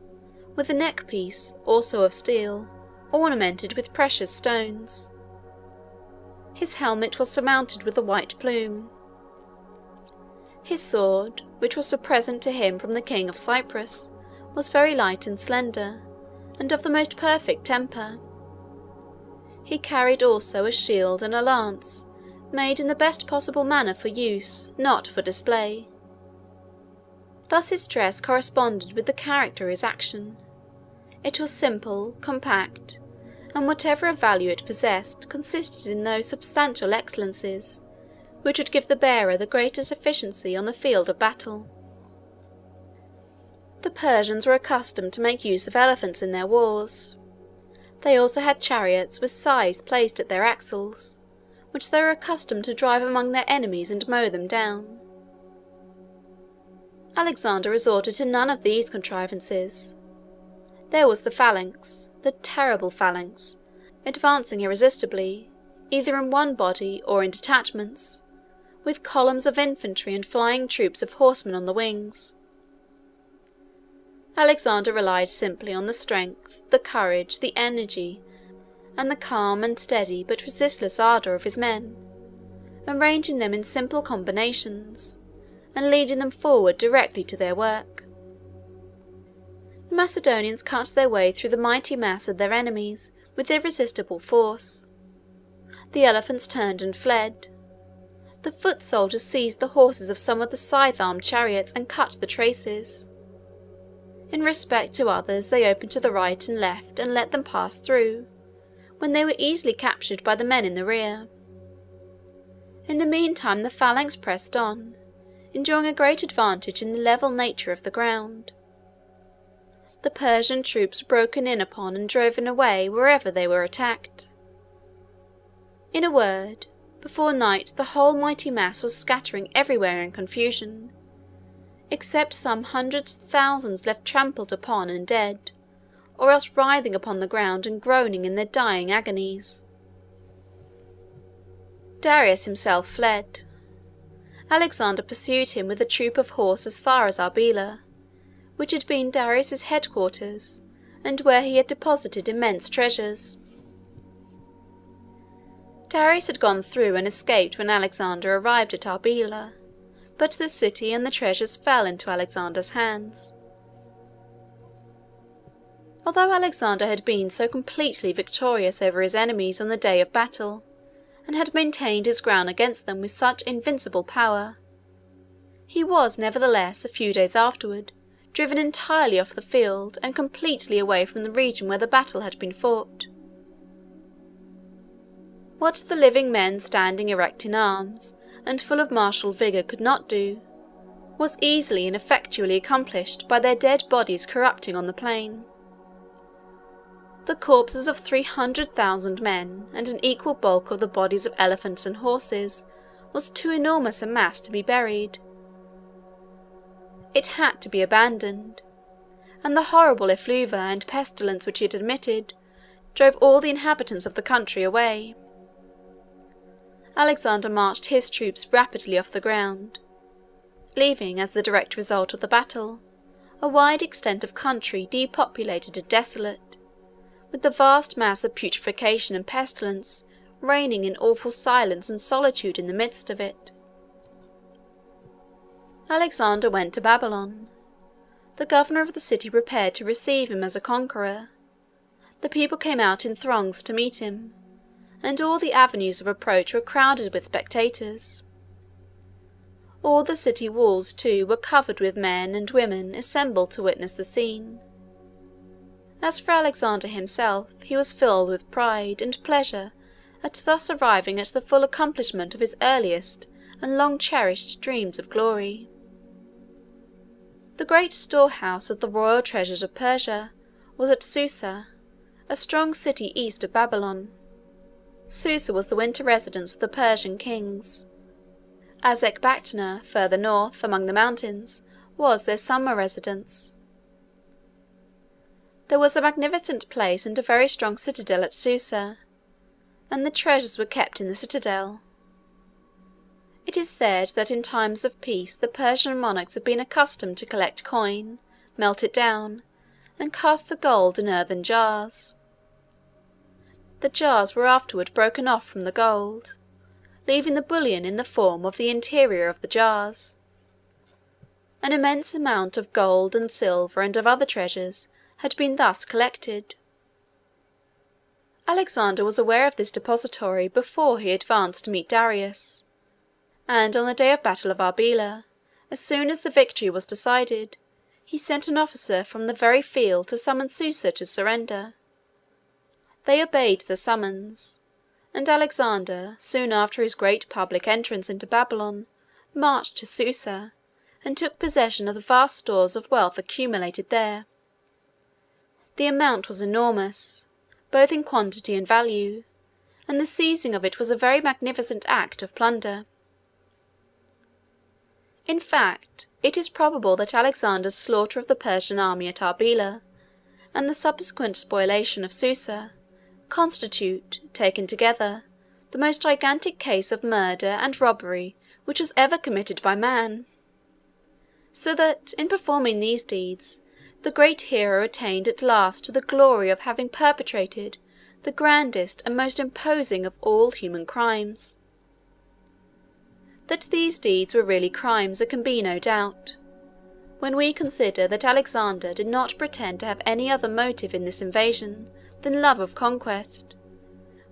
with a neck-piece, also of steel, ornamented with precious stones. His helmet was surmounted with a white plume. His sword, which was a present to him from the King of Cyprus, was very light and slender, and of the most perfect temper. He carried also a shield and a lance, made in the best possible manner for use, not for display. Thus his dress corresponded with the character of his action. It was simple, compact, and whatever of value it possessed consisted in those substantial excellences which would give the bearer the greatest efficiency on the field of battle. The Persians were accustomed to make use of elephants in their wars. They also had chariots with scythes placed at their axles, which they were accustomed to drive among their enemies and mow them down. Alexander resorted to none of these contrivances. There was the phalanx, the terrible phalanx, advancing irresistibly, either in one body or in detachments, with columns of infantry and flying troops of horsemen on the wings. Alexander relied simply on the strength, the courage, the energy, and the calm and steady but resistless ardour of his men, arranging them in simple combinations, and leading them forward directly to their work. The Macedonians cut their way through the mighty mass of their enemies with irresistible force. The elephants turned and fled. The foot soldiers seized the horses of some of the scythe-armed chariots and cut the traces. In respect to others they opened to the right and left and let them pass through, when they were easily captured by the men in the rear. In the meantime the phalanx pressed on, enjoying a great advantage in the level nature of the ground. The Persian troops were broken in upon and driven away wherever they were attacked. In a word, before night the whole mighty mass was scattering everywhere in confusion, except some hundreds of thousands left trampled upon and dead, or else writhing upon the ground and groaning in their dying agonies. Darius himself fled. Alexander pursued him with a troop of horse as far as Arbela, which had been Darius's headquarters, and where he had deposited immense treasures. Darius had gone through and escaped when Alexander arrived at Arbela, but the city and the treasures fell into Alexander's hands. Although Alexander had been so completely victorious over his enemies on the day of battle, and had maintained his ground against them with such invincible power, he was nevertheless a few days afterward driven entirely off the field and completely away from the region where the battle had been fought. What the living men standing erect in arms and full of martial vigour could not do, was easily and effectually accomplished by their dead bodies corrupting on the plain. The corpses of 300,000 men and an equal bulk of the bodies of elephants and horses was too enormous a mass to be buried. It had to be abandoned, and the horrible effluvia and pestilence which it emitted drove all the inhabitants of the country away. Alexander marched his troops rapidly off the ground, leaving, as the direct result of the battle, a wide extent of country depopulated and desolate, with the vast mass of putrefaction and pestilence reigning in awful silence and solitude in the midst of it. Alexander went to Babylon. The governor of the city prepared to receive him as a conqueror. The people came out in throngs to meet him, and all the avenues of approach were crowded with spectators. All the city walls, too, were covered with men and women assembled to witness the scene. As for Alexander himself, he was filled with pride and pleasure at thus arriving at the full accomplishment of his earliest and long-cherished dreams of glory. The great storehouse of the royal treasures of Persia was at Susa, a strong city east of Babylon. Susa was the winter residence of the Persian kings, as Ecbatana, further north, among the mountains, was their summer residence. There was a magnificent place and a very strong citadel at Susa, and the treasures were kept in the citadel. It is said that in times of peace the Persian monarchs had been accustomed to collect coin, melt it down, and cast the gold in earthen jars. The jars were afterward broken off from the gold, leaving the bullion in the form of the interior of the jars. An immense amount of gold and silver and of other treasures had been thus collected. Alexander was aware of this depository before he advanced to meet Darius, and on the day of battle of Arbela, as soon as the victory was decided, he sent an officer from the very field to summon Susa to surrender. They obeyed the summons, and Alexander, soon after his great public entrance into Babylon, marched to Susa, and took possession of the vast stores of wealth accumulated there. The amount was enormous, both in quantity and value, and the seizing of it was a very magnificent act of plunder. In fact, it is probable that Alexander's slaughter of the Persian army at Arbela, and the subsequent spoliation of Susa, constitute, taken together, the most gigantic case of murder and robbery which was ever committed by man. So that, in performing these deeds, the great hero attained at last to the glory of having perpetrated the grandest and most imposing of all human crimes. That these deeds were really crimes there can be no doubt, when we consider that Alexander did not pretend to have any other motive in this invasion than love of conquest,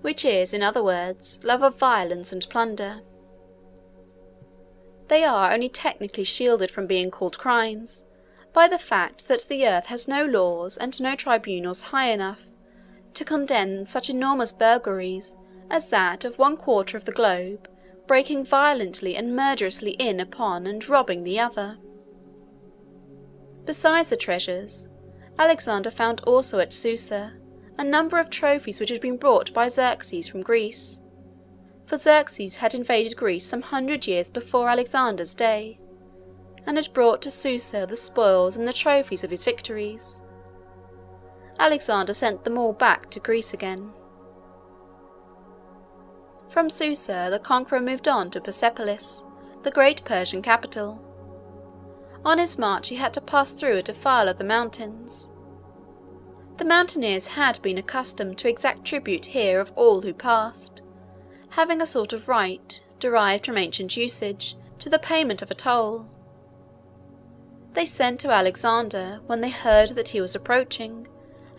which is, in other words, love of violence and plunder. They are only technically shielded from being called crimes by the fact that the earth has no laws and no tribunals high enough to condemn such enormous burglaries as that of 1/4 of the globe breaking violently and murderously in upon and robbing the other. Besides the treasures, Alexander found also at Susa a number of trophies which had been brought by Xerxes from Greece. for Xerxes had invaded Greece some 100 years before Alexander's day, and had brought to Susa the spoils and the trophies of his victories. Alexander sent them all back to Greece again. From Susa, the conqueror moved on to Persepolis, the great Persian capital. On his march he had to pass through a defile of the mountains. The mountaineers had been accustomed to exact tribute here of all who passed, having a sort of right, derived from ancient usage, to the payment of a toll. They sent to Alexander when they heard that he was approaching,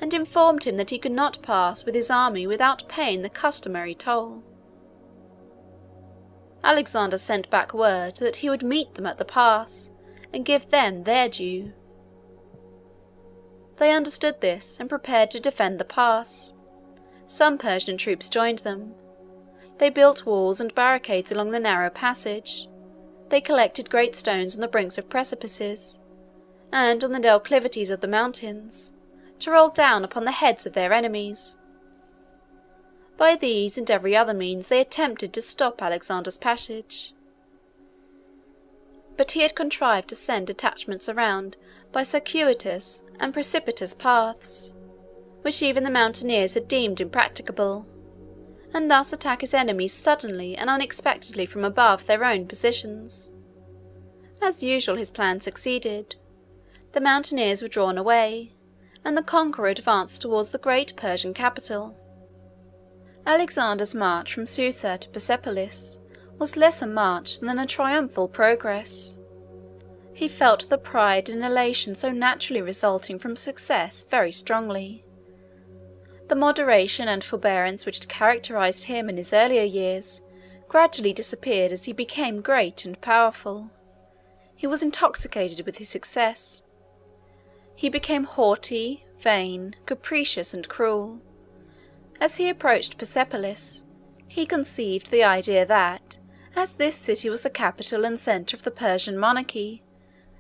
and informed him that he could not pass with his army without paying the customary toll. Alexander sent back word that he would meet them at the pass, and give them their due. They understood this, and prepared to defend the pass. Some Persian troops joined them. They built walls and barricades along the narrow passage. They collected great stones on the brinks of precipices, and on the declivities of the mountains, to roll down upon the heads of their enemies. By these and every other means they attempted to stop Alexander's passage. But he had contrived to send detachments around by circuitous and precipitous paths, which even the mountaineers had deemed impracticable, and thus attack his enemies suddenly and unexpectedly from above their own positions. As usual, his plan succeeded. The mountaineers were drawn away, and the conqueror advanced towards the great Persian capital. Alexander's march from Susa to Persepolis was less a march than a triumphal progress. He felt the pride and elation so naturally resulting from success very strongly. The moderation and forbearance which had characterized him in his earlier years gradually disappeared as he became great and powerful. He was intoxicated with his success. He became haughty, vain, capricious, and cruel. As he approached Persepolis, he conceived the idea that, as this city was the capital and centre of the Persian monarchy,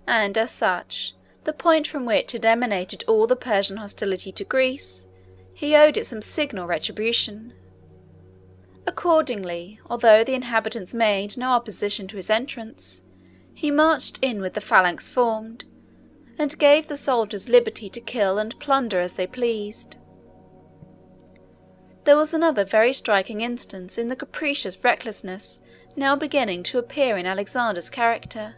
and as such, the point from which had emanated all the Persian hostility to Greece, he owed it some signal retribution. Accordingly, although the inhabitants made no opposition to his entrance, he marched in with the phalanx formed, and gave the soldiers liberty to kill and plunder as they pleased. There was another very striking instance in the capricious recklessness now beginning to appear in Alexander's character,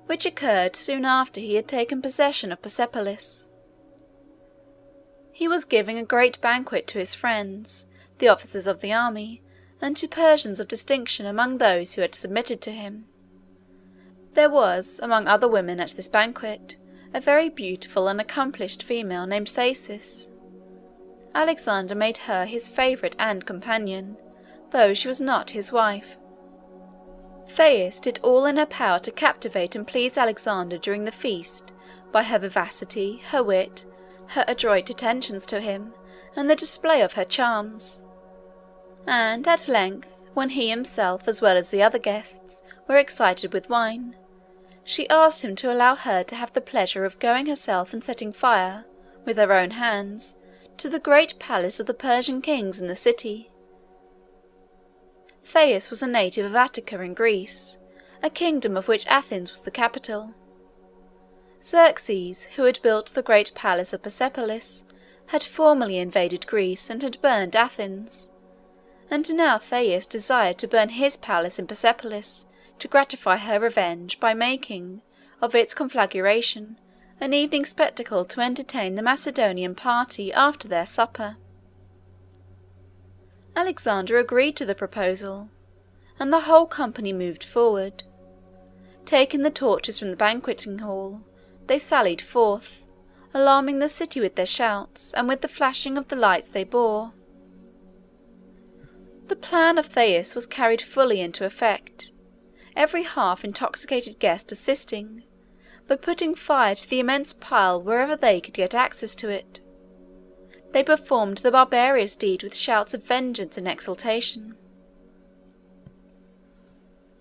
which occurred soon after he had taken possession of Persepolis. He was giving a great banquet to his friends, the officers of the army, and to Persians of distinction among those who had submitted to him. There was, among other women at this banquet, a very beautiful and accomplished female named Thasus. Alexander made her his favourite and companion, though she was not his wife. Thais did all in her power to captivate and please Alexander during the feast by her vivacity, her wit, her adroit attentions to him, and the display of her charms. And at length, when he himself, as well as the other guests, were excited with wine, she asked him to allow her to have the pleasure of going herself and setting fire, with her own hands, to the great palace of the Persian kings in the city. Thais was a native of Attica in Greece, a kingdom of which Athens was the capital. Xerxes, who had built the great palace of Persepolis, had formerly invaded Greece and had burned Athens, and now Thais desired to burn his palace in Persepolis to gratify her revenge by making, of its conflagration, an evening spectacle to entertain the Macedonian party after their supper. Alexander agreed to the proposal, and the whole company moved forward. Taking the torches from the banqueting hall, they sallied forth, alarming the city with their shouts, and with the flashing of the lights they bore. The plan of Thais was carried fully into effect, every half-intoxicated guest assisting, by putting fire to the immense pile wherever they could get access to it. They performed the barbarous deed with shouts of vengeance and exultation.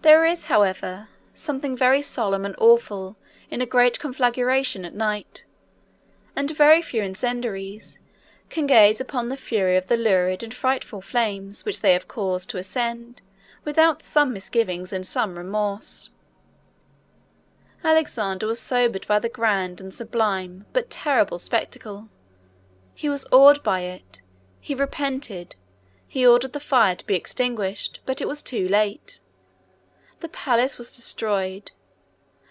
There is, however, something very solemn and awful in a great conflagration at night, and very few incendiaries, can gaze upon the fury of the lurid and frightful flames which they have caused to ascend, without some misgivings and some remorse. Alexander was sobered by the grand and sublime but terrible spectacle. He was awed by it. He repented. He ordered the fire to be extinguished, but it was too late. The palace was destroyed,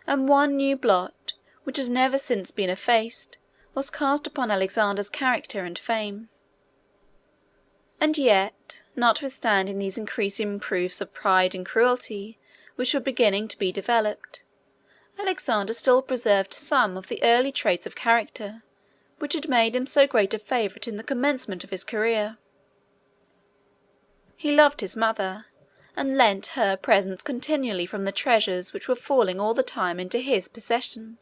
and one new blot, which has never since been effaced, was cast upon Alexander's character and fame. And yet, notwithstanding these increasing proofs of pride and cruelty which were beginning to be developed, Alexander still preserved some of the early traits of character which had made him so great a favourite in the commencement of his career. He loved his mother, and lent her presents continually from the treasures which were falling all the time into his possession.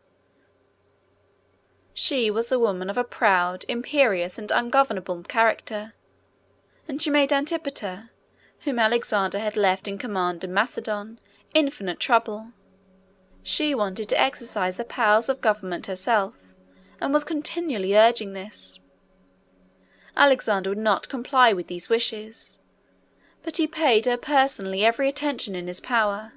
She was a woman of a proud, imperious, and ungovernable character, and she made Antipater, whom Alexander had left in command in Macedon, infinite trouble. She wanted to exercise the powers of government herself, and was continually urging this. Alexander would not comply with these wishes, but he paid her personally every attention in his power,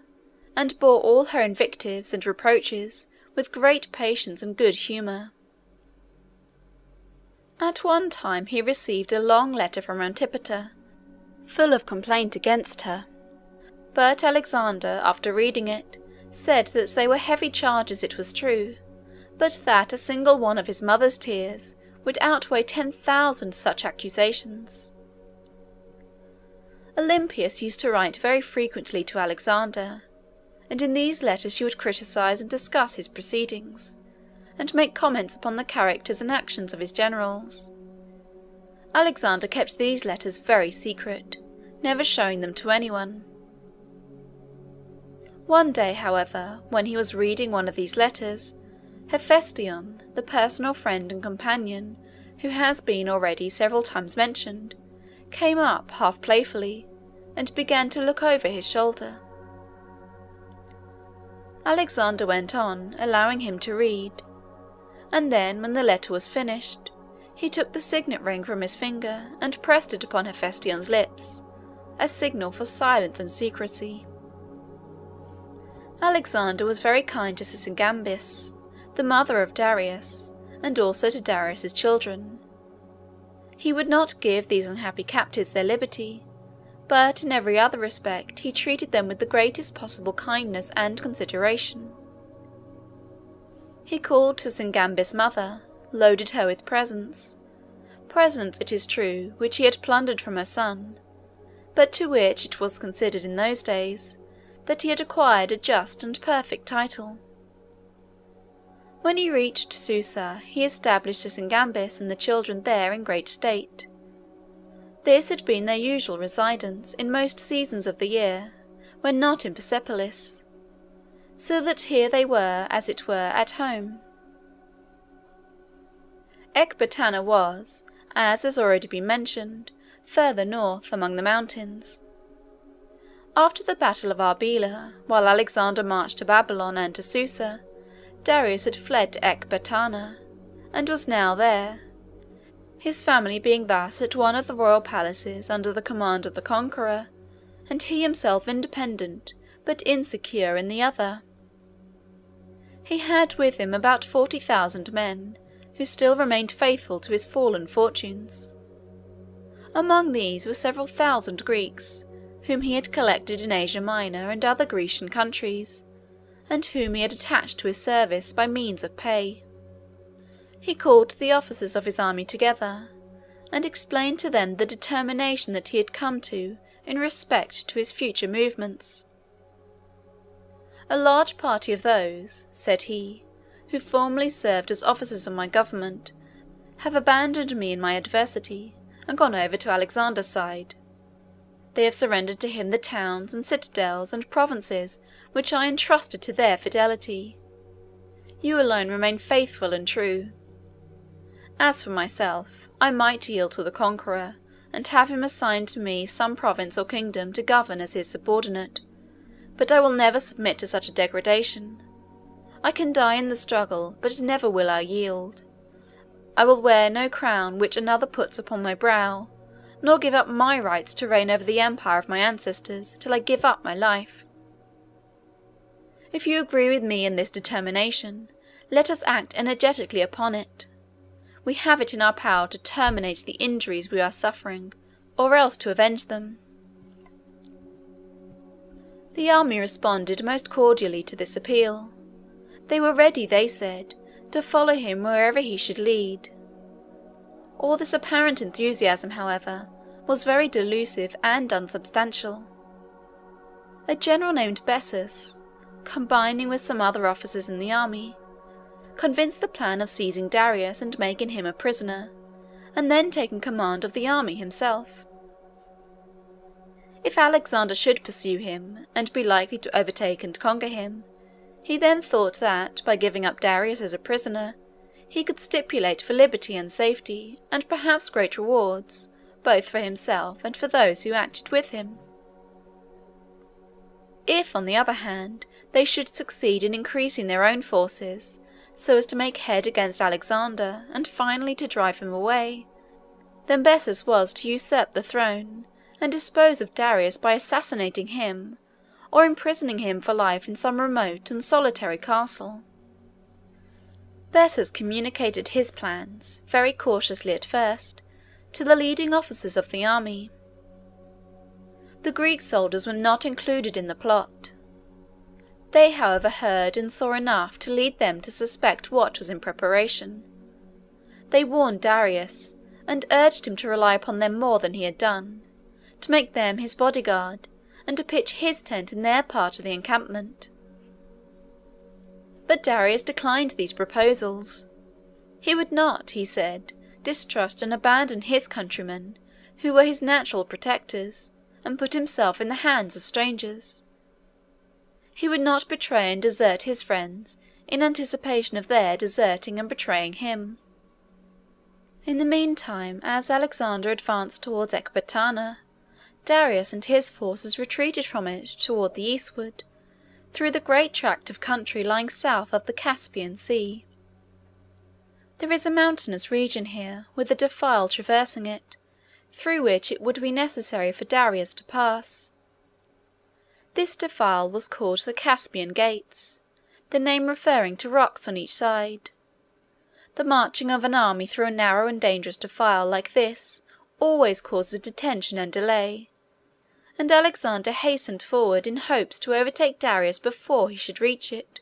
and bore all her invectives and reproaches with great patience and good humour. At one time he received a long letter from Antipater, full of complaint against her, but Alexander, after reading it, said that they were heavy charges, it was true, but that a single one of his mother's tears would outweigh 10,000 such accusations. Olympias used to write very frequently to Alexander, and in these letters she would criticise and discuss his proceedings, and make comments upon the characters and actions of his generals. Alexander kept these letters very secret, never showing them to anyone. One day, however, when he was reading one of these letters, Hephaestion, the personal friend and companion who has been already several times mentioned, came up half playfully, and began to look over his shoulder. Alexander went on, allowing him to read, and then, when the letter was finished, he took the signet ring from his finger and pressed it upon Hephaestion's lips, a signal for silence and secrecy. Alexander was very kind to Sisygambis, the mother of Darius, and also to Darius's children. He would not give these unhappy captives their liberty, but in every other respect he treated them with the greatest possible kindness and consideration. He called Sisygambis' mother, loaded her with presents, it is true, which he had plundered from her son, but to which it was considered in those days that he had acquired a just and perfect title. When he reached Susa, he established Sisygambis and the children there in great state. This had been their usual residence in most seasons of the year, when not in Persepolis, so that here they were, as it were, at home. Ecbatana was, as has already been mentioned, further north, among the mountains. After the battle of Arbela, while Alexander marched to Babylon and to Susa, Darius had fled to Ecbatana, and was now there, his family being thus at one of the royal palaces under the command of the conqueror, and he himself independent but insecure in the other. He had with him about 40,000 men, who still remained faithful to his fallen fortunes. Among these were several thousand Greeks, whom he had collected in Asia Minor and other Grecian countries, and whom he had attached to his service by means of pay. He called the officers of his army together, and explained to them the determination that he had come to in respect to his future movements. "A large party of those," said he, "who formerly served as officers of my government, have abandoned me in my adversity, and gone over to Alexander's side. They have surrendered to him the towns and citadels and provinces which I entrusted to their fidelity. You alone remain faithful and true. As for myself, I might yield to the conqueror, and have him assign to me some province or kingdom to govern as his subordinate, but I will never submit to such a degradation. I can die in the struggle, but never will I yield. I will wear no crown which another puts upon my brow, nor give up my rights to reign over the empire of my ancestors till I give up my life. If you agree with me in this determination, let us act energetically upon it. We have it in our power to terminate the injuries we are suffering, or else to avenge them." The army responded most cordially to this appeal. They were ready, they said, to follow him wherever he should lead. All this apparent enthusiasm, however, was very delusive and unsubstantial. A general named Bessus, combining with some other officers in the army, conceived the plan of seizing Darius and making him a prisoner, and then taking command of the army himself. If Alexander should pursue him, and be likely to overtake and conquer him, he then thought that, by giving up Darius as a prisoner, he could stipulate for liberty and safety, and perhaps great rewards, both for himself and for those who acted with him. If, on the other hand, they should succeed in increasing their own forces, so as to make head against Alexander, and finally to drive him away, then Bessus was to usurp the throne, and dispose of Darius by assassinating him, or imprisoning him for life in some remote and solitary castle. Bessus communicated his plans, very cautiously at first, to the leading officers of the army. The Greek soldiers were not included in the plot. They, however, heard and saw enough to lead them to suspect what was in preparation. They warned Darius, and urged him to rely upon them more than he had done, to make them his bodyguard, and to pitch his tent in their part of the encampment. But Darius declined these proposals. He would not, he said, distrust and abandon his countrymen, who were his natural protectors, and put himself in the hands of strangers. He would not betray and desert his friends in anticipation of their deserting and betraying him. In the meantime, as Alexander advanced towards Ecbatana, Darius and his forces retreated from it toward the eastward, through the great tract of country lying south of the Caspian Sea. There is a mountainous region here, with a defile traversing it, through which it would be necessary for Darius to pass. This defile was called the Caspian Gates, the name referring to rocks on each side. The marching of an army through a narrow and dangerous defile like this always causes detention and delay, and Alexander hastened forward in hopes to overtake Darius before he should reach it.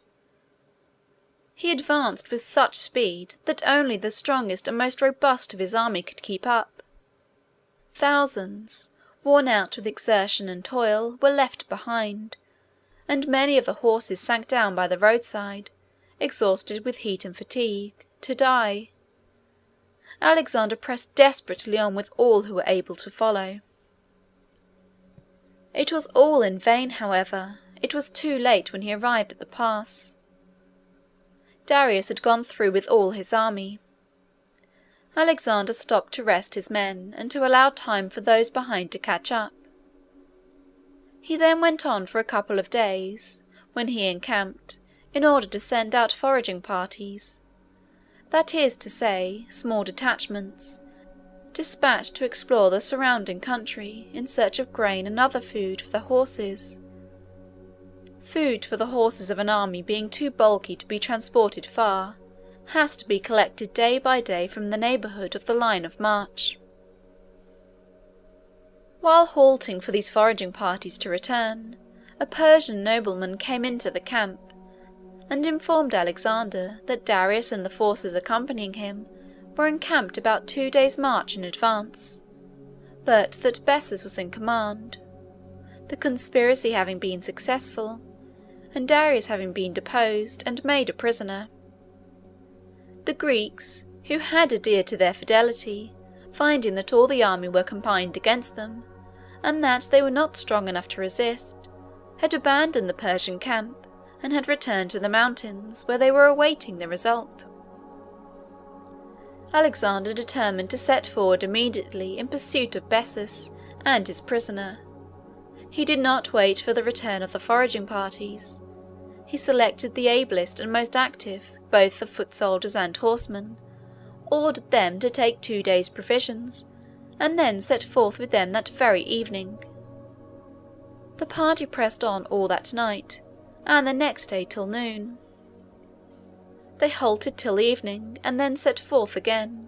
He advanced with such speed that only the strongest and most robust of his army could keep up. Thousands, worn out with exertion and toil, were left behind, and many of the horses sank down by the roadside, exhausted with heat and fatigue, to die. Alexander pressed desperately on with all who were able to follow. It was all in vain, however. It was too late when he arrived at the pass. Darius had gone through with all his army. Alexander stopped to rest his men, and to allow time for those behind to catch up. He then went on for a couple of days, when he encamped, in order to send out foraging parties, that is to say, small detachments, dispatched to explore the surrounding country in search of grain and other food for the horses. Food for the horses of an army being too bulky to be transported far, has to be collected day by day from the neighbourhood of the line of march. While halting for these foraging parties to return, a Persian nobleman came into the camp, and informed Alexander that Darius and the forces accompanying him were encamped about 2 days' march in advance, but that Bessus was in command, the conspiracy having been successful, and Darius having been deposed and made a prisoner. The Greeks, who had adhered to their fidelity, finding that all the army were combined against them, and that they were not strong enough to resist, had abandoned the Persian camp, and had returned to the mountains, where they were awaiting the result. Alexander determined to set forward immediately in pursuit of Bessus and his prisoner. He did not wait for the return of the foraging parties. He selected the ablest and most active, both of foot soldiers and horsemen, ordered them to take 2 days' provisions, and then set forth with them that very evening. The party pressed on all that night, and the next day till noon. They halted till evening, and then set forth again.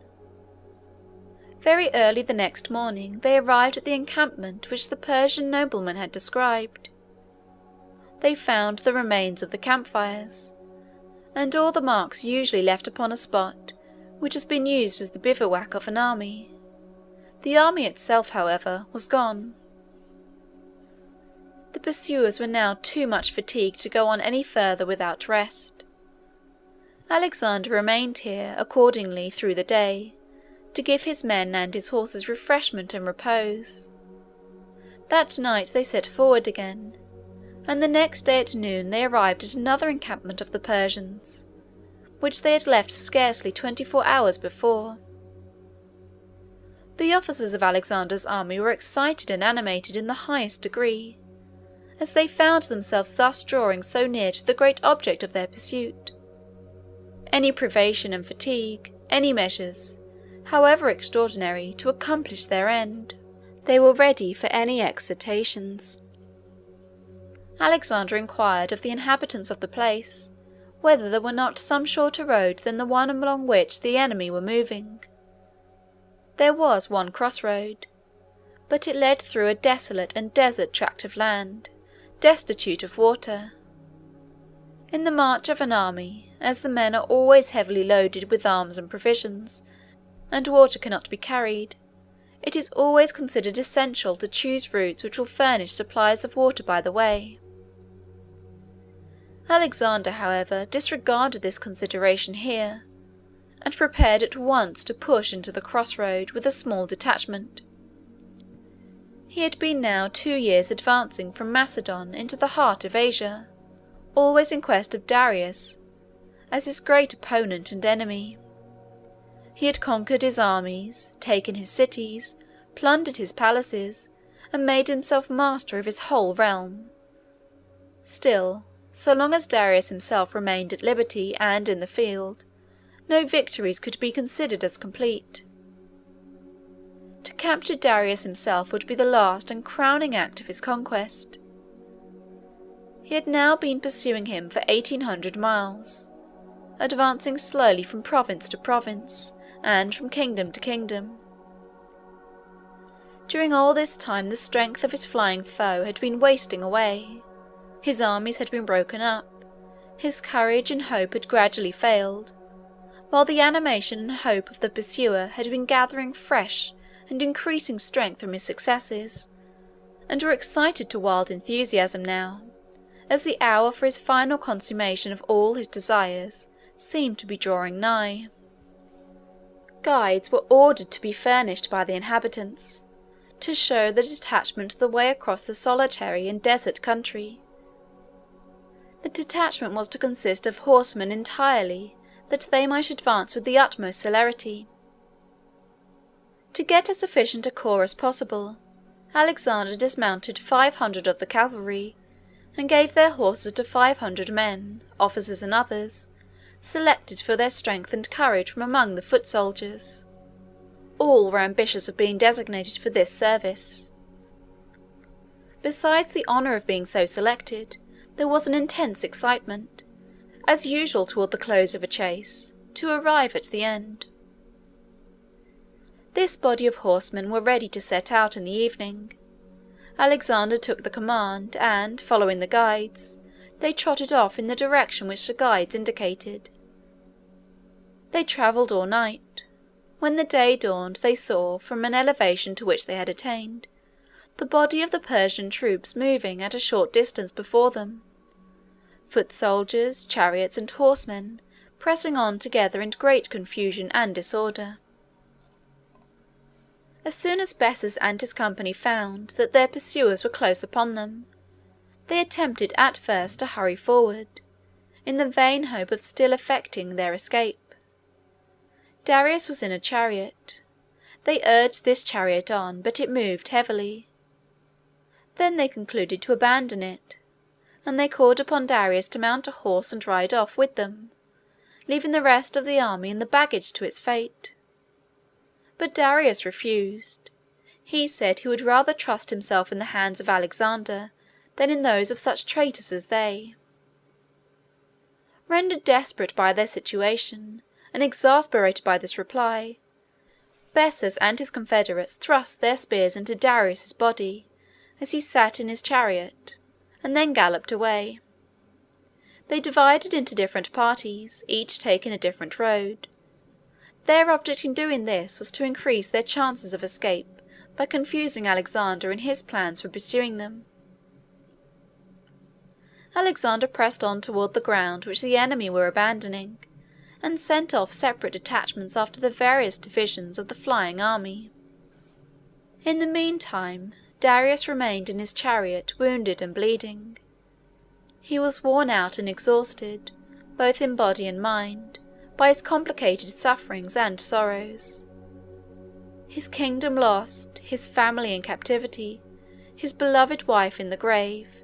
Very early the next morning they arrived at the encampment which the Persian nobleman had described. They found the remains of the campfires, and all the marks usually left upon a spot which has been used as the bivouac of an army. The army itself, however, was gone. The pursuers were now too much fatigued to go on any further without rest. Alexander remained here, accordingly, through the day, to give his men and his horses refreshment and repose. That night they set forward again, and the next day at noon they arrived at another encampment of the Persians, which they had left scarcely 24 hours before. The officers of Alexander's army were excited and animated in the highest degree, as they found themselves thus drawing so near to the great object of their pursuit. Any privation and fatigue, any measures, however extraordinary, to accomplish their end. They were ready for any exertions. Alexander inquired of the inhabitants of the place whether there were not some shorter road than the one along which the enemy were moving. There was one cross-road, but it led through a desolate and desert tract of land, destitute of water. In the march of an army, as the men are always heavily loaded with arms and provisions, and water cannot be carried, it is always considered essential to choose routes which will furnish supplies of water by the way. Alexander, however, disregarded this consideration here, and prepared at once to push into the cross-road with a small detachment. He had been now 2 years advancing from Macedon into the heart of Asia, always in quest of Darius, as his great opponent and enemy. He had conquered his armies, taken his cities, plundered his palaces, and made himself master of his whole realm. Still, so long as Darius himself remained at liberty and in the field, no victories could be considered as complete. To capture Darius himself would be the last and crowning act of his conquest. He had now been pursuing him for 1800 miles, advancing slowly from province to province, and from kingdom to kingdom. During all this time the strength of his flying foe had been wasting away, his armies had been broken up, his courage and hope had gradually failed, while the animation and hope of the pursuer had been gathering fresh and increasing strength from his successes, and were excited to wild enthusiasm now, as the hour for his final consummation of all his desires seemed to be drawing nigh. Guides were ordered to be furnished by the inhabitants, to show the detachment the way across the solitary and desert country. The detachment was to consist of horsemen entirely, that they might advance with the utmost celerity. To get as sufficient a corps as possible, Alexander dismounted 500 of the cavalry, and gave their horses to 500 men, officers and others, selected for their strength and courage from among the foot soldiers. All were ambitious of being designated for this service. Besides the honour of being so selected, there was an intense excitement, as usual toward the close of a chase, to arrive at the end. This body of horsemen were ready to set out in the evening. Alexander took the command, and, following the guides, they trotted off in the direction which the guides indicated. They travelled all night. When the day dawned, they saw, from an elevation to which they had attained, the body of the Persian troops moving at a short distance before them, foot soldiers, chariots, and horsemen pressing on together in great confusion and disorder. As soon as Bessus and his company found that their pursuers were close upon them, they attempted at first to hurry forward, in the vain hope of still effecting their escape. Darius was in a chariot. They urged this chariot on, but it moved heavily. Then they concluded to abandon it, and they called upon Darius to mount a horse and ride off with them, leaving the rest of the army and the baggage to its fate. But Darius refused. He said he would rather trust himself in the hands of Alexander than in those of such traitors as they. Rendered desperate by their situation, and exasperated by this reply, Bessus and his confederates thrust their spears into Darius's body as he sat in his chariot, and then galloped away. They divided into different parties, each taking a different road. Their object in doing this was to increase their chances of escape by confusing Alexander in his plans for pursuing them. Alexander pressed on toward the ground which the enemy were abandoning, and sent off separate detachments after the various divisions of the flying army. In the meantime, Darius remained in his chariot, wounded and bleeding. He was worn out and exhausted, both in body and mind, by his complicated sufferings and sorrows. His kingdom lost, his family in captivity, his beloved wife in the grave,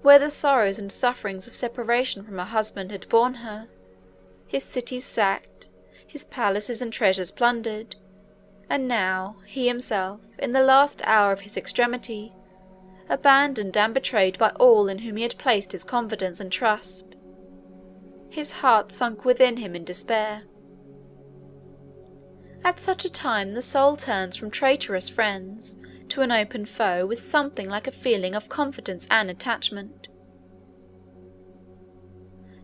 where the sorrows and sufferings of separation from her husband had borne her, his cities sacked, his palaces and treasures plundered, and now he himself, in the last hour of his extremity, abandoned and betrayed by all in whom he had placed his confidence and trust. His heart sunk within him in despair. At such a time the soul turns from traitorous friends to an open foe with something like a feeling of confidence and attachment.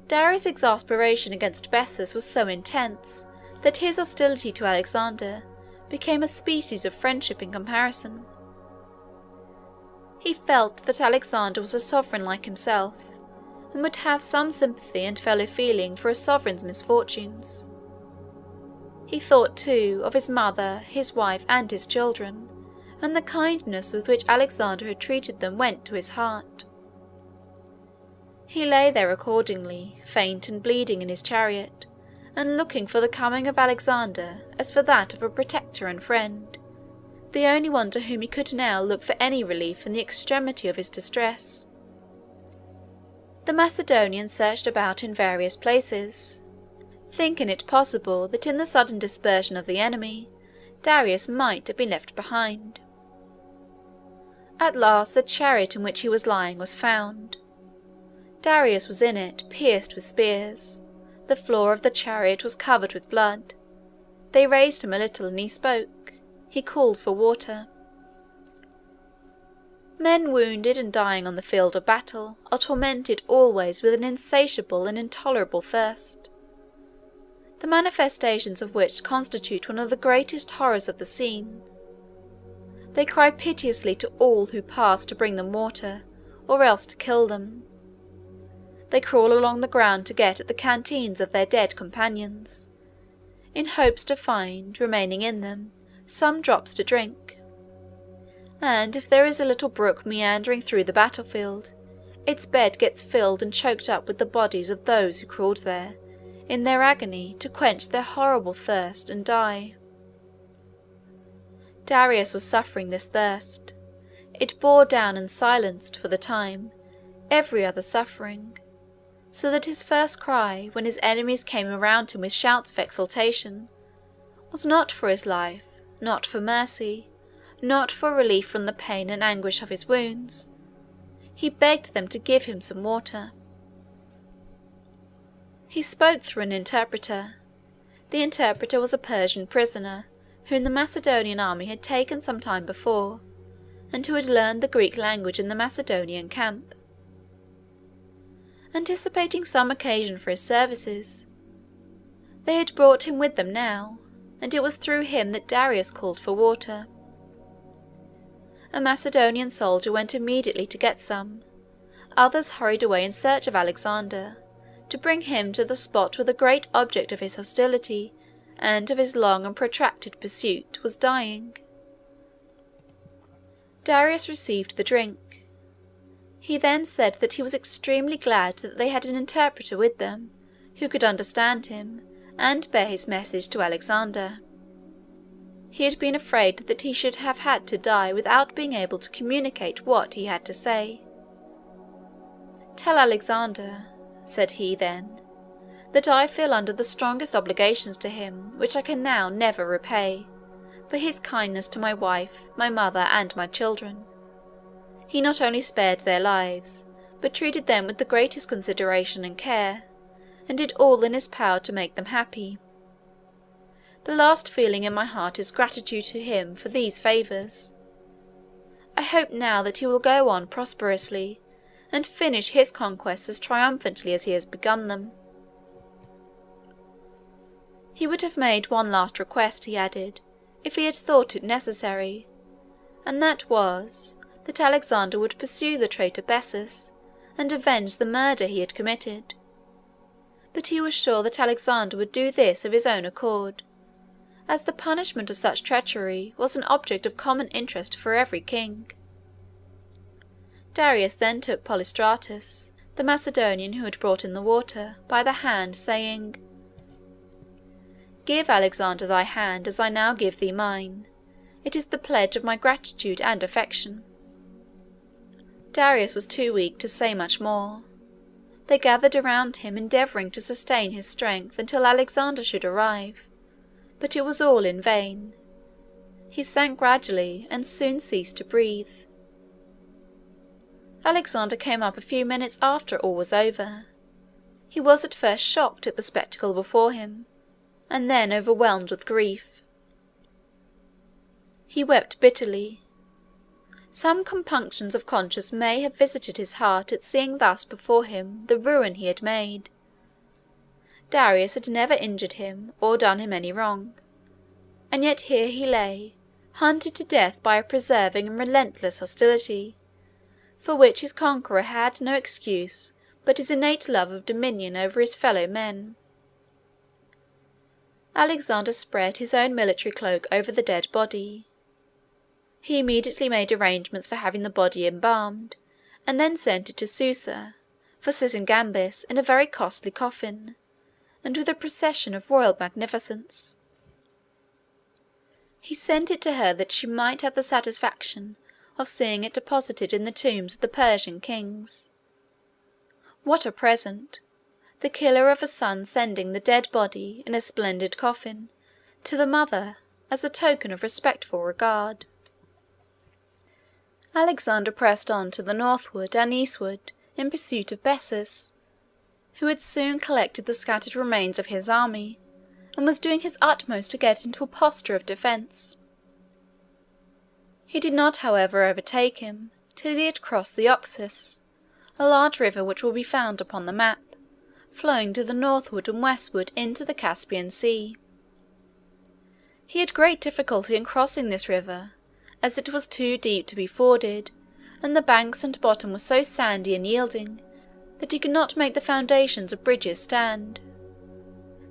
Darius' exasperation against Bessus was so intense that his hostility to Alexander became a species of friendship in comparison. He felt that Alexander was a sovereign like himself, and would have some sympathy and fellow-feeling for a sovereign's misfortunes. He thought, too, of his mother, his wife, and his children, and the kindness with which Alexander had treated them went to his heart. He lay there accordingly, faint and bleeding in his chariot, and looking for the coming of Alexander as for that of a protector and friend, the only one to whom he could now look for any relief in the extremity of his distress. The Macedonians searched about in various places, thinking it possible that in the sudden dispersion of the enemy, Darius might have been left behind. At last the chariot in which he was lying was found. Darius was in it, pierced with spears. The floor of the chariot was covered with blood. They raised him a little, and he spoke. He called for water. Men wounded and dying on the field of battle are tormented always with an insatiable and intolerable thirst, the manifestations of which constitute one of the greatest horrors of the scene. They cry piteously to all who pass to bring them water, or else to kill them. They crawl along the ground to get at the canteens of their dead companions, in hopes to find, remaining in them, some drops to drink. And if there is a little brook meandering through the battlefield, its bed gets filled and choked up with the bodies of those who crawled there, in their agony, to quench their horrible thirst and die. Darius was suffering this thirst. It bore down and silenced, for the time, every other suffering, so that his first cry, when his enemies came around him with shouts of exultation, was not for his life, not for mercy, not for relief from the pain and anguish of his wounds. He begged them to give him some water. He spoke through an interpreter. The interpreter was a Persian prisoner, whom the Macedonian army had taken some time before, and who had learned the Greek language in the Macedonian camp. Anticipating some occasion for his services, they had brought him with them now, and it was through him that Darius called for water. A Macedonian soldier went immediately to get some. Others hurried away in search of Alexander, to bring him to the spot where the great object of his hostility and of his long and protracted pursuit was dying. Darius received the drink. He then said that he was extremely glad that they had an interpreter with them, who could understand him, and bear his message to Alexander. He had been afraid that he should have had to die without being able to communicate what he had to say. "Tell Alexander," said he then, that I feel under the strongest obligations to him, which I can now never repay, for his kindness to my wife, my mother, and my children. He not only spared their lives, but treated them with the greatest consideration and care, and did all in his power to make them happy. The last feeling in my heart is gratitude to him for these favours. I hope now that he will go on prosperously, and finish his conquests as triumphantly as he has begun them. He would have made one last request, he added, if he had thought it necessary, and that was, that Alexander would pursue the traitor Bessus, and avenge the murder he had committed. But he was sure that Alexander would do this of his own accord, as the punishment of such treachery was an object of common interest for every king. Darius then took Polystratus, the Macedonian who had brought in the water, by the hand, saying, "Give Alexander thy hand, as I now give thee mine. It is the pledge of my gratitude and affection." Darius was too weak to say much more. They gathered around him, endeavouring to sustain his strength until Alexander should arrive, but it was all in vain. He sank gradually, and soon ceased to breathe. Alexander came up a few minutes after all was over. He was at first shocked at the spectacle before him, and then overwhelmed with grief. He wept bitterly. Some compunctions of conscience may have visited his heart at seeing thus before him the ruin he had made. Darius had never injured him or done him any wrong, and yet here he lay, hunted to death by a persevering and relentless hostility, for which his conqueror had no excuse but his innate love of dominion over his fellow men. Alexander spread his own military cloak over the dead body. He immediately made arrangements for having the body embalmed, and then sent it to Susa, for Sysigambis, in a very costly coffin, and with a procession of royal magnificence. He sent it to her that she might have the satisfaction of seeing it deposited in the tombs of the Persian kings. What a present! The killer of a son sending the dead body, in a splendid coffin, to the mother, as a token of respectful regard. Alexander pressed on to the northward and eastward in pursuit of Bessus, who had soon collected the scattered remains of his army, and was doing his utmost to get into a posture of defence. He did not, however, overtake him till he had crossed the Oxus, a large river which will be found upon the map, flowing to the northward and westward into the Caspian Sea. He had great difficulty in crossing this river, as it was too deep to be forded, and the banks and bottom were so sandy and yielding that he could not make the foundations of bridges stand.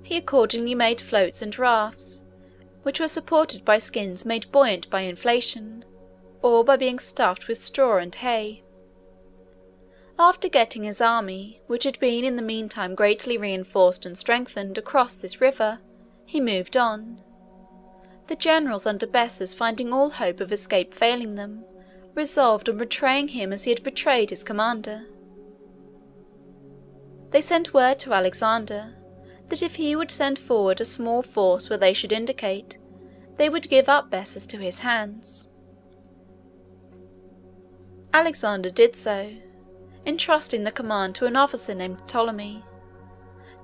He accordingly made floats and rafts, which were supported by skins made buoyant by inflation, or by being stuffed with straw and hay. After getting his army, which had been in the meantime greatly reinforced and strengthened, across this river, he moved on. The generals under Bessus, finding all hope of escape failing them, resolved on betraying him as he had betrayed his commander. They sent word to Alexander that if he would send forward a small force where they should indicate, they would give up Bessus to his hands. Alexander did so, entrusting the command to an officer named Ptolemy.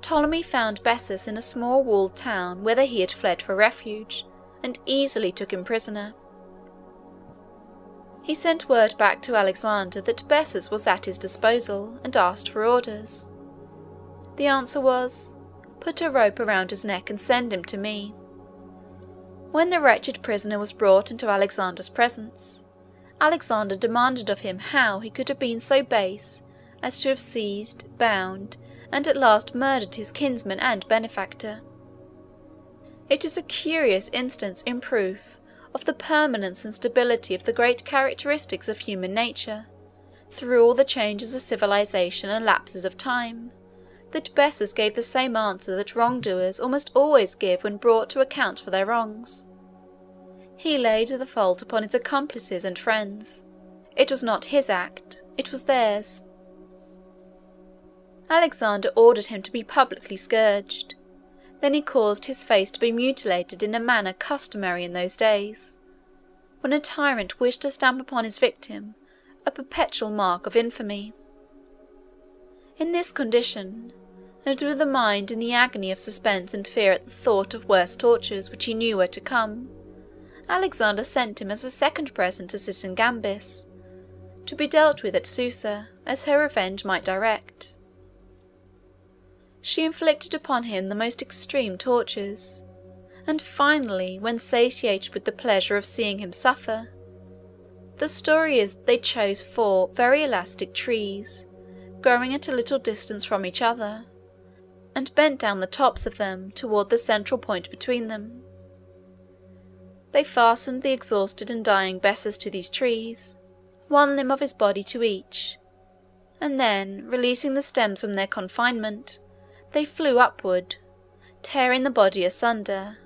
Ptolemy found Bessus in a small walled town whither he had fled for refuge, and easily took him prisoner. He sent word back to Alexander that Bessus was at his disposal, and asked for orders. The answer was, "Put a rope around his neck and send him to me." When the wretched prisoner was brought into Alexander's presence, Alexander demanded of him how he could have been so base as to have seized, bound, and at last murdered his kinsman and benefactor. It is a curious instance in proof of the permanence and stability of the great characteristics of human nature, through all the changes of civilization and lapses of time, that Bessus gave the same answer that wrongdoers almost always give when brought to account for their wrongs. He laid the fault upon his accomplices and friends. It was not his act, it was theirs. Alexander ordered him to be publicly scourged. Then he caused his face to be mutilated in a manner customary in those days, when a tyrant wished to stamp upon his victim a perpetual mark of infamy. In this condition, and with a mind in the agony of suspense and fear at the thought of worse tortures which he knew were to come, Alexander sent him as a second present to Sysigambis, to be dealt with at Susa, as her revenge might direct. She inflicted upon him the most extreme tortures, and finally, when satiated with the pleasure of seeing him suffer, the story is that they chose 4 very elastic trees, growing at a little distance from each other, and bent down the tops of them toward the central point between them. They fastened the exhausted and dying Bessus to these trees, 1 limb of his body to each, and then, releasing the stems from their confinement, they flew upward, tearing the body asunder,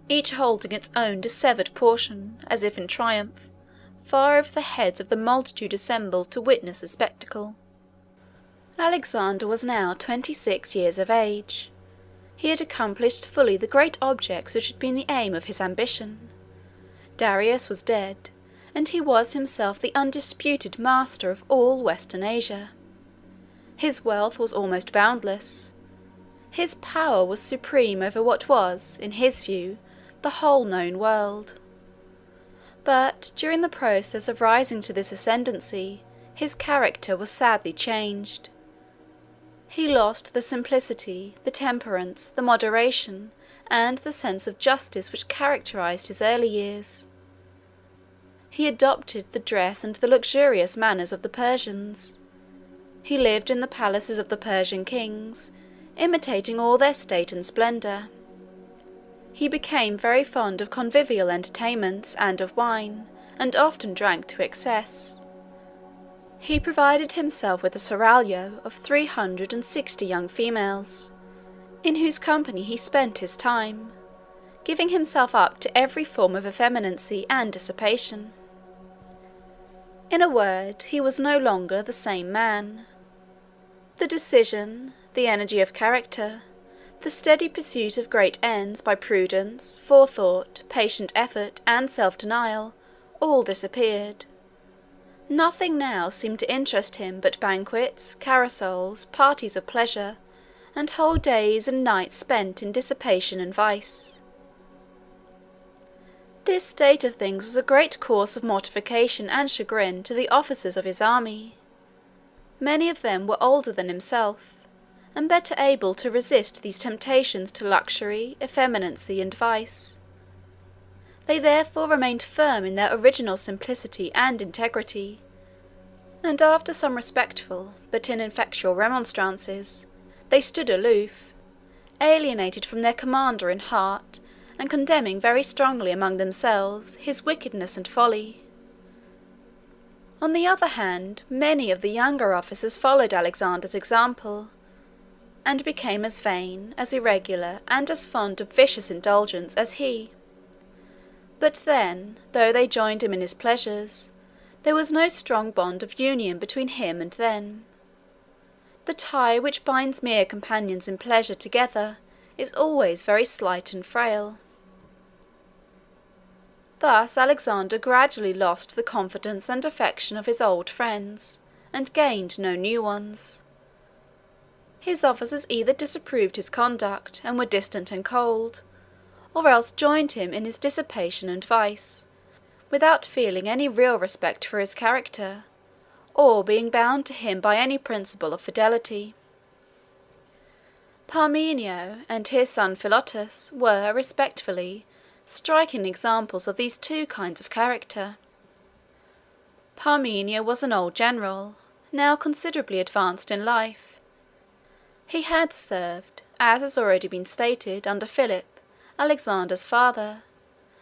each holding its own dissevered portion, as if in triumph, far over the heads of the multitude assembled to witness the spectacle. Alexander was now 26 years of age. He had accomplished fully the great objects which had been the aim of his ambition. Darius was dead, and he was himself the undisputed master of all Western Asia. His wealth was almost boundless. His power was supreme over what was, in his view, the whole known world. But during the process of rising to this ascendancy, his character was sadly changed. He lost the simplicity, the temperance, the moderation, and the sense of justice which characterized his early years. He adopted the dress and the luxurious manners of the Persians. He lived in the palaces of the Persian kings, imitating all their state and splendour. He became very fond of convivial entertainments and of wine, and often drank to excess. He provided himself with a seraglio of 360 young females, in whose company he spent his time, giving himself up to every form of effeminacy and dissipation. In a word, he was no longer the same man. The decision, the energy of character, the steady pursuit of great ends by prudence, forethought, patient effort, and self-denial, all disappeared. Nothing now seemed to interest him but banquets, carousals, parties of pleasure, and whole days and nights spent in dissipation and vice. This state of things was a great cause of mortification and chagrin to the officers of his army. Many of them were older than himself, and better able to resist these temptations to luxury, effeminacy, and vice. They therefore remained firm in their original simplicity and integrity, and after some respectful but ineffectual remonstrances, they stood aloof, alienated from their commander in heart, and condemning very strongly among themselves his wickedness and folly. On the other hand, many of the younger officers followed Alexander's example, and became as vain, as irregular, and as fond of vicious indulgence as he. But then, though they joined him in his pleasures, there was no strong bond of union between him and them. The tie which binds mere companions in pleasure together is always very slight and frail. Thus Alexander gradually lost the confidence and affection of his old friends, and gained no new ones. His officers either disapproved his conduct, and were distant and cold, or else joined him in his dissipation and vice, without feeling any real respect for his character, or being bound to him by any principle of fidelity. Parmenio and his son Philotas were, respectively, striking examples of these 2 kinds of character. Parmenio was an old general, now considerably advanced in life. He had served, as has already been stated, under Philip, Alexander's father,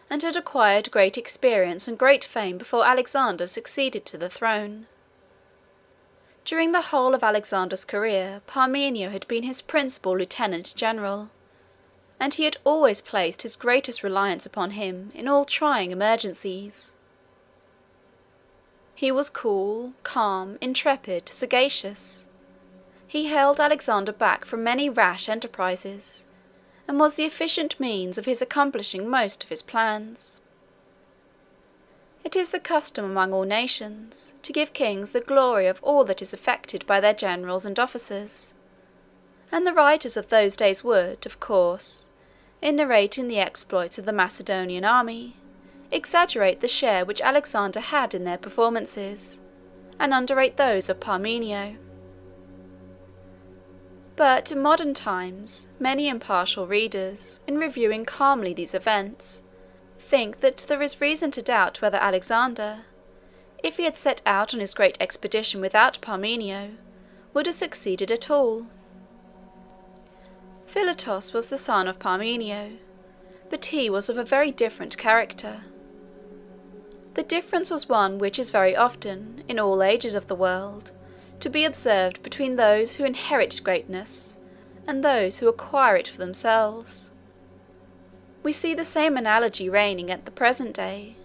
and had acquired great experience and great fame before Alexander succeeded to the throne. During the whole of Alexander's career, Parmenio had been his principal lieutenant general, and he had always placed his greatest reliance upon him in all trying emergencies. He was cool, calm, intrepid, sagacious. he held Alexander back from many rash enterprises, and was the efficient means of his accomplishing most of his plans. It is the custom among all nations to give kings the glory of all that is effected by their generals and officers, and the writers of those days would, of course, in narrating the exploits of the Macedonian army, exaggerate the share which Alexander had in their performances, and underrate those of Parmenio. But in modern times, many impartial readers, in reviewing calmly these events, think that there is reason to doubt whether Alexander, if he had set out on his great expedition without Parmenio, would have succeeded at all. Philotas was the son of Parmenio, but he was of a very different character. The difference was one which is very often, in all ages of the world, to be observed between those who inherit greatness and those who acquire it for themselves. We see the same analogy reigning at the present day,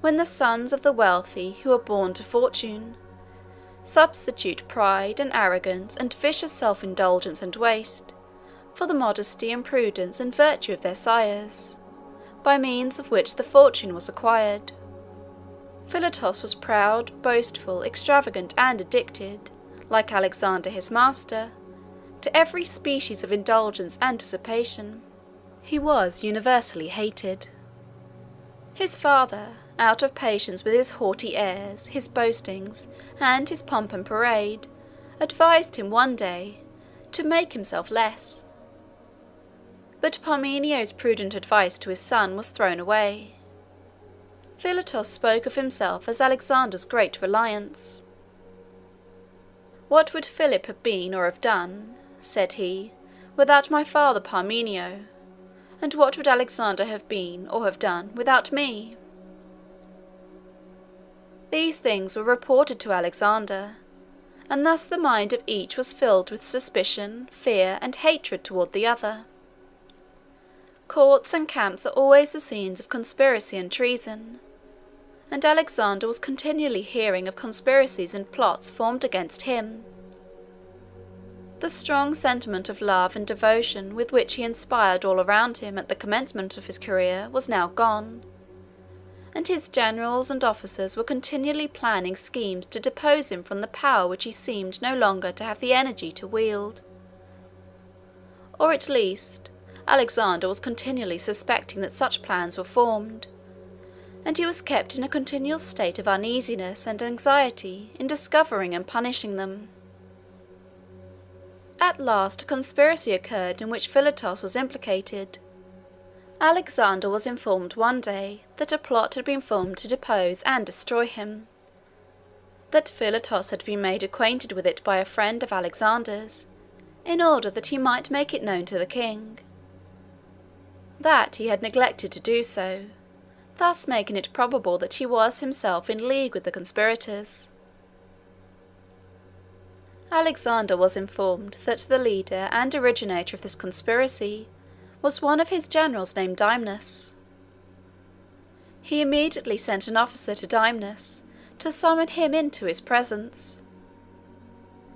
when the sons of the wealthy who are born to fortune substitute pride and arrogance and vicious self-indulgence and waste for the modesty and prudence and virtue of their sires, by means of which the fortune was acquired. Philotas was proud, boastful, extravagant, and addicted, like Alexander his master, to every species of indulgence and dissipation. He was universally hated. His father, out of patience with his haughty airs, his boastings, and his pomp and parade, advised him one day to make himself less. But Parmenio's prudent advice to his son was thrown away. Philotas spoke of himself as Alexander's great reliance. "What would Philip have been or have done," said he, "without my father Parmenio? And what would Alexander have been or have done without me?" These things were reported to Alexander, and thus the mind of each was filled with suspicion, fear, and hatred toward the other. Courts and camps are always the scenes of conspiracy and treason, and Alexander was continually hearing of conspiracies and plots formed against him. The strong sentiment of love and devotion with which he inspired all around him at the commencement of his career was now gone, and his generals and officers were continually planning schemes to depose him from the power which he seemed no longer to have the energy to wield. Or at least, Alexander was continually suspecting that such plans were formed, and he was kept in a continual state of uneasiness and anxiety in discovering and punishing them. At last a conspiracy occurred in which Philotas was implicated. Alexander was informed one day that a plot had been formed to depose and destroy him, that Philotas had been made acquainted with it by a friend of Alexander's, in order that he might make it known to the king, that he had neglected to do so, thus making it probable that he was himself in league with the conspirators. Alexander was informed that the leader and originator of this conspiracy was one of his generals named Dymnus. He immediately sent an officer to Dymnus to summon him into his presence.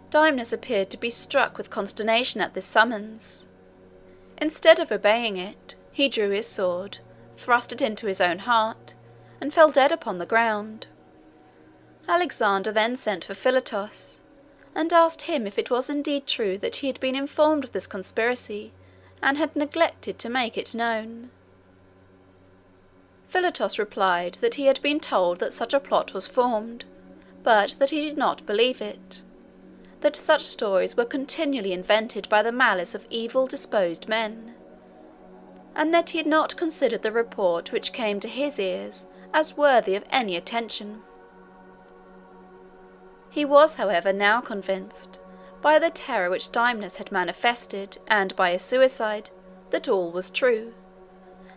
Dymnus appeared to be struck with consternation at this summons. Instead of obeying it, he drew his sword, thrust it into his own heart, and fell dead upon the ground. Alexander then sent for Philotas, and asked him if it was indeed true that he had been informed of this conspiracy, and had neglected to make it known. Philotas replied that he had been told that such a plot was formed, but that he did not believe it, that such stories were continually invented by the malice of evil-disposed men, and that he had not considered the report which came to his ears as worthy of any attention. He was, however, now convinced, by the terror which Dymnus had manifested, and by his suicide, that all was true,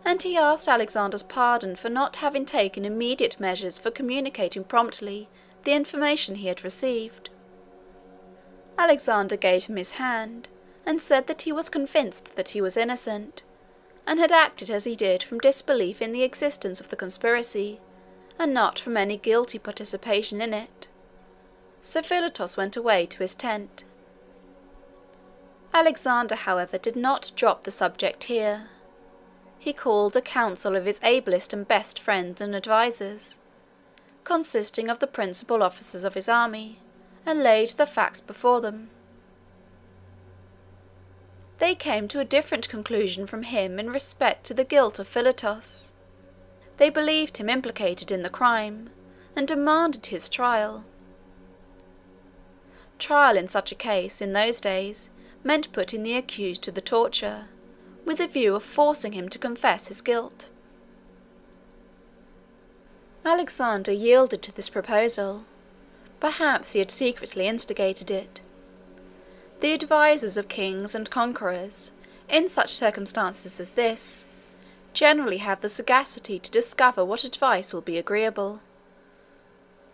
and he asked Alexander's pardon for not having taken immediate measures for communicating promptly the information he had received. Alexander gave him his hand, and said that he was convinced that he was innocent, and had acted as he did from disbelief in the existence of the conspiracy, and not from any guilty participation in it. So Philotas went away to his tent. Alexander, however, did not drop the subject here. He called a council of his ablest and best friends and advisers, consisting of the principal officers of his army, and laid the facts before them. They came to a different conclusion from him in respect to the guilt of Philotas. They believed him implicated in the crime, and demanded his trial. Trial in such a case, in those days, meant putting the accused to the torture, with a view of forcing him to confess his guilt. Alexander yielded to this proposal. Perhaps he had secretly instigated it. The advisers of kings and conquerors, in such circumstances as this, generally have the sagacity to discover what advice will be agreeable.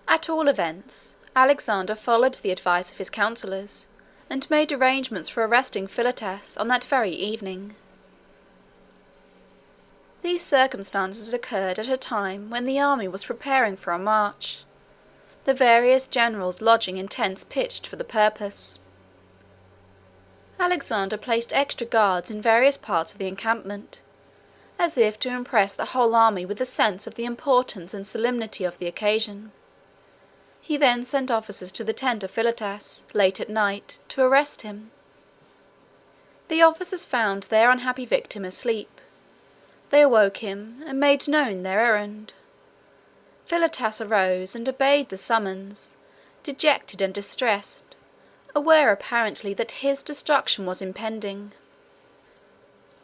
At all events, Alexander followed the advice of his counsellors, and made arrangements for arresting Philotas on that very evening. These circumstances occurred at a time when the army was preparing for a march, the various generals lodging in tents pitched for the purpose. Alexander placed extra guards in various parts of the encampment, as if to impress the whole army with a sense of the importance and solemnity of the occasion. He then sent officers to the tent of Philotas, late at night, to arrest him. The officers found their unhappy victim asleep. They awoke him, and made known their errand. Philotas arose and obeyed the summons, dejected and distressed, aware apparently that his destruction was impending.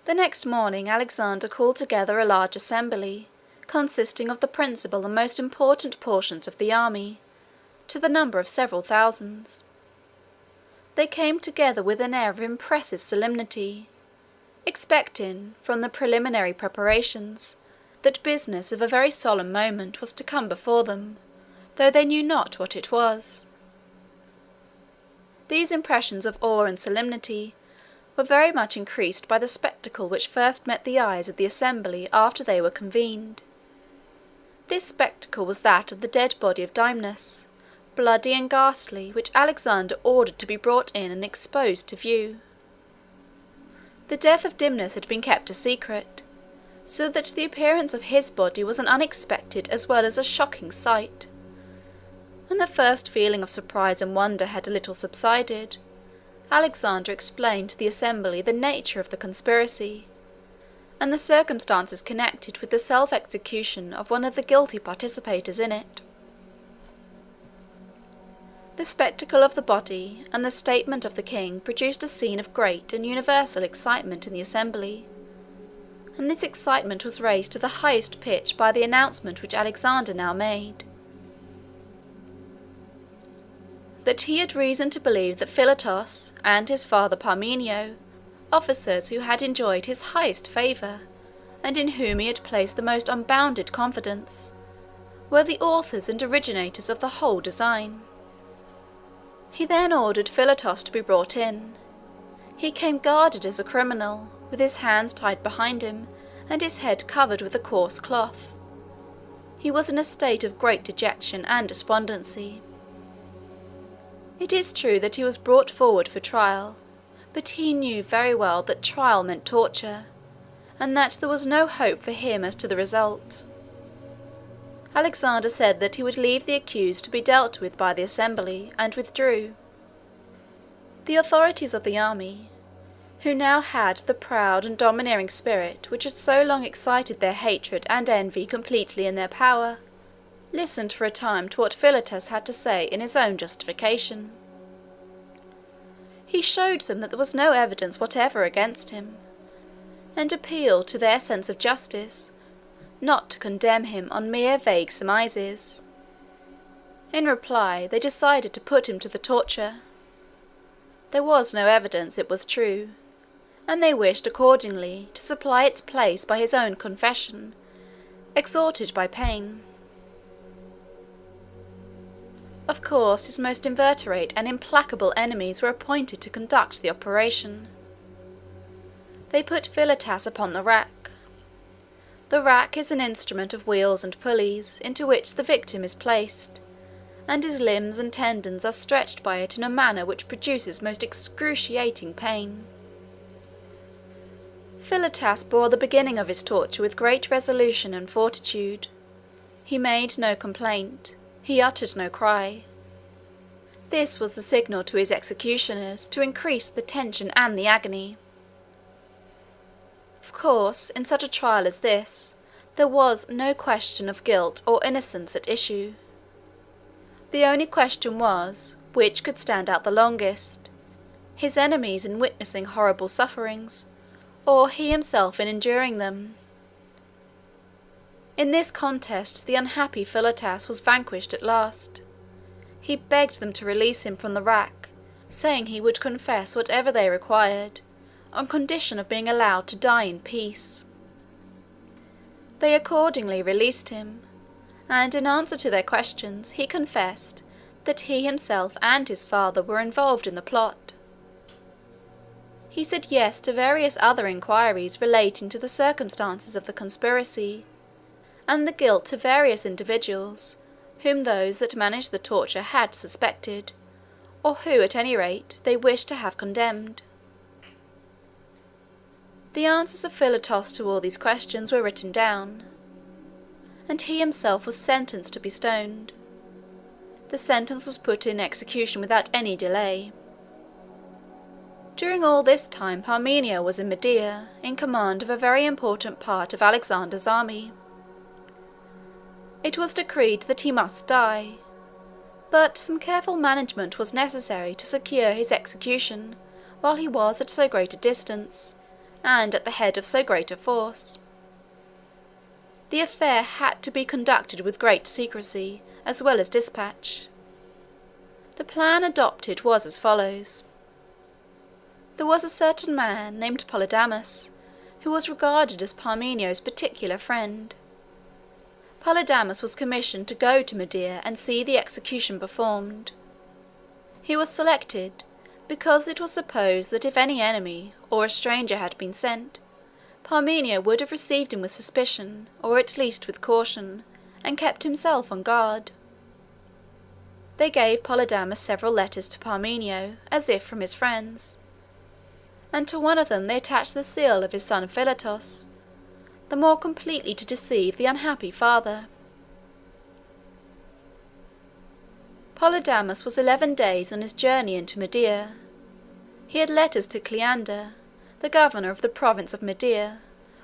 The next morning Alexander called together a large assembly, consisting of the principal and most important portions of the army, to the number of several thousands. They came together with an air of impressive solemnity, expecting, from the preliminary preparations, that business of a very solemn moment was to come before them, though they knew not what it was. These impressions of awe and solemnity were very much increased by the spectacle which first met the eyes of the assembly after they were convened. This spectacle was that of the dead body of Dymnus, bloody and ghastly, which Alexander ordered to be brought in and exposed to view. The death of Dymnus had been kept a secret, so that the appearance of his body was an unexpected as well as a shocking sight. When the first feeling of surprise and wonder had a little subsided, Alexander explained to the assembly the nature of the conspiracy, and the circumstances connected with the self-execution of one of the guilty participators in it. The spectacle of the body and the statement of the king produced a scene of great and universal excitement in the assembly, and this excitement was raised to the highest pitch by the announcement which Alexander now made, that he had reason to believe that Philotas and his father Parmenio, officers who had enjoyed his highest favour, and in whom he had placed the most unbounded confidence, were the authors and originators of the whole design. He then ordered Philotas to be brought in. He came guarded as a criminal, with his hands tied behind him, and his head covered with a coarse cloth. He was in a state of great dejection and despondency. It is true that he was brought forward for trial, but he knew very well that trial meant torture, and that there was no hope for him as to the result. Alexander said that he would leave the accused to be dealt with by the assembly, and withdrew. The authorities of the army, who now had the proud and domineering spirit which had so long excited their hatred and envy completely in their power, listened for a time to what Philotas had to say in his own justification. He showed them that there was no evidence whatever against him, and appealed to their sense of justice, not to condemn him on mere vague surmises. In reply, they decided to put him to the torture. There was no evidence, it was true, and they wished accordingly to supply its place by his own confession, extorted by pain. Of course, his most inveterate and implacable enemies were appointed to conduct the operation. They put Philotas upon the rack. The rack is an instrument of wheels and pulleys into which the victim is placed, and his limbs and tendons are stretched by it in a manner which produces most excruciating pain. Philotas bore the beginning of his torture with great resolution and fortitude. He made no complaint, he uttered no cry. This was the signal to his executioners to increase the tension and the agony. Of course, in such a trial as this, there was no question of guilt or innocence at issue. The only question was, which could stand out the longest, his enemies in witnessing horrible sufferings, or he himself in enduring them. In this contest the unhappy Philotas was vanquished at last. He begged them to release him from the rack, saying he would confess whatever they required, on condition of being allowed to die in peace. They accordingly released him, and in answer to their questions he confessed that he himself and his father were involved in the plot. He said yes to various other inquiries relating to the circumstances of the conspiracy, and the guilt of various individuals whom those that managed the torture had suspected, or who at any rate they wished to have condemned. The answers of Philotas to all these questions were written down, and he himself was sentenced to be stoned. The sentence was put in execution without any delay. During all this time Parmenio was in Media, in command of a very important part of Alexander's army. It was decreed that he must die, but some careful management was necessary to secure his execution while he was at so great a distance, and at the head of so great a force. The affair had to be conducted with great secrecy, as well as dispatch. The plan adopted was as follows. There was a certain man named Polydamas, who was regarded as Parmenio's particular friend. Polydamas was commissioned to go to Media and see the execution performed. He was selected because it was supposed that if any enemy or a stranger had been sent, Parmenio would have received him with suspicion, or at least with caution, and kept himself on guard. They gave Polydamas several letters to Parmenio, as if from his friends, and to one of them they attached the seal of his son Philotas, the more completely to deceive the unhappy father. Polydamas was 11 days on his journey into Media. He had letters to Cleander, the governor of the province of Media,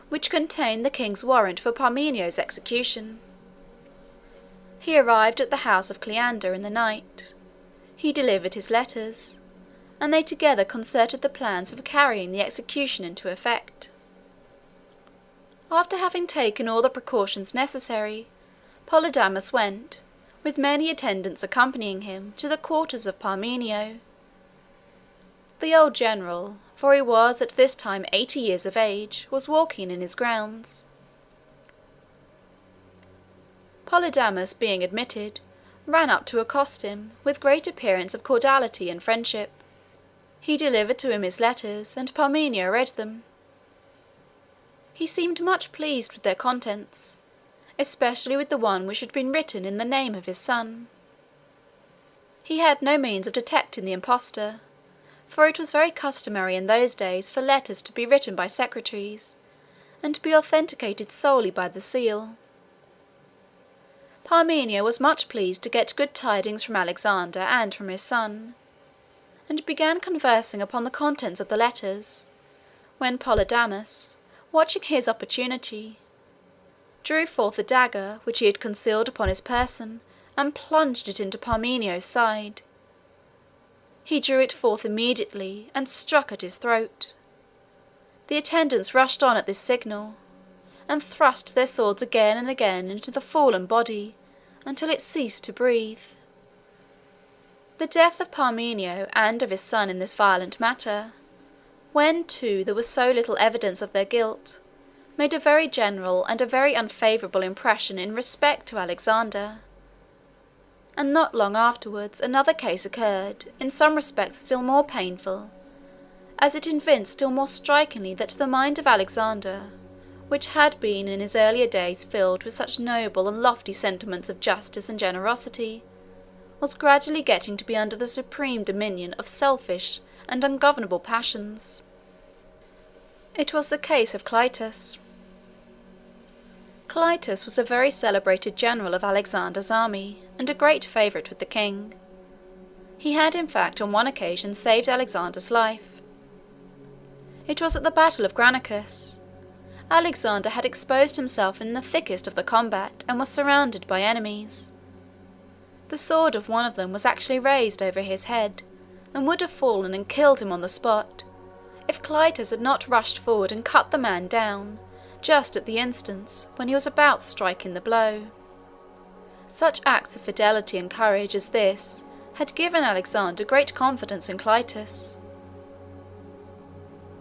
which contained the king's warrant for Parmenio's execution. He arrived at the house of Cleander in the night. He delivered his letters, and they together concerted the plans of carrying the execution into effect. After having taken all the precautions necessary, Polydamas went, with many attendants accompanying him, to the quarters of Parmenio. The old general, for he was at this time 80 years of age, was walking in his grounds. Polydamas, being admitted, ran up to accost him, with great appearance of cordiality and friendship. He delivered to him his letters, and Parmenio read them. He seemed much pleased with their contents, especially with the one which had been written in the name of his son. He had no means of detecting the impostor, for it was very customary in those days for letters to be written by secretaries, and to be authenticated solely by the seal. Parmenio was much pleased to get good tidings from Alexander and from his son, and began conversing upon the contents of the letters, when Polydamas, watching his opportunity, drew forth a dagger which he had concealed upon his person, and plunged it into Parmenio's side. He drew it forth immediately, and struck at his throat. The attendants rushed on at this signal, and thrust their swords again and again into the fallen body, until it ceased to breathe. The death of Parmenio and of his son in this violent manner, when too there was so little evidence of their guilt, made a very general and a very unfavourable impression in respect to Alexander. And not long afterwards another case occurred, in some respects still more painful, as it evinced still more strikingly that the mind of Alexander, which had been in his earlier days filled with such noble and lofty sentiments of justice and generosity, was gradually getting to be under the supreme dominion of selfish and ungovernable passions. It was the case of Clitus. Clitus was a very celebrated general of Alexander's army, and a great favourite with the king. He had in fact on one occasion saved Alexander's life. It was at the Battle of Granicus. Alexander had exposed himself in the thickest of the combat and was surrounded by enemies. The sword of one of them was actually raised over his head, and would have fallen and killed him on the spot, if Clitus had not rushed forward and cut the man down, just at the instant when he was about striking the blow. Such acts of fidelity and courage as this had given Alexander great confidence in Clitus.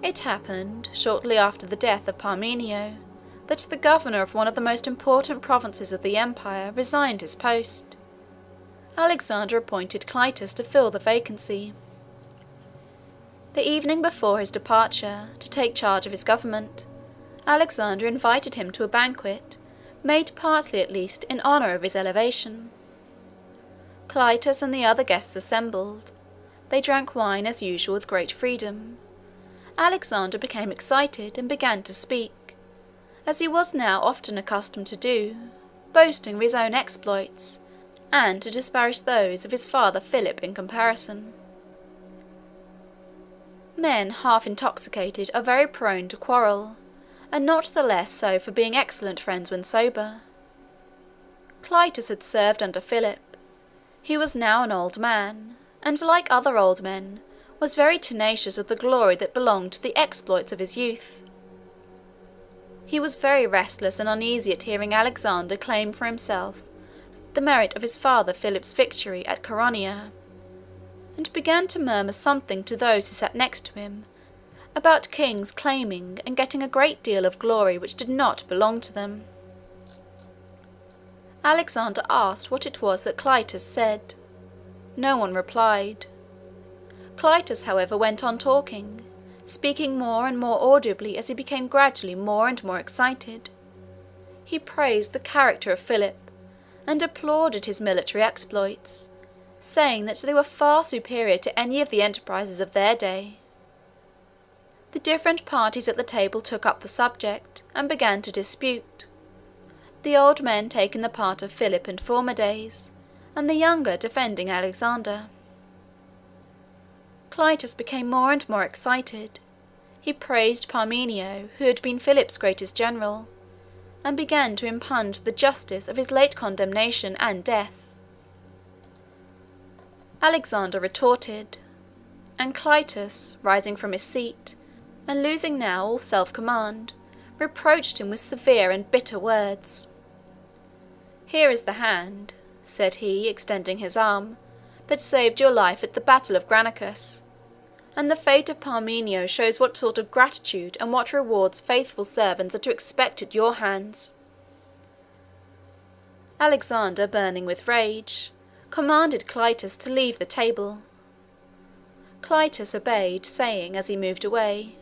It happened, shortly after the death of Parmenio, that the governor of one of the most important provinces of the empire resigned his post. Alexander appointed Clitus to fill the vacancy. The evening before his departure to take charge of his government, Alexander invited him to a banquet, made partly at least in honour of his elevation. Clitus and the other guests assembled. They drank wine as usual with great freedom. Alexander became excited and began to speak, as he was now often accustomed to do, boasting of his own exploits, and to disparage those of his father Philip in comparison. Men half intoxicated are very prone to quarrel, and not the less so for being excellent friends when sober. Clitus had served under Philip. He was now an old man, and like other old men, was very tenacious of the glory that belonged to the exploits of his youth. He was very restless and uneasy at hearing Alexander claim for himself the merit of his father Philip's victory at Chaeronea, and began to murmur something to those who sat next to him about kings claiming and getting a great deal of glory which did not belong to them. Alexander asked what it was that Clitus said. No one replied. Clitus, however, went on talking, speaking more and more audibly as he became gradually more and more excited. He praised the character of Philip, and applauded his military exploits, saying that they were far superior to any of the enterprises of their day. The different parties at the table took up the subject, and began to dispute, the old men taking the part of Philip in former days, and the younger defending Alexander. Clitus became more and more excited. He praised Parmenio, who had been Philip's greatest general, and began to impugn the justice of his late condemnation and death. Alexander retorted, and Clitus, rising from his seat, and losing now all self-command, reproached him with severe and bitter words. "Here is the hand," said he, extending his arm, "that saved your life at the battle of Granicus, and the fate of Parmenio shows what sort of gratitude and what rewards faithful servants are to expect at your hands." Alexander, burning with rage, commanded Clitus to leave the table. Clitus obeyed, saying, as he moved away,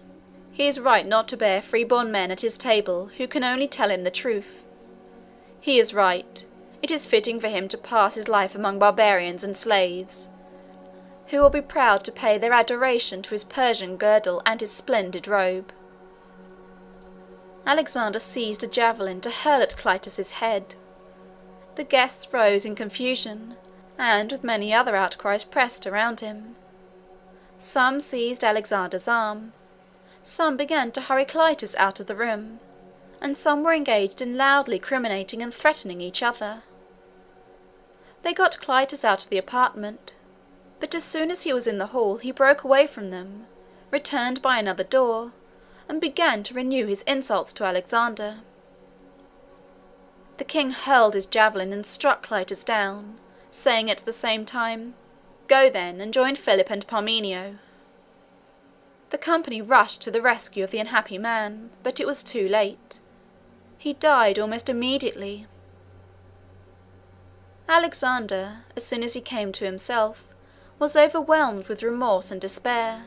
"He is right not to bear free-born men at his table who can only tell him the truth. He is right. It is fitting for him to pass his life among barbarians and slaves, who will be proud to pay their adoration to his Persian girdle and his splendid robe." Alexander seized a javelin to hurl at Clitus's head. The guests rose in confusion, and with many other outcries pressed around him. Some seized Alexander's arm, some began to hurry Clitus out of the room, and some were engaged in loudly criminating and threatening each other. They got Clitus out of the apartment, but as soon as he was in the hall he broke away from them, returned by another door, and began to renew his insults to Alexander. The king hurled his javelin and struck Clitus down, saying at the same time, "Go then, and join Philip and Parmenio." The company rushed to the rescue of the unhappy man, but it was too late. He died almost immediately. Alexander, as soon as he came to himself, was overwhelmed with remorse and despair.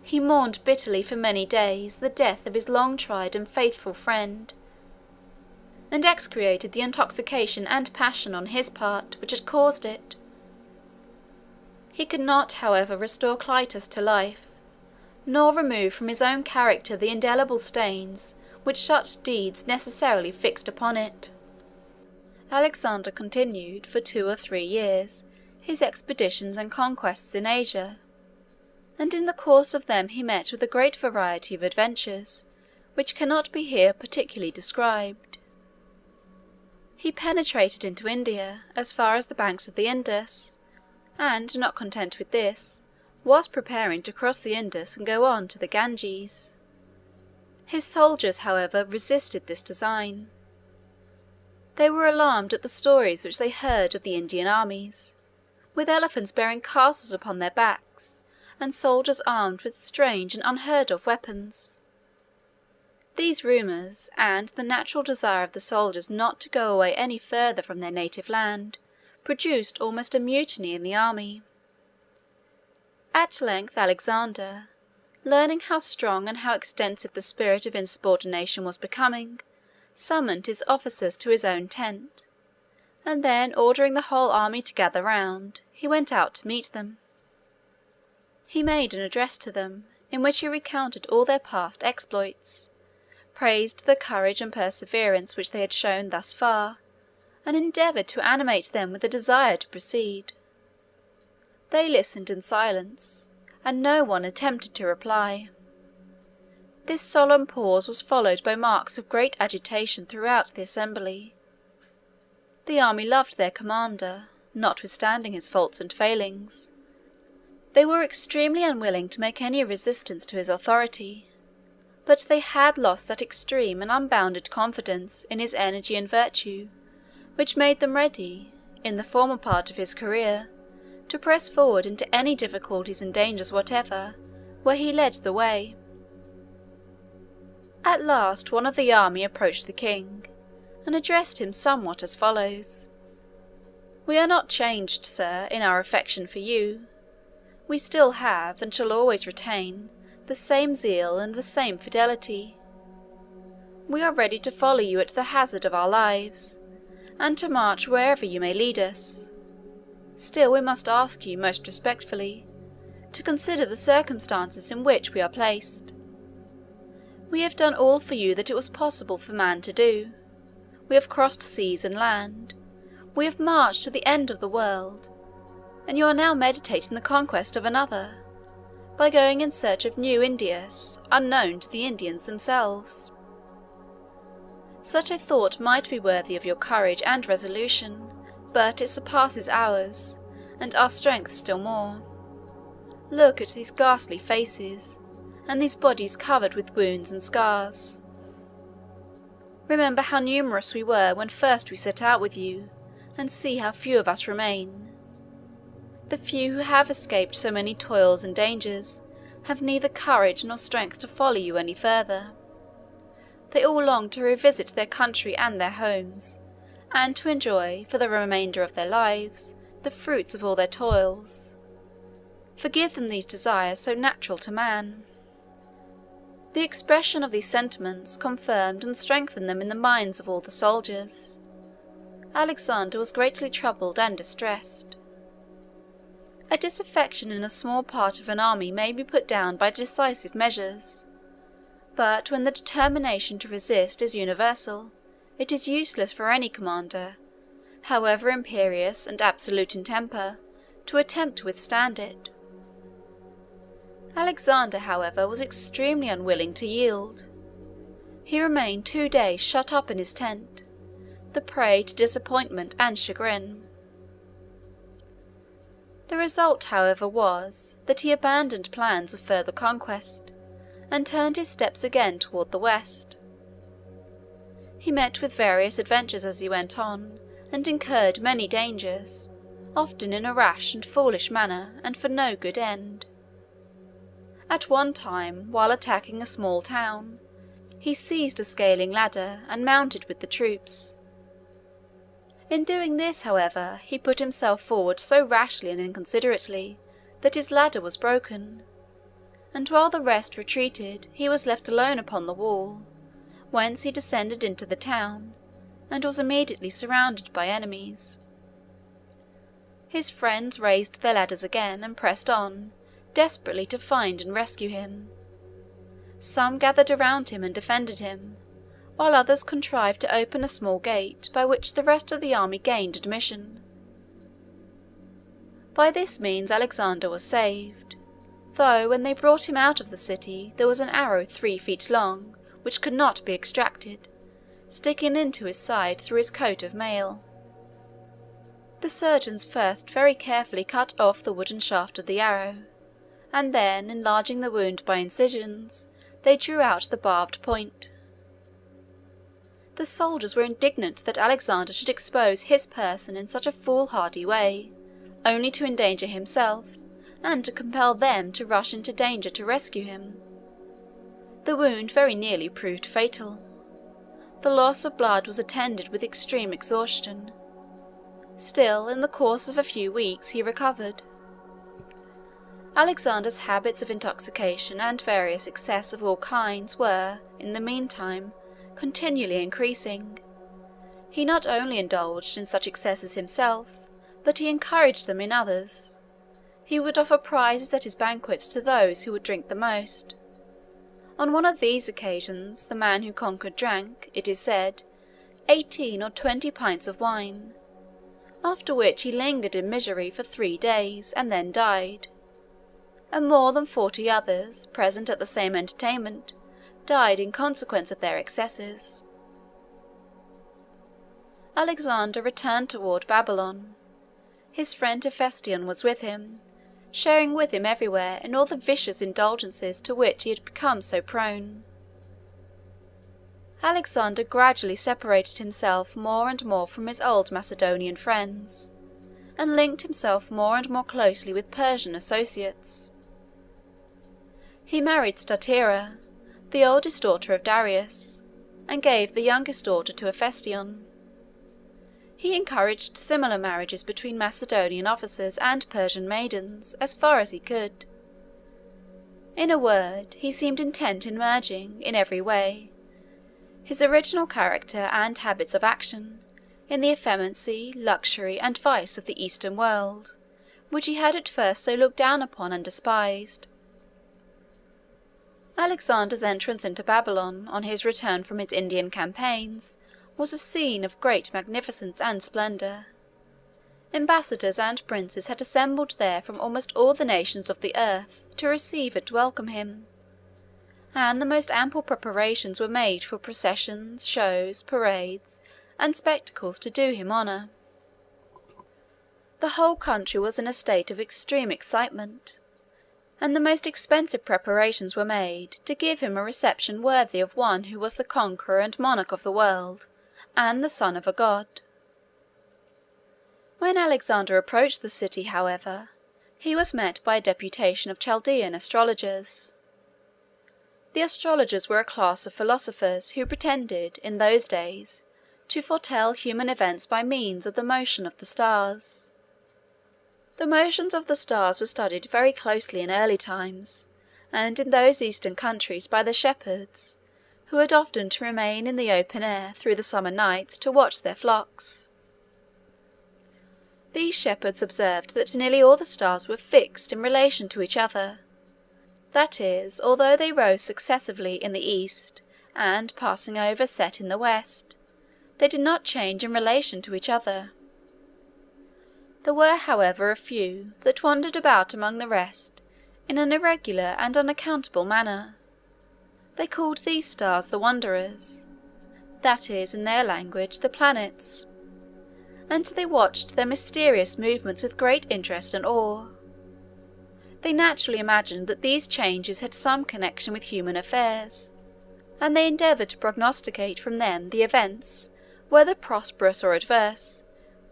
He mourned bitterly for many days the death of his long-tried and faithful friend, and execrated the intoxication and passion on his part which had caused it, He could not, however, restore Clitus to life, nor remove from his own character the indelible stains which such deeds necessarily fixed upon it. Alexander continued, for 2 or 3 years, his expeditions and conquests in Asia, and in the course of them he met with a great variety of adventures, which cannot be here particularly described. He penetrated into India, as far as the banks of the Indus, and, not content with this, was preparing to cross the Indus and go on to the Ganges. His soldiers, however, resisted this design. They were alarmed at the stories which they heard of the Indian armies, with elephants bearing castles upon their backs, and soldiers armed with strange and unheard-of weapons. These rumours, and the natural desire of the soldiers not to go away any further from their native land, produced almost a mutiny in the army. At length Alexander, learning how strong and how extensive the spirit of insubordination was becoming, summoned his officers to his own tent, and then ordering the whole army to gather round, he went out to meet them. He made an address to them, in which he recounted all their past exploits, praised the courage and perseverance which they had shown thus far, and endeavoured to animate them with a desire to proceed. They listened in silence, and no one attempted to reply. This solemn pause was followed by marks of great agitation throughout the assembly. The army loved their commander, notwithstanding his faults and failings. They were extremely unwilling to make any resistance to his authority, but they had lost that extreme and unbounded confidence in his energy and virtue, which made them ready, in the former part of his career, to press forward into any difficulties and dangers whatever, where he led the way. At last one of the army approached the king, and addressed him somewhat as follows: "We are not changed, sir, in our affection for you. We still have, and shall always retain, the same zeal and the same fidelity. We are ready to follow you at the hazard of our lives, and to march wherever you may lead us. Still we must ask you, most respectfully, to consider the circumstances in which we are placed. We have done all for you that it was possible for man to do. We have crossed seas and land. We have marched to the end of the world, and you are now meditating the conquest of another, by going in search of new Indias, unknown to the Indians themselves. Such a thought might be worthy of your courage and resolution, but it surpasses ours, and our strength still more. Look at these ghastly faces, and these bodies covered with wounds and scars. Remember how numerous we were when first we set out with you, and see how few of us remain. The few who have escaped so many toils and dangers have neither courage nor strength to follow you any further. They all long to revisit their country and their homes, and to enjoy, for the remainder of their lives, the fruits of all their toils. Forgive them these desires so natural to man." The expression of these sentiments confirmed and strengthened them in the minds of all the soldiers. Alexander was greatly troubled and distressed. A disaffection in a small part of an army may be put down by decisive measures, but when the determination to resist is universal, it is useless for any commander, however imperious and absolute in temper, to attempt to withstand it. Alexander, however, was extremely unwilling to yield. He remained 2 days shut up in his tent, the prey to disappointment and chagrin. The result, however, was that he abandoned plans of further conquest, and turned his steps again toward the west. He met with various adventures as he went on, and incurred many dangers, often in a rash and foolish manner, and for no good end. At one time, while attacking a small town, he seized a scaling ladder and mounted with the troops. In doing this, however, he put himself forward so rashly and inconsiderately that his ladder was broken, and while the rest retreated he was left alone upon the wall, whence he descended into the town, and was immediately surrounded by enemies. His friends raised their ladders again and pressed on, desperately to find and rescue him. Some gathered around him and defended him, while others contrived to open a small gate by which the rest of the army gained admission. By this means Alexander was saved, though when they brought him out of the city there was an arrow 3 feet long, which could not be extracted, sticking into his side through his coat of mail. The surgeons first very carefully cut off the wooden shaft of the arrow, and then, enlarging the wound by incisions, they drew out the barbed point. The soldiers were indignant that Alexander should expose his person in such a foolhardy way, only to endanger himself, and to compel them to rush into danger to rescue him. The wound very nearly proved fatal. The loss of blood was attended with extreme exhaustion. Still, in the course of a few weeks he recovered. Alexander's habits of intoxication and various excess of all kinds were, in the meantime, continually increasing. He not only indulged in such excesses himself, but he encouraged them in others. He would offer prizes at his banquets to those who would drink the most. On one of these occasions, the man who conquered drank, it is said, 18 or 20 pints of wine, after which he lingered in misery for 3 days, and then died. And more than 40 others, present at the same entertainment, died in consequence of their excesses. Alexander returned toward Babylon. His friend Hephaestion was with him, sharing with him everywhere in all the vicious indulgences to which he had become so prone. Alexander gradually separated himself more and more from his old Macedonian friends, and linked himself more and more closely with Persian associates. He married Statira, the oldest daughter of Darius, and gave the youngest daughter to Hephaestion. He encouraged similar marriages between Macedonian officers and Persian maidens as far as he could. In a word, he seemed intent in merging, in every way, his original character and habits of action in the effeminacy, luxury, and vice of the Eastern world, which he had at first so looked down upon and despised. Alexander's entrance into Babylon, on his return from his Indian campaigns, was a scene of great magnificence and splendour. Ambassadors and princes had assembled there from almost all the nations of the earth to receive and welcome him, and the most ample preparations were made for processions, shows, parades, and spectacles to do him honour. The whole country was in a state of extreme excitement, and the most expensive preparations were made to give him a reception worthy of one who was the conqueror and monarch of the world, and the son of a god. When Alexander approached the city, however, he was met by a deputation of Chaldean astrologers. The astrologers were a class of philosophers who pretended, in those days, to foretell human events by means of the motion of the stars. The motions of the stars were studied very closely in early times, and in those eastern countries by the shepherds, who had often to remain in the open air through the summer nights to watch their flocks. These shepherds observed that nearly all the stars were fixed in relation to each other. That is, although they rose successively in the east, and, passing over, set in the west, they did not change in relation to each other. There were, however, a few that wandered about among the rest in an irregular and unaccountable manner. They called these stars the Wanderers, that is, in their language, the planets, and they watched their mysterious movements with great interest and awe. They naturally imagined that these changes had some connection with human affairs, and they endeavoured to prognosticate from them the events, whether prosperous or adverse,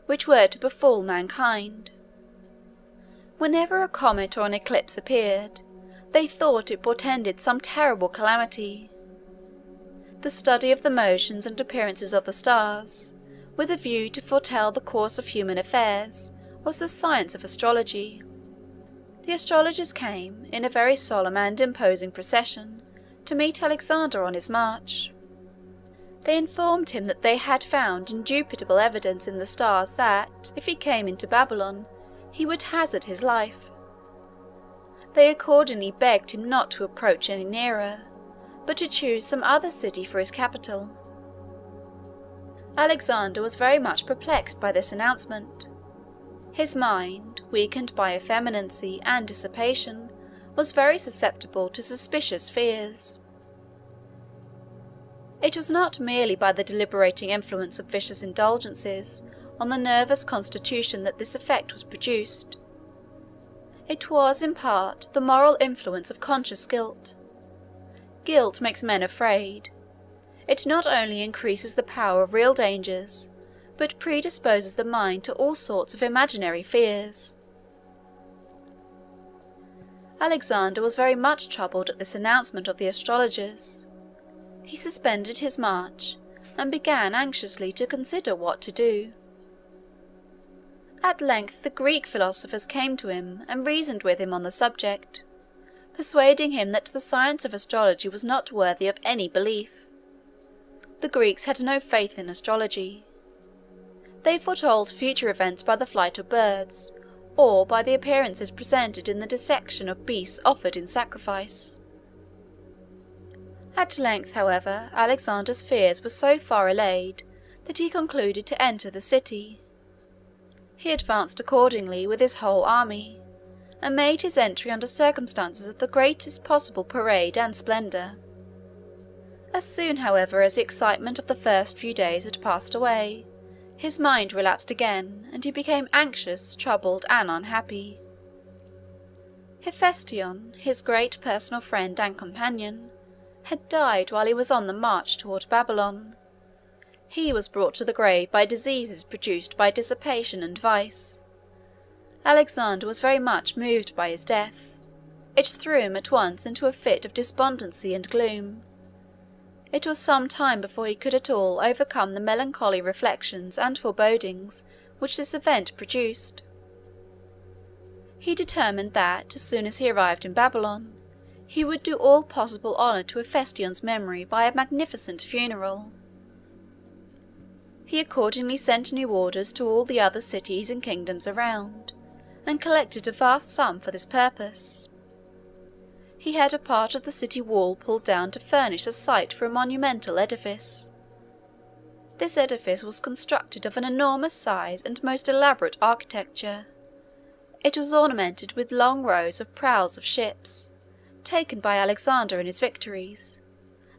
which were to befall mankind. Whenever a comet or an eclipse appeared, they thought it portended some terrible calamity. The study of the motions and appearances of the stars, with a view to foretell the course of human affairs, was the science of astrology. The astrologers came, in a very solemn and imposing procession, to meet Alexander on his march. They informed him that they had found indubitable evidence in the stars that, if he came into Babylon, he would hazard his life. They accordingly begged him not to approach any nearer, but to choose some other city for his capital. Alexander was very much perplexed by this announcement. His mind, weakened by effeminacy and dissipation, was very susceptible to suspicious fears. It was not merely by the deliberating influence of vicious indulgences on the nervous constitution that this effect was produced. It was, in part, the moral influence of conscious guilt. Guilt makes men afraid. It not only increases the power of real dangers, but predisposes the mind to all sorts of imaginary fears. Alexander was very much troubled at this announcement of the astrologers. He suspended his march, and began anxiously to consider what to do. At length the Greek philosophers came to him and reasoned with him on the subject, persuading him that the science of astrology was not worthy of any belief. The Greeks had no faith in astrology. They foretold future events by the flight of birds, or by the appearances presented in the dissection of beasts offered in sacrifice. At length, however, Alexander's fears were so far allayed that he concluded to enter the city. He advanced accordingly with his whole army, and made his entry under circumstances of the greatest possible parade and splendour. As soon, however, as the excitement of the first few days had passed away, his mind relapsed again, and he became anxious, troubled, and unhappy. Hephaestion, his great personal friend and companion, had died while he was on the march toward Babylon. He was brought to the grave by diseases produced by dissipation and vice. Alexander was very much moved by his death. It threw him at once into a fit of despondency and gloom. It was some time before he could at all overcome the melancholy reflections and forebodings which this event produced. He determined that, as soon as he arrived in Babylon, he would do all possible honour to Hephaestion's memory by a magnificent funeral. He accordingly sent new orders to all the other cities and kingdoms around, and collected a vast sum for this purpose. He had a part of the city wall pulled down to furnish a site for a monumental edifice. This edifice was constructed of an enormous size and most elaborate architecture. It was ornamented with long rows of prows of ships, taken by Alexander in his victories,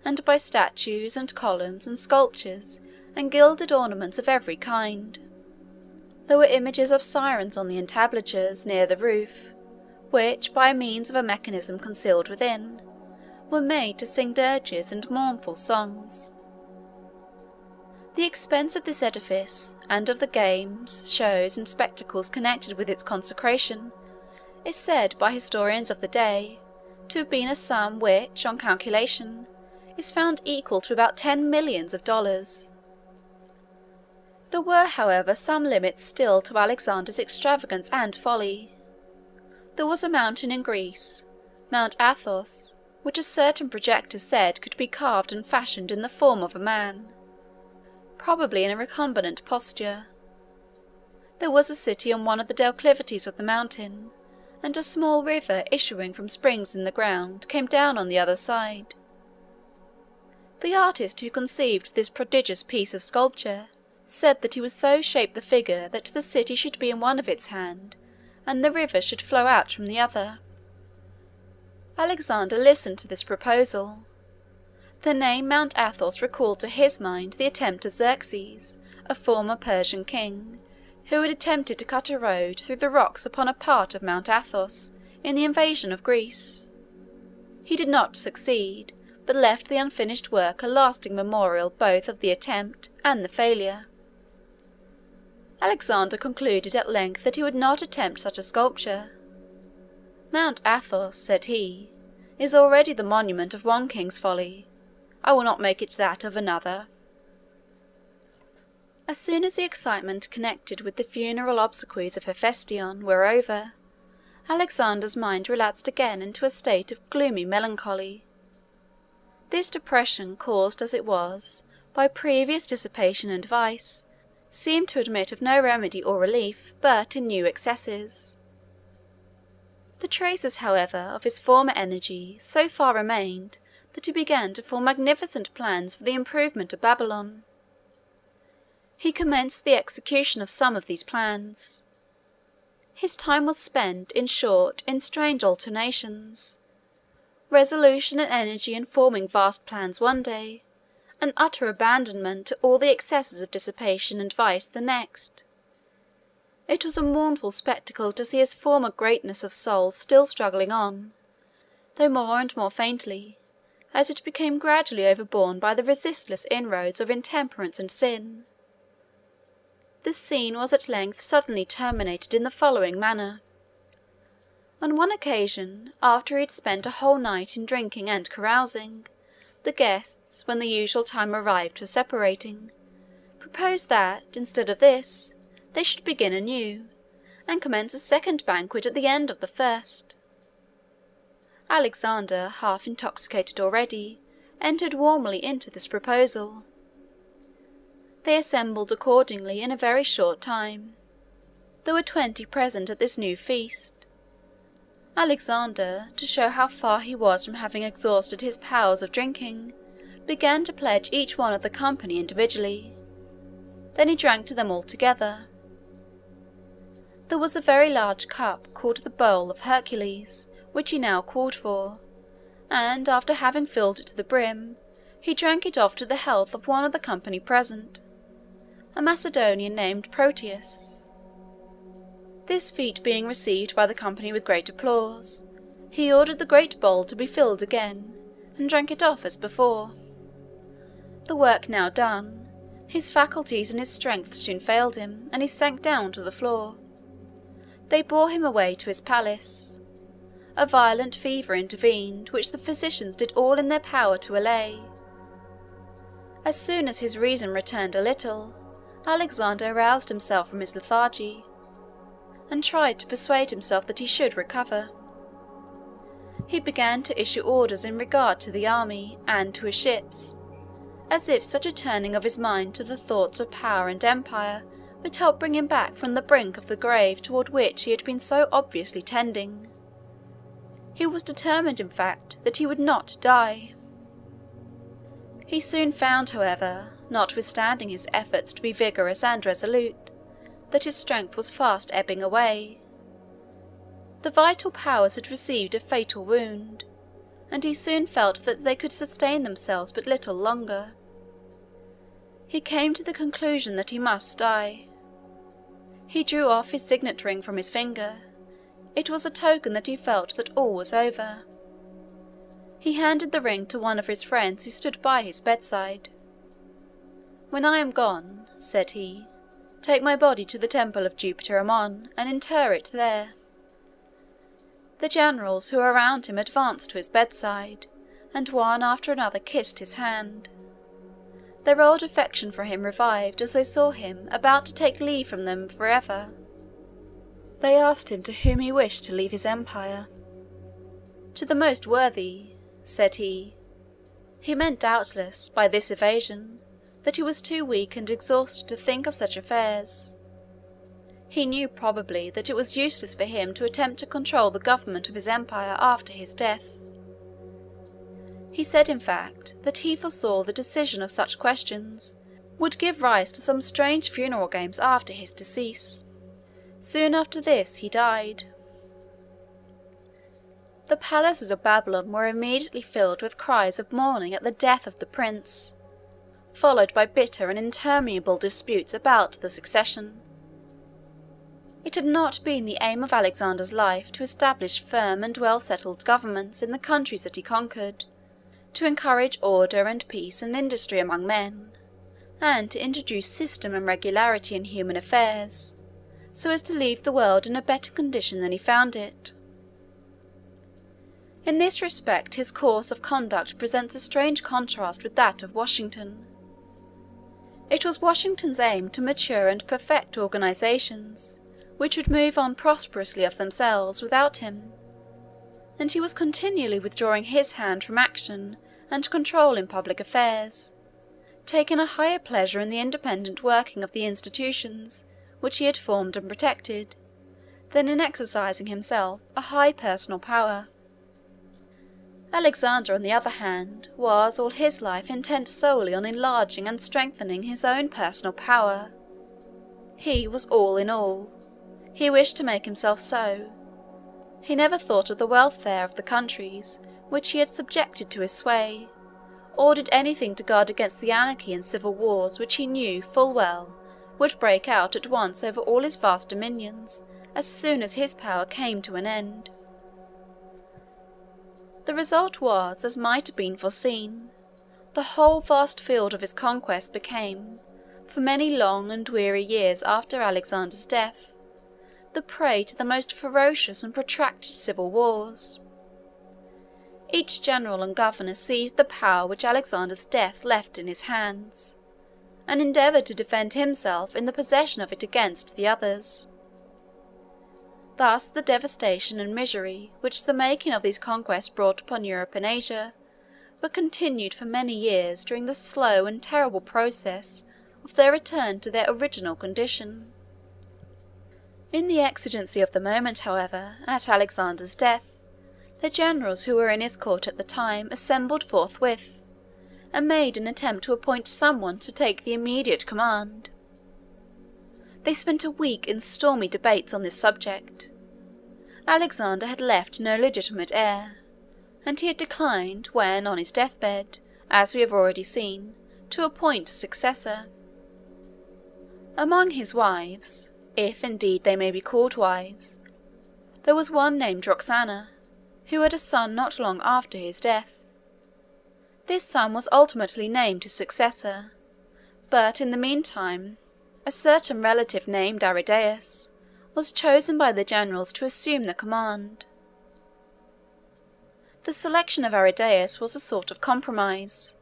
and by statues and columns and sculptures and gilded ornaments of every kind. There were images of sirens on the entablatures near the roof, which, by means of a mechanism concealed within, were made to sing dirges and mournful songs. The expense of this edifice, and of the games, shows, and spectacles connected with its consecration, is said by historians of the day to have been a sum which, on calculation, is found equal to about $10 millions. There were, however, some limits still to Alexander's extravagance and folly. There was a mountain in Greece, Mount Athos, which a certain projector said could be carved and fashioned in the form of a man, probably in a recumbent posture. There was a city on one of the declivities of the mountain, and a small river issuing from springs in the ground came down on the other side. The artist who conceived this prodigious piece of sculpture said that he would so shape the figure that the city should be in one of its hands, and the river should flow out from the other. Alexander listened to this proposal. The name Mount Athos recalled to his mind the attempt of Xerxes, a former Persian king, who had attempted to cut a road through the rocks upon a part of Mount Athos in the invasion of Greece. He did not succeed, but left the unfinished work a lasting memorial both of the attempt and the failure. Alexander concluded at length that he would not attempt such a sculpture. "Mount Athos," said he, "is already the monument of one king's folly. I will not make it that of another." As soon as the excitement connected with the funeral obsequies of Hephaestion were over, Alexander's mind relapsed again into a state of gloomy melancholy. This depression, caused as it was by previous dissipation and vice, seemed to admit of no remedy or relief but in new excesses. The traces, however, of his former energy so far remained that he began to form magnificent plans for the improvement of Babylon. He commenced the execution of some of these plans. His time was spent, in short, in strange alternations: resolution and energy in forming vast plans one day, and utter abandonment to all the excesses of dissipation and vice the next. It was a mournful spectacle to see his former greatness of soul still struggling on, though more and more faintly, as it became gradually overborne by the resistless inroads of intemperance and sin. This scene was at length suddenly terminated in the following manner. On one occasion, after he had spent a whole night in drinking and carousing, the guests, when the usual time arrived for separating, proposed that, instead of this, they should begin anew, and commence a second banquet at the end of the first. Alexander, half intoxicated already, entered warmly into this proposal. They assembled accordingly in a very short time. There were 20 present at this new feast. Alexander, to show how far he was from having exhausted his powers of drinking, began to pledge each one of the company individually. Then he drank to them all together. There was a very large cup called the Bowl of Hercules, which he now called for, and after having filled it to the brim, he drank it off to the health of one of the company present, a Macedonian named Proteus. This feat being received by the company with great applause, he ordered the great bowl to be filled again, and drank it off as before. The work now done, his faculties and his strength soon failed him, and he sank down to the floor. They bore him away to his palace. A violent fever intervened, which the physicians did all in their power to allay. As soon as his reason returned a little, Alexander aroused himself from his lethargy, and tried to persuade himself that he should recover. He began to issue orders in regard to the army and to his ships, as if such a turning of his mind to the thoughts of power and empire would help bring him back from the brink of the grave toward which he had been so obviously tending. He was determined, in fact, that he would not die. He soon found, however, notwithstanding his efforts to be vigorous and resolute, that his strength was fast ebbing away. The vital powers had received a fatal wound, and he soon felt that they could sustain themselves but little longer. He came to the conclusion that he must die. He drew off his signet ring from his finger. It was a token that he felt that all was over. He handed the ring to one of his friends who stood by his bedside. "When I am gone," said he, "take my body to the temple of Jupiter Ammon, and inter it there." The generals who were around him advanced to his bedside, and one after another kissed his hand. Their old affection for him revived as they saw him about to take leave from them for ever. They asked him to whom he wished to leave his empire. "To the most worthy," said he. He meant doubtless, by this evasion, that he was too weak and exhausted to think of such affairs. He knew probably that it was useless for him to attempt to control the government of his empire after his death. He said, in fact, that he foresaw the decision of such questions would give rise to some strange funeral games after his decease. Soon after this he died. The palaces of Babylon were immediately filled with cries of mourning at the death of the prince, followed by bitter and interminable disputes about the succession. It had not been the aim of Alexander's life to establish firm and well-settled governments in the countries that he conquered, to encourage order and peace and industry among men, and to introduce system and regularity in human affairs, so as to leave the world in a better condition than he found it. In this respect his course of conduct presents a strange contrast with that of Washington. It was Washington's aim to mature and perfect organizations which would move on prosperously of themselves without him, and he was continually withdrawing his hand from action and control in public affairs, taking a higher pleasure in the independent working of the institutions which he had formed and protected, than in exercising himself a high personal power. Alexander, on the other hand, was all his life intent solely on enlarging and strengthening his own personal power. He was all in all. He wished to make himself so. He never thought of the welfare of the countries which he had subjected to his sway, or did anything to guard against the anarchy and civil wars which he knew full well would break out at once over all his vast dominions as soon as his power came to an end. The result was, as might have been foreseen, the whole vast field of his conquest became, for many long and weary years after Alexander's death, the prey to the most ferocious and protracted civil wars. Each general and governor seized the power which Alexander's death left in his hands, and endeavoured to defend himself in the possession of it against the others. Thus the devastation and misery which the making of these conquests brought upon Europe and Asia were continued for many years during the slow and terrible process of their return to their original condition. In the exigency of the moment, however, at Alexander's death, the generals who were in his court at the time assembled forthwith, and made an attempt to appoint someone to take the immediate command. They spent a week in stormy debates on this subject. Alexander had left no legitimate heir, and he had declined, when on his deathbed, as we have already seen, to appoint a successor. Among his wives, if indeed they may be called wives, there was one named Roxana, who had a son not long after his death. This son was ultimately named his successor, but in the meantime a certain relative named Argead was chosen by the generals to assume the command. The selection of Argead was a sort of compromise.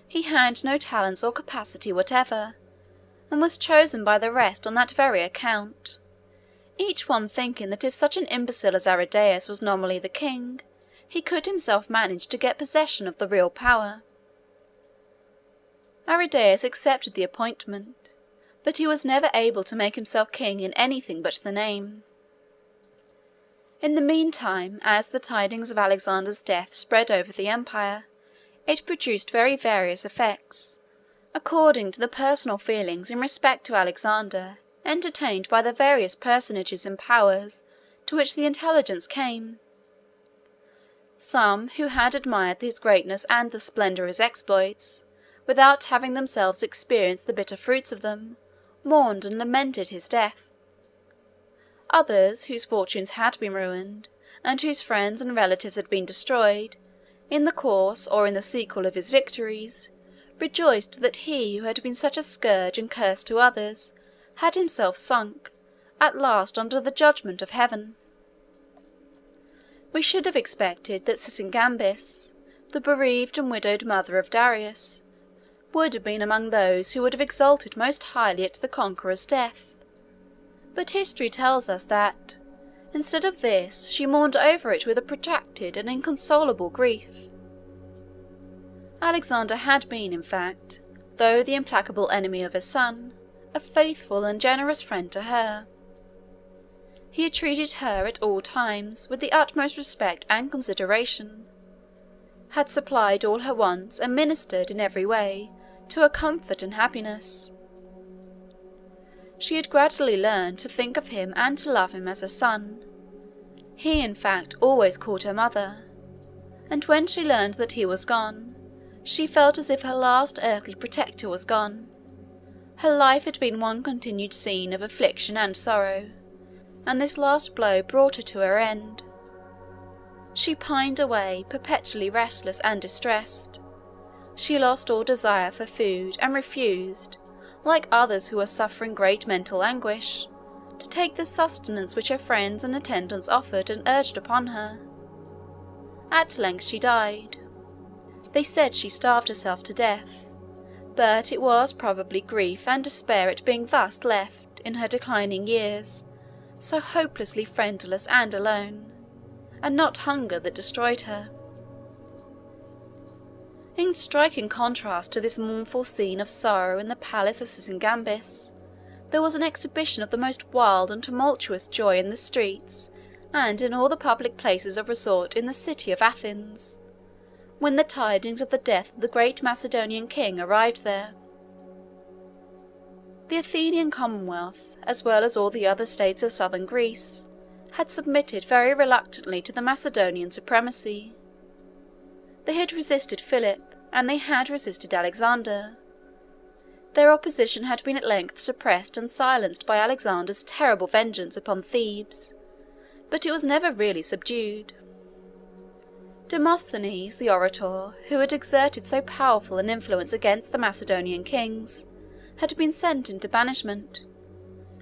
He had no talents or capacity whatever, and was chosen by the rest on that very account, each one thinking that if such an imbecile as Argead was nominally the king, he could himself manage to get possession of the real power. Argead accepted the appointment, but he was never able to make himself king in anything but the name. In the meantime, as the tidings of Alexander's death spread over the empire, it produced very various effects, according to the personal feelings in respect to Alexander entertained by the various personages and powers to which the intelligence came. Some, who had admired his greatness and the splendour of his exploits, without having themselves experienced the bitter fruits of them, mourned and lamented his death. Others, whose fortunes had been ruined, and whose friends and relatives had been destroyed, in the course or in the sequel of his victories, rejoiced that he who had been such a scourge and curse to others had himself sunk, at last, under the judgment of heaven. We should have expected that Sisygambis, the bereaved and widowed mother of Darius, would have been among those who would have exulted most highly at the conqueror's death. But history tells us that, instead of this, she mourned over it with a protracted and inconsolable grief. Alexander had been, in fact, though the implacable enemy of his son, a faithful and generous friend to her. He had treated her at all times with the utmost respect and consideration, had supplied all her wants and ministered in every way to her comfort and happiness. She had gradually learned to think of him and to love him as a son. He, in fact, always called her mother, and when she learned that he was gone, she felt as if her last earthly protector was gone. Her life had been one continued scene of affliction and sorrow, and this last blow brought her to her end. She pined away, perpetually restless and distressed. She lost all desire for food, and refused, like others who were suffering great mental anguish, to take the sustenance which her friends and attendants offered and urged upon her. At length she died. They said she starved herself to death, but it was probably grief and despair at being thus left, in her declining years, so hopelessly friendless and alone, and not hunger that destroyed her. In striking contrast to this mournful scene of sorrow in the palace of Sysigambis, there was an exhibition of the most wild and tumultuous joy in the streets and in all the public places of resort in the city of Athens, when the tidings of the death of the great Macedonian king arrived there. The Athenian Commonwealth, as well as all the other states of southern Greece, had submitted very reluctantly to the Macedonian supremacy. They had resisted Philip, and they had resisted Alexander. Their opposition had been at length suppressed and silenced by Alexander's terrible vengeance upon Thebes, but it was never really subdued. Demosthenes, the orator, who had exerted so powerful an influence against the Macedonian kings, had been sent into banishment,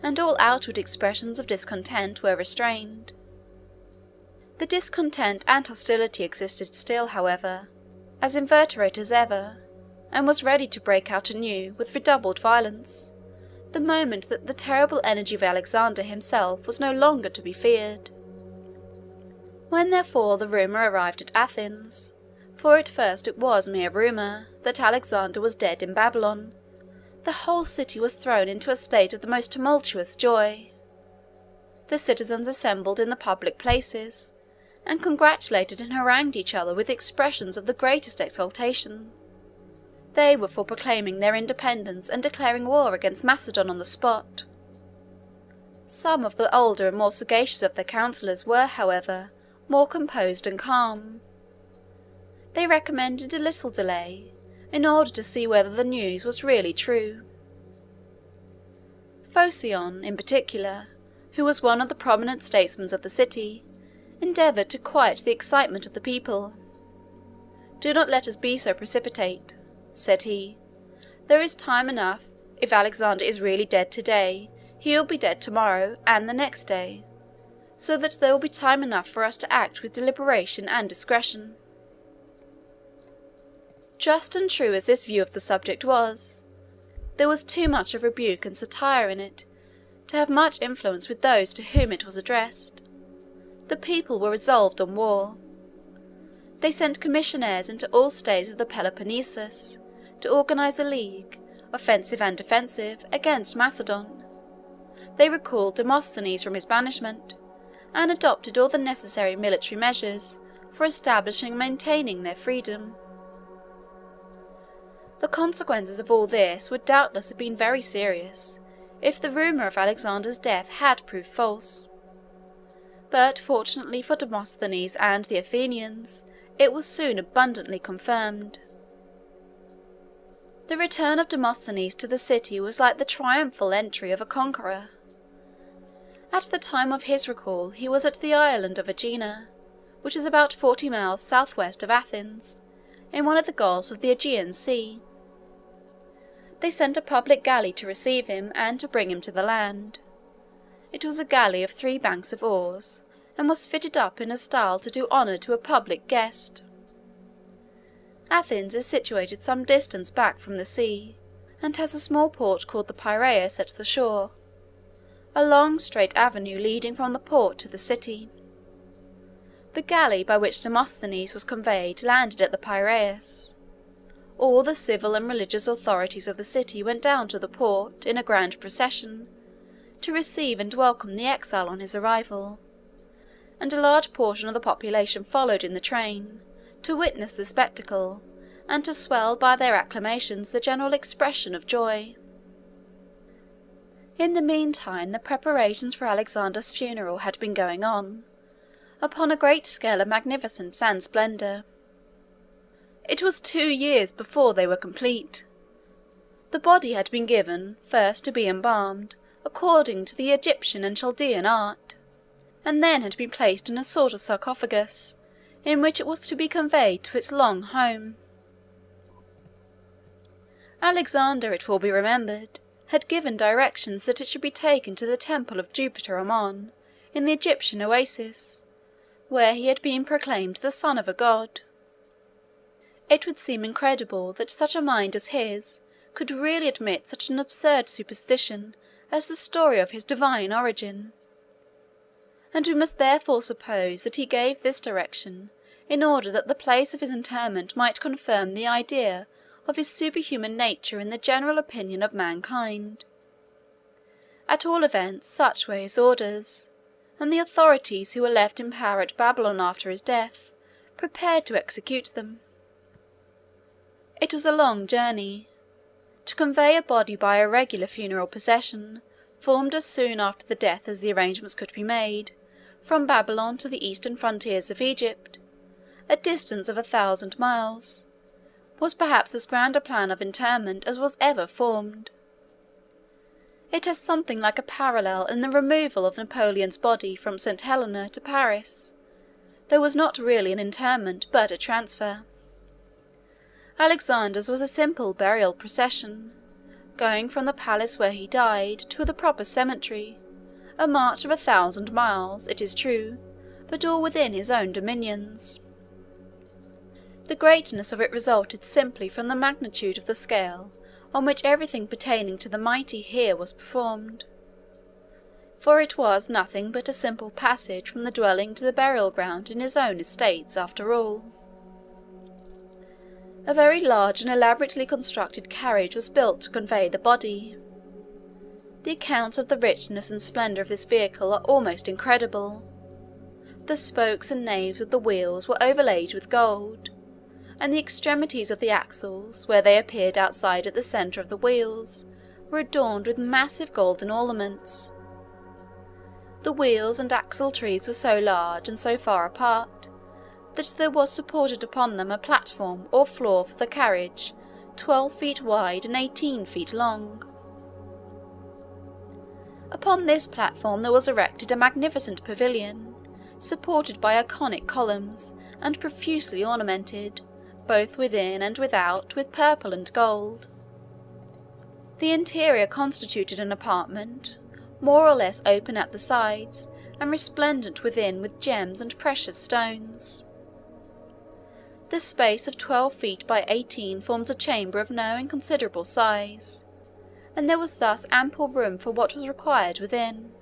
and all outward expressions of discontent were restrained. The discontent and hostility existed still, however, as inveterate as ever, and was ready to break out anew with redoubled violence, the moment that the terrible energy of Alexander himself was no longer to be feared. When therefore the rumour arrived at Athens, for at first it was mere rumour, that Alexander was dead in Babylon, the whole city was thrown into a state of the most tumultuous joy. The citizens assembled in the public places, and congratulated and harangued each other with expressions of the greatest exultation. They were for proclaiming their independence and declaring war against Macedon on the spot. Some of the older and more sagacious of their councillors were, however, more composed and calm. They recommended a little delay, in order to see whether the news was really true. Phocion, in particular, who was one of the prominent statesmen of the city, endeavoured to quiet the excitement of the people. "Do not let us be so precipitate," said he. "There is time enough. If Alexander is really dead today, he will be dead tomorrow and the next day, so that there will be time enough for us to act with deliberation and discretion." Just and true as this view of the subject was, there was too much of rebuke and satire in it to have much influence with those to whom it was addressed. The people were resolved on war. They sent commissioners into all states of the Peloponnesus to organize a league, offensive and defensive, against Macedon. They recalled Demosthenes from his banishment, and adopted all the necessary military measures for establishing and maintaining their freedom. The consequences of all this would doubtless have been very serious if the rumour of Alexander's death had proved false. But fortunately for Demosthenes and the Athenians, it was soon abundantly confirmed. The return of Demosthenes to the city was like the triumphal entry of a conqueror. At the time of his recall he was at the island of Aegina, which is about 40 miles southwest of Athens, in one of the gulfs of the Aegean Sea. They sent a public galley to receive him and to bring him to the land. It was a galley of 3 banks of oars, and was fitted up in a style to do honour to a public guest. Athens is situated some distance back from the sea, and has a small port called the Piraeus at the shore, a long straight avenue leading from the port to the city. The galley by which Demosthenes was conveyed landed at the Piraeus. All the civil and religious authorities of the city went down to the port in a grand procession to receive and welcome the exile on his arrival, and a large portion of the population followed in the train, to witness the spectacle, and to swell by their acclamations the general expression of joy. In the meantime the preparations for Alexander's funeral had been going on, upon a great scale of magnificence and splendour. It was 2 years before they were complete. The body had been given, first to be embalmed, according to the Egyptian and Chaldean art, and then had been placed in a sort of sarcophagus, in which it was to be conveyed to its long home. Alexander, it will be remembered, had given directions that it should be taken to the temple of Jupiter Ammon, in the Egyptian oasis, where he had been proclaimed the son of a god. It would seem incredible that such a mind as his could really admit such an absurd superstition as the story of his divine origin, and we must therefore suppose that he gave this direction in order that the place of his interment might confirm the idea of his superhuman nature in the general opinion of mankind. At all events, such were his orders, and the authorities who were left in power at Babylon after his death prepared to execute them. It was a long journey. To convey a body by a regular funeral procession, formed as soon after the death as the arrangements could be made, from Babylon to the eastern frontiers of Egypt, a distance of 1,000 miles, was perhaps as grand a plan of interment as was ever formed. It has something like a parallel in the removal of Napoleon's body from St. Helena to Paris. There was not really an interment but a transfer. Alexander's was a simple burial procession, going from the palace where he died to the proper cemetery, a march of 1,000 miles, it is true, but all within his own dominions. The greatness of it resulted simply from the magnitude of the scale on which everything pertaining to the mighty here was performed, for it was nothing but a simple passage from the dwelling to the burial ground in his own estates after all. A very large and elaborately constructed carriage was built to convey the body. The accounts of the richness and splendour of this vehicle are almost incredible. The spokes and naves of the wheels were overlaid with gold, and the extremities of the axles, where they appeared outside at the centre of the wheels, were adorned with massive golden ornaments. The wheels and axle trees were so large and so far apart, that there was supported upon them a platform or floor for the carriage, 12 feet wide and 18 feet long. Upon this platform there was erected a magnificent pavilion, supported by Ionic columns, and profusely ornamented, both within and without, with purple and gold. The interior constituted an apartment, more or less open at the sides, and resplendent within with gems and precious stones. The space of 12 feet by 18 forms a chamber of no inconsiderable size, and there was thus ample room for what was required within.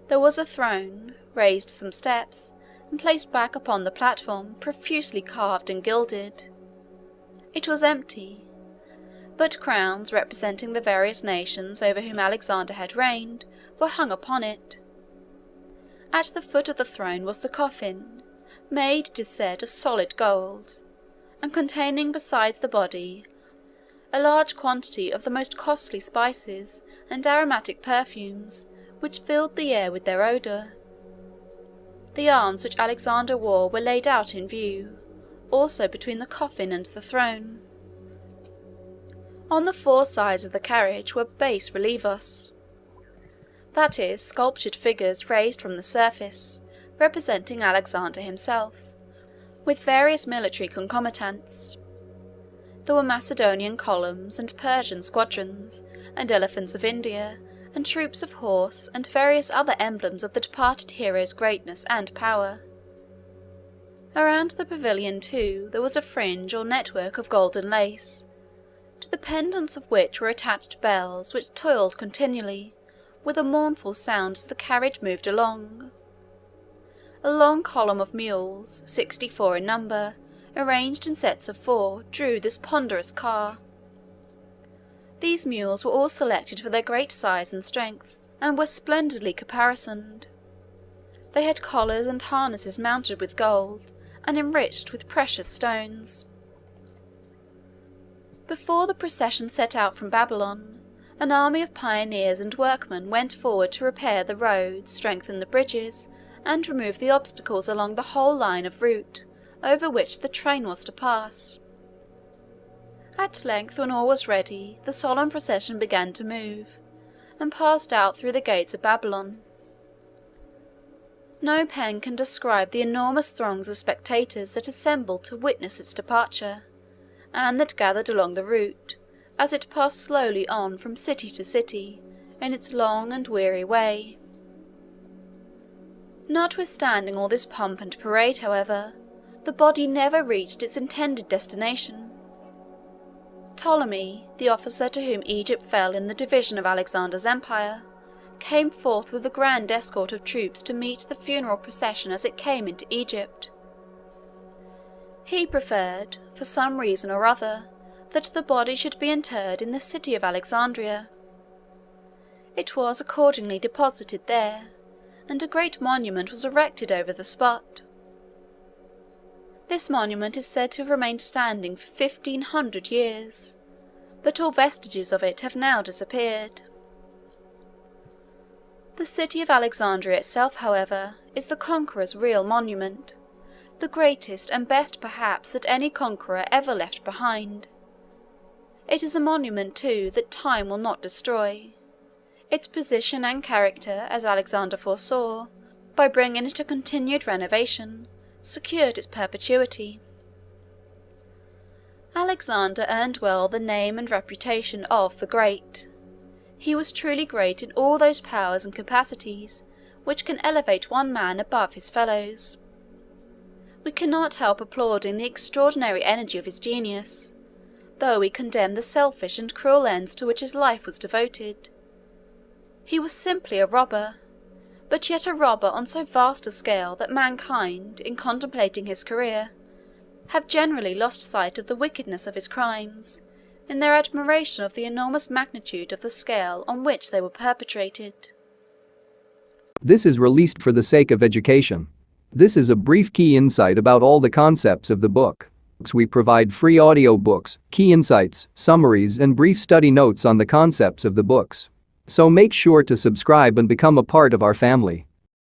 There was a throne, raised some steps, and placed back upon the platform, profusely carved and gilded. It was empty, but crowns representing the various nations over whom Alexander had reigned were hung upon it. At the foot of the throne was the coffin, made, it is said, of solid gold, and containing besides the body a large quantity of the most costly spices and aromatic perfumes, which filled the air with their odour. The arms which Alexander wore were laid out in view, also between the coffin and the throne. On the 4 sides of the carriage were bas-relievos, that is, sculptured figures raised from the surface, representing Alexander himself, with various military concomitants. There were Macedonian columns, and Persian squadrons, and elephants of India, and troops of horse, and various other emblems of the departed hero's greatness and power. Around the pavilion, too, there was a fringe or network of golden lace, to the pendants of which were attached bells which tolled continually, with a mournful sound as the carriage moved along. A long column of mules, 64 in number, arranged in sets of 4, drew this ponderous car. These mules were all selected for their great size and strength, and were splendidly caparisoned. They had collars and harnesses mounted with gold, and enriched with precious stones. Before the procession set out from Babylon, an army of pioneers and workmen went forward to repair the roads, strengthen the bridges, and remove the obstacles along the whole line of route over which the train was to pass. At length, when all was ready, the solemn procession began to move, and passed out through the gates of Babylon. No pen can describe the enormous throngs of spectators that assembled to witness its departure, and that gathered along the route, as it passed slowly on from city to city, in its long and weary way. Notwithstanding all this pomp and parade, however, the body never reached its intended destination. Ptolemy, the officer to whom Egypt fell in the division of Alexander's empire, came forth with a grand escort of troops to meet the funeral procession as it came into Egypt. He preferred, for some reason or other, that the body should be interred in the city of Alexandria. It was accordingly deposited there, and a great monument was erected over the spot. This monument is said to have remained standing for 1,500 years, but all vestiges of it have now disappeared. The city of Alexandria itself, however, is the conqueror's real monument, the greatest and best perhaps that any conqueror ever left behind. It is a monument, too, that time will not destroy. Its position and character, as Alexander foresaw, by bringing it a continued renovation, secured its perpetuity. Alexander earned well the name and reputation of the Great. He was truly great in all those powers and capacities which can elevate one man above his fellows. We cannot help applauding the extraordinary energy of his genius, though we condemn the selfish and cruel ends to which his life was devoted. He was simply a robber, but yet a robber on so vast a scale that mankind, in contemplating his career, have generally lost sight of the wickedness of his crimes, in their admiration of the enormous magnitude of the scale on which they were perpetrated. This is released for the sake of education. This is a brief key insight about all the concepts of the book. We provide free audiobooks, key insights, summaries, and brief study notes on the concepts of the books. So make sure to subscribe and become a part of our family.